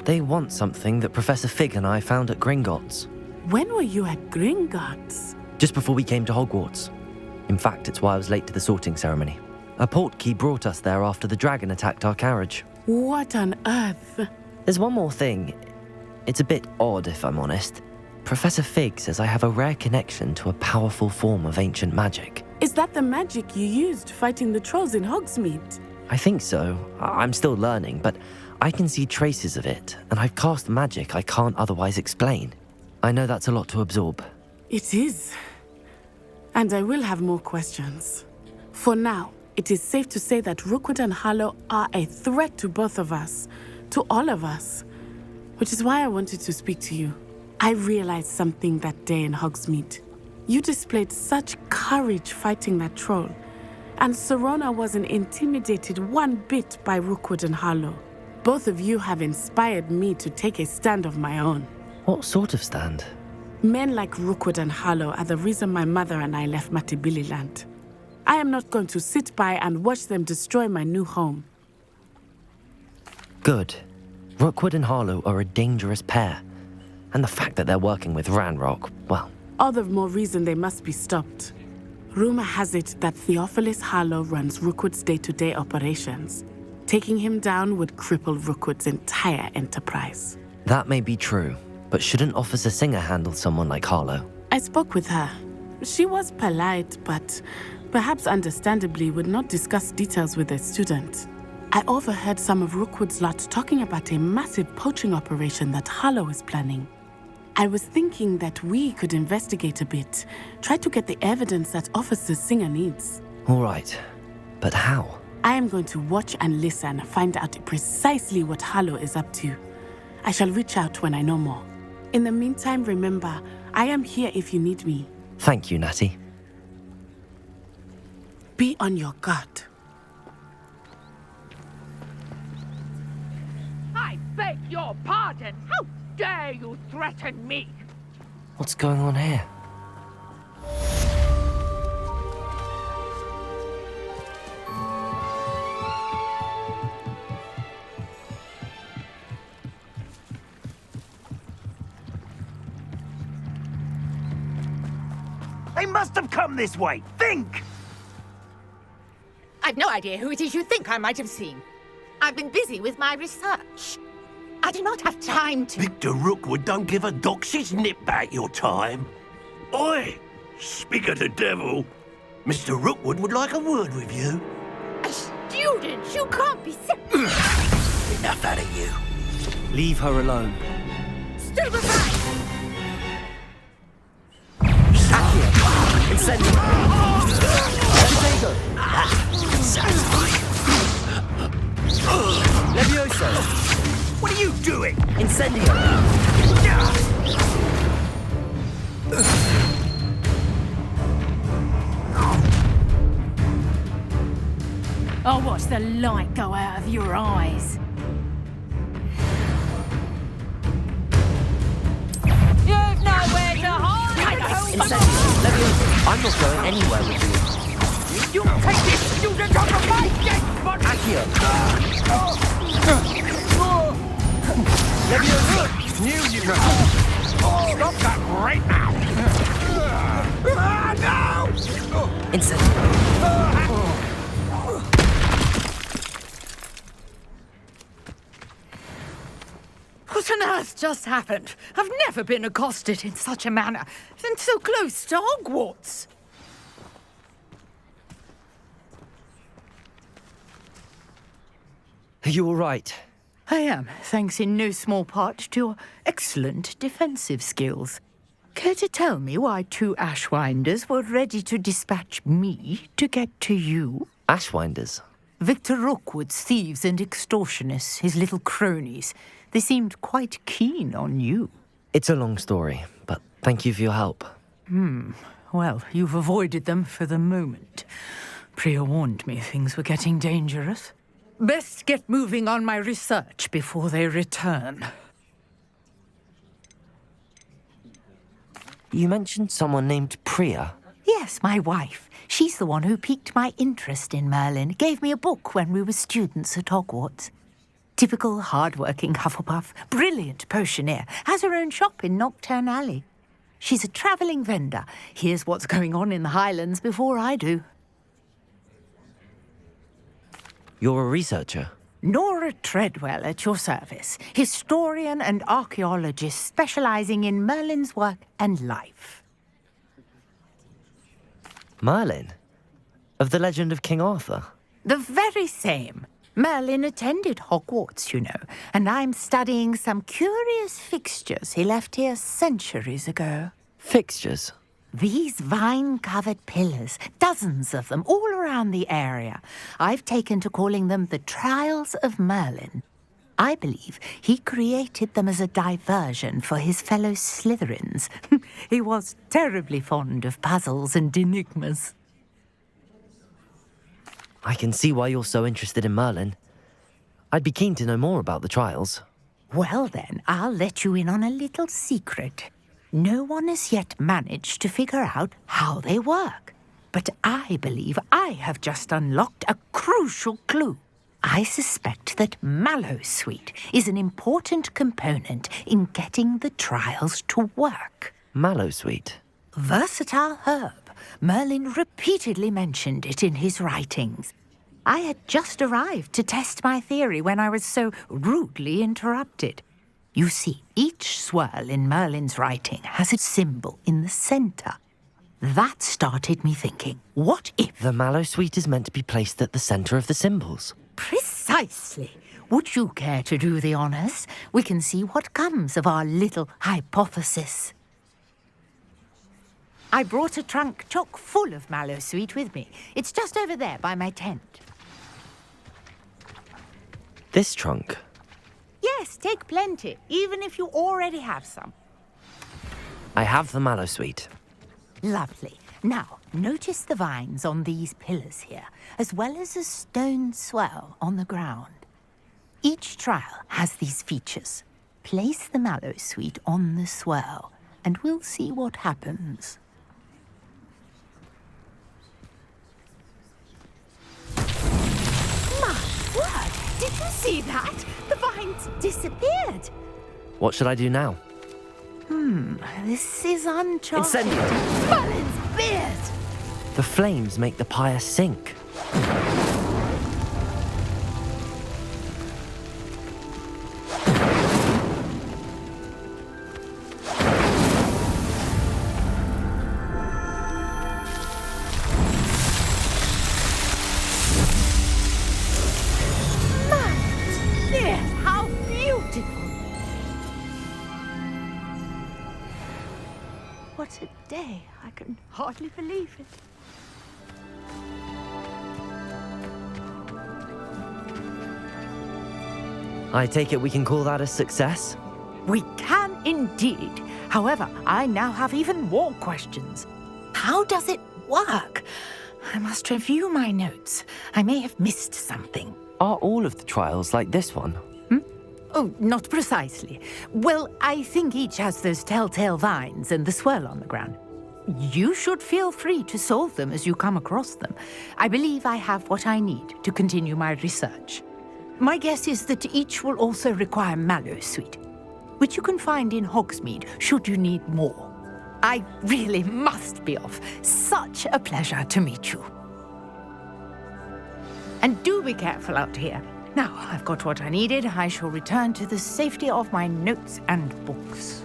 They want something that Professor Fig and I found at Gringotts. When were you at Gringotts? Just before we came to Hogwarts. In fact, it's why I was late to the sorting ceremony. A portkey brought us there after the dragon attacked our carriage. What on earth? There's one more thing. It's a bit odd, if I'm honest. Professor Fig says I have a rare connection to a powerful form of ancient magic. Is that the magic you used fighting the trolls in Hogsmeade? I think so. I'm still learning, but I can see traces of it, and I've cast magic I can't otherwise explain. I know that's a lot to absorb. It is. And I will have more questions. For now, it is safe to say that Rookwood and Harlow are a threat to both of us, to all of us, which is why I wanted to speak to you. I realized something that day in Hogsmeade. You displayed such courage fighting that troll, and Serona wasn't intimidated one bit by Rookwood and Harlow. Both of you have inspired me to take a stand of my own. What sort of stand? Men like Rookwood and Harlow are the reason my mother and I left Matabeleland. I am not going to sit by and watch them destroy my new home. Good. Rookwood and Harlow are a dangerous pair. And the fact that they're working with Ranrock, well... All the more reason they must be stopped. Rumor has it that Theophilus Harlow runs Rookwood's day-to-day operations. Taking him down would cripple Rookwood's entire enterprise. That may be true, but shouldn't Officer Singer handle someone like Harlow? I spoke with her. She was polite, but perhaps understandably would not discuss details with a student. I overheard some of Rookwood's lot talking about a massive poaching operation that Harlow is planning. I was thinking that we could investigate a bit, try to get the evidence that Officer Singer needs. All right, but how? I am going to watch and listen, find out precisely what Harlow is up to. I shall reach out when I know more. In the meantime, remember, I am here if you need me. Thank you, Natty. Be on your guard. I beg your pardon. How dare you threaten me? What's going on here? They must have come this way. Think! I've no idea who it is you think I might have seen. I've been busy with my research. I do not have time to... Victor Rookwood don't give a doxy's nip back your time. Oi! Speak of the devil. Mr. Rookwood would like a word with you. A student? You can't be serious. Enough out of you. Leave her alone. Stupefy! Incendio! Levioso! What are you doing? Incendio! I'll watch the light go out of your eyes. You've nowhere to hide! I'm not going anywhere with you. You take this student off of my dead body! Accio! Knew you could. Stop that right now! No! Incendio! What on earth just happened? I've never been accosted in such a manner, and so close to Hogwarts. Are you all right? I am, thanks in no small part to your excellent defensive skills. Care to tell me why 2 Ashwinders were ready to dispatch me to get to you? Ashwinders? Victor Rookwood's thieves and extortionists, his little cronies. They seemed quite keen on you. It's a long story, but thank you for your help. Well, you've avoided them for the moment. Priya warned me things were getting dangerous. Best get moving on my research before they return. You mentioned someone named Priya. Yes, my wife. She's the one who piqued my interest in Merlin. Gave me a book when we were students at Hogwarts. Typical hard-working Hufflepuff, brilliant potioneer, has her own shop in Knockturn Alley. She's a travelling vendor. Hears what's going on in the Highlands before I do. You're a researcher? Nora Treadwell at your service, historian and archaeologist specialising in Merlin's work and life. Merlin? Of the legend of King Arthur? The very same. Merlin attended Hogwarts, you know, and I'm studying some curious fixtures he left here centuries ago. Fixtures? These vine-covered pillars, dozens of them, all around the area. I've taken to calling them the Trials of Merlin. I believe he created them as a diversion for his fellow Slytherins. He was terribly fond of puzzles and enigmas. I can see why you're so interested in Merlin. I'd be keen to know more about the trials. Well then, I'll let you in on a little secret. No one has yet managed to figure out how they work. But I believe I have just unlocked a crucial clue. I suspect that Mallowsweet is an important component in getting the trials to work. Mallowsweet? Versatile herb. Merlin repeatedly mentioned it in his writings. I had just arrived to test my theory when I was so rudely interrupted. You see, each swirl in Merlin's writing has a symbol in the centre. That started me thinking, what if... The Mallowsweet is meant to be placed at the centre of the symbols. Precisely. Would you care to do the honours? We can see what comes of our little hypothesis. I brought a trunk chock full of Mallowsweet with me. It's just over there by my tent. This trunk? Yes, take plenty, even if you already have some. I have the Mallowsweet. Lovely. Now, notice the vines on these pillars here, as well as a stone swell on the ground. Each trial has these features. Place the Mallowsweet on the swell, and we'll see what happens. My word! Did you see that? The vines disappeared. What should I do now? This is uncharted. Incendio! Merlin's beard! The flames make the pyre sink. How beautiful! What a day. I can hardly believe it. I take it we can call that a success? We can indeed. However, I now have even more questions. How does it work? I must review my notes. I may have missed something. Are all of the trials like this one? Oh, not precisely. Well, I think each has those telltale vines and the swirl on the ground. You should feel free to solve them as you come across them. I believe I have what I need to continue my research. My guess is that each will also require mallow sweet, which you can find in Hogsmeade should you need more. I really must be off. Such a pleasure to meet you. And do be careful out here. Now I've got what I needed, I shall return to the safety of my notes and books.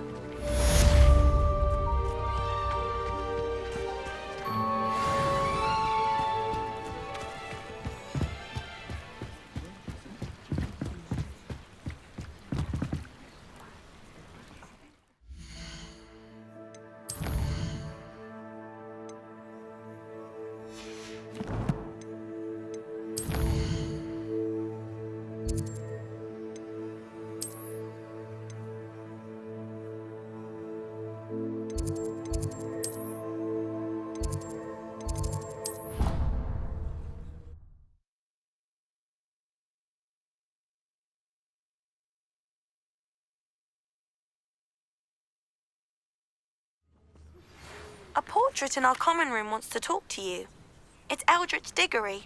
A portrait in our common room wants to talk to you. It's Eldritch Diggory.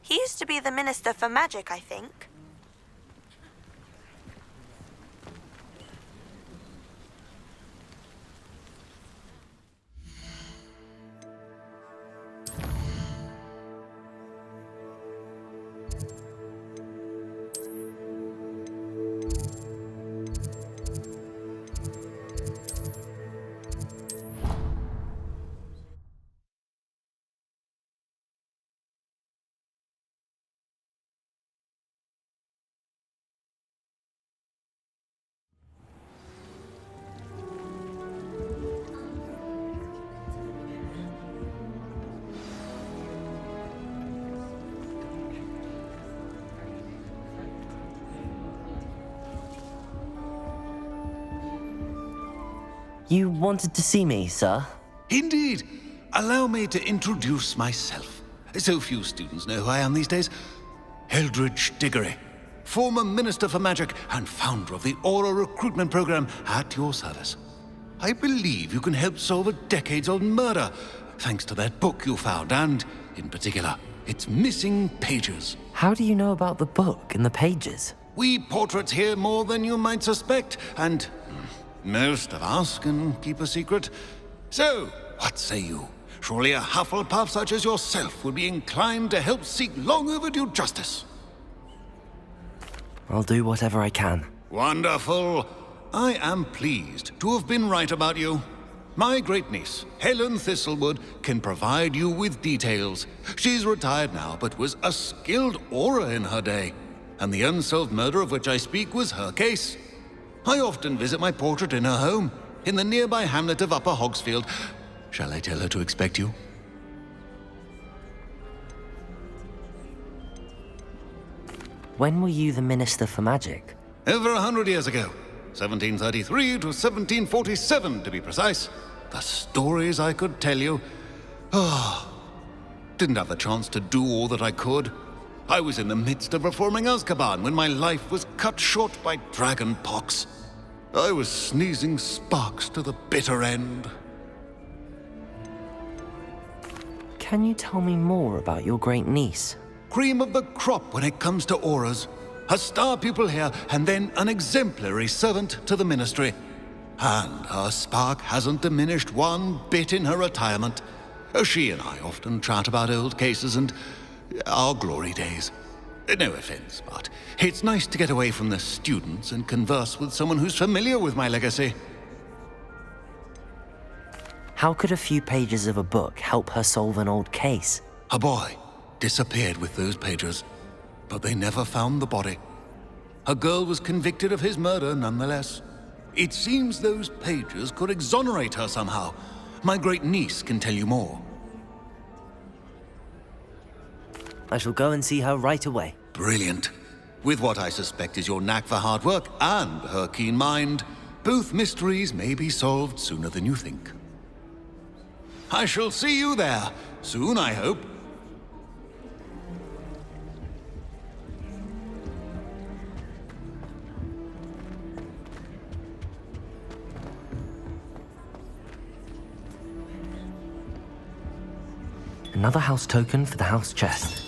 He used to be the Minister for Magic, I think. You wanted to see me, sir? Indeed. Allow me to introduce myself. So few students know who I am these days. Eldritch Diggory, former Minister for Magic and founder of the Aura Recruitment Program at your service. I believe you can help solve a decades-old murder, thanks to that book you found, and, in particular, its missing pages. How do you know about the book and the pages? We portraits hear more than you might suspect, and most of us can keep a secret. So, what say you? Surely a hufflepuff such as yourself would be inclined to help seek long overdue justice. I'll do whatever I can. Wonderful. I am pleased to have been right about you. My great-niece, Helen Thistlewood, can provide you with details. She's retired now, but was a skilled aura in her day. And the unsolved murder of which I speak was her case. I often visit my portrait in her home, in the nearby hamlet of Upper Hogsfield. Shall I tell her to expect you? When were you the Minister for Magic? Over 100 years ago. 1733 to 1747, to be precise. The stories I could tell you. Didn't have the chance to do all that I could. I was in the midst of reforming Azkaban when my life was cut short by dragon pox. I was sneezing sparks to the bitter end. Can you tell me more about your great niece? Cream of the crop when it comes to auras. A star pupil here, and then an exemplary servant to the ministry. And her spark hasn't diminished one bit in her retirement. She and I often chat about old cases and our glory days. No offense, but it's nice to get away from the students and converse with someone who's familiar with my legacy. How could a few pages of a book help her solve an old case? A boy disappeared with those pages, but they never found the body. A girl was convicted of his murder nonetheless. It seems those pages could exonerate her somehow. My great-niece can tell you more. I shall go and see her right away. Brilliant. With what I suspect is your knack for hard work and her keen mind, both mysteries may be solved sooner than you think. I shall see you there, soon I hope. Another house token for the house chest.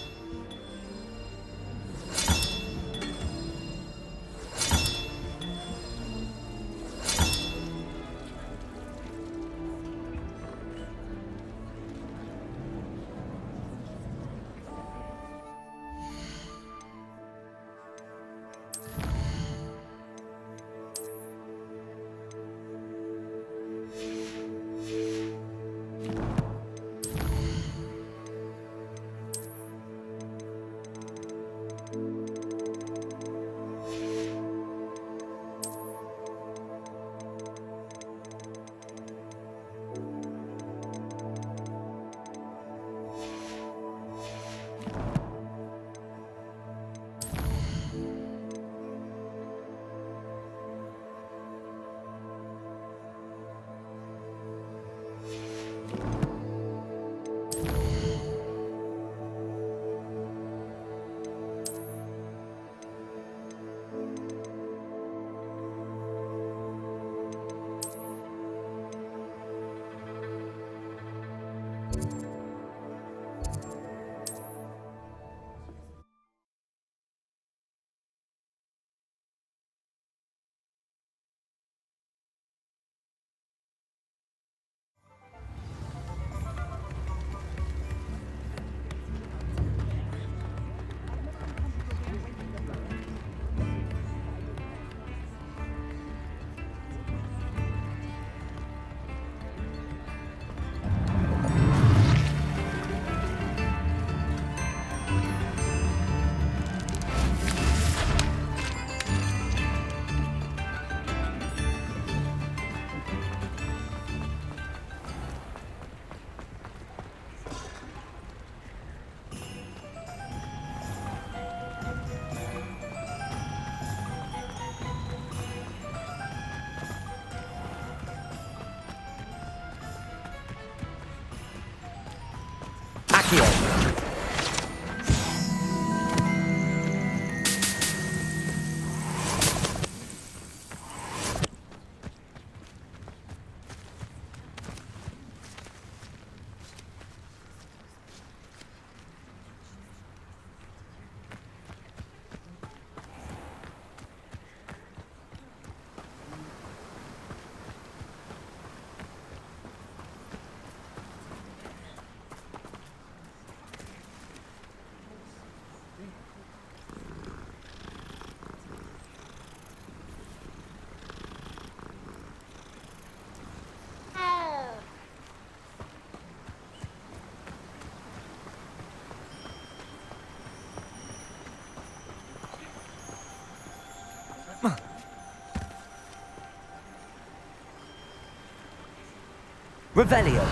Revelio.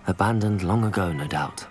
Abandoned long ago, no doubt.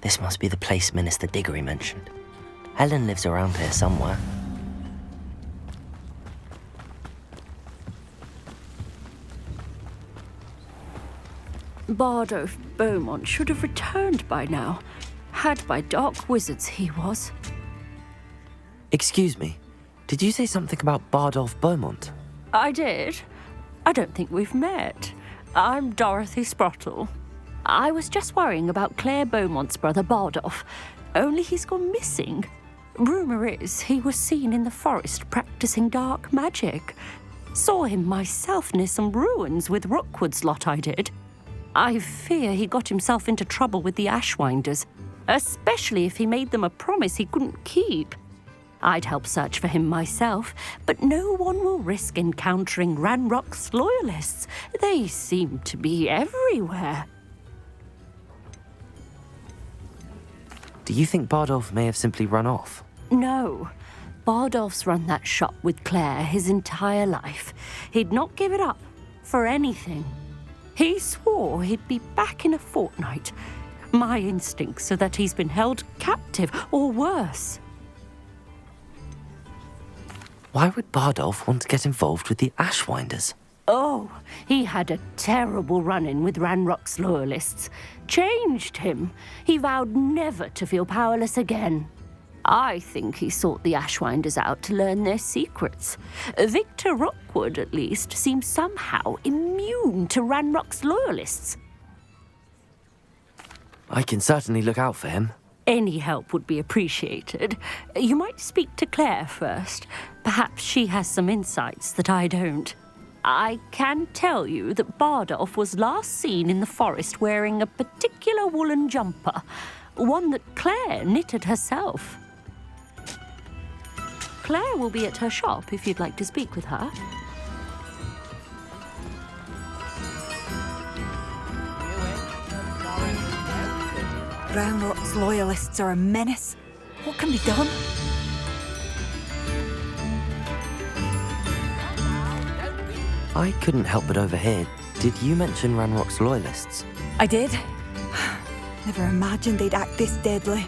This must be the place Minister Diggory mentioned. Helen lives around here somewhere. Bardolph Beaumont should have returned by now. Had by dark wizards he was. Excuse me, did you say something about Bardolph Beaumont? I did. I don't think we've met. I'm Dorothy Sprottle. I was just worrying about Claire Beaumont's brother Bardolph, only he's gone missing. Rumour is he was seen in the forest practicing dark magic. Saw him myself near some ruins with Rookwood's lot, I did. I fear he got himself into trouble with the Ashwinders, especially if he made them a promise he couldn't keep. I'd help search for him myself, but no one will risk encountering Ranrock's loyalists. They seem to be everywhere. Do you think Bardolph may have simply run off? No. Bardolph's run that shop with Claire his entire life. He'd not give it up for anything. He swore he'd be back in a fortnight. My instincts are that he's been held captive, or worse. Why would Bardolph want to get involved with the Ashwinders? Oh, he had a terrible run-in with Ranrock's loyalists. Changed him. He vowed never to feel powerless again. I think he sought the Ashwinders out to learn their secrets. Victor Rookwood, at least, seems somehow immune to Ranrock's loyalists. I can certainly look out for him. Any help would be appreciated. You might speak to Claire first. Perhaps she has some insights that I don't. I can tell you that Bardolph was last seen in the forest wearing a particular woolen jumper, one that Claire knitted herself. Claire will be at her shop if you'd like to speak with her. Ranrock's loyalists are a menace. What can be done? I couldn't help but overhear. Did you mention Ranrock's loyalists? I did. Never imagined they'd act this deadly.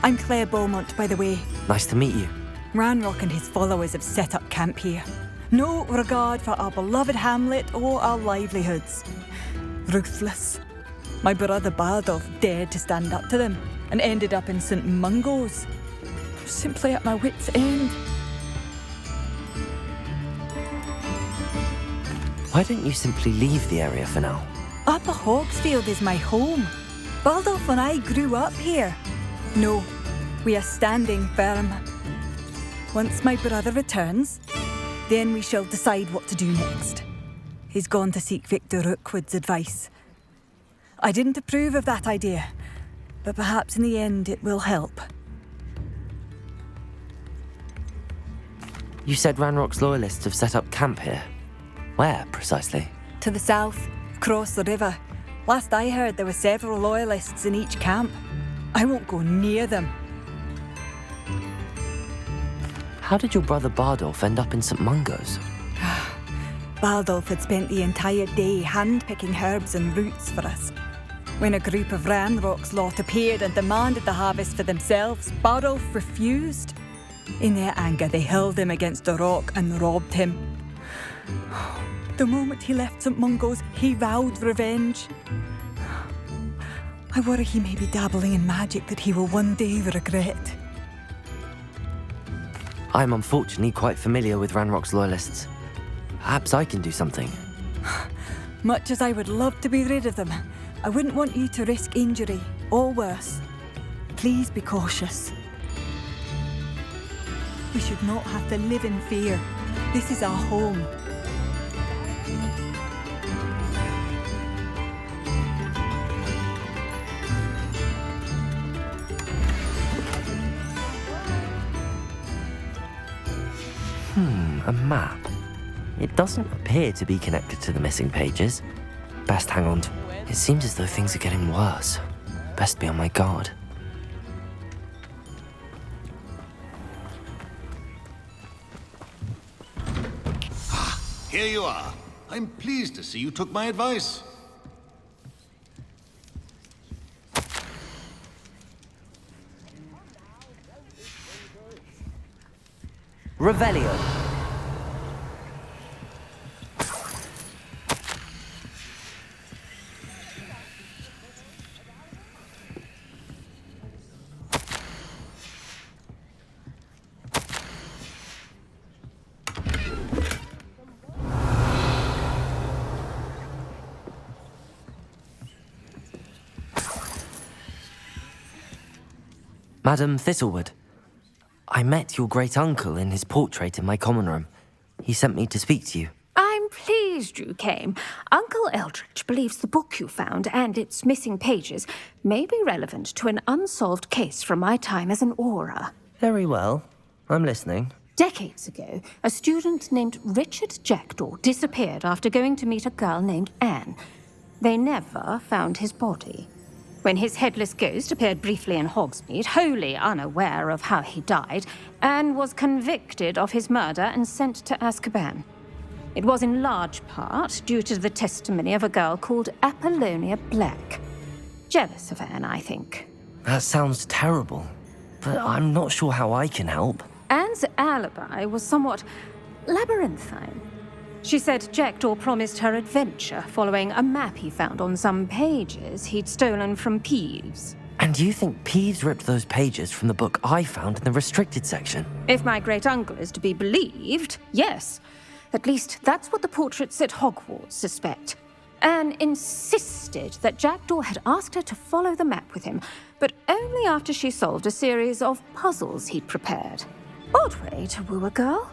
I'm Claire Beaumont, by the way. Nice to meet you. Ranrock and his followers have set up camp here. No regard for our beloved hamlet or our livelihoods. Ruthless. My brother Bardolph dared to stand up to them and ended up in St. Mungo's. Simply at my wit's end. Why don't you simply leave the area for now? Upper Hogsfield is my home. Bardolph and I grew up here. No, we are standing firm. Once my brother returns, then we shall decide what to do next. He's gone to seek Victor Rookwood's advice. I didn't approve of that idea, but perhaps in the end it will help. You said Ranrock's loyalists have set up camp here. Where, precisely? To the south, across the river. Last I heard, there were several loyalists in each camp. I won't go near them. How did your brother Bardolph end up in St. Mungo's? Bardolph had spent the entire day hand-picking herbs and roots for us. When a group of Ranrock's lot appeared and demanded the harvest for themselves, Bardolph refused. In their anger, they hurled him against a rock and robbed him. The moment he left St. Mungo's, he vowed revenge. I worry he may be dabbling in magic that he will one day regret. I'm unfortunately quite familiar with Ranrock's loyalists. Perhaps I can do something. Much as I would love to be rid of them, I wouldn't want you to risk injury, or worse. Please be cautious. We should not have to live in fear. This is our home. A map. It doesn't appear to be connected to the missing pages. Best hang on. It seems as though things are getting worse. Best be on my guard. Here you are. I'm pleased to see you took my advice. Revelio. Madam Thistlewood, I met your great-uncle in his portrait in my common room. He sent me to speak to you. I'm pleased you came. Uncle Eldridge believes the book you found and its missing pages may be relevant to an unsolved case from my time as an aura. Very well. I'm listening. Decades ago, a student named Richard Jackdaw disappeared after going to meet a girl named Anne. They never found his body. When his headless ghost appeared briefly in Hogsmeade, wholly unaware of how he died, Anne was convicted of his murder and sent to Azkaban. It was in large part due to the testimony of a girl called Apollonia Black. Jealous of Anne, I think. That sounds terrible, but I'm not sure how I can help. Anne's alibi was somewhat labyrinthine. She said Jackdaw promised her adventure following a map he found on some pages he'd stolen from Peeves. And you think Peeves ripped those pages from the book I found in the restricted section? If my great-uncle is to be believed, yes. At least that's what the portraits at Hogwarts suspect. Anne insisted that Jackdaw had asked her to follow the map with him, but only after she solved a series of puzzles he'd prepared. Odd way to woo a girl.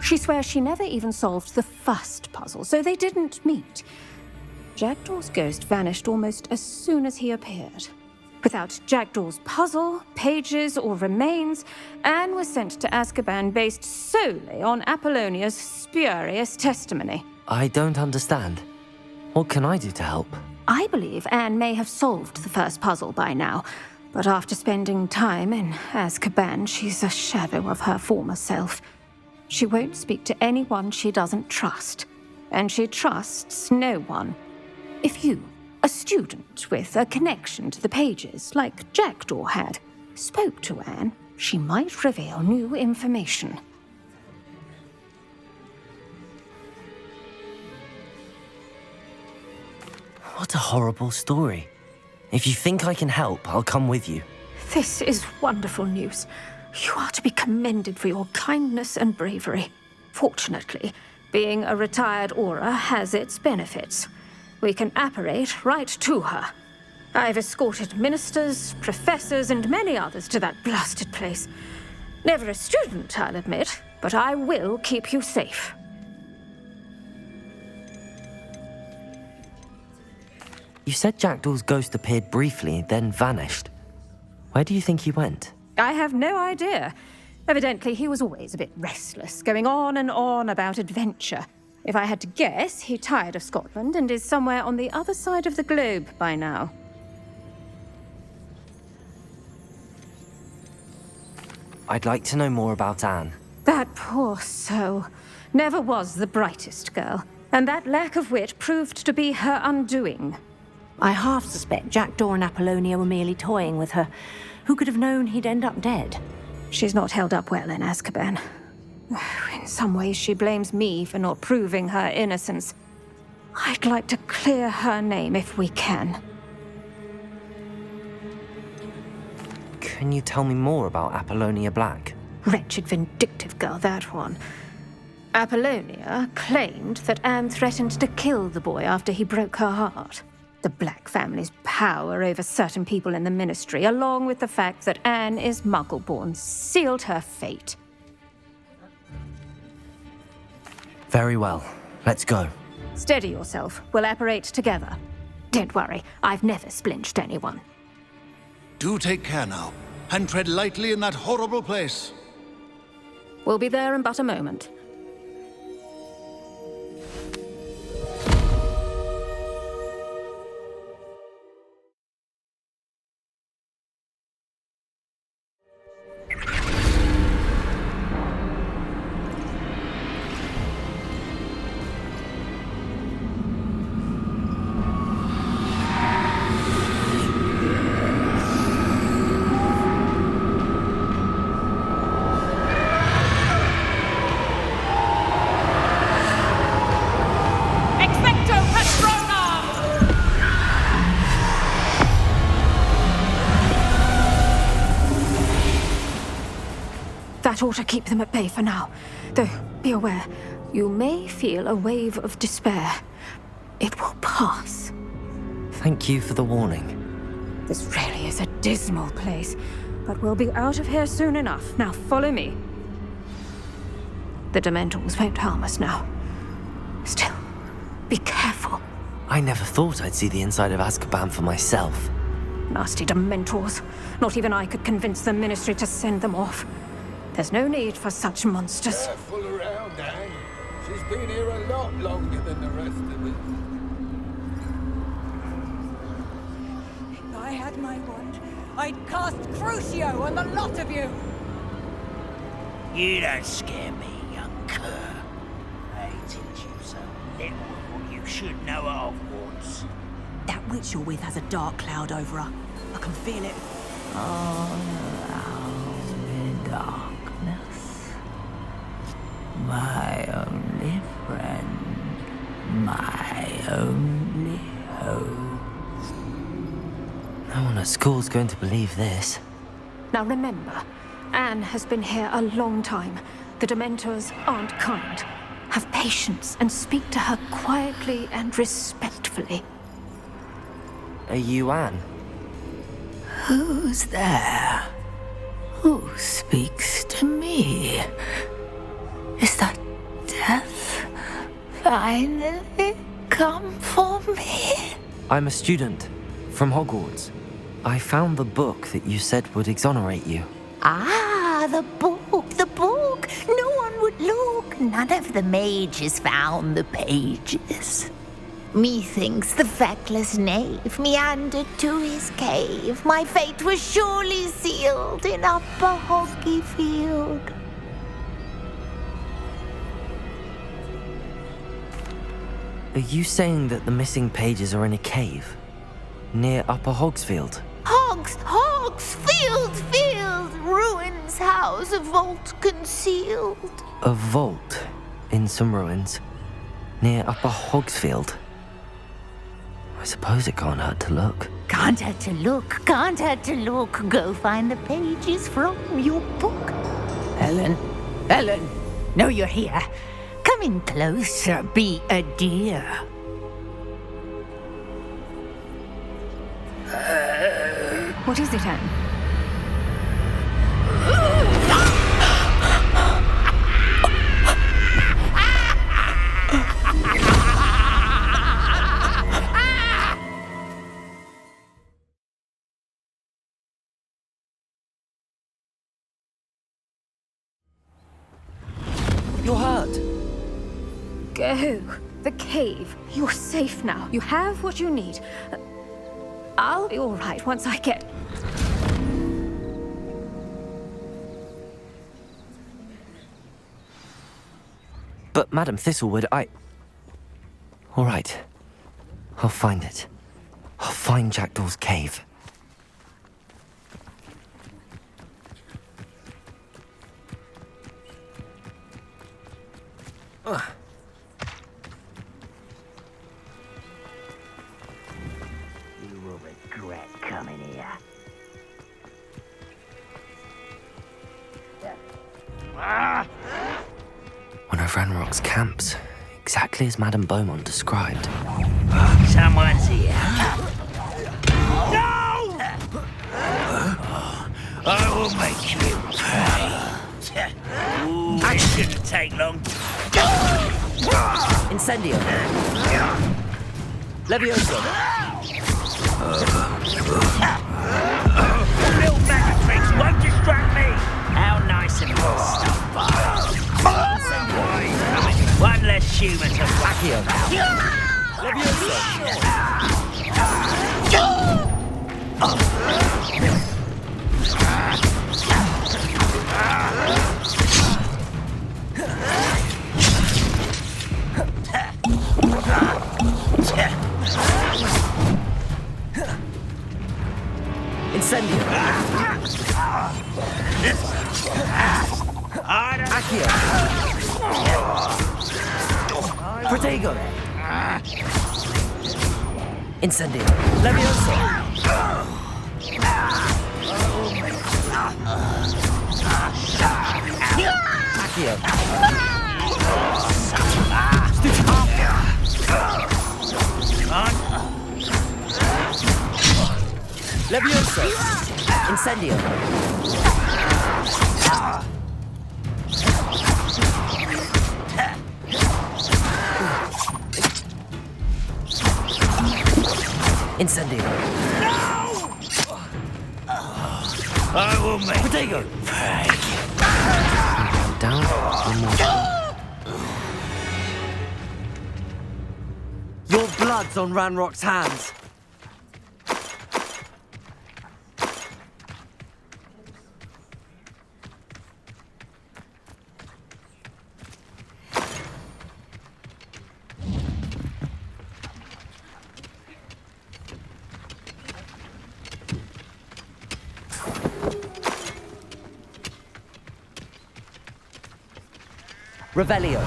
She swears she never even solved the first puzzle, so they didn't meet. Jackdaw's ghost vanished almost as soon as he appeared. Without Jackdaw's puzzle, pages, or remains, Anne was sent to Azkaban based solely on Apollonia's spurious testimony. I don't understand. What can I do to help? I believe Anne may have solved the first puzzle by now, but after spending time in Azkaban, she's a shadow of her former self. She won't speak to anyone she doesn't trust, and she trusts no one. If you, a student with a connection to the pages, like Jackdaw had, spoke to Anne, she might reveal new information. What a horrible story. If you think I can help, I'll come with you. This is wonderful news. You are to be commended for your kindness and bravery. Fortunately, being a retired aura has its benefits. We can apparate right to her. I've escorted ministers, professors, and many others to that blasted place. Never a student, I'll admit, but I will keep you safe. You said Jackdaw's ghost appeared briefly, then vanished. Where do you think he went? I have no idea. Evidently, he was always a bit restless, going on and on about adventure. If I had to guess, he tired of Scotland and is somewhere on the other side of the globe by now. I'd like to know more about Anne. That poor soul. Never was the brightest girl, and that lack of wit proved to be her undoing. I half suspect Jackdaw and Apollonia were merely toying with her. Who could have known he'd end up dead? She's not held up well in Azkaban. In some ways, she blames me for not proving her innocence. I'd like to clear her name if we can. Can you tell me more about Apollonia Black? Wretched, vindictive girl, that one. Apollonia claimed that Anne threatened to kill the boy after he broke her heart. The Black family's power over certain people in the Ministry, along with the fact that Anne is Muggle-born, sealed her fate. Very well. Let's go. Steady yourself. We'll apparate together. Don't worry, I've never splinched anyone. Do take care now, and tread lightly in that horrible place. We'll be there in but a moment. That ought to keep them at bay for now. Though, be aware, you may feel a wave of despair. It will pass. Thank you for the warning. This really is a dismal place, but we'll be out of here soon enough. Now follow me. The Dementors won't harm us now. Still, be careful. I never thought I'd see the inside of Azkaban for myself. Nasty Dementors. Not even I could convince the Ministry to send them off. There's no need for such monsters. Careful around, Anne. She's been here a lot longer than the rest of us. If I had my wand, I'd cast Crucio on the lot of you. You don't scare me, young cur. I teach you so little of what you should know at Hogwarts. That witch you're with has a dark cloud over her. I can feel it. All around in darkness. My only friend. My only hope. No one at school's going to believe this. Now remember, Anne has been here a long time. The Dementors aren't kind. Have patience and speak to her quietly and respectfully. Are you Anne? Who's there? Who speaks to me? Is that death finally come for me? I'm a student from Hogwarts. I found the book that you said would exonerate you. Ah, the book, the book. No one would look. None of the mages found the pages. Methinks the feckless knave meandered to his cave. My fate was surely sealed in Upper Hoggyfield. Are you saying that the missing pages are in a cave? Near Upper Hogsfield? Field, ruins house, a vault concealed. A vault in some ruins near Upper Hogsfield? I suppose it can't hurt to look. Can't hurt to look. Go find the pages from your book. Helen, know you're here. Come in closer, be a dear. What is it, Anne? You're hurt. Go. The cave. You're safe now. You have what you need. I'll be all right once I get... But Madam Thistlewood, All right. I'll find it. I'll find Jackdaw's cave. You will regret coming here. One of Ranrock's camps, exactly as Madame Beaumont described. Someone's here. No! I will make you pay. It shouldn't take long. Incendio. Levioso. Little bag of tricks won't distract me. How nice of you to stop by. One less human to Accio. Levioso. Incendio. Accio. Protego. Incendio. Levioso. Accio. Levioso. Incendio. Incendio. I will make Protego. Down. One more. Your blood's on Ranrock's hands. Revelio.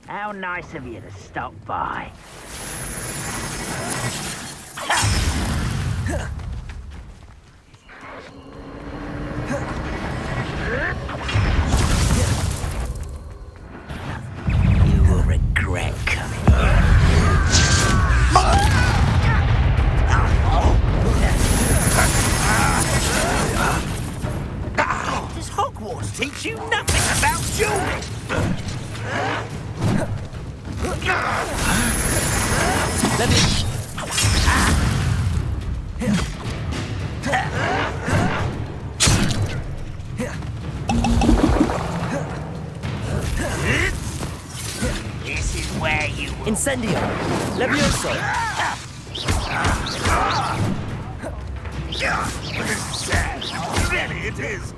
How nice of you to stop by. You will regret coming here. Does Hogwarts teach you nothing about dueling? Let me... This is where you will... Incendio. Levioso. This is sad. Really, it is.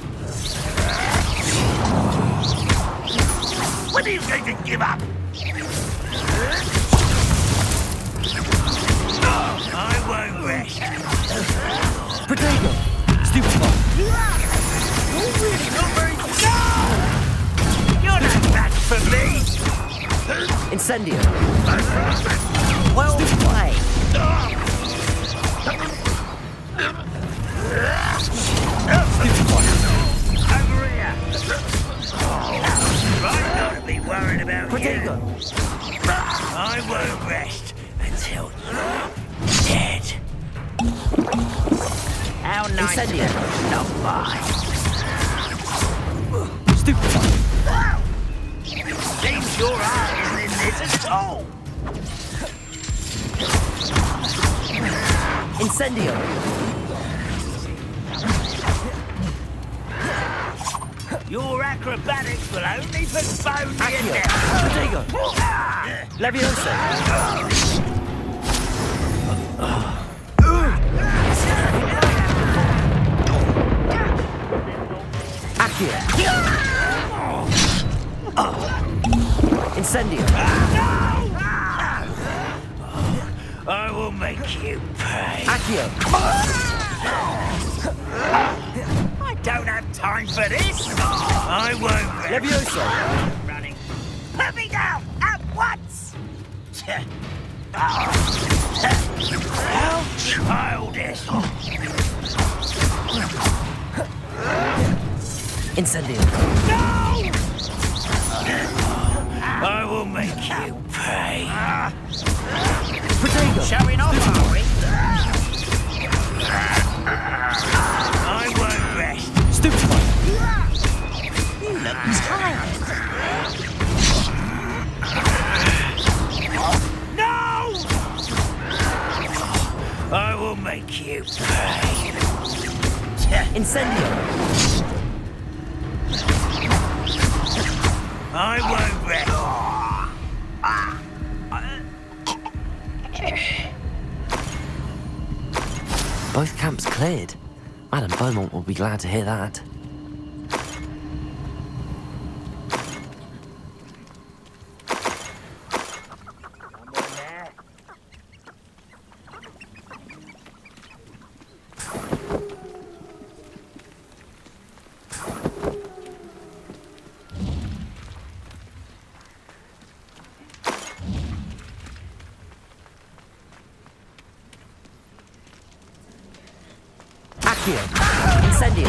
When are you going to give up? I won't rest. Protego. Stupefy. You're really not very... No! You're not back for me. Incendio. Well played. Over here. Right, not to be worried about Protego. you. I won't rest until you're dead. How nice of you to stop by. Stupefy. Seems your eye isn't in this at all. Incendio. Your acrobatics will only postpone the Accio. endeavor. Protego. Levioso. Accio. Incendio. I will make you pay. Accio. I don't have time for this. I won't. Levioso. Running. Put me down at once. How childish. Incendio. No! I will make you pay. Protego. Showing off, are we? I won't rest. Stupefy. You look tired. No! I will make you pay. Incendio. I won't rest. Both camps cleared. Madame Beaumont will be glad to hear that. Accio. Incendio.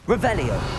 Revelio.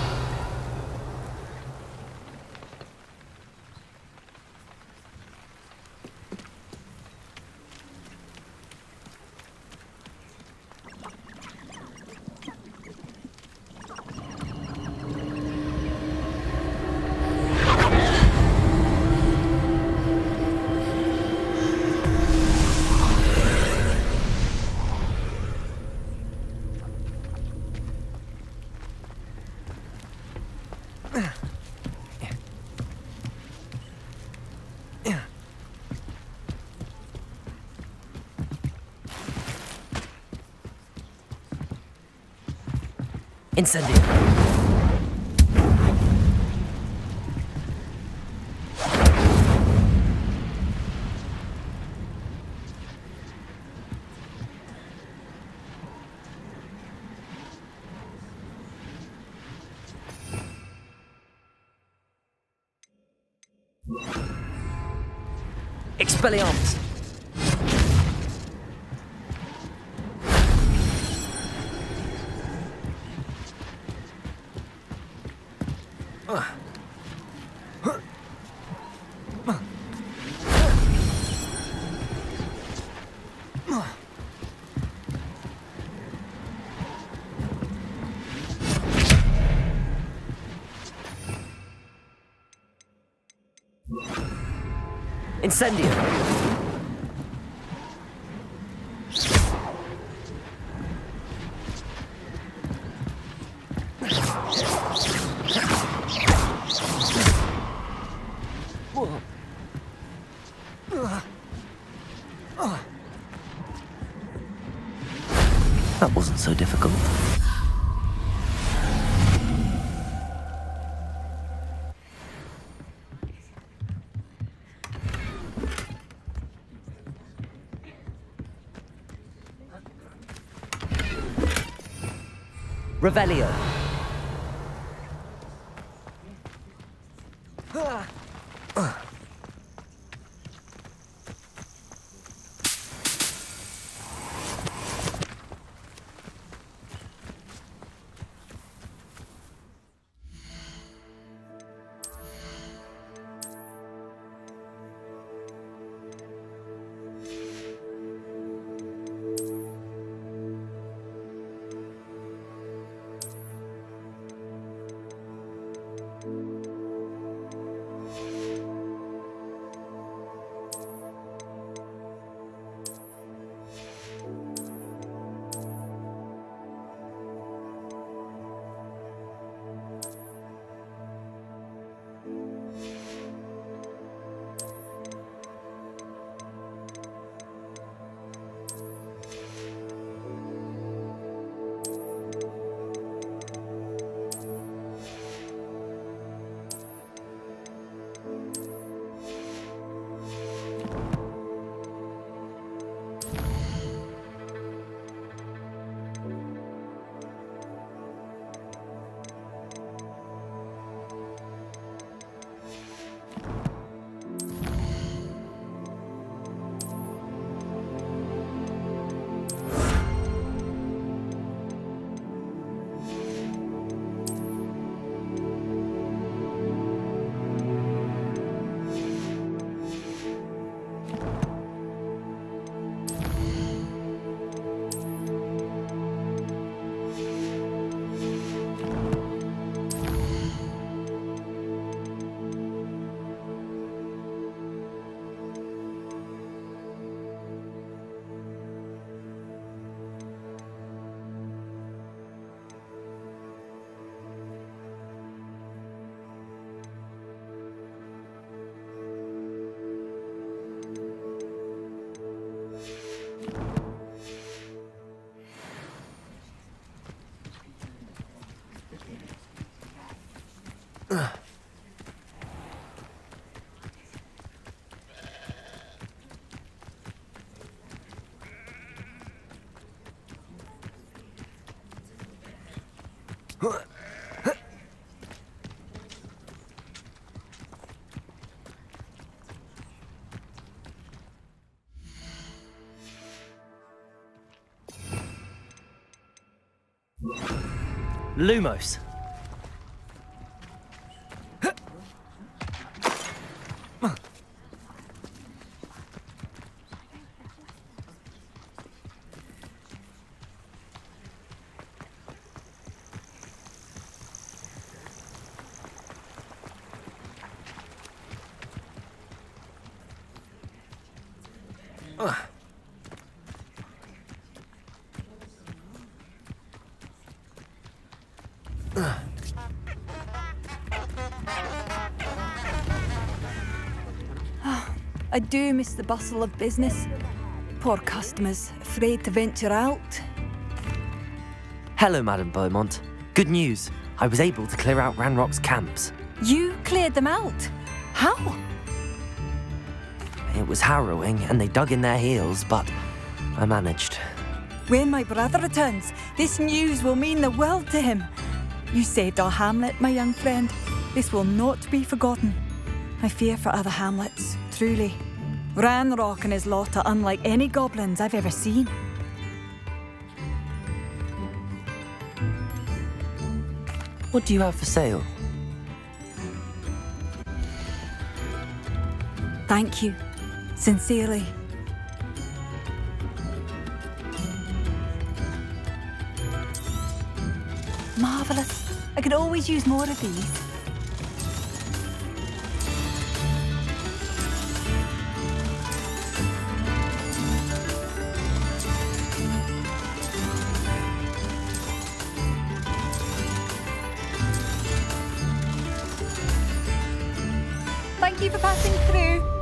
Incendio. Expelliarmus. Incendio. That wasn't so difficult. Revelio. Lumos. I do miss the bustle of business. Poor customers, afraid to venture out. Hello, Madame Beaumont. Good news. I was able to clear out Ranrock's camps. You cleared them out? How? It was harrowing, and they dug in their heels, but I managed. When my brother returns, this news will mean the world to him. You saved our hamlet, my young friend. This will not be forgotten. I fear for other hamlets, truly. Ranrock and his lot are unlike any goblins I've ever seen. What do you have for sale? Thank you. Sincerely. Marvellous. I could always use more of these. Thank you for passing through.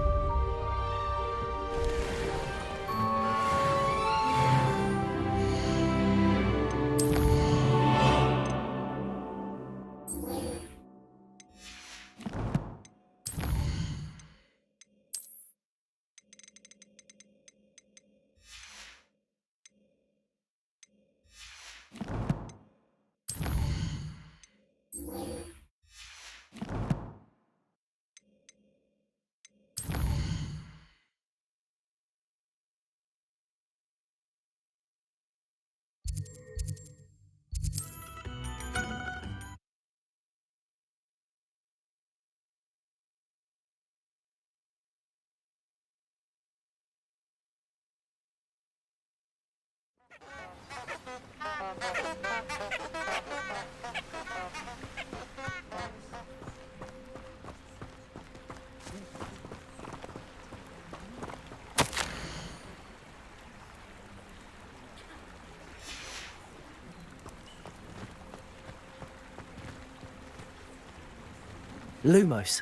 Lumos.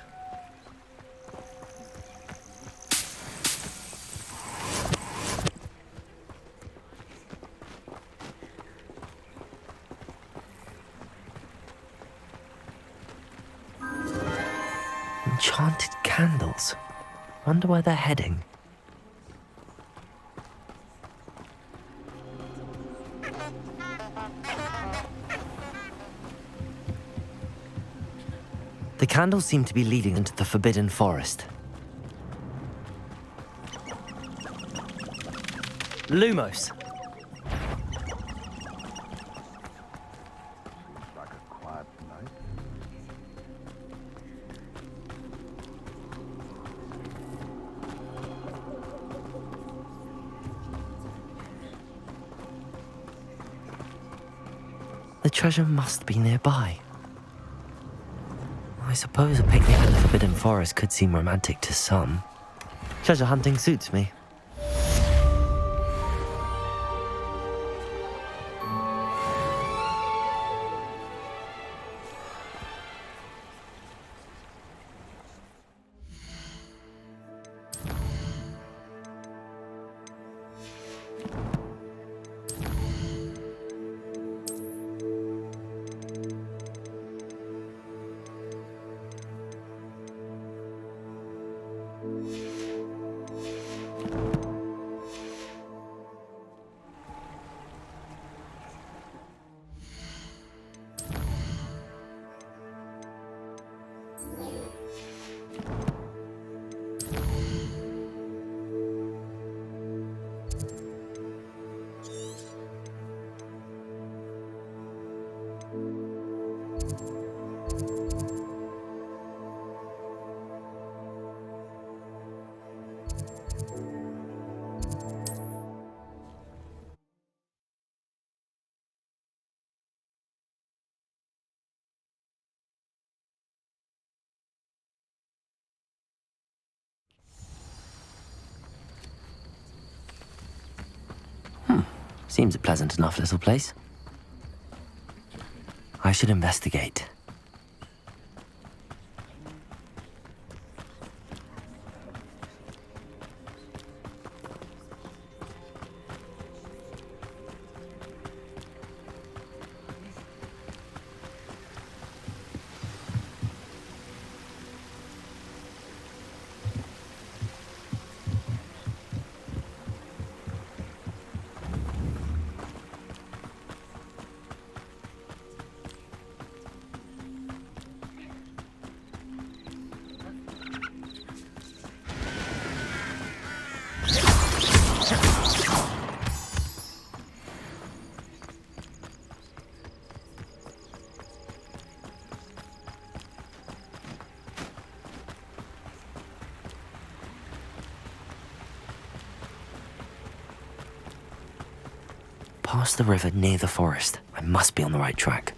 Enchanted candles. Wonder where they're heading. The candles seem to be leading into the Forbidden Forest. Lumos. Like a quiet night. The treasure must be nearby. I suppose a picnic in the Forbidden Forest could seem romantic to some. Treasure hunting suits me. Seems a pleasant enough little place. I should investigate. Past the river near the forest. I must be on the right track.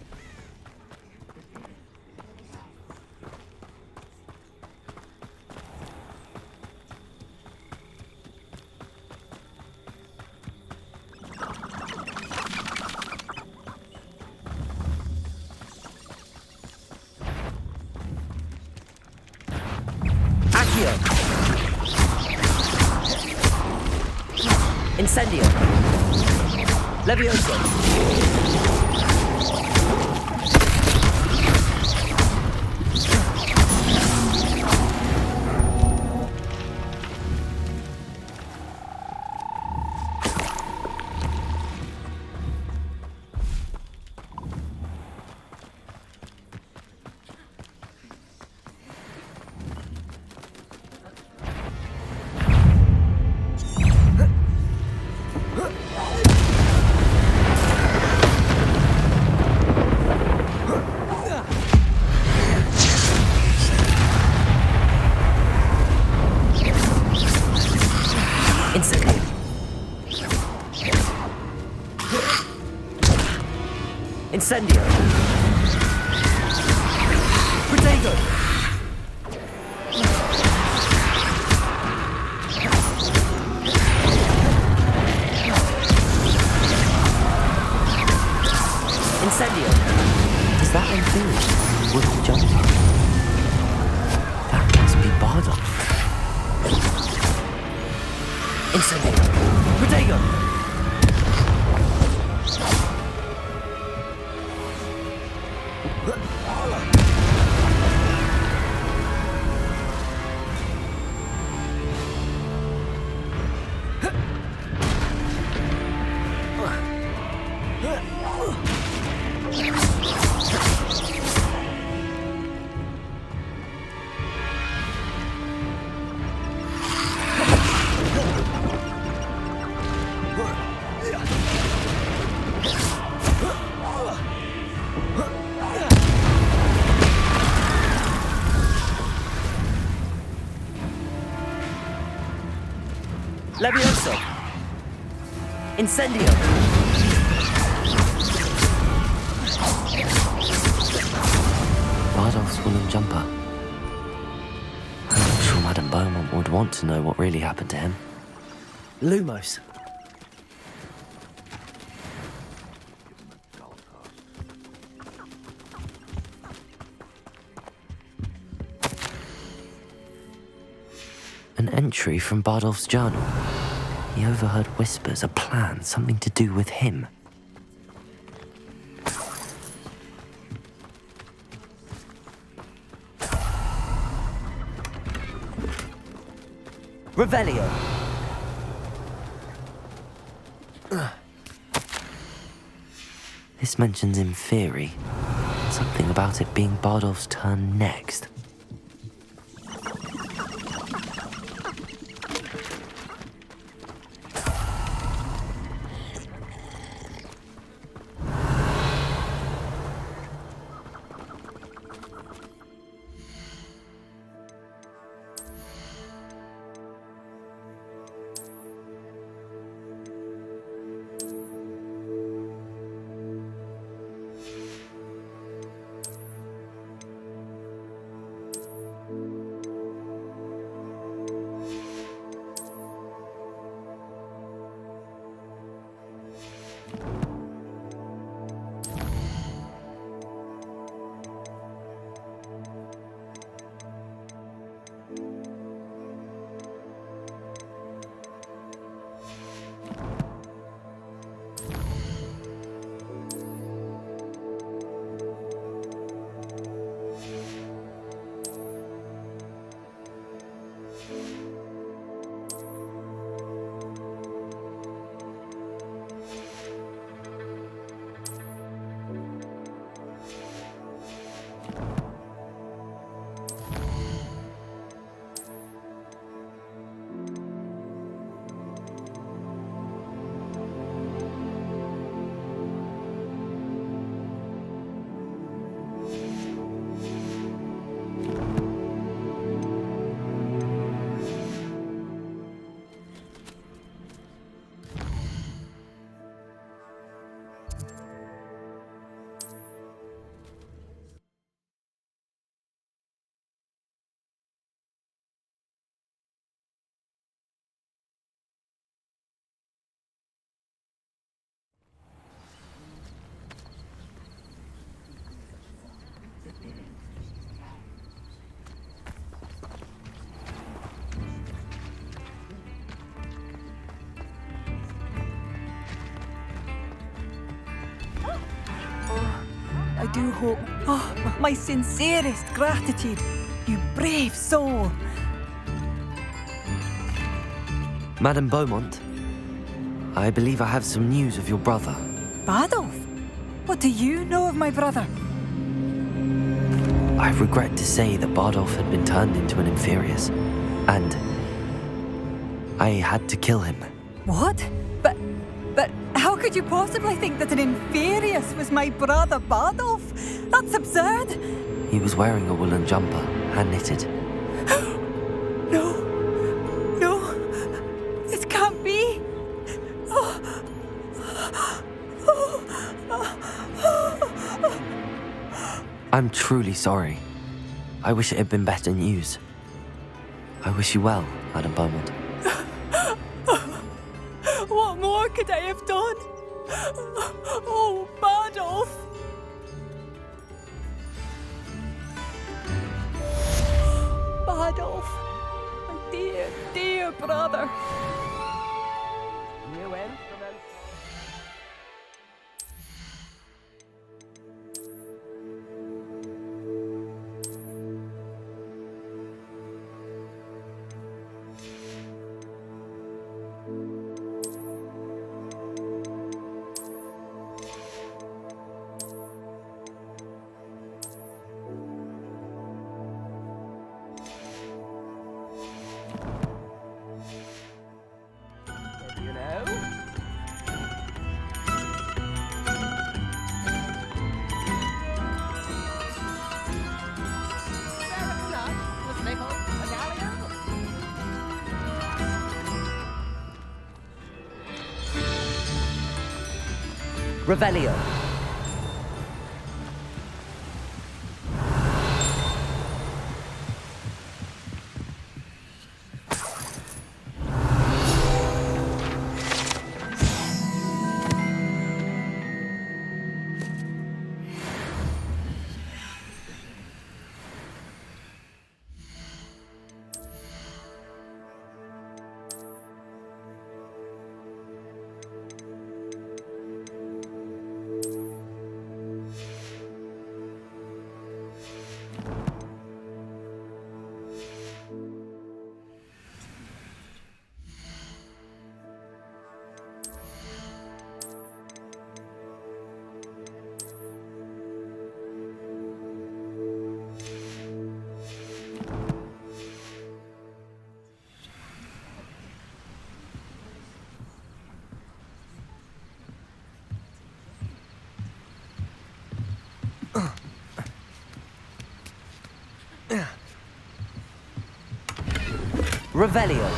Accio! Incendio! Levioso! Incendio! Protego! Incendio! Is that inferior? Wooden jumper? That must be Bardolph. Incendio! Protego! Levioso! Incendio! Bardolph's woolen jumper. I'm not sure Madame Beaumont would want to know what really happened to him. Lumos! An entry from Bardolph's journal. He overheard whispers, a plan, something to do with him. Revelio! This mentions Inferi. Something about it being Bardolph's turn next. do hope. Oh, my sincerest gratitude. You brave soul. Madame Beaumont, I believe I have some news of your brother. Bardolph? What do you know of my brother? I regret to say that Bardolph had been turned into an Inferius, and I had to kill him. What? But how could you possibly think that an Inferius was my brother Bardolph? That's absurd. He was wearing a woolen jumper, hand-knitted. No. It can't be. I'm truly sorry. I wish it had been better news. I wish you well, Madame Beaumont. What more could I have done? Oh, Bardolph! Bardolph, my dear, dear brother. New instrument. You know? Revelio. Revelio.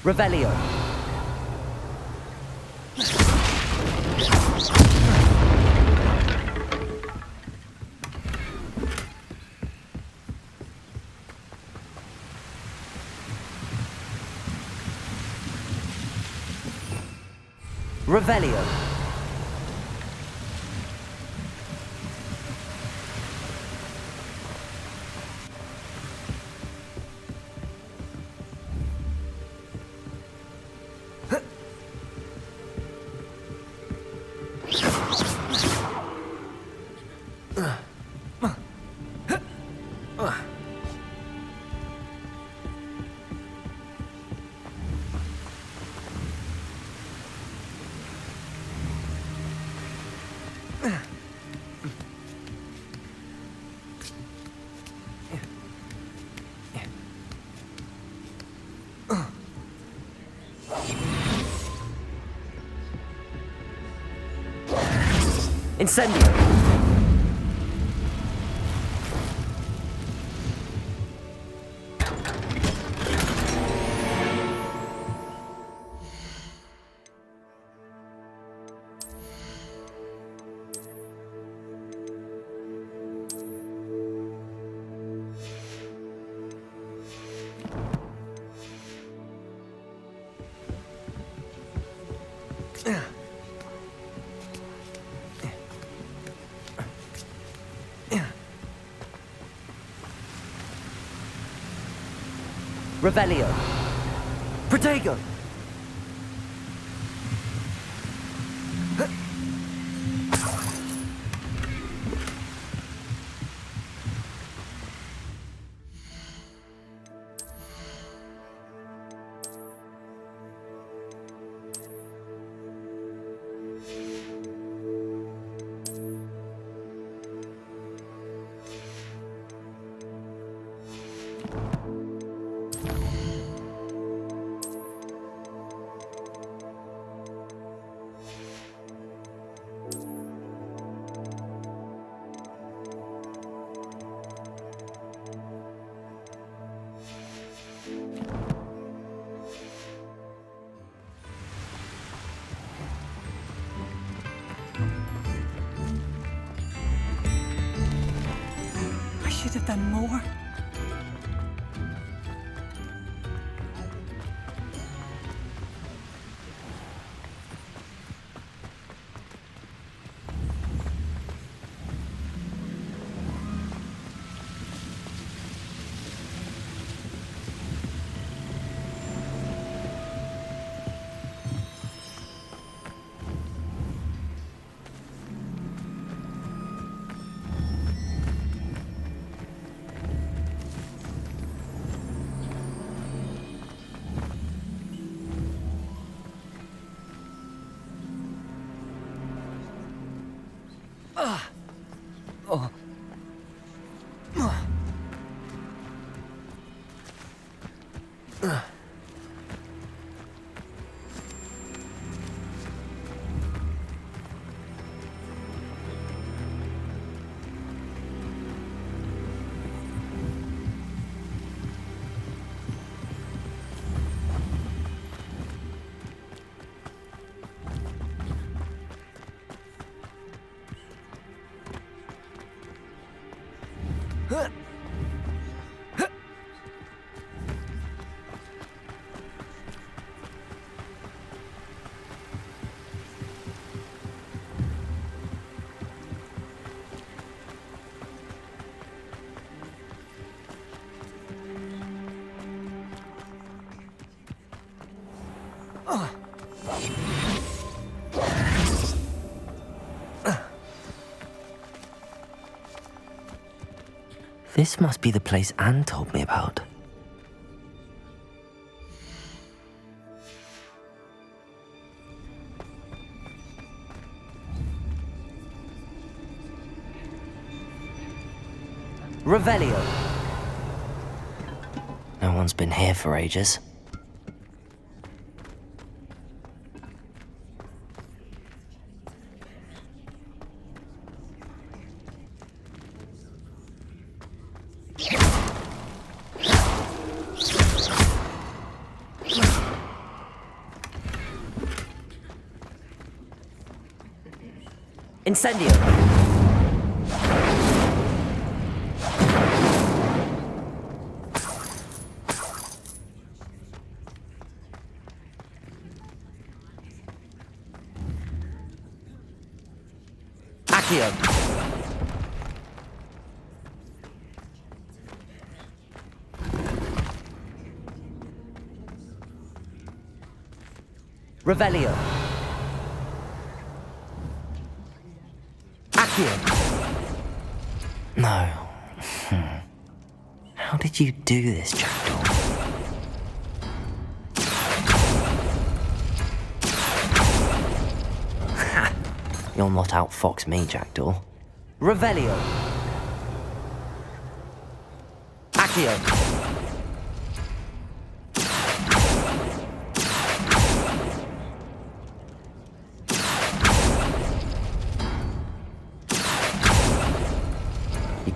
Revelio. Revelio. Incendio! Revelio. Protego. I should have done more. This must be the place Anne told me about. Revelio. No one's been here for ages. Incendio. Accio. Revelio. No. How did you do this, Jackdaw? Ha! You'll not outfox me, Jackdaw. Revelio. Accio.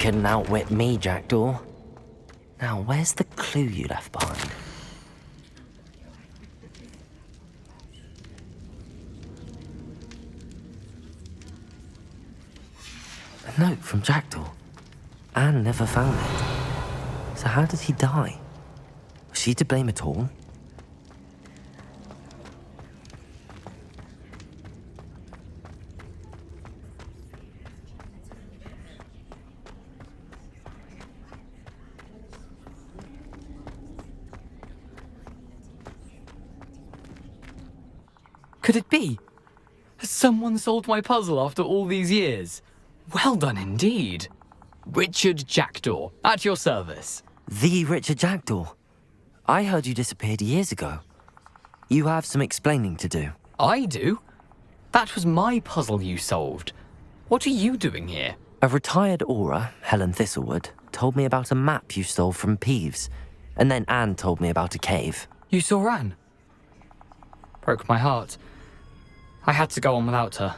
couldn't outwit me, Jackdaw. Now, where's the clue you left behind? A note from Jackdaw. Anne never found it. So how did he die? Was she to blame at all? Could it be? Has someone solved my puzzle after all these years? Well done indeed. Richard Jackdaw, at your service. The Richard Jackdaw? I heard you disappeared years ago. You have some explaining to do. I do? That was my puzzle you solved. What are you doing here? A retired aura, Helen Thistlewood, told me about a map you stole from Peeves, and then Anne told me about a cave. You saw Anne? Broke my heart. I had to go on without her.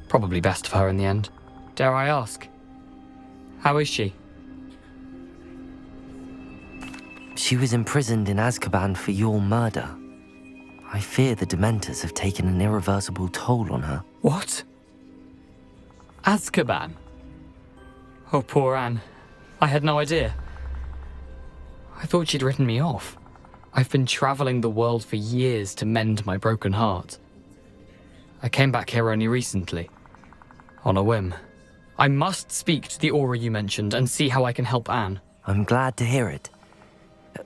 Probably best for her in the end. Dare I ask? How is she? She was imprisoned in Azkaban for your murder. I fear the Dementors have taken an irreversible toll on her. What? Azkaban? Oh, poor Anne. I had no idea. I thought she'd written me off. I've been traveling the world for years to mend my broken heart. I came back here only recently, on a whim. I must speak to the aura you mentioned and see how I can help Anne. I'm glad to hear it.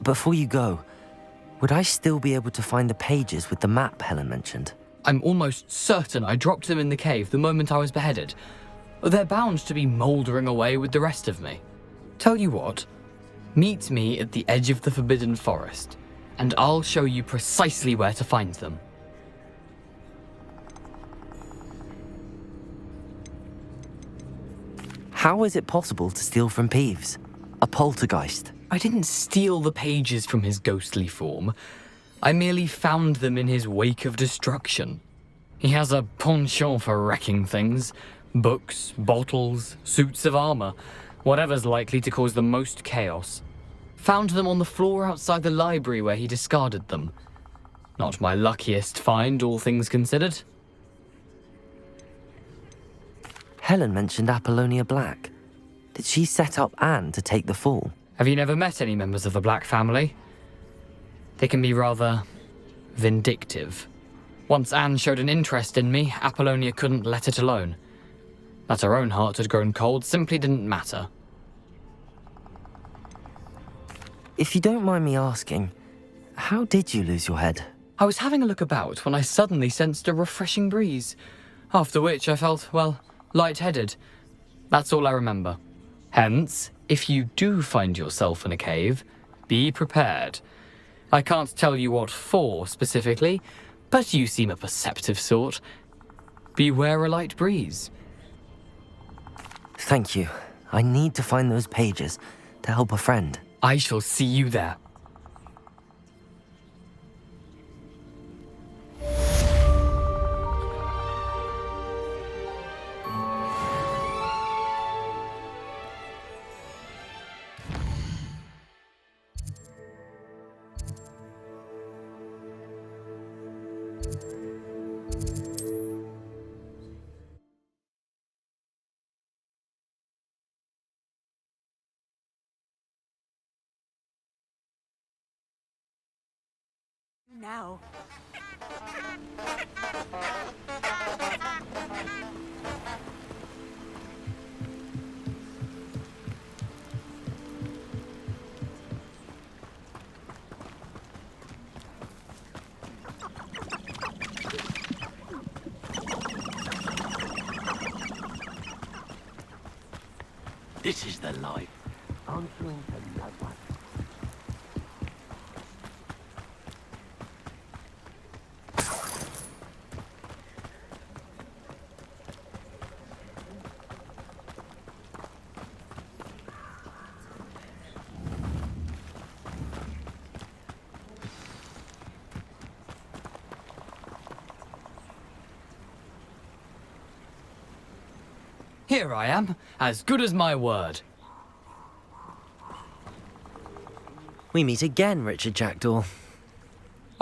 Before you go, would I still be able to find the pages with the map Helen mentioned? I'm almost certain I dropped them in the cave the moment I was beheaded. They're bound to be mouldering away with the rest of me. Tell you what, meet me at the edge of the Forbidden Forest, and I'll show you precisely where to find them. How is it possible to steal from Peeves? A poltergeist? I didn't steal the pages from his ghostly form. I merely found them in his wake of destruction. He has a penchant for wrecking things. Books, bottles, suits of armor, whatever's likely to cause the most chaos. Found them on the floor outside the library where he discarded them. Not my luckiest find, all things considered. Helen mentioned Apollonia Black. Did she set up Anne to take the fall? Have you never met any members of the Black family? They can be rather vindictive. Once Anne showed an interest in me, Apollonia couldn't let it alone. That her own heart had grown cold simply didn't matter. If you don't mind me asking, how did you lose your head? I was having a look about when I suddenly sensed a refreshing breeze, after which I felt, well, lightheaded. That's all I remember. Hence, if you do find yourself in a cave, be prepared. I can't tell you what for specifically, but you seem a perceptive sort. Beware a light breeze. Thank you. I need to find those pages to help a friend. I shall see you there. Now. This is the life. Answering to no one. Here I am, as good as my word. We meet again, Richard Jackdaw.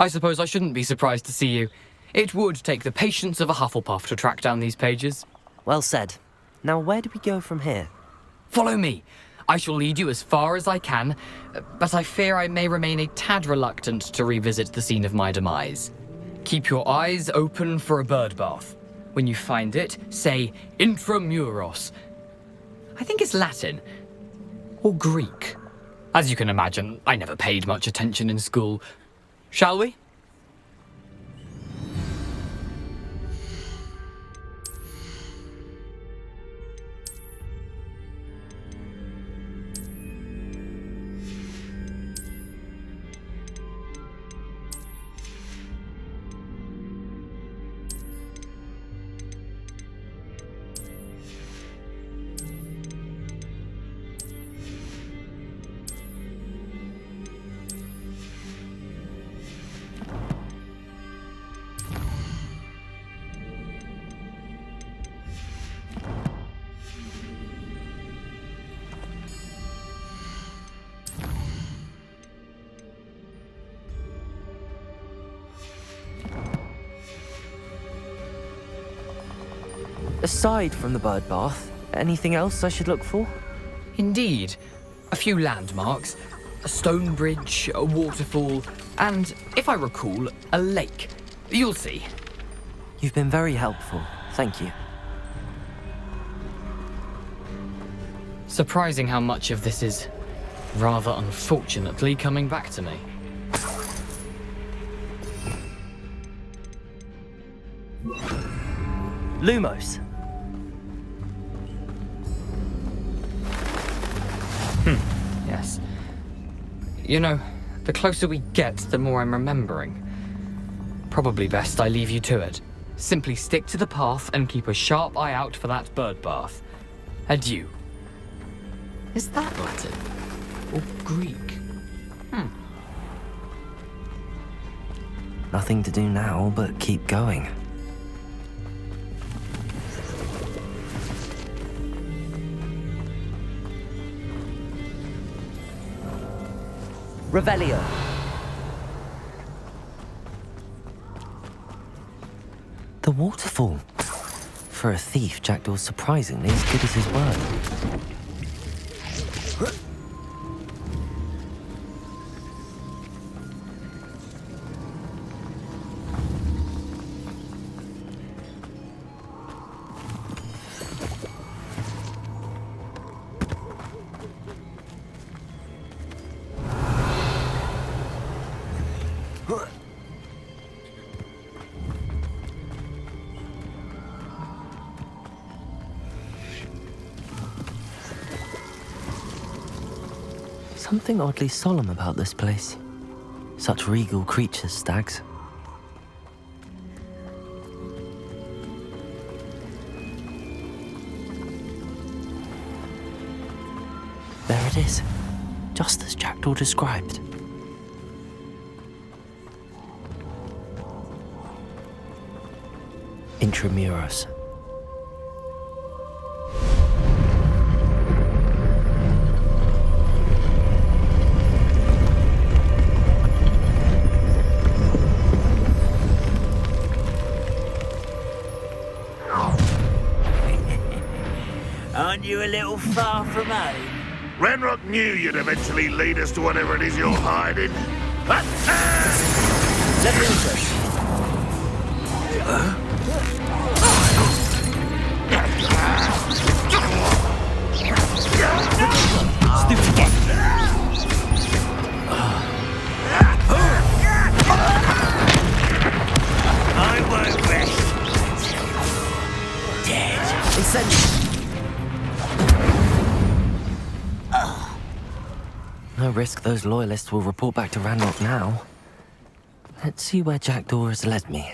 I suppose I shouldn't be surprised to see you. It would take the patience of a Hufflepuff to track down these pages. Well said. Now where do we go from here? Follow me. I shall lead you as far as I can, but I fear I may remain a tad reluctant to revisit the scene of my demise. Keep your eyes open for a bird bath. When you find it, say intramuros. I think it's Latin. Or Greek. As you can imagine, I never paid much attention in school. Shall we? Aside from the bird bath, anything else I should look for? Indeed. A few landmarks, a stone bridge, a waterfall, and, if I recall, a lake. You'll see. You've been very helpful. Thank you. Surprising how much of this is, rather unfortunately, coming back to me. Lumos. Yes. You know, the closer we get, the more I'm remembering. Probably best I leave you to it. Simply stick to the path and keep a sharp eye out for that bird bath. Adieu. Is that Latin? Or Greek? Nothing to do now but keep going. Revelio. The waterfall. For a thief, Jackdaw's surprisingly as good as his word. Something oddly solemn about this place. Such regal creatures, stags. There it is, just as Jackdaw described. Intramuros. Aren't you a little far from home? Renrock knew you'd eventually lead us to whatever it is you're hiding. Let me interest. Stupid get. I won't rest. Dead. Incendiary. No risk those loyalists will report back to Ranrock now. Let's see where Jackdaw has led me.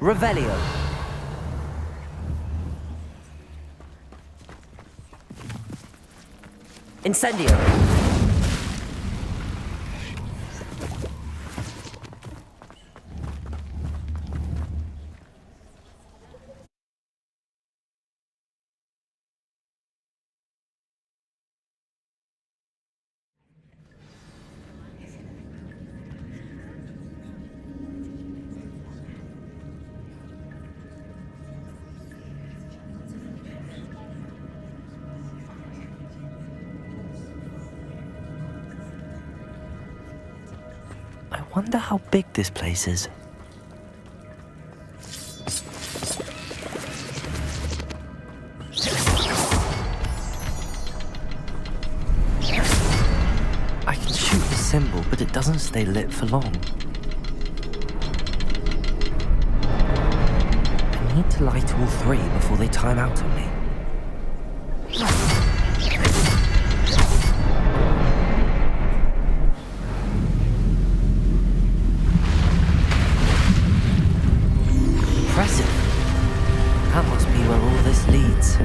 Revelio. Incendio. Wonder how big this place is. I can shoot the symbol, but it doesn't stay lit for long. I need to light all three before they time out on me. Impressive. That must be where all this leads.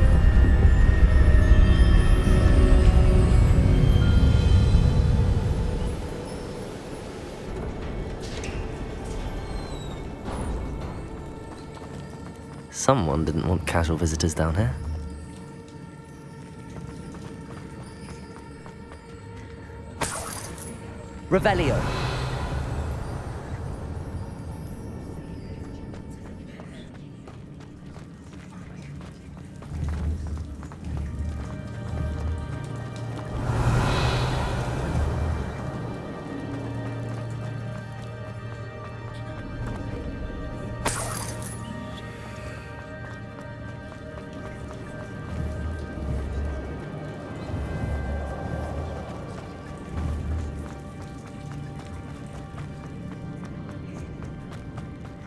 Someone didn't want casual visitors down here. Revelio.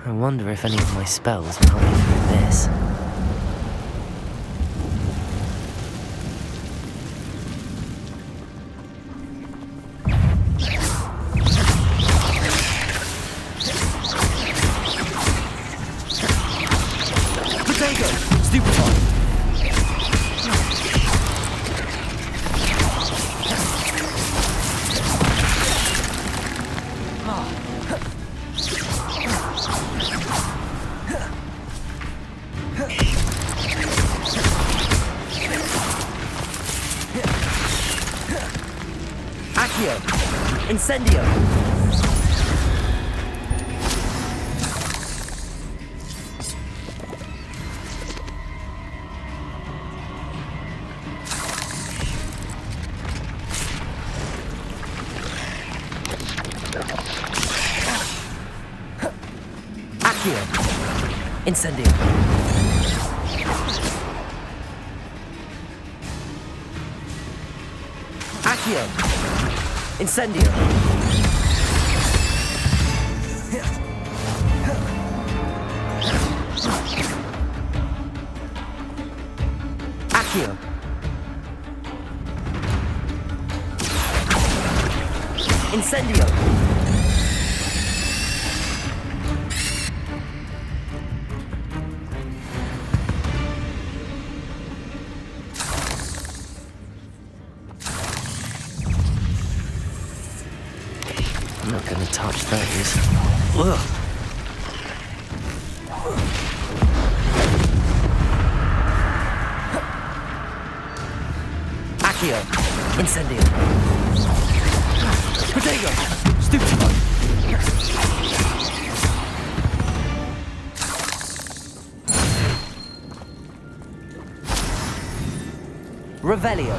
I wonder if any of my spells will help me through this. Potato! Stupefy! Accio! Incendio! Accio! Incendio! Accio! Incendio! Accio! Incendio! I'm not gonna touch those. Ugh. Accio! Incendio! Potato! Stupefy! Revelio!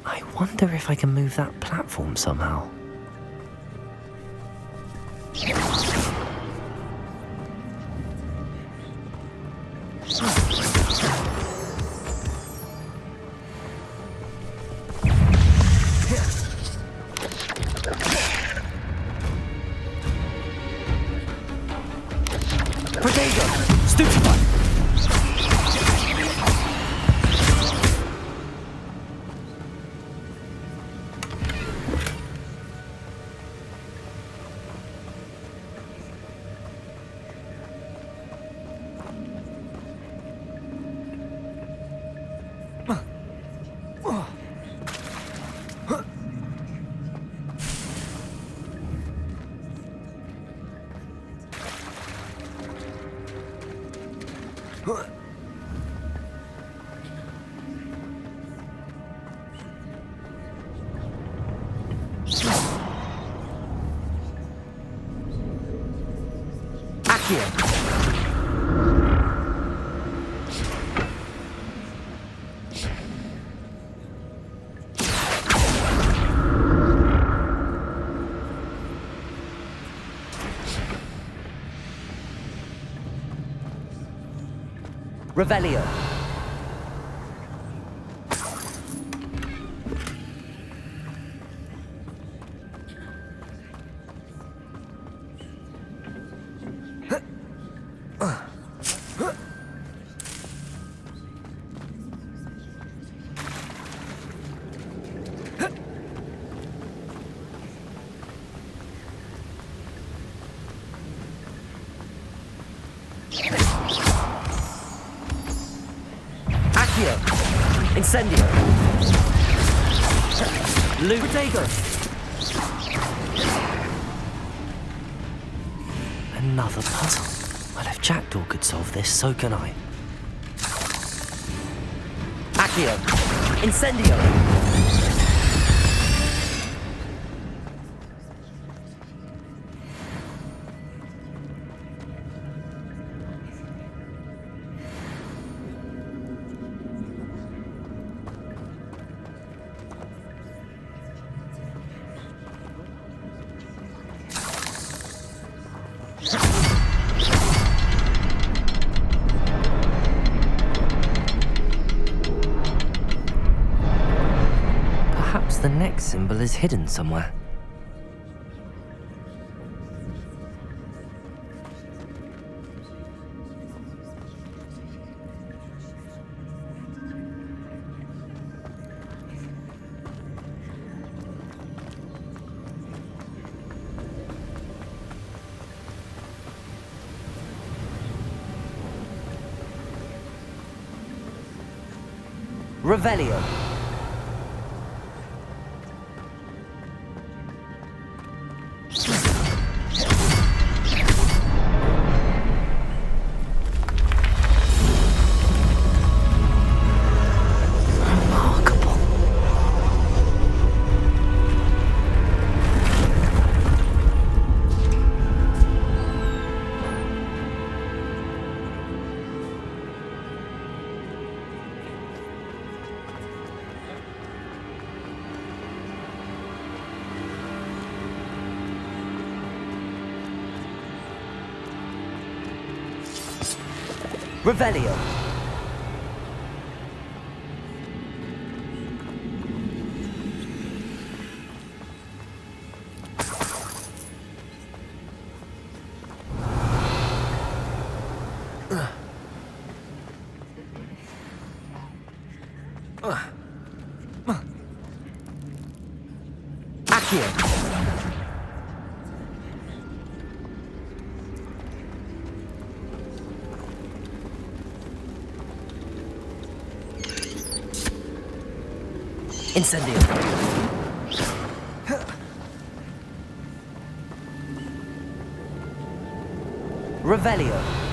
I wonder if I can move that platform somehow. Revelio. Incendio. Loot. Another puzzle. Well, if Jackdaw could solve this, so can I. Accio. Incendio. Perhaps the next symbol is hidden somewhere. Revelio. Revelio. Accio. Incendio. Revelio.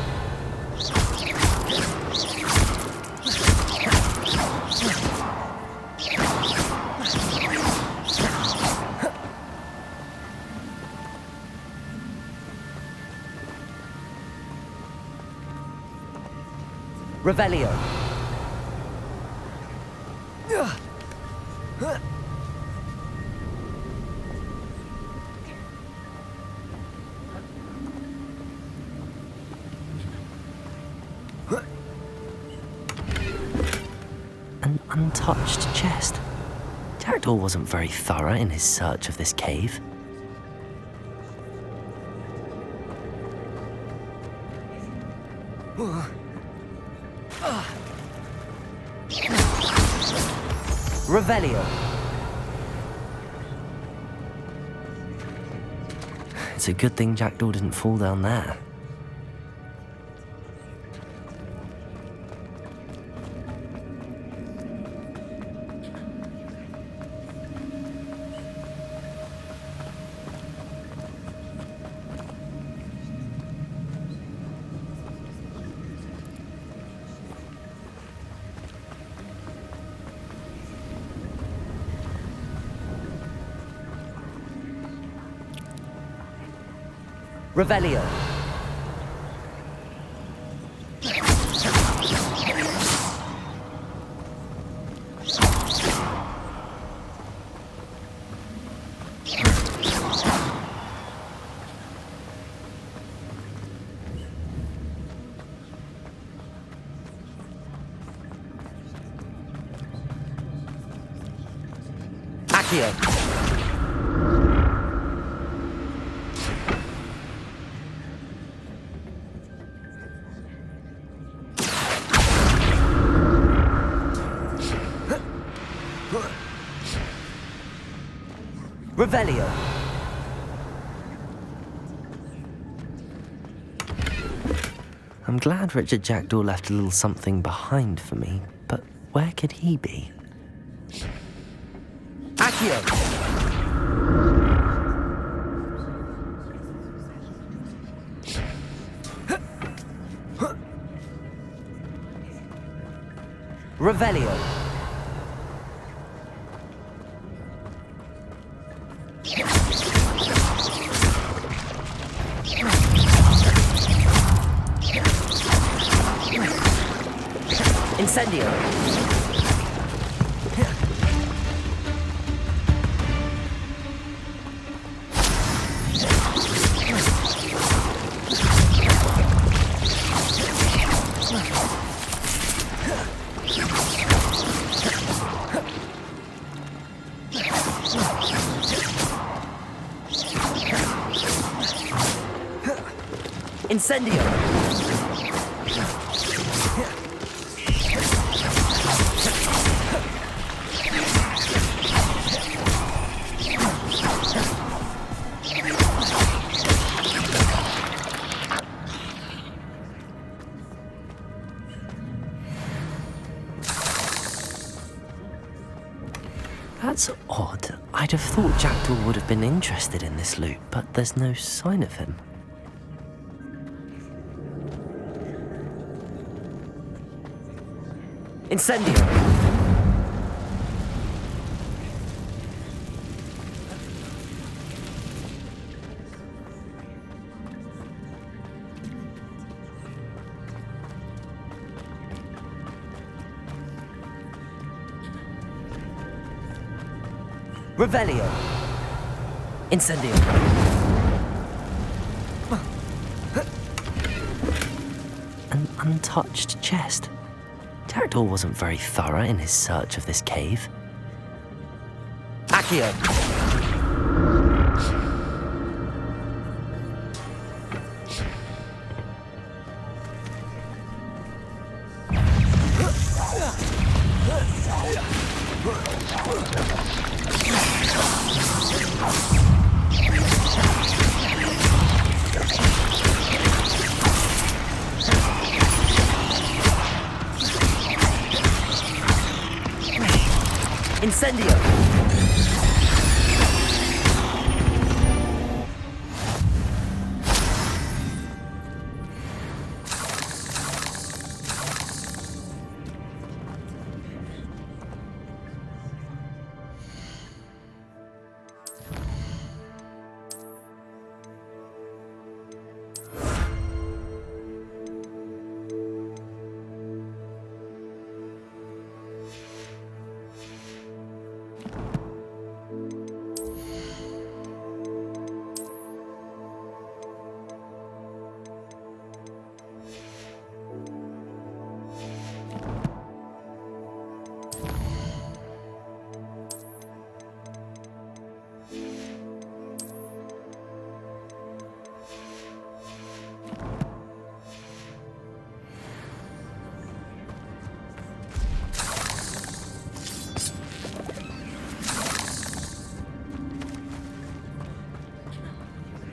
Revelio. An untouched chest. Jackdaw wasn't very thorough in his search of this cave. Revelio. It's a good thing Jackdaw didn't fall down there. Revelio. Accio. Revelio. I'm glad Richard Jackdaw left a little something behind for me, but where could he be? Accio! Revelio. Incendio. Incendio. That's odd. I'd have thought Jackdaw would have been interested in this loot, but there's no sign of him. Incendio! Revelio. Incendio. An untouched chest. Jackdaw wasn't very thorough in his search of this cave. Accio. Incendio!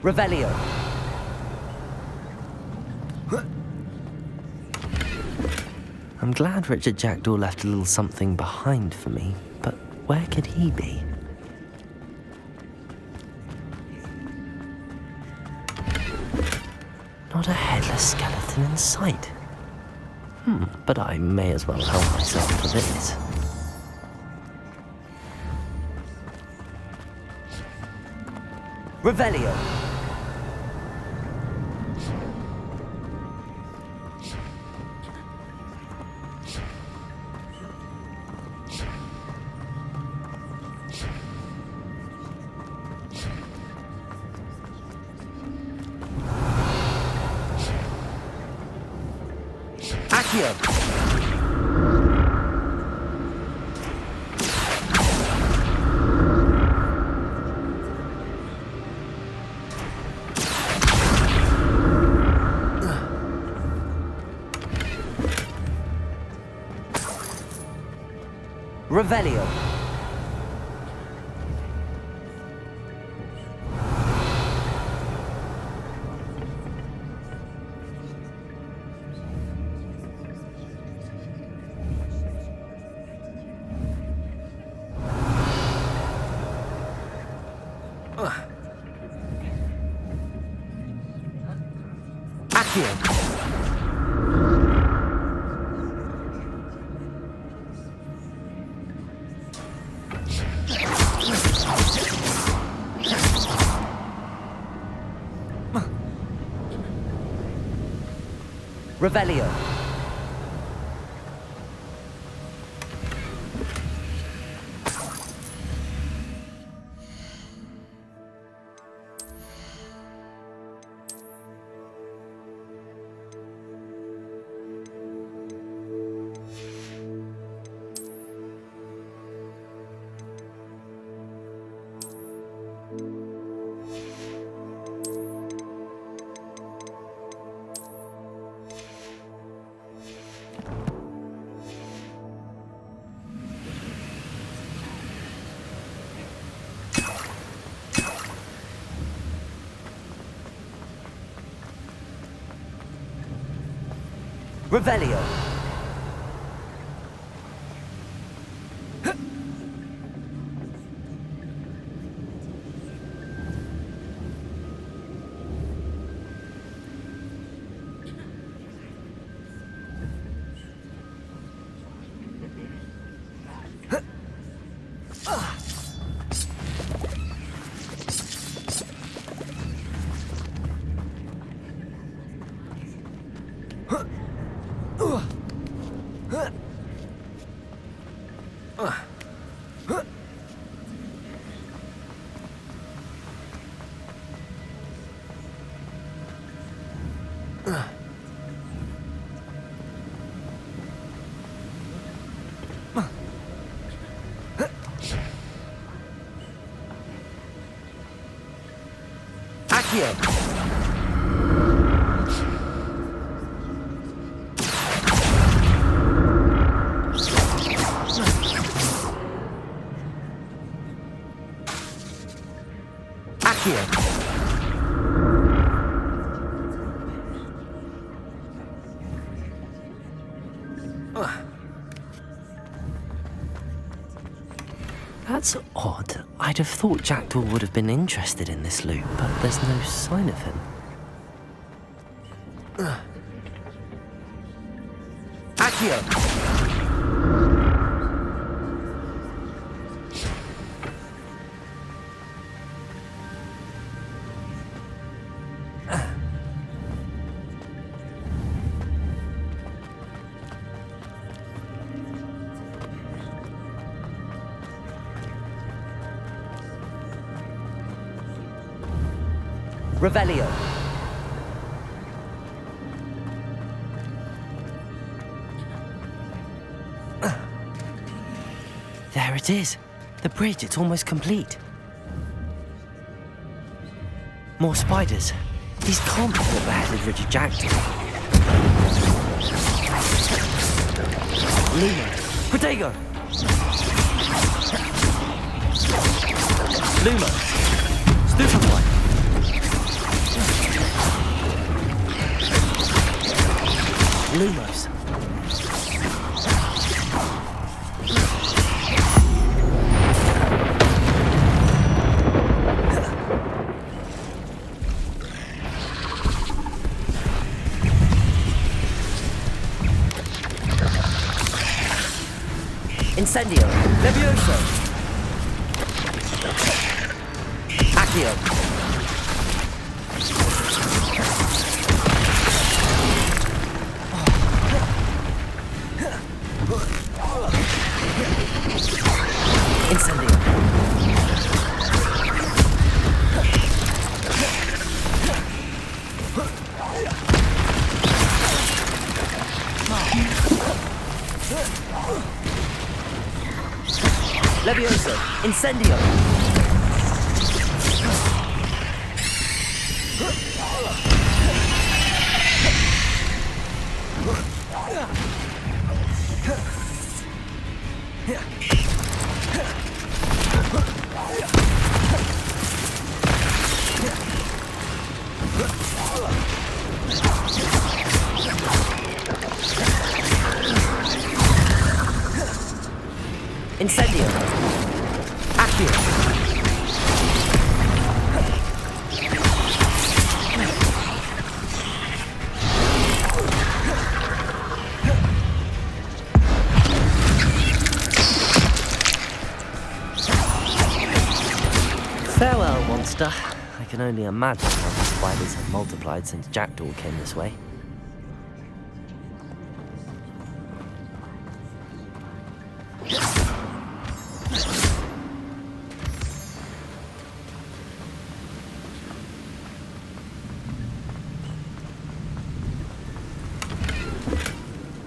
Revelio. I'm glad Richard Jackdaw left a little something behind for me, but where could he be? Not a headless skeleton in sight. But I may as well help myself to this. Revelio. Accio. Revelio. Accio. Revelio. Revelio. Accio. That's odd. I'd have thought Jackdaw would have been interested in this loot, but there's no sign of him. Accio. Revelio. There it is. The bridge, it's almost complete. More spiders. These can't be what beheaded Richard Jackdaw. Luma. Protego. Luma. Stupefy. Incendio. Levioso. Accio. Incendio. Levioso. Incendio. Incendio. Accio. Farewell, monster. I can only imagine how the spiders have multiplied since Jackdaw came this way.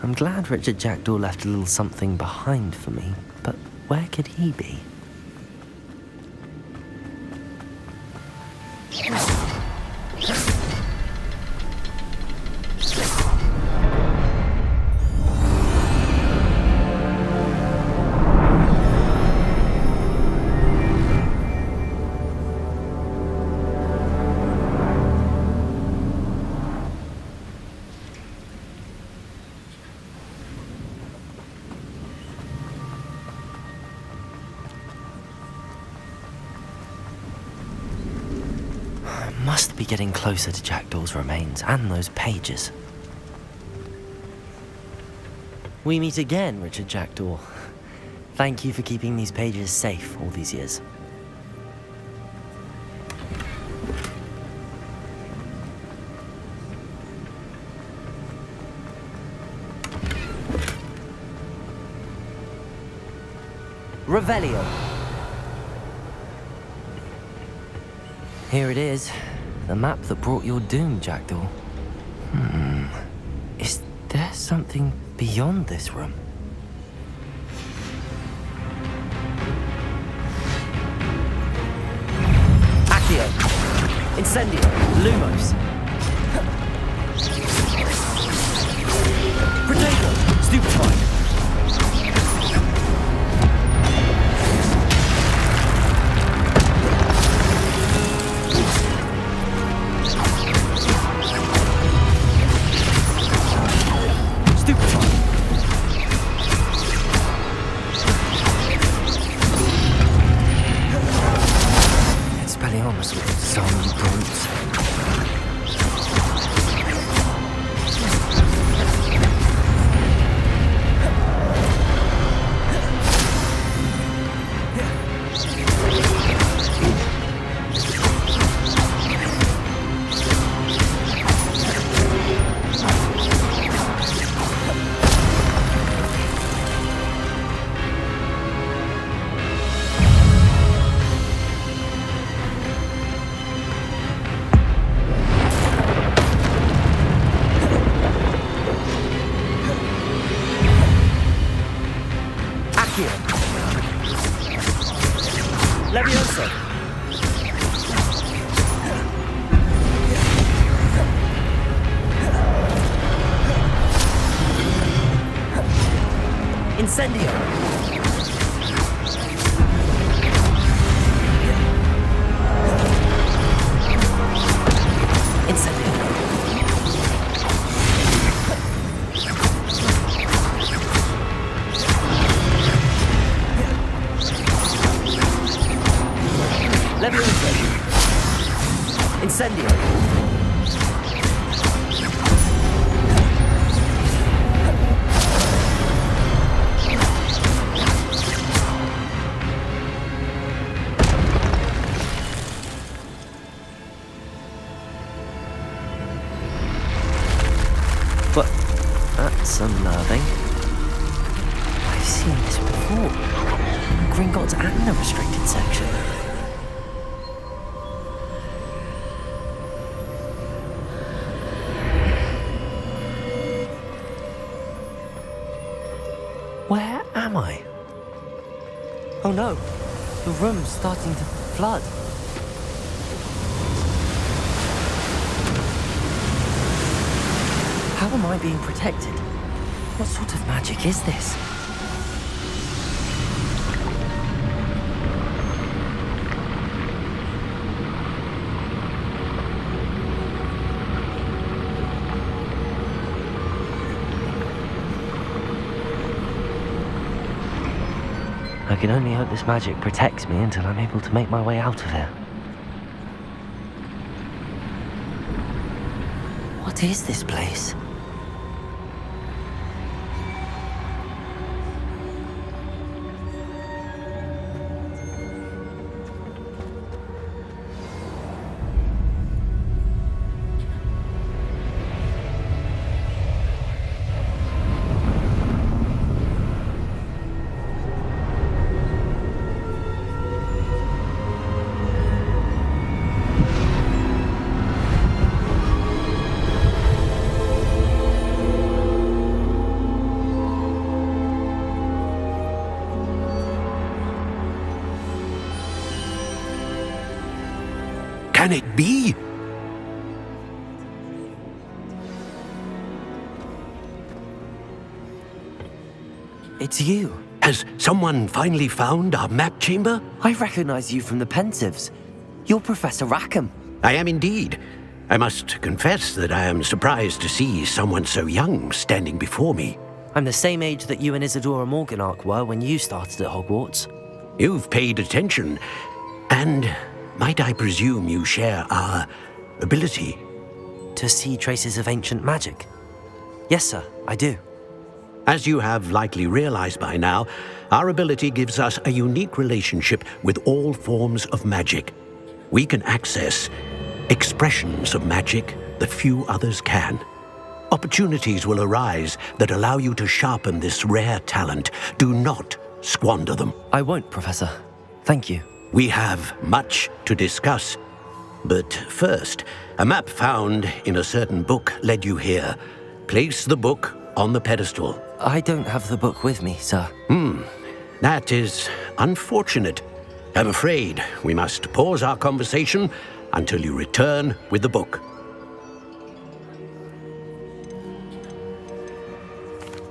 I'm glad Richard Jackdaw left a little something behind for me, but where could he be? Must be getting closer to Jackdaw's remains and those pages. We meet again, Richard Jackdaw. Thank you for keeping these pages safe all these years. Revelio. Here it is. The map that brought your doom, Jackdaw. Is there something beyond this room? Accio. Incendio. Lumos. Protego. Stupefy. Expelliarmus with zombie brutes. Levioso. Incendio. Incendio. Levioso. Incendio. That's unnerving. I've seen this before. Gringotts and the restricted section. Where am I? Oh no, the room's starting to flood. How am I being protected? What sort of magic is this? I can only hope this magic protects me until I'm able to make my way out of here. What is this place? Can it be? It's you. Has someone finally found our map chamber? I recognize you from the Pensives. You're Professor Rackham. I am indeed. I must confess that I am surprised to see someone so young standing before me. I'm the same age that you and Isadora Morganach were when you started at Hogwarts. You've paid attention, and might I presume you share our ability? To see traces of ancient magic? Yes, sir, I do. As you have likely realized by now, our ability gives us a unique relationship with all forms of magic. We can access expressions of magic that few others can. Opportunities will arise that allow you to sharpen this rare talent. Do not squander them. I won't, Professor. Thank you. We have much to discuss. But first, a map found in a certain book led you here. Place the book on the pedestal. I don't have the book with me, sir. That is unfortunate. I'm afraid we must pause our conversation until you return with the book.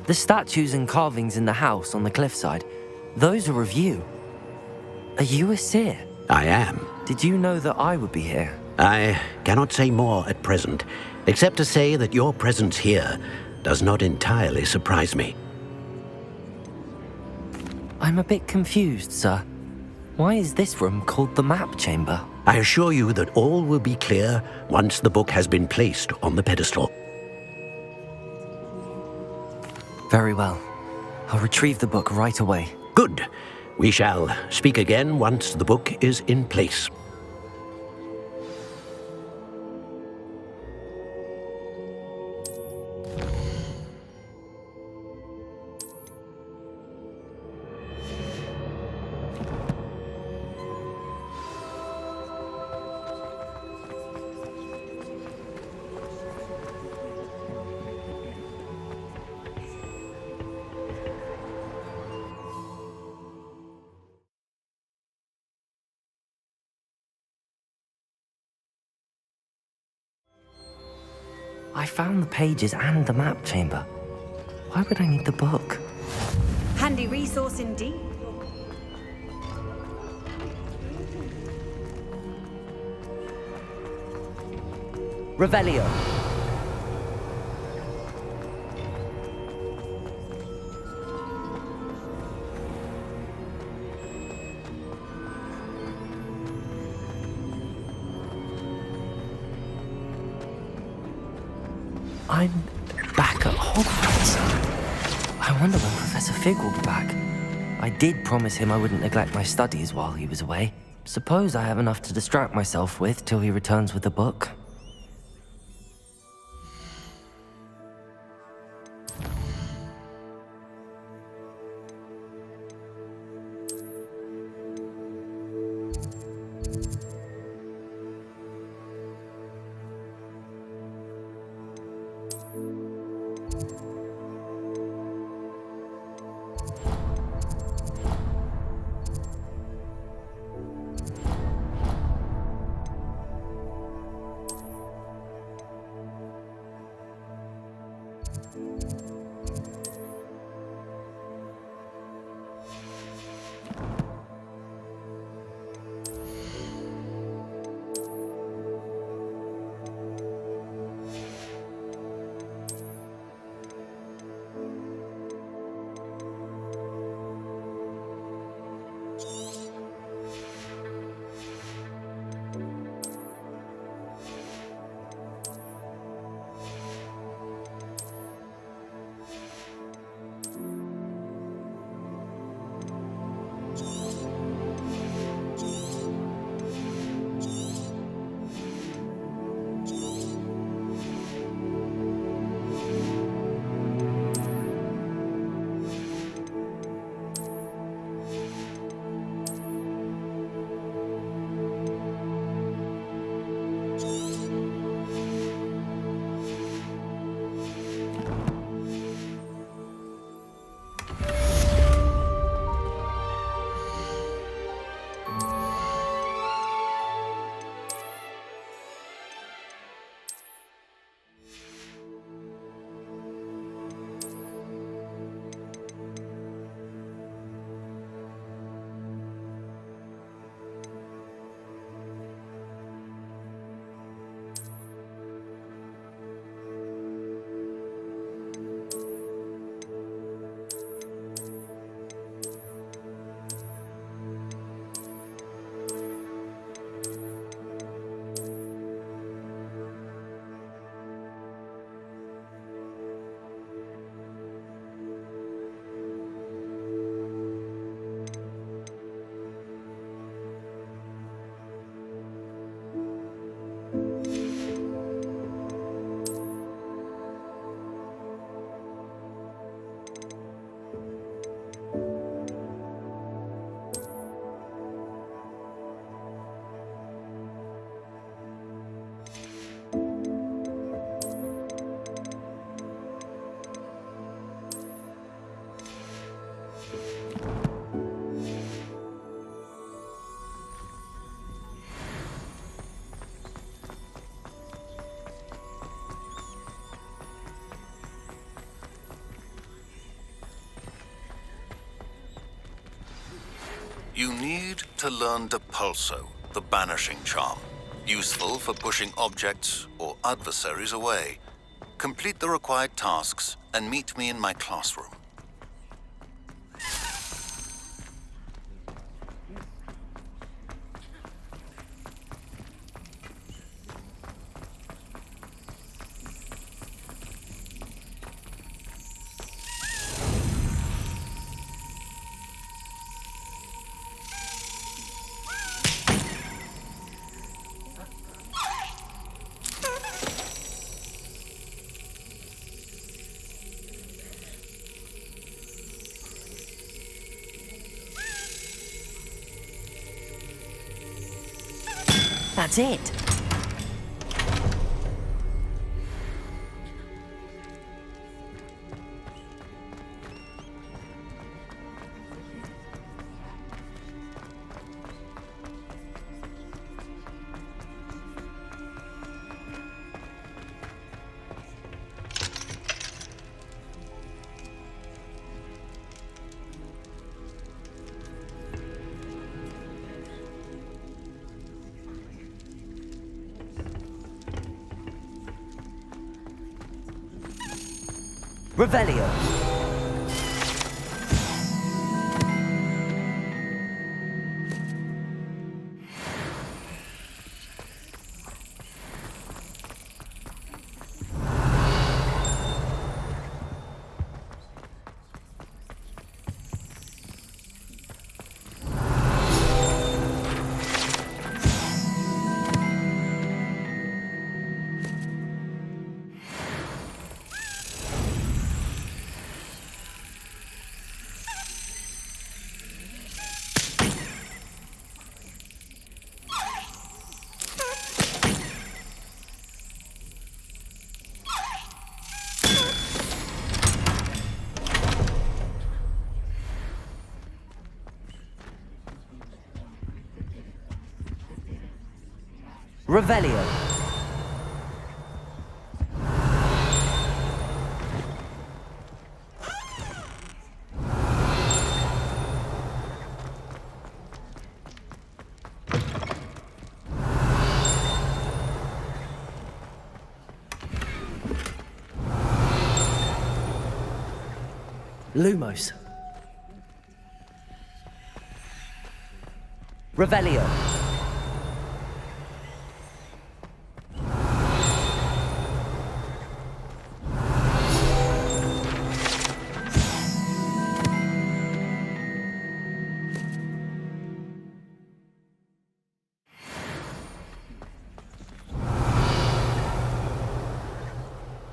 The statues and carvings in the house on the cliffside, those are of you. Are you a seer? I am. Did you know that I would be here? I cannot say more at present, except to say that your presence here does not entirely surprise me. I'm a bit confused, sir. Why is this room called the map chamber? I assure you that all will be clear once the book has been placed on the pedestal. Very well. I'll retrieve the book right away. Good. We shall speak again once the book is in place. I found the pages and the map chamber. Why would I need the book? Handy resource indeed. Revelio. I'm back at Hogwarts. I wonder when Professor Fig will be back. I did promise him I wouldn't neglect my studies while he was away. Suppose I have enough to distract myself with till he returns with the book. You need to learn Depulso, the banishing charm. Useful for pushing objects or adversaries away. Complete the required tasks and meet me in my classroom. That's it. Revelio. Revelio. Lumos. Revelio.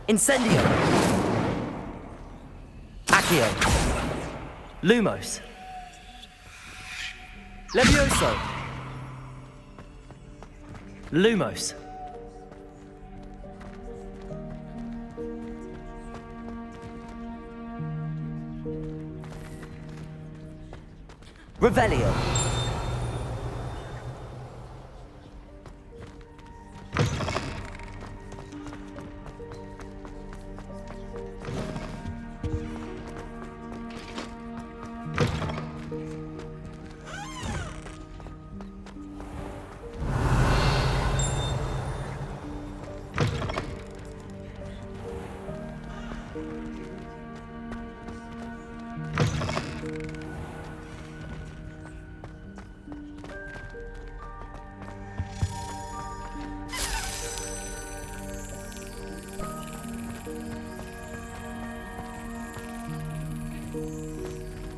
Incendio. Accio. Lumos. Levioso. Lumos. Revelio.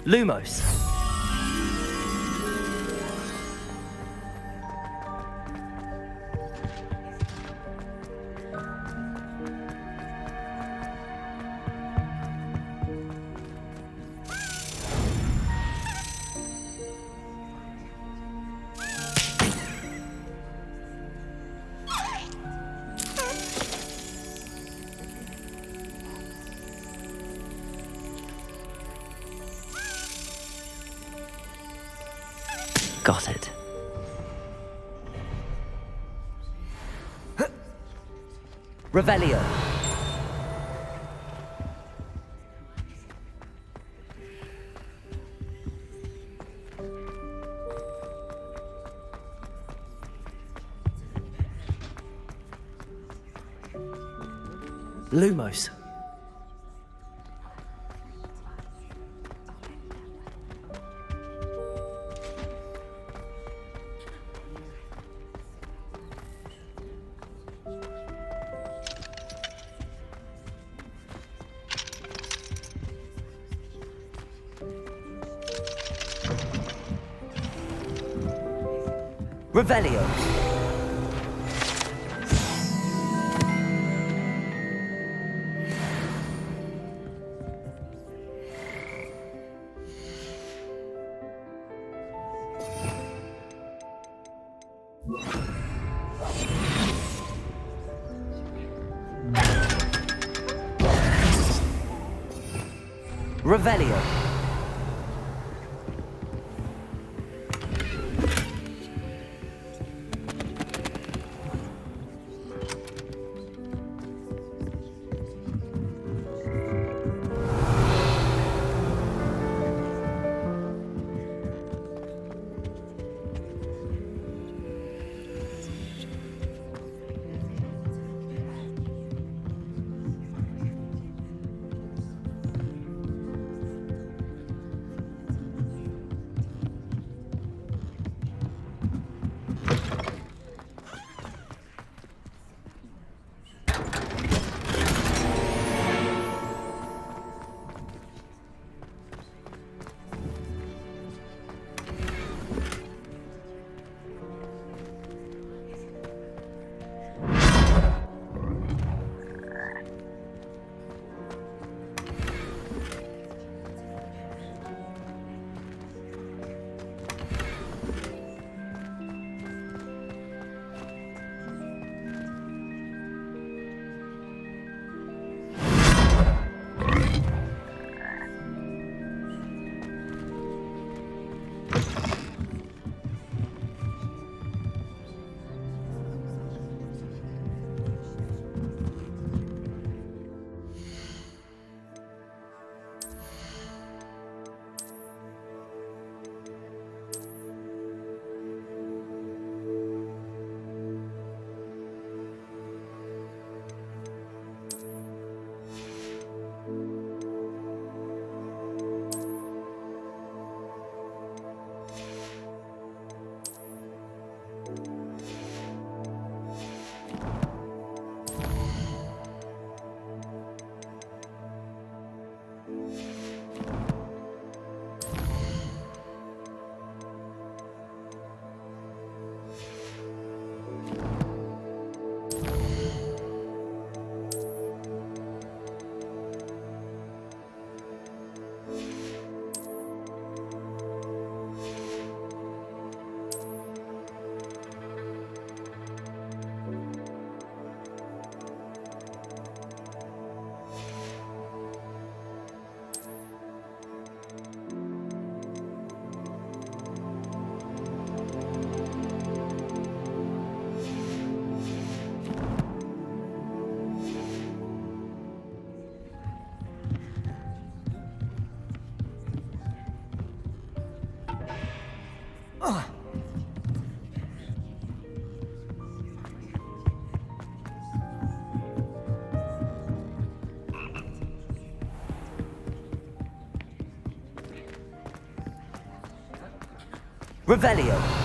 Lumos. Got it. Revelio. Lumos. Revelio. Revelio. Revelio.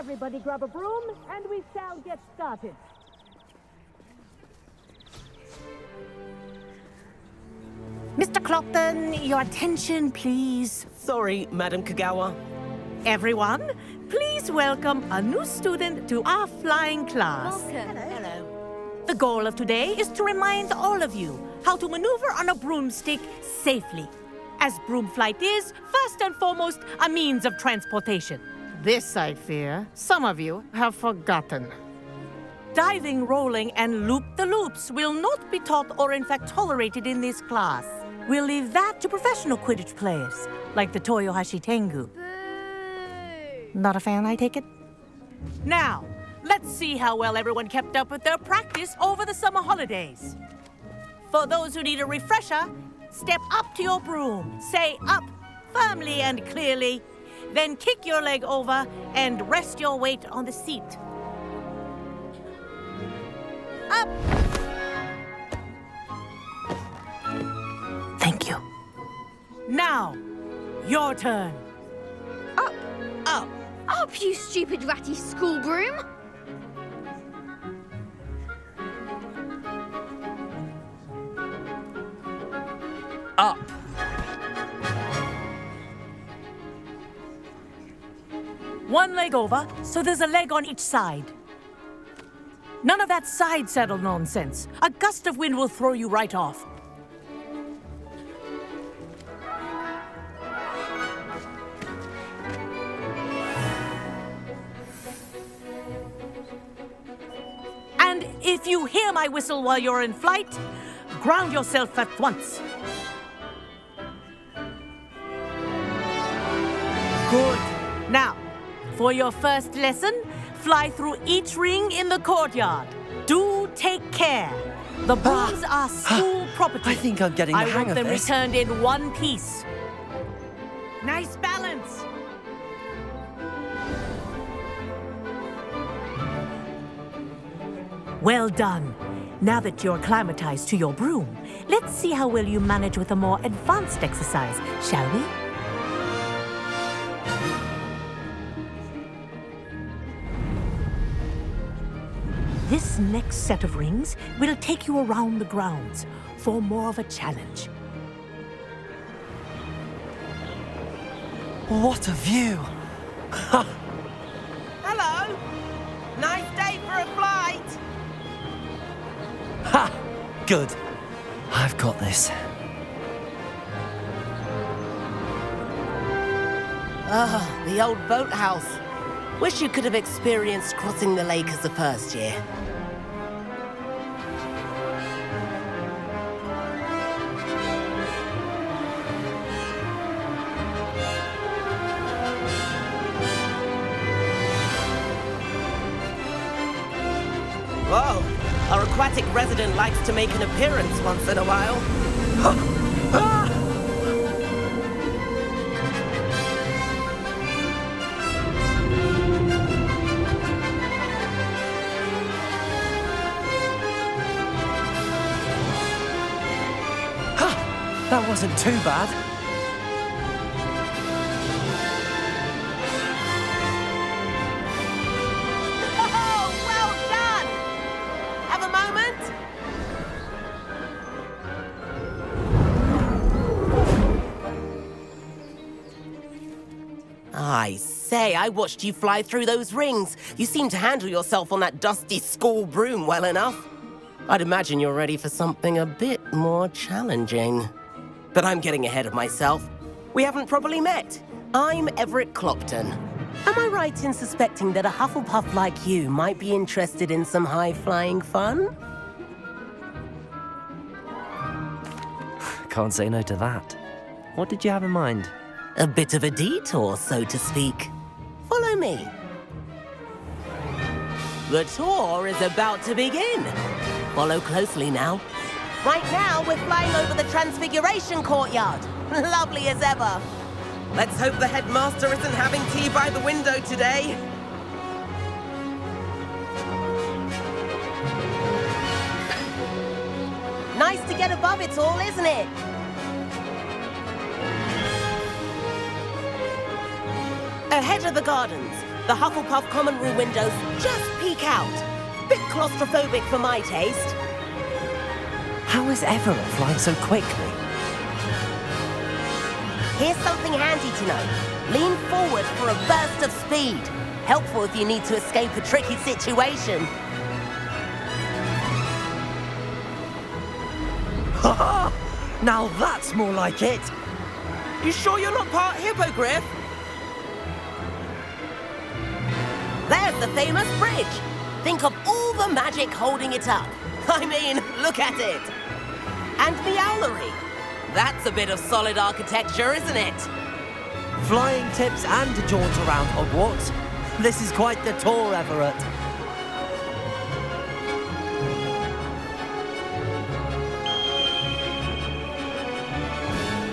Everybody grab a broom, and we shall get started. Mr. Clopton, your attention, please. Sorry, Madam Kagawa. Everyone, please welcome a new student to our flying class. Welcome. Hello. The goal of today is to remind all of you how to maneuver on a broomstick safely, as broom flight is, first and foremost, a means of transportation. This, I fear, some of you have forgotten. Diving, rolling, and loop-the-loops will not be taught or in fact tolerated in this class. We'll leave that to professional Quidditch players, like the Toyohashi Tengu. Not a fan, I take it? Now, let's see how well everyone kept up with their practice over the summer holidays. For those who need a refresher, step up to your broom, say up firmly and clearly, then kick your leg over and rest your weight on the seat. Up! Thank you. Now, your turn. Up! Up! Up, you stupid ratty school broom! Up. One leg over, so there's a leg on each side. None of that side saddle nonsense. A gust of wind will throw you right off. And if you hear my whistle while you're in flight, ground yourself at once. Good. Now, for your first lesson, fly through each ring in the courtyard. Do take care. The brooms are school property. I think I'm getting the hang of I want them this. returned in one piece. Nice balance. Well done. Now that you're acclimatized to your broom, let's see how well you manage with a more advanced exercise, shall we? This next set of rings will take you around the grounds for more of a challenge. What a view! Hello. Nice day for a flight. Ha! Good. I've got this. Ah, the old boathouse. Wish you could have experienced crossing the lake as the first year. Whoa, our aquatic resident likes to make an appearance once in a while. That wasn't too bad. Oh, well done! Have a moment? I say, I watched you fly through those rings. You seem to handle yourself on that dusty school broom well enough. I'd imagine you're ready for something a bit more challenging. But I'm getting ahead of myself. We haven't properly met. I'm Everett Clopton. Am I right in suspecting that a Hufflepuff like you might be interested in some high-flying fun? Can't say no to that. What did you have in mind? A bit of a detour, so to speak. Follow me. The tour is about to begin. Follow closely now. Right now, we're flying over the Transfiguration Courtyard. Lovely as ever. Let's hope the headmaster isn't having tea by the window today. Nice to get above it all, isn't it? Ahead of the gardens, The Hufflepuff common room windows just peek out. Bit claustrophobic for my taste. How is Everett flying so quickly? Here's something handy to know. Lean forward for a burst of speed. Helpful if you need to escape a tricky situation. Ha! Now that's more like it. You sure you're not part hippogriff? There's the famous bridge. Think of all the magic holding it up. I mean, look at it. And the owlery. That's a bit of solid architecture, isn't it? Flying tips and a jaunt around Hogwarts. This is quite the tour, Everett.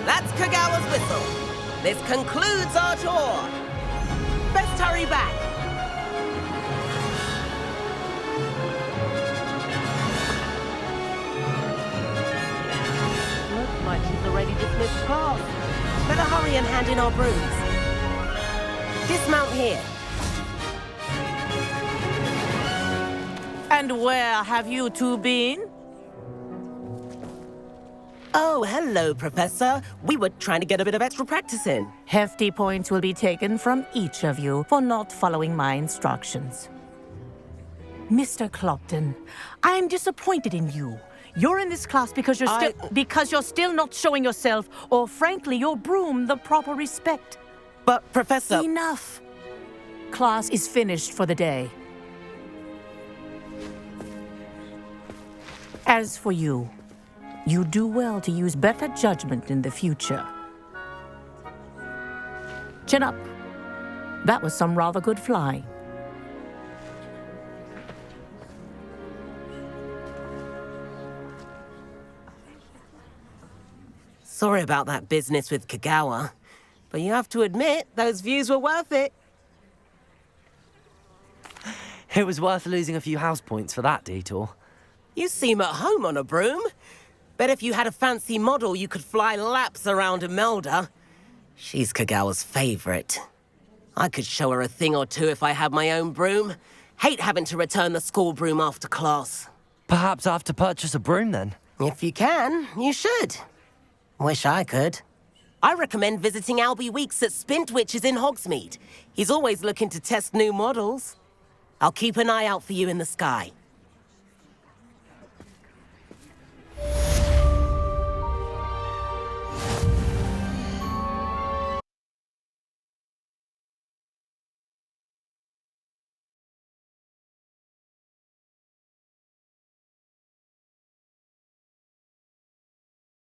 That's Kagawa's whistle. This concludes our tour. Best hurry back. Looks like she's already dismissed class. Better hurry and hand in our brooms. Dismount here. And where have you two been? Oh, hello, Professor. We were trying to get a bit of extra practice in. Hefty points will be taken from each of you for not following my instructions. Mr. Clopton, I am disappointed in you. You're in this class because you're still not showing yourself, or frankly, your broom the proper respect. But, Professor... Enough. Class is finished for the day. As for you, you do well to use better judgment in the future. Chin up. That was some rather good flying. Sorry about that business with Kagawa, but you have to admit, those views were worth it. It was worth losing a few house points for that detour. You seem at home on a broom. Bet if you had a fancy model, you could fly laps around Imelda. She's Kagawa's favorite. I could show her a thing or two if I had my own broom. Hate having to return the school broom after class. Perhaps I have to purchase a broom then. If you can, you should. Wish I could. I recommend visiting Albie Weeks at Spintwitches in Hogsmeade. He's always looking to test new models. I'll keep an eye out for you in the sky.